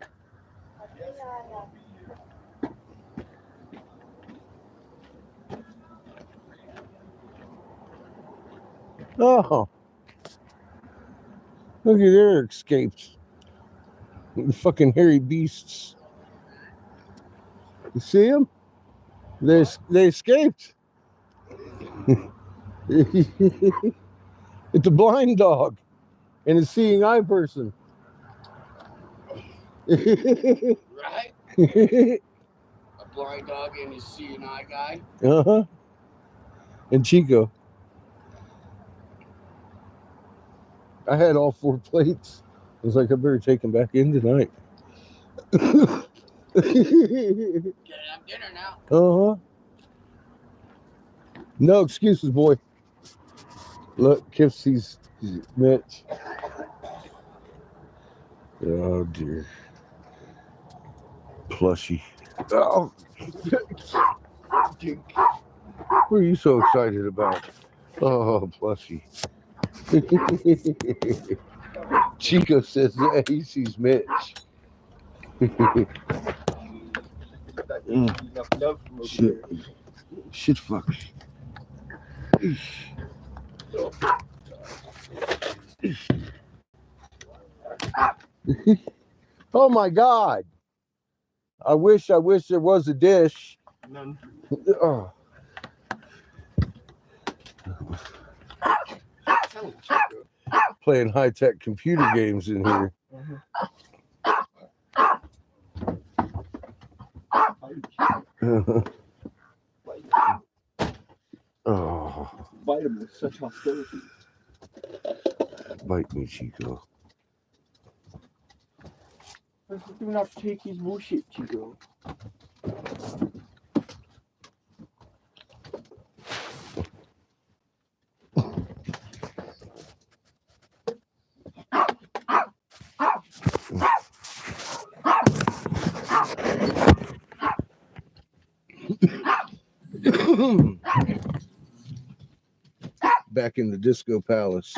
Oh, look at their escapes. The fucking hairy beasts. You see them? They escaped. It's a blind dog and a seeing eye person. Right? A blind dog and a seeing eye guy. Uh-huh. And Chico. I had all 4 plates. I was like, I better take them back in tonight. Gotta have dinner now. Uh-huh. No excuses, boy. Look, Kip sees Mitch. Oh, dear. Plushie. Oh. What are you so excited about? Oh, Plushie. Chico says that he sees Mitch. Shit. Shit, fuck. Oh my God. I wish there was a dish. None. Oh. Playing high-tech computer games in here. Oh. Vitamins, such hostility. Bite me, Chico. Do not take his bullshit, Chico. Back in the disco palace.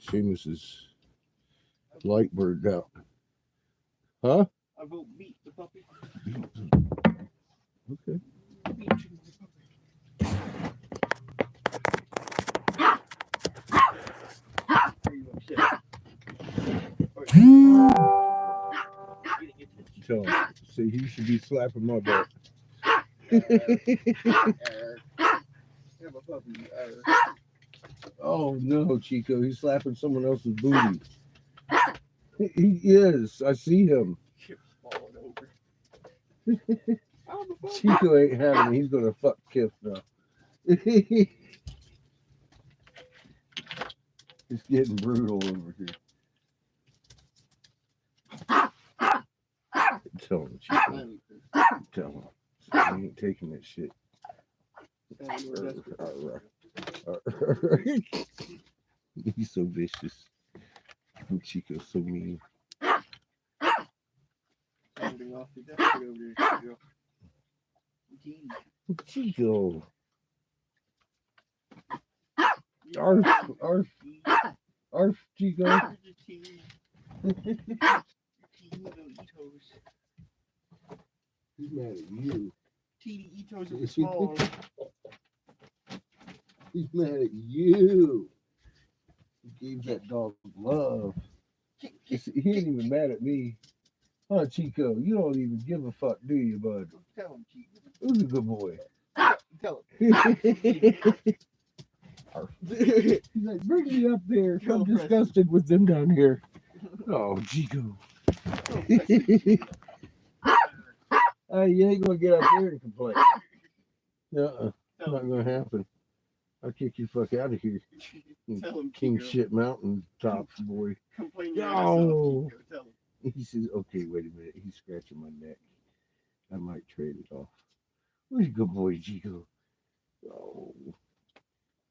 Seamus's light burned out. Huh? I vote beat the puppy. Okay. Tell him. See, he should be slapping my butt. Oh no, Chico, he's slapping someone else's booty. He is. I see him. Chico ain't having it. He's gonna fuck Kip now. It's getting brutal over here. Tell him, Chico. Tell him. So he ain't taking that shit. He's so vicious. And Chico's so mean. Chico. Arf, Chico. He's mad at you. TDEtos are small. He's mad at you. He gave that dog love. He ain't even mad at me. Huh, Chico? You don't even give a fuck, do you, bud? Tell him, Chief. Who's a good boy? Tell He's like, bring me up there. I'm disgusted with them down here. Oh, Chico. You ain't gonna get up there and complain. It's not gonna happen. I'll kick you fuck out of here. Tell him, King Chico. shit mountain top boy. Complain your your ass ass off, off, Chico. Tell him. He says, okay, wait a minute. He's scratching my neck. I might trade it off. Where's your good boy, Chico? Oh.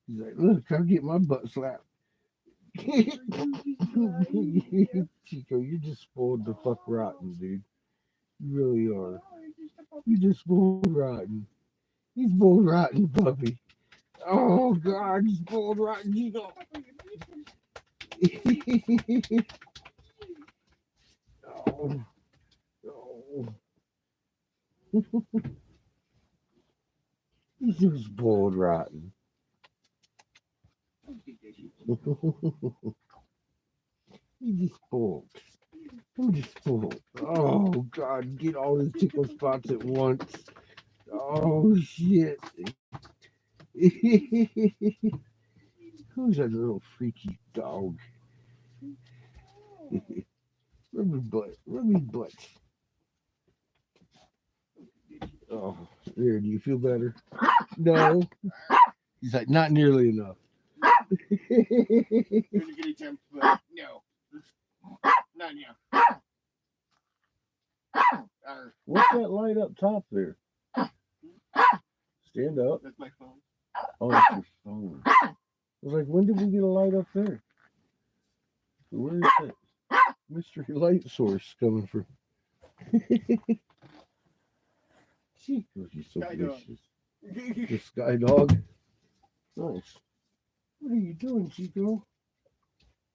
He's like, look, I'll get my butt slapped. Chico, you're just spoiled the fuck rotten, dude. You really are. You just spoiled rotten. He's spoiled rotten, puppy. Oh, God, he's spoiled rotten, Chico. Oh. Oh. He's just spoiled rotten. He's just spoiled. I'm just spoiled. Oh, God, get all his tickle spots at once. Oh, shit. Who's that little freaky dog? Rub his butt. Rub his butt. Oh, there. Do you feel better? No. He's like, not nearly enough. Here's a good attempt, but no. Not now. What's that light up top there? Stand up. That's my phone. Oh, it's your phone. I was like, when did we get a light up there? Where is that mystery light source coming from? Chico, you're so Sky dog. vicious. The sky dog. Nice. What are you doing, Chico?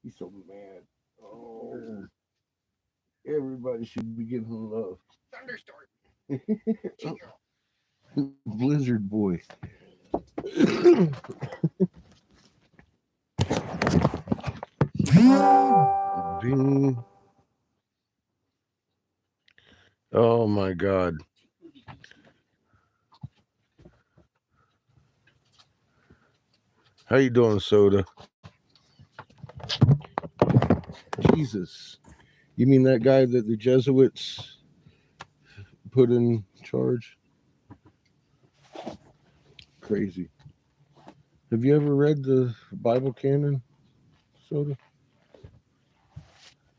He's so mad. Oh. Everybody should be giving him love. Thunderstorm. Blizzard boy. Bing. Oh my God. How you doing, Soda? Jesus. You mean that guy that the Jesuits put in charge? Crazy. Have you ever read the Bible canon, Soda?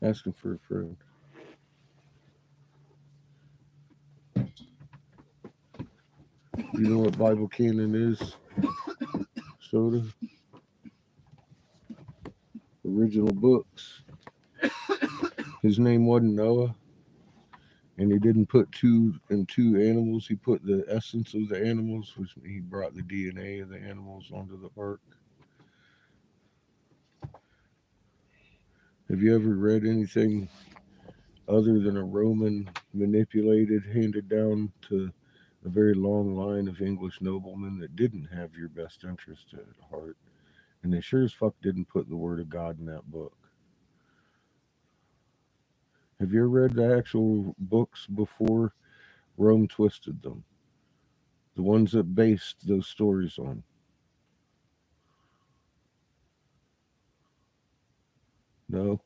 Asking for a friend. You know what Bible canon is, Soda? Original books. His name wasn't Noah, and he didn't put two animals. He put the essence of the animals, which he brought the DNA of the animals onto the ark. Have you ever read anything other than a Roman manipulated, handed down to a very long line of English noblemen that didn't have your best interest at heart? And they sure as fuck didn't put the word of God in that book. Have you ever read the actual books before Rome twisted them? The ones that based those stories on? No?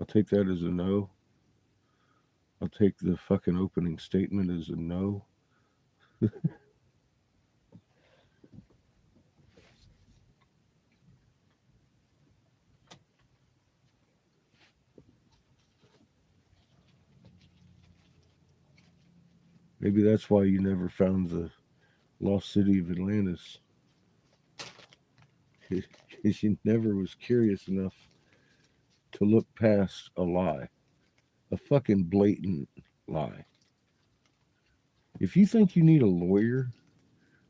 I'll take that as a no. I'll take the fucking opening statement as a no. Maybe that's why you never found the lost city of Atlantis. Because you never was curious enough to look past a lie. A fucking blatant lie. If you think you need a lawyer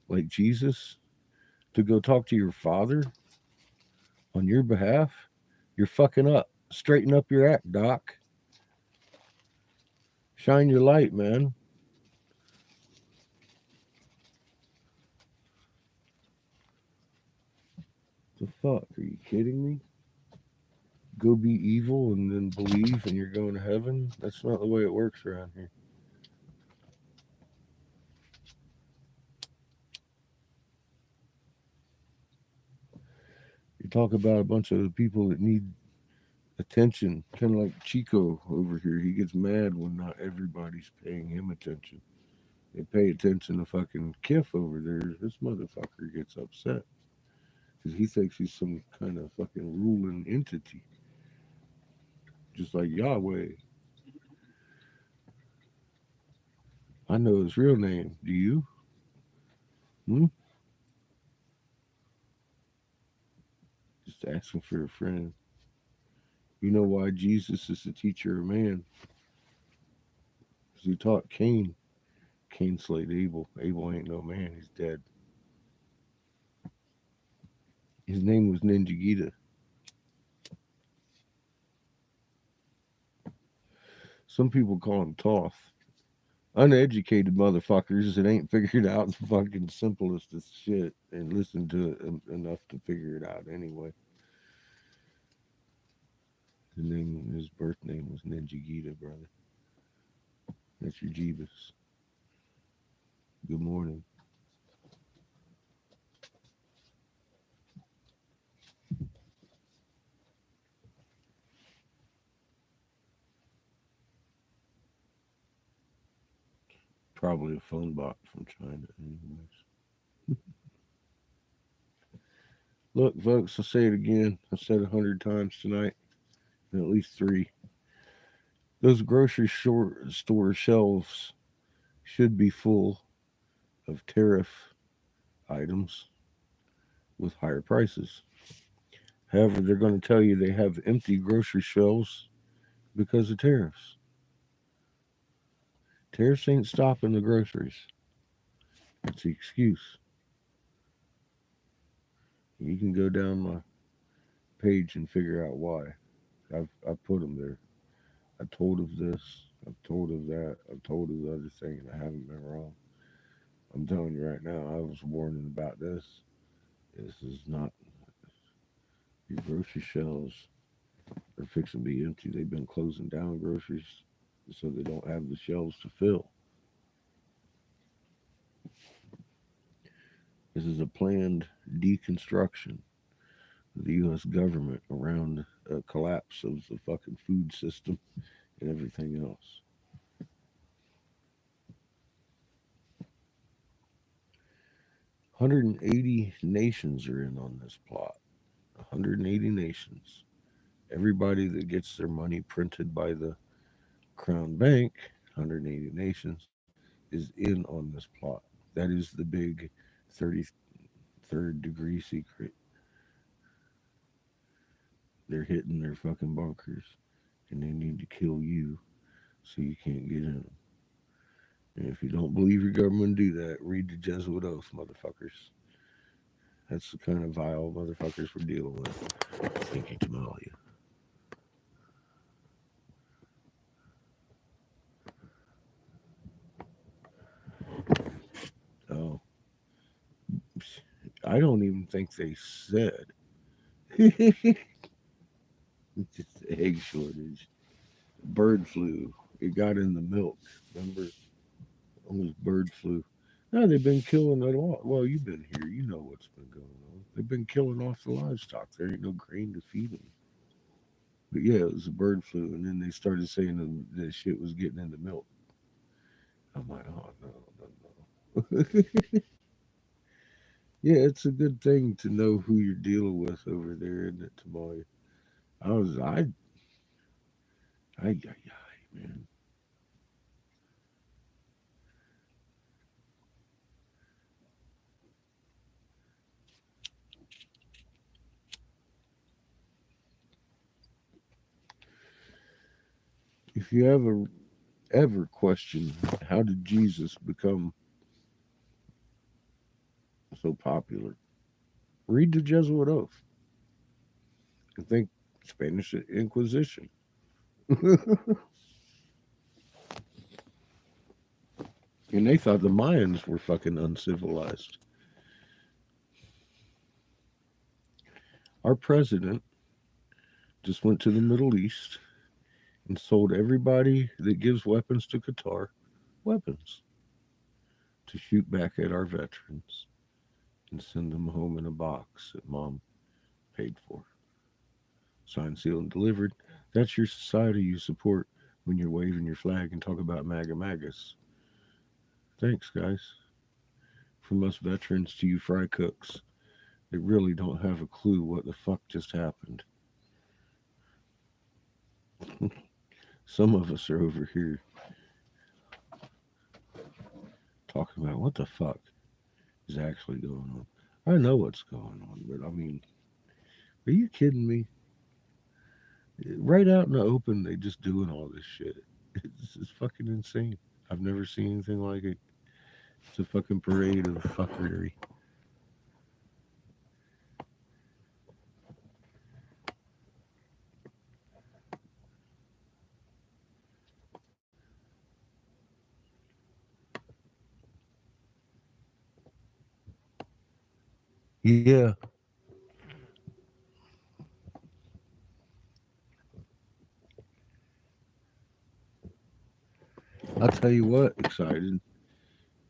like Jesus to go talk to your father on your behalf, you're fucking up. Straighten up your act, Doc. Shine your light, man. The fuck? Are you kidding me? Go be evil and then believe and you're going to heaven? That's not the way it works around here. You talk about a bunch of people that need attention, kind of like Chico over here. He gets mad when not everybody's paying him attention. They pay attention to fucking Kiff over there. This motherfucker gets upset because he thinks he's some kind of fucking ruling entity, just like Yahweh. I know his real name. Do you? Hmm? Just asking for a friend. You know why Jesus is the teacher of man? Because he taught Cain. Cain slayed Abel. Abel ain't no man. He's dead. His name was Ninja Gita. Some people call him Toth. Uneducated motherfuckers that ain't figured out the fucking simplest of shit and listened to it enough to figure it out anyway. His birth name was Ninja Gita, brother. That's your Jeebus. Good morning. Probably a phone bot from China, anyways. Look, folks, I'll say it again. I've said 100 times tonight, and at least 3. Those grocery store shelves should be full of tariff items with higher prices. However, they're going to tell you they have empty grocery shelves because of tariffs. Tariffs ain't stopping the groceries. It's the excuse. You can go down my page and figure out why. I've put them there. I told of this. I've told of that. I've told of the other thing, and I haven't been wrong. I'm telling you right now, I was warning about this. This is not your grocery shelves are fixing to be empty. They've been closing down groceries so they don't have the shelves to fill. This is a planned deconstruction of the U.S. government around a collapse of the fucking food system and everything else. 180 nations are in on this plot. 180 nations. Everybody that gets their money printed by the Crown Bank, 180 nations, is in on this plot. That is the big 33rd degree secret. They're hitting their fucking bunkers and they need to kill you so you can't get in them. And if you don't believe your government do that, read the Jesuit oath, motherfuckers. That's the kind of vile motherfuckers we're dealing with. Thank you, Tamalia. Oh, I don't even think they said. It's just egg shortage. Bird flu. It got in the milk. Remember? Almost bird flu. No, they've been killing it all. Well, you've been here. You know what's been going on. They've been killing off the livestock. There ain't no grain to feed them. But yeah, it was a bird flu. And then they started saying that shit was getting in the milk. I'm like, oh, no. Yeah, it's a good thing to know who you're dealing with over there, isn't it, Tamale? Man. If you ever question how did Jesus become so popular, read the Jesuit oath and think Spanish Inquisition. And they thought the Mayans were fucking uncivilized. Our president just went to the Middle East and sold everybody that gives weapons to Qatar weapons to shoot back at our veterans and send them home in a box that mom paid for. Signed, sealed, and delivered. That's your society you support when you're waving your flag and talk about MAGA MAGAs. Thanks, guys. From us veterans to you fry cooks that really don't have a clue what the fuck just happened. Some of us are over here talking about what the fuck is actually going on. I know what's going on, but I mean, are you kidding me? Right out in the open, they just doing all this shit. It's fucking insane. I've never seen anything like it. It's a fucking parade of fuckery. Yeah, I'll tell you what, excited.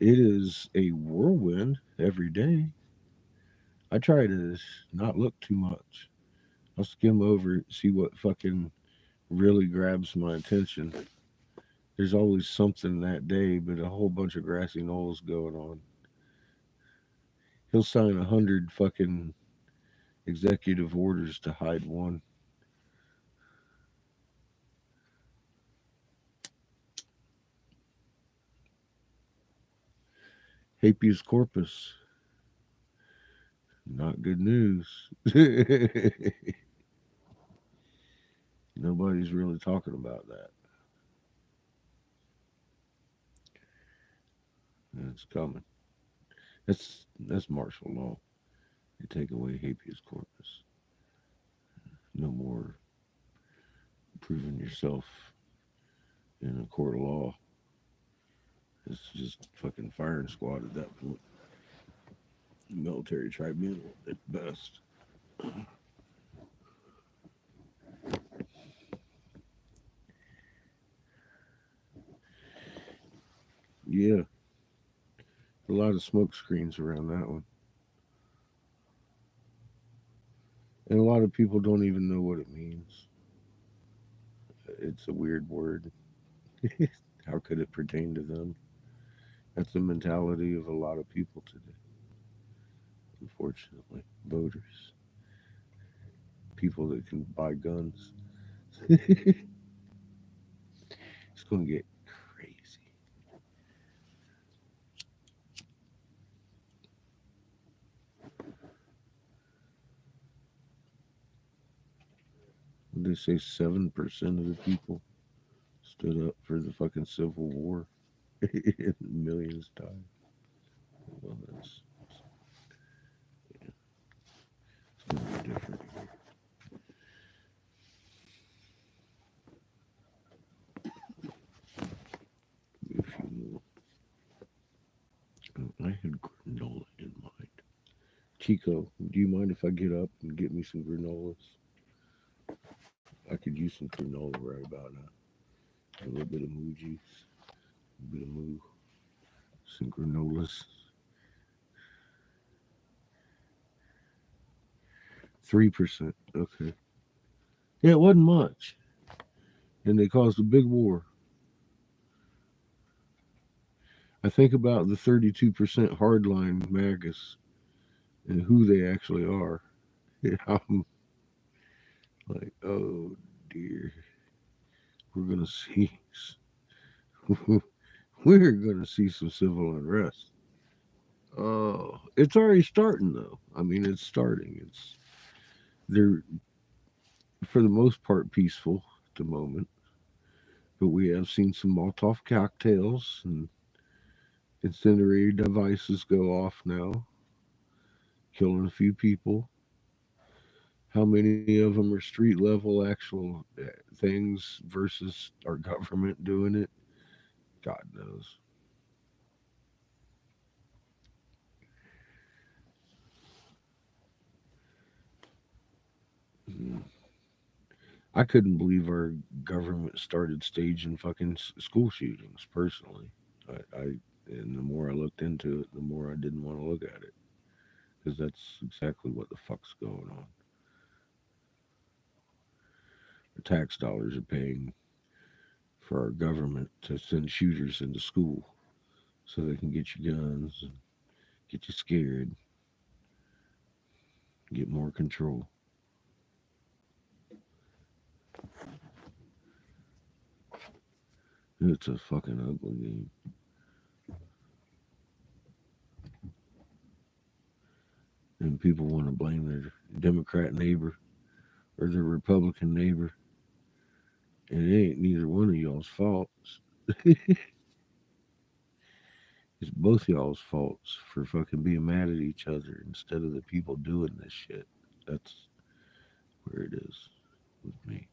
It is a whirlwind every day. I try to not look too much. I'll skim over it, see what fucking really grabs my attention. There's always something that day, but a whole bunch of grassy knolls going on. He'll sign 100 fucking executive orders to hide one. Habeas corpus, not good news. Nobody's really talking about that. And it's coming. That's martial law. You take away habeas corpus. No more proving yourself in a court of law. It's just fucking firing squad at that point. Military tribunal at best. Yeah, a lot of smoke screens around that one. And a lot of people don't even know what it means. It's a weird word. How could it pertain to them? That's the mentality of a lot of people today, unfortunately. Voters, people that can buy guns. It's going to get crazy. They say 7% of the people stood up for the fucking Civil War. And millions died. Well, it's going to be different. If you will. I had granola in mind. Chico, do you mind if I get up and get me some granolas? I could use some granola right about now. A little bit of moo juice, a bit of moo, some granolas. 3%. Okay. Yeah, it wasn't much. And they caused a big war. I think about the 32% hardline MAGAs and who they actually are. I'm like, oh dear, we're gonna see, we're gonna see some civil unrest. Oh, it's already starting though. I mean, it's starting. They're for the most part peaceful at the moment, but we have seen some Molotov cocktails and incendiary devices go off now, killing a few people. How many of them are street level actual things versus our government doing it? God knows. I couldn't believe our government started staging fucking school shootings. Personally, I and the more I looked into it, the more I didn't want to look at it because that's exactly what the fuck's going on. The tax dollars are paying for our government to send shooters into school so they can get you guns and get you scared, get more control. It's a fucking ugly game. And people want to blame their Democrat neighbor or their Republican neighbor. And it ain't neither one of y'all's faults. It's both y'all's faults for fucking being mad at each other instead of the people doing this shit. That's where it is with me.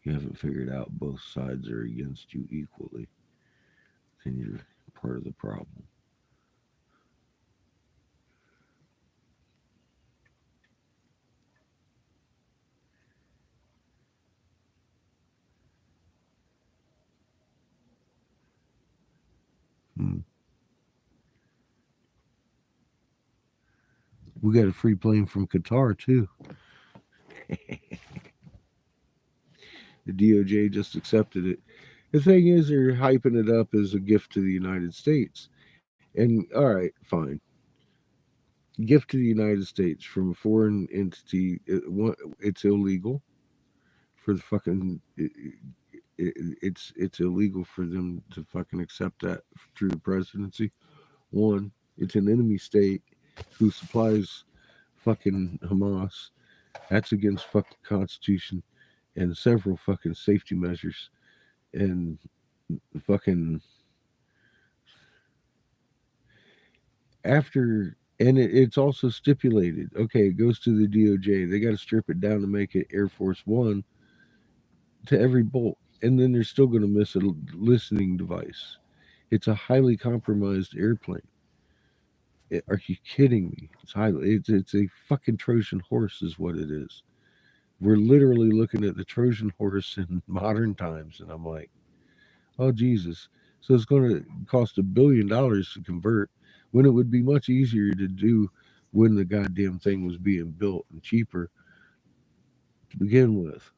You haven't figured out both sides are against you equally, then you're part of the problem. Hmm. We got a free plane from Qatar too. The DOJ just accepted it. The thing is, they're hyping it up as a gift to the United States. And all right, fine. Gift to the United States from a foreign entity. It's illegal for the fucking. It's illegal for them to fucking accept that through the presidency. One, it's an enemy state who supplies fucking Hamas. That's against fucking Constitution and several fucking safety measures and fucking after and it's also stipulated. Okay, it goes to the DOJ. They got to strip it down to make it Air Force One to every bolt, and then they're still going to miss a listening device. It's a highly compromised airplane. Are you kidding me? It's a fucking Trojan horse, is what it is. We're literally looking at the Trojan horse in modern times, and I'm like, oh Jesus! So it's going to cost $1 billion to convert when it would be much easier to do when the goddamn thing was being built and cheaper to begin with.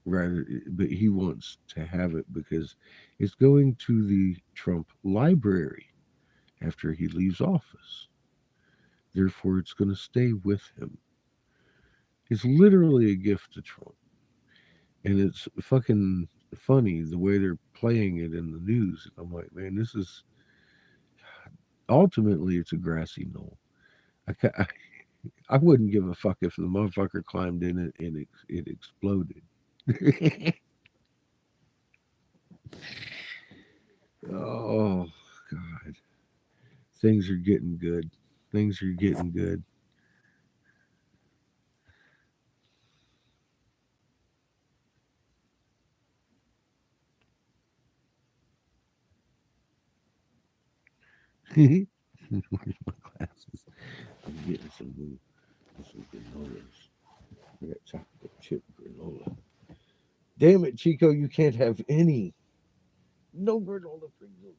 Rather, but he wants to have it because it's going to the Trump library after he leaves office. Therefore, it's going to stay with him. It's literally a gift to Trump. And it's fucking funny the way they're playing it in the news. I'm like, man, this is ultimately it's a grassy knoll. I wouldn't give a fuck if the motherfucker climbed in it and it exploded. Oh God, things are getting good. Things are getting good. Where's my glasses? I'm getting some granolas. I got chocolate chip granola. Damn it, Chico, you can't have any. No granola for you.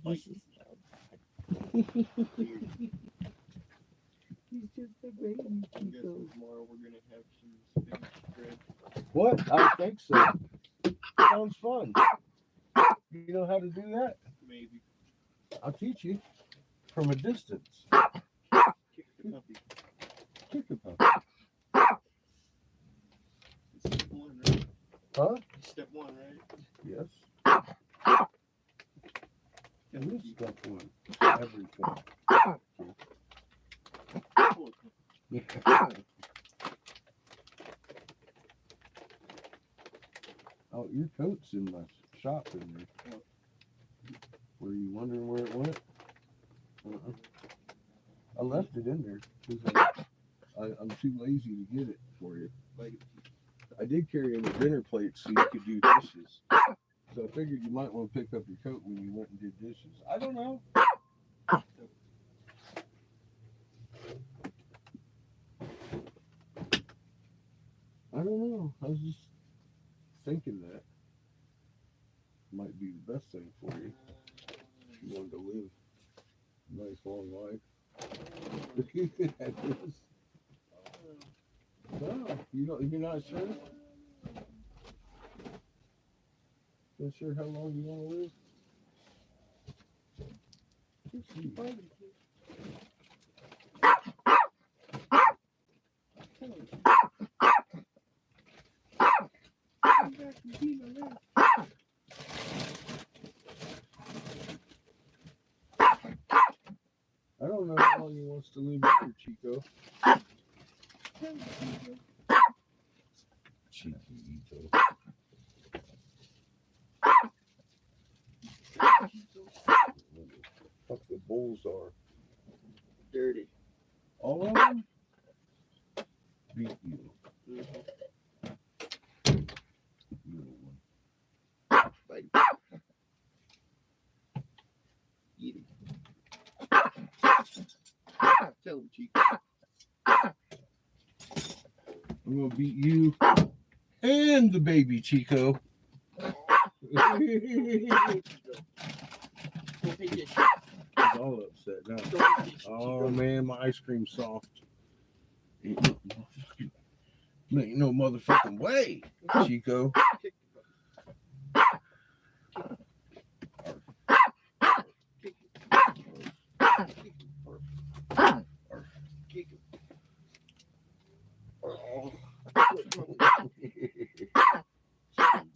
This is He's just a baby, Chico. Tomorrow we're gonna have some spinach bread. What? I think so. Sounds fun. You know how to do that? Maybe. I'll teach you from a distance. Kick the puppy. Kick a puppy. Step one, right? Huh? Step one, right? Yes. And this step one. Everything. Yeah. Oh, your coat's in my shop in there. Were you wondering where it went? Uh-uh. I left it in there because I'm too lazy to get it for you. Like, I did carry in a dinner plate so you could do dishes. So I figured you might want to pick up your coat when you went and did dishes. I don't know. know. I was just thinking that might be the best thing for you if you wanted to live a nice long life. No, you're not sure? Not sure how long you want to live? Let's see. I don't know how long he wants to live either, Chico. Chiquito. Fuck the bulls are. Dirty. All of them? Beat you. You little one. Bite. Eat it. Tell him, Chico. I'm gonna beat you and the baby Chico. He's all upset now. Oh man, my ice cream's soft. Ain't no motherfucking way, Chico.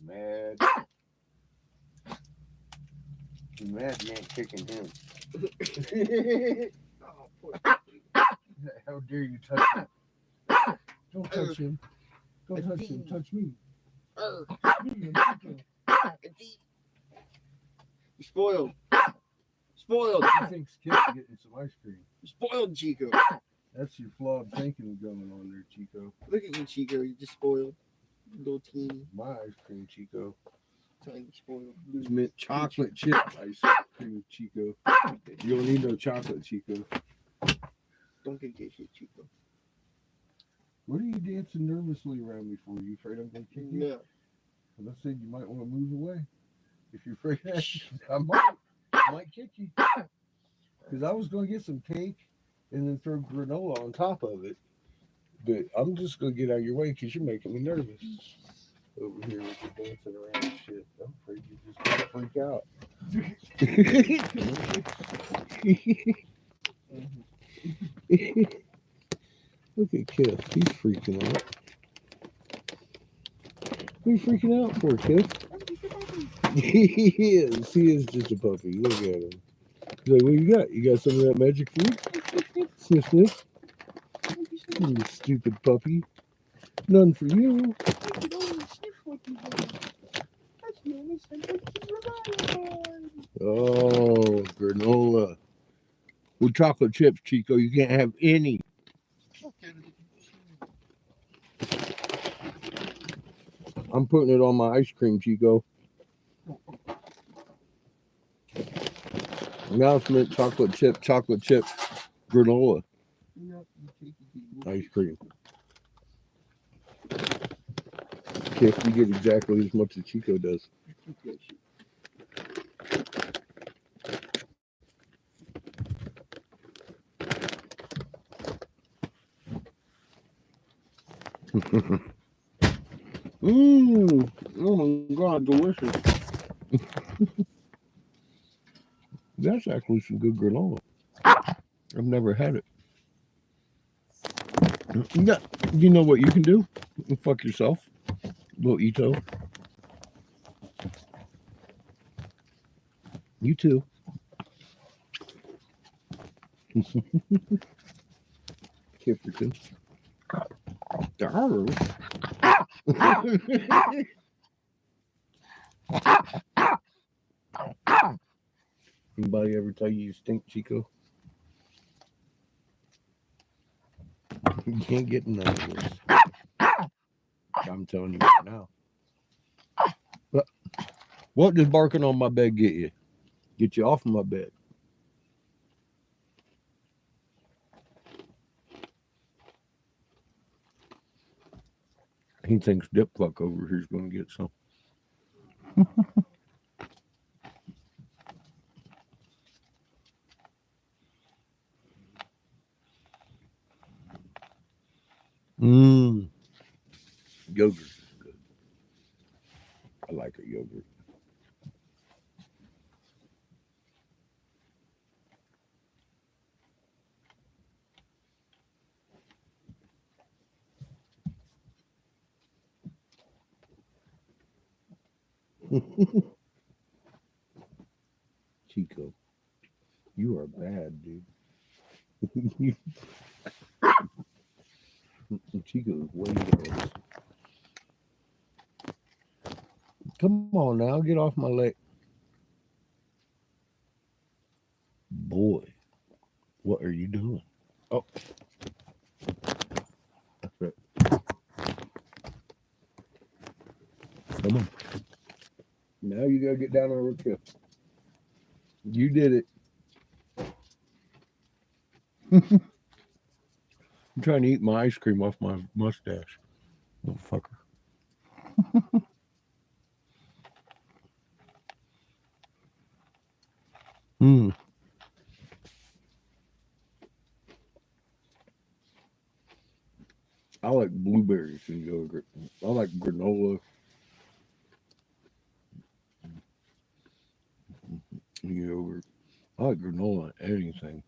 Mad. He's mad you ain't kicking him. How dare you touch him? Don't touch him. Don't touch him. Touch me. You're spoiled. Spoiled. He thinks Kip's getting some ice cream. You're spoiled, Chico. That's your flawed thinking going on there, Chico. Look at you, Chico. You're just spoiled. Little teeny, My ice cream, Chico. tiny spoiled. It's mint chocolate chip ice cream, Chico. You don't need no chocolate, Chico. Don't get that shit, Chico. What are you dancing nervously around me for? You afraid I'm gonna kick you? No. Well, I said you might want to move away. If you're afraid, I might kick you. Because I was gonna get some cake and then throw granola on top of it. But I'm just gonna get out of your way because you're making me nervous. Over here with you dancing around and shit. I'm afraid you're just gonna freak out. Look at Kip. He's freaking out. What are you freaking out for, Kip? He is just a puppy. Look at him. He's like, what you got? You got some of that magic food? Sniff, sniff. You stupid puppy. None for you. Oh, granola. With chocolate chips, Chico. You can't have any. I'm putting it on my ice cream, Chico. Now it's mint chocolate chip granola ice cream. If you get exactly as much as Chico does. Oh my God, delicious. That's actually some good granola. I've never had it. Yeah, you know what you can do? Fuck yourself. Little Ito. You too. Kifferton. Anybody ever tell you stink, Chico? You can't get none of this. I'm telling you right now. What does barking on my bed get you? Get you off of my bed. He thinks Dip Fuck over here's going to get some. Mmm. Yogurt is good. I like a yogurt. Chico, you are bad, dude. Chico's way worse. Come on now, get off my leg. Boy, what are you doing? Oh, that's right. Come on. Now you gotta get down on the cliff. You did it. I'm trying to eat my ice cream off my mustache. Little fucker. Hmm. I like blueberries in yogurt. I like granola in yogurt. I like granola in anything.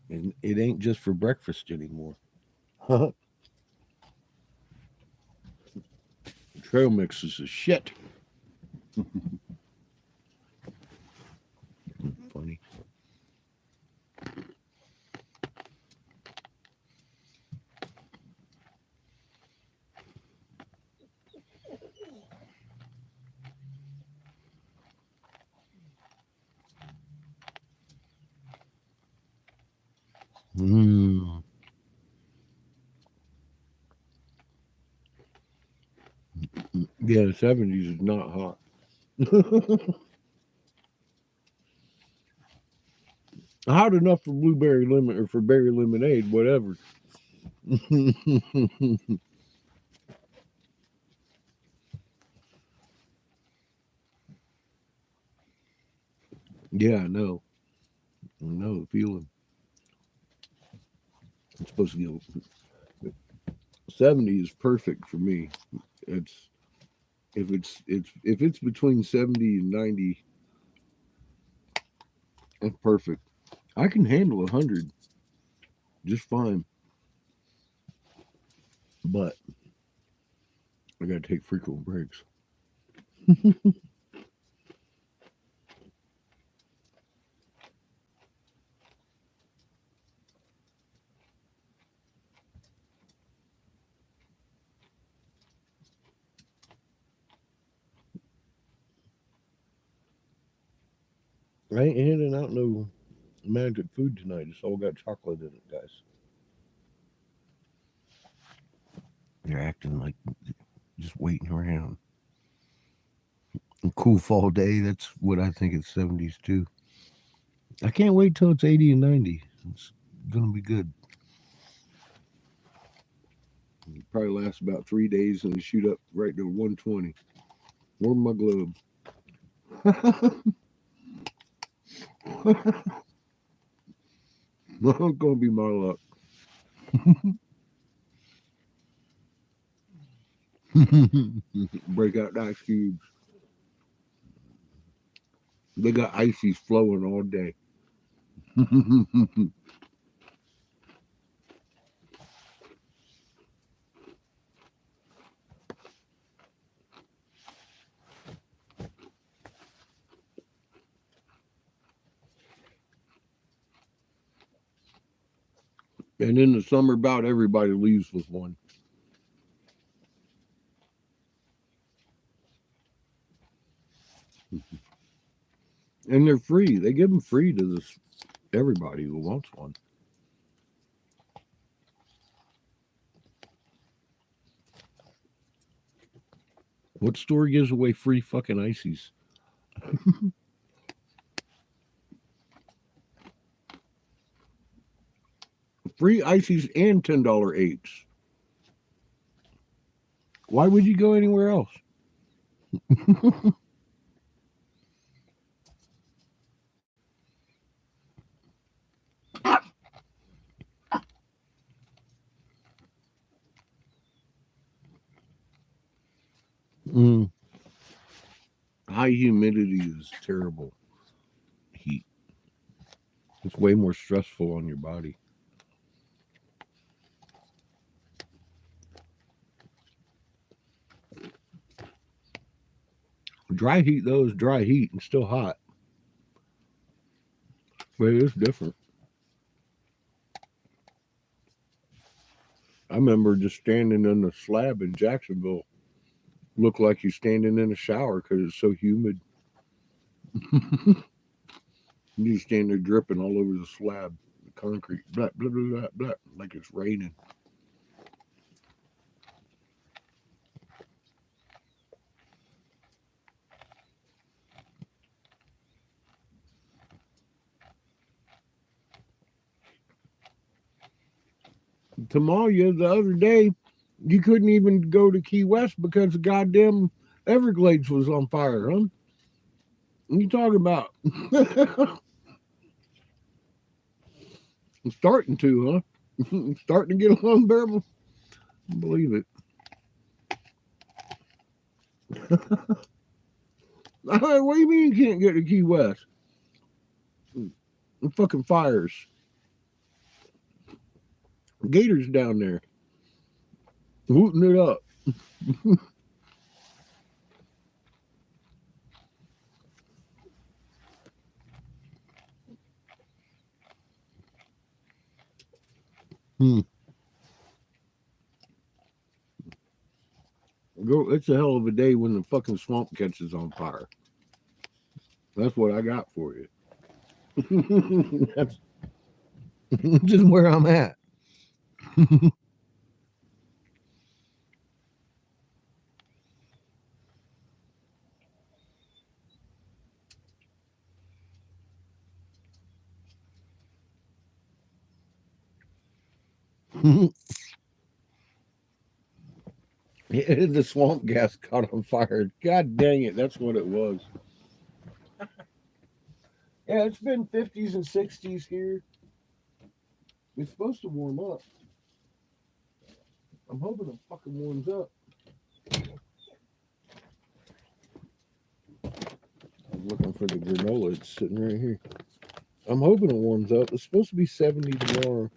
And it ain't just for breakfast anymore. Trail mixes is shit. Funny. Mm. Yeah, the 70s is not hot. Hot enough for blueberry lemon or for berry lemonade, whatever. Yeah, I know. I know the feeling. It's supposed to go 70 is perfect for me. It's if it's between 70 and 90, that's perfect. I can handle 100 just fine, but I gotta take frequent breaks. I ain't handing out no magic food tonight. It's all got chocolate in it, guys. They're acting like just waiting around. A cool fall day. That's what I think it's 70s too. I can't wait till it's 80 and 90. It's gonna be good. It probably lasts about 3 days and shoot up right to 120. Warm my globe. That's gonna be my luck. Break out the ice cubes. They got ices flowing all day. And in the summer bout, everybody leaves with one. And they're free. They give them free to this everybody who wants one. What store gives away free fucking ices? Free ices and $10 eights. Why would you go anywhere else? Mm. High humidity is terrible heat. It's way more stressful on your body. Dry heat though is dry heat and still hot. But it is different. I remember just standing on the slab in Jacksonville. Looked like you're standing in a shower because it's so humid. You just stand there dripping all over the slab, the concrete, blah, blah, blah, blah, blah, like it's raining. Tamalia, the other day, you couldn't even go to Key West because the goddamn Everglades was on fire, huh? What you talking about? I'm starting to, huh? Starting to get unbearable. Believe it. What do you mean you can't get to Key West? Fucking fires. Gators down there. Hooting it up. Hmm. It's a hell of a day when the fucking swamp catches on fire. That's what I got for you. That's just where I'm at. The swamp gas caught on fire. God dang it, that's what it was. Yeah, it's been 50s and 60s here. It's supposed to warm up. I'm hoping it fucking warms up. I was looking for the granola. It's sitting right here. I'm hoping it warms up. It's supposed to be 70 tomorrow.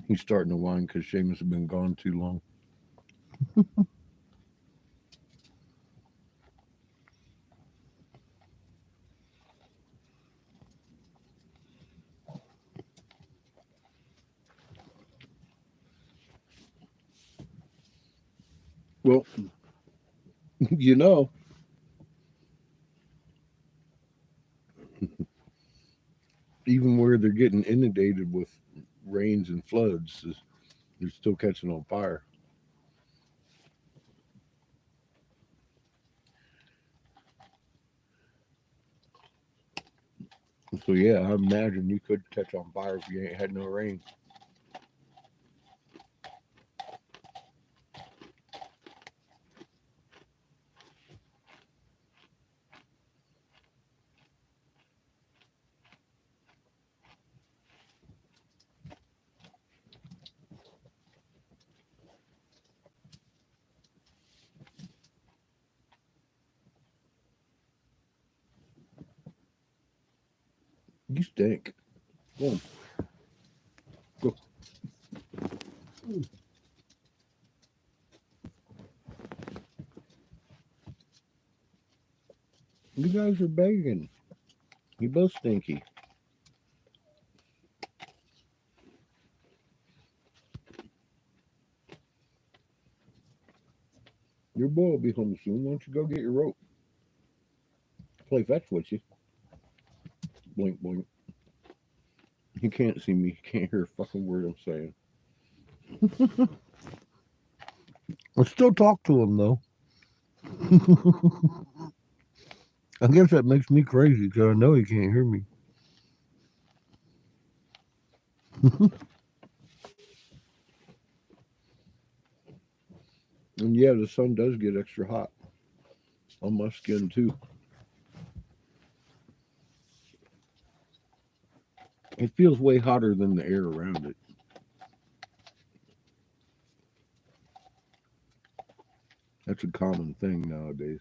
He's starting to whine because Seamus has been gone too long. Well, you know, even where they're getting inundated with rains and floods, they're still catching on fire. So yeah, I imagine you could catch on fire if you ain't had no rain. You stink. Go on. Go. You guys are begging. You both stinky. Your boy will be home soon. Why don't you go get your rope? Play fetch with you. Blink, blink. He can't see me. He can't hear a fucking word I'm saying. I still talk to him though. I guess that makes me crazy because I know he can't hear me. And yeah, the sun does get extra hot on my skin too. It feels way hotter than the air around it. That's a common thing nowadays.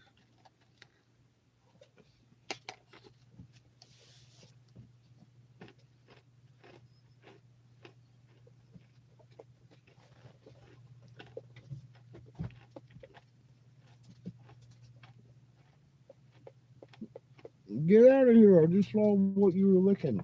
Get out of here. I just saw what you were licking.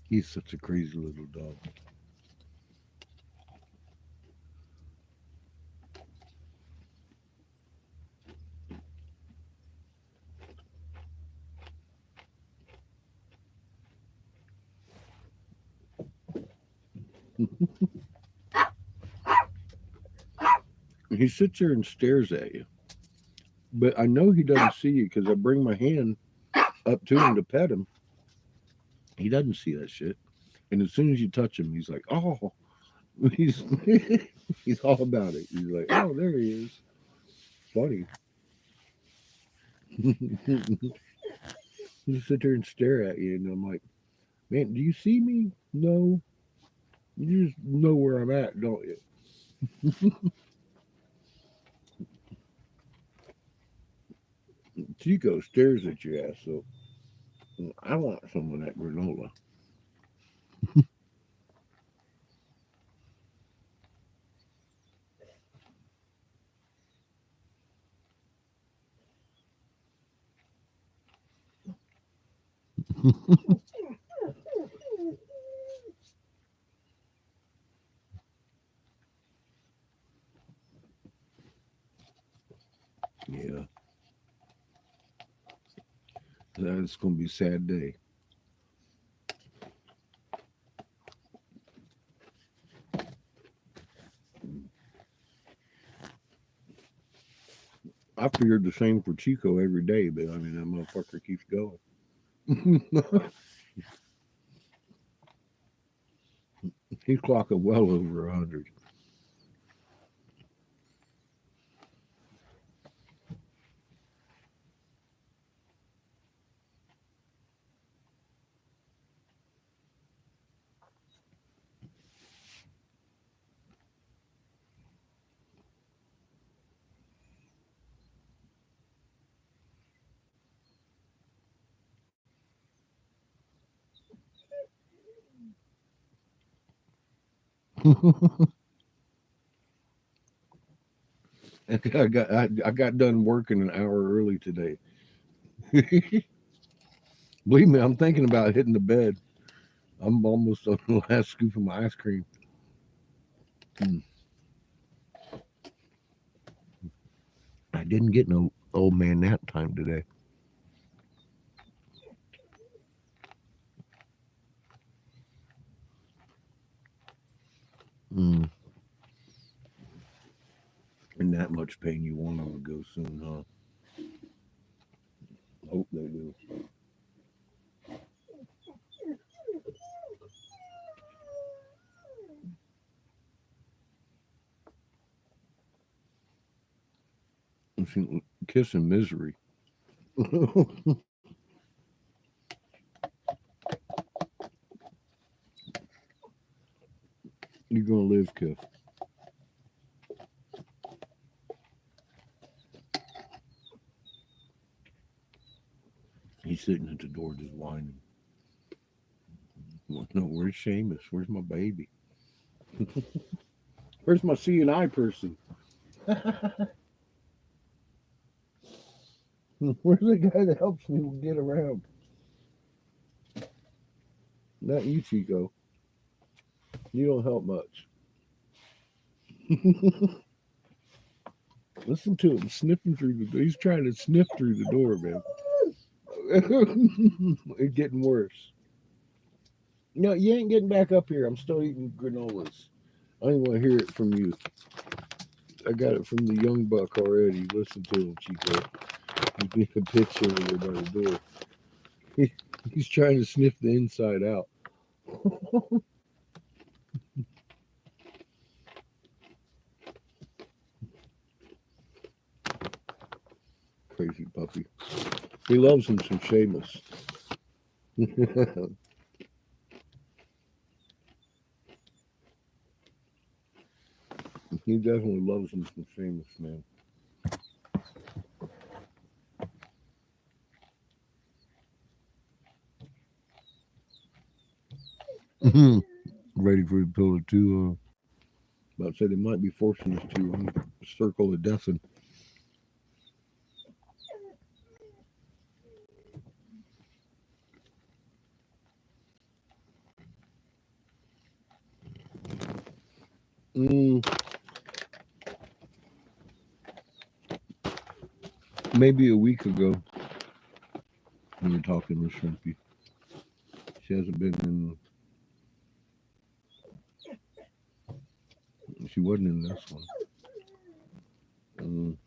He's such a crazy little dog. He sits there and stares at you. But I know he doesn't see you because I bring my hand up to him to pet him. He doesn't see that shit. And as soon as you touch him, he's like, oh, he's he's all about it. He's like, oh, there he is. Funny. You sit there and stare at you, and I'm like, man, do you see me? No. You just know where I'm at, don't you? Chico stares at your ass, so I want some of that granola. Yeah, that's gonna be a sad day. I figured the same for Chico every day, but I mean that motherfucker keeps going. He's clocking well over 100. I got done working an hour early today. Believe me, I'm thinking about hitting the bed. I'm almost on the last scoop of my ice cream. Mm. I didn't get no old man nap time today. Mm. In that much pain, you want them to go soon, huh? Hope they do. Kissing misery. You're gonna live, Kev. He's sitting at the door just whining. Well, no, where's Seamus? Where's my baby? Where's my CNI person? Where's the guy that helps me get around? Not you, Chico. You don't help much. Listen to him sniffing through the door. He's trying to sniff through the door, man. It's getting worse. No, you ain't getting back up here. I'm still eating granolas. I don't want to hear it from you. I got it from the young buck already. Listen to him, Chico. He's being a bitch over there by the door. He's trying to sniff the inside out. Crazy puppy. He loves him some Seamus. He definitely loves him some Seamus, man. Ready for the pillar to about to say they might be forcing us to circle of death and maybe a week ago we were talking with Shrimpy. She hasn't been in. She wasn't in this one.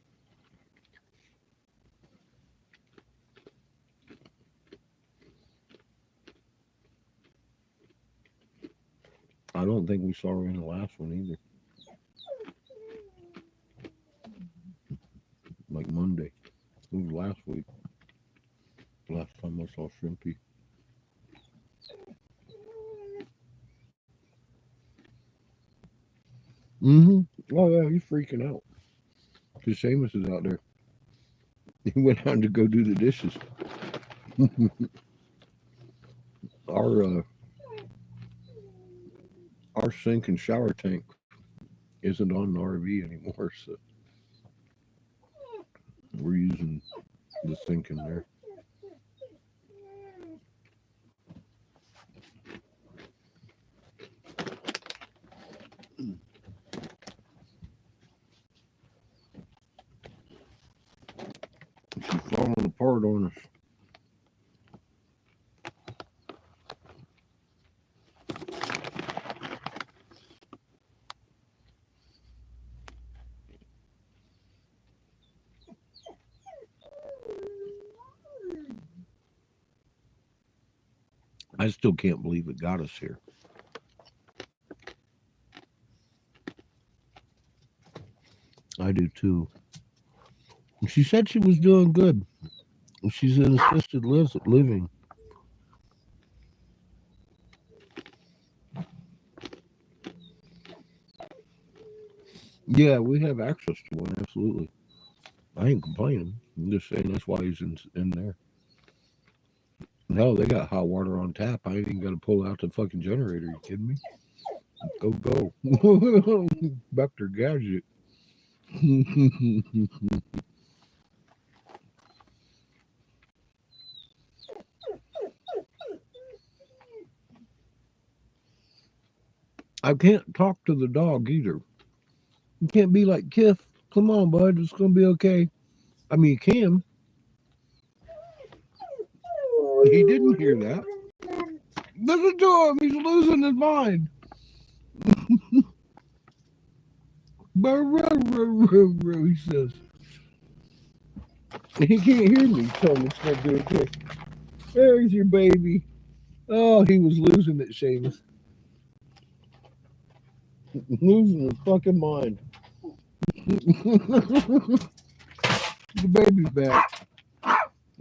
I don't think we saw her in the last one either. Like Monday. It was last week. Last time I saw Shrimpy. Oh yeah, he's freaking out. Because Seamus is out there. He went out to go do the dishes. Our sink and shower tank isn't on the RV anymore, so we're using the sink in there. She's falling apart on us. I still can't believe it got us here. I do too. She said she was doing good. She's in assisted living. Yeah, we have access to one, absolutely. I ain't complaining. I'm just saying that's why he's in there. No, they got hot water on tap. I ain't even got to pull out the fucking generator. You kidding me? Go. Dr. Gadget. I can't talk to the dog either. You can't be like, Kiff, come on, bud, it's going to be okay. I mean, you can. He didn't hear that. Listen to him. He's losing his mind. He says. He can't hear me. Tell him it's going to be okay. There's your baby. Oh, he was losing it, Seamus. Losing his fucking mind. The baby's back.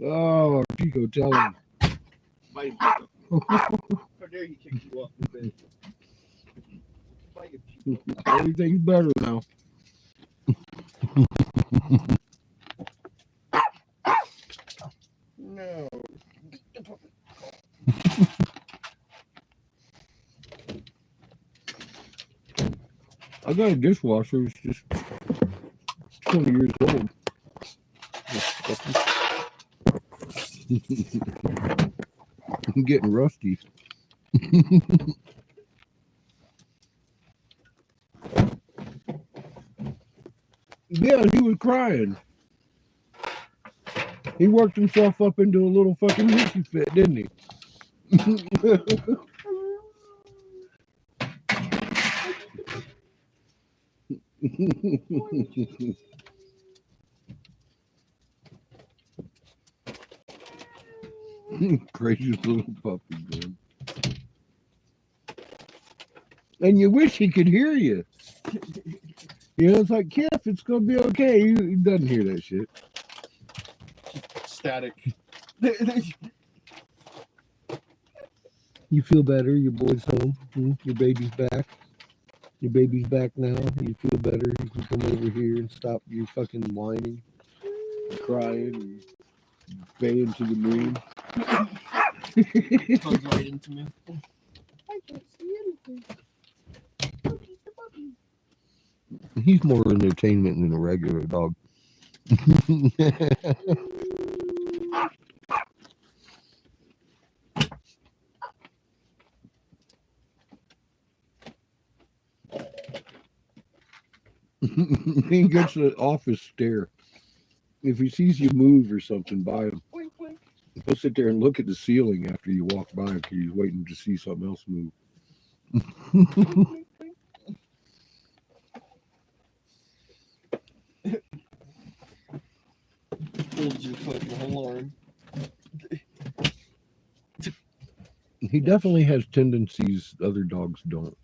Oh, Chico, tell him. Bite him, Chico. How dare he kick you off the bed? Bite him, Chico. Everything's better now. No. I got a dishwasher. It's just 20 years old. I'm getting rusty. Yeah, he was crying. He worked himself up into a little fucking hissy fit, didn't he? Crazy little puppy, man. And you wish he could hear you. You know, it's like, Kif, it's gonna be okay. He doesn't hear that shit. Static. You feel better. Your boy's home. Your baby's back. Your baby's back now. You feel better. You can come over here and stop your fucking whining, and crying, and baying to the moon. Comes right into me. I can't see anything. He's more entertainment than a regular dog. He gets an office stare. If he sees you move or something by him, he'll sit there and look at the ceiling after you walk by because he's waiting to see something else move. Holds your fucking whole arm. He definitely has tendencies other dogs don't.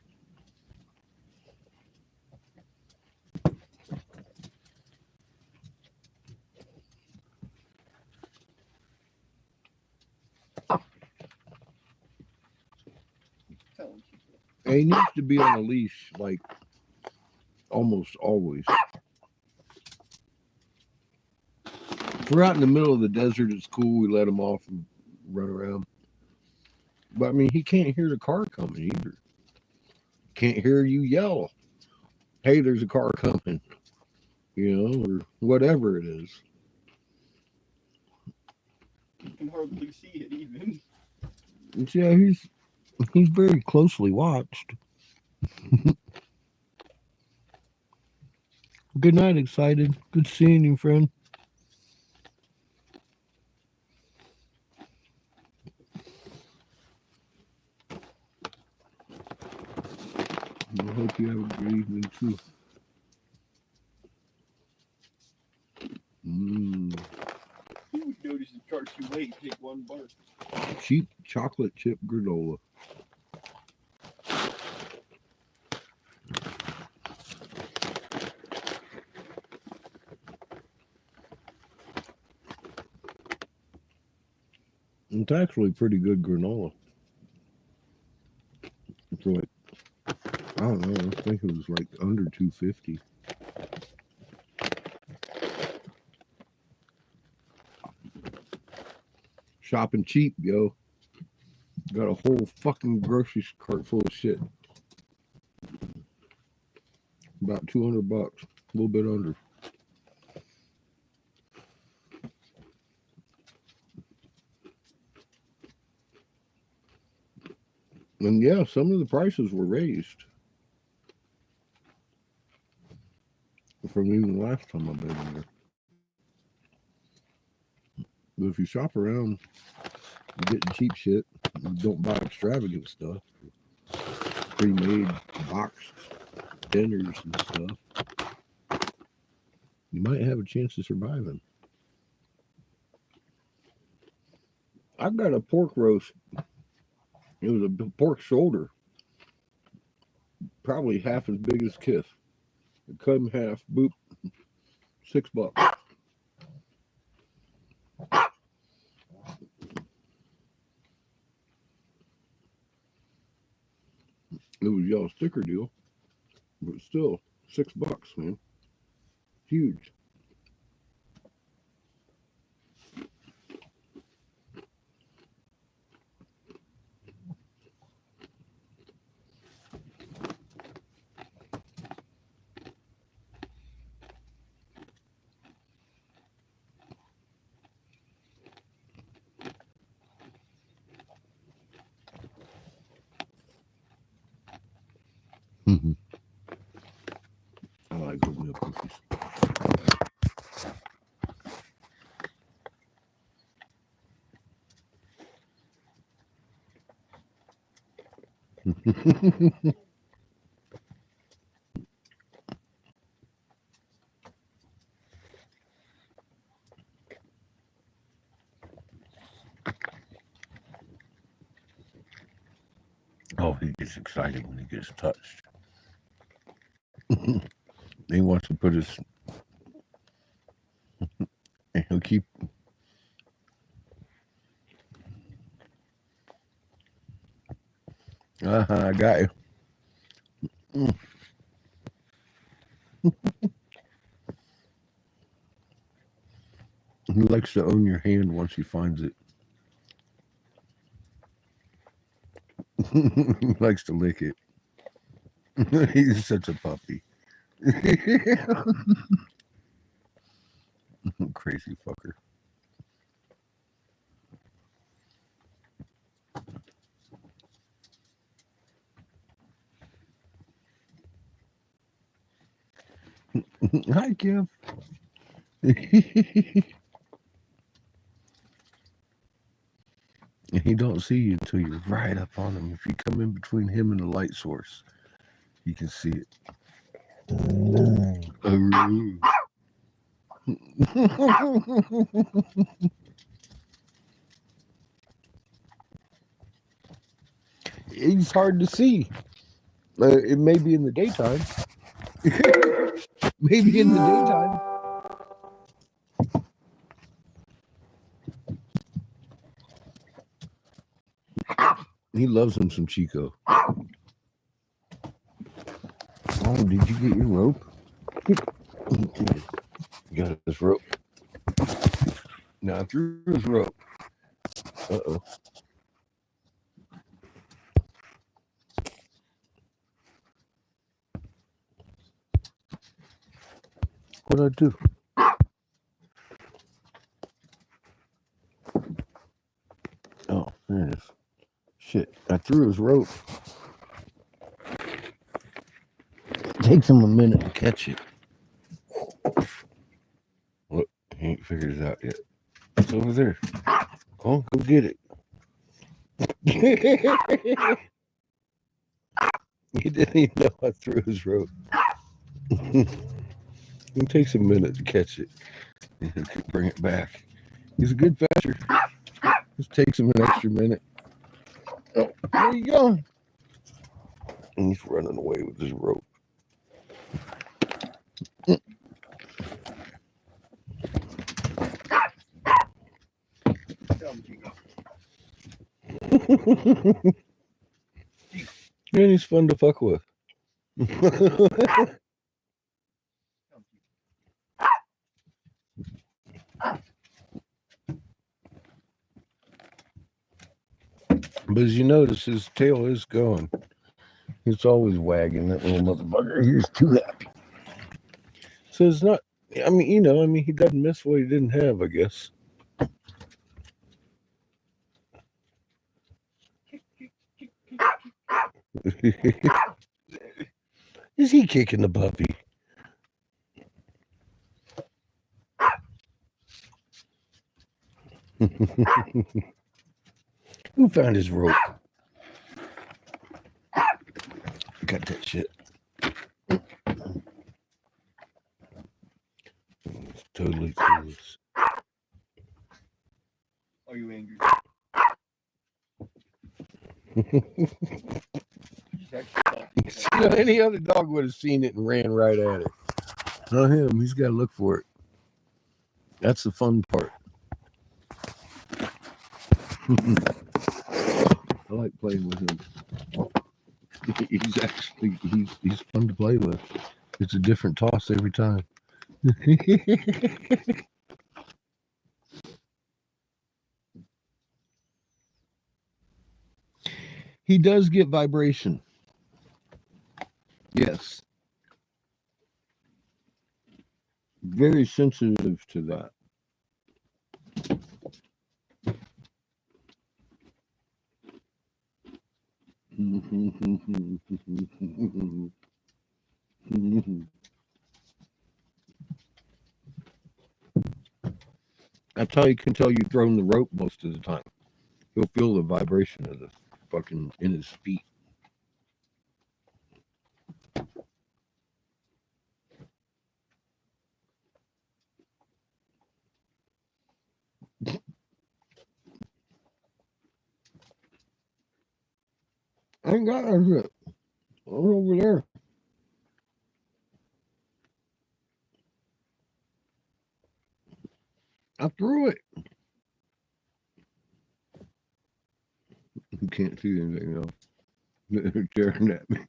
Tell him, Chico. And he needs to be on a leash, like almost always. If we're out in the middle of the desert, it's cool. We let him off and run around. But I mean, he can't hear the car coming either. Can't hear you yell, "Hey, there's a car coming," you know, or whatever it is. You can hardly see it even. And yeah, he's very closely watched. Good night, excited. Good seeing you, friend. I hope you have a good evening too. You would notice the chart too late. Take one bar. Cheap chocolate chip granola. It's actually pretty good granola. It's like, I don't know, I think it was like under $2.50. Shopping cheap, yo. Got a whole fucking grocery cart full of shit. About $200, a little bit under. And yeah, some of the prices were raised from even last time I've been there. But if you shop around, you get the cheap shit. You don't buy extravagant stuff. Pre-made boxed dinners and stuff. You might have a chance of surviving. I got a pork roast. It was a pork shoulder. Probably half as big as Kiss. It cut in half. Boop. $6. It was y'all sticker deal, but still $6, man. Huge. I like oatmeal cookies. Oh, he gets excited when he gets touched. He wants to put his. He'll keep. I got you. He likes to own your hand once he finds it. He likes to lick it. He's such a puppy. Crazy fucker. Hi, Kim. And he don't see you until you're right up on him. If you come in between him and the light source, you can see it. He's hard to see. It may be in the daytime. Maybe in the daytime. He loves him some Chico. Oh, did you get your rope? You got his rope. Now I threw his rope. Uh-oh. What'd I do? Oh, there it is. Shit, I threw his rope. It takes him a minute to catch it. Look, he ain't figured it out yet. It's over there. Oh, go get it. He didn't even know I threw his rope. It takes a minute to catch it. He can bring it back. He's a good fetcher. Just takes him an extra minute. Oh, there you go. And he's running away with his rope. And he's fun to fuck with. But as you notice, his tail is going. He's always wagging that little motherfucker. He's too happy. So it's not, I mean, he doesn't miss what he didn't have, I guess. Is he kicking the puppy? Who found his rope? Got that shit. It's totally clueless. Are you angry? Any other dog would have seen it and ran right at it. Not him. He's got to look for it. That's the fun part. I like playing with him. He's fun to play with. It's a different toss every time. He does get vibration. Yes. Very sensitive to that. That's how you can tell you've thrown the rope most of the time. He'll feel the vibration of the fucking in his feet. I ain't got that shit. Over there. I threw it. You can't see anything else. They're staring at me.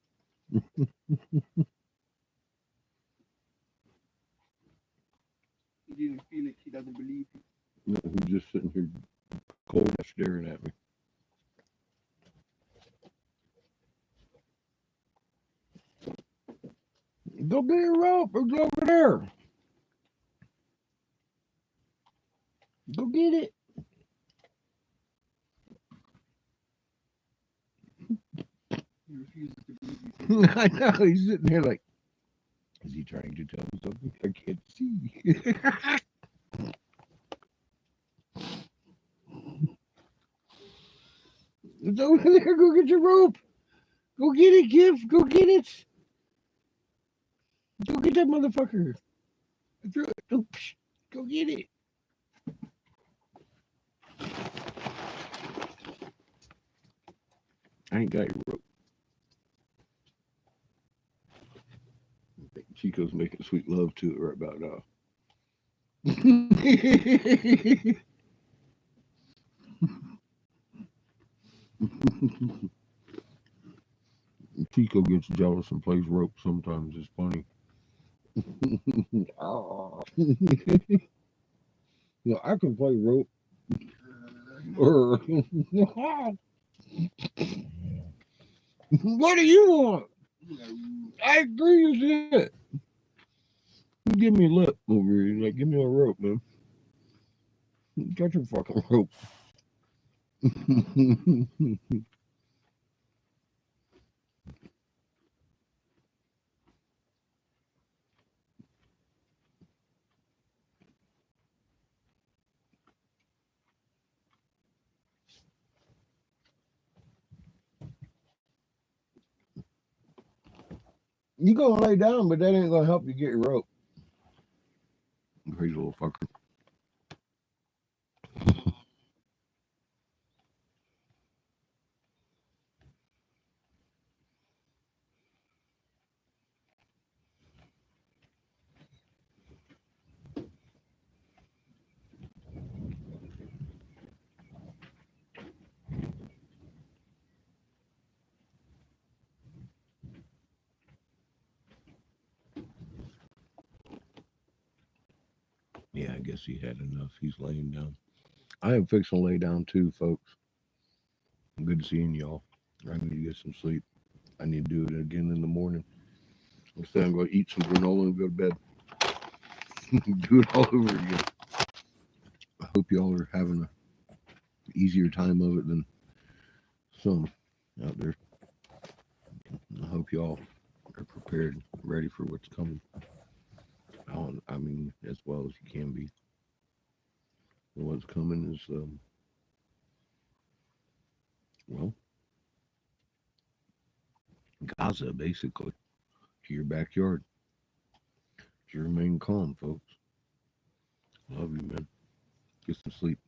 He didn't feel it. He doesn't believe it. No, he's just sitting here cold staring at me. Go get a rope. It's over there. Go get it. He refuses to believe it. I know. He's sitting there like, is he trying to tell me something I can't see? It's over there. Go get your rope. Go get it, Gift. Go get it. Go get that motherfucker. I threw it. Oops. Go get it. I ain't got your rope. I think Chico's making sweet love to it right about now. Chico gets jealous and plays rope sometimes. It's funny. I can play rope. What do you want? I agree with it. Give me a lip over here. Like, give me a rope, man. Got your fucking rope. You gonna lay down, but that ain't gonna help you get your rope. Crazy little fucker. Yeah, I guess he had enough. He's laying down. I am fixing to lay down too, folks. Good seeing y'all. I need to get some sleep. I need to do it again in the morning. Instead, I'm going to eat some granola and go to bed. Do it all over again. I hope y'all are having an easier time of it than some out there. I hope y'all are prepared, ready for what's coming. I mean, as well as you can be. What's coming is, well, Gaza, basically, to your backyard. To remain calm, folks. Love you, man. Get some sleep.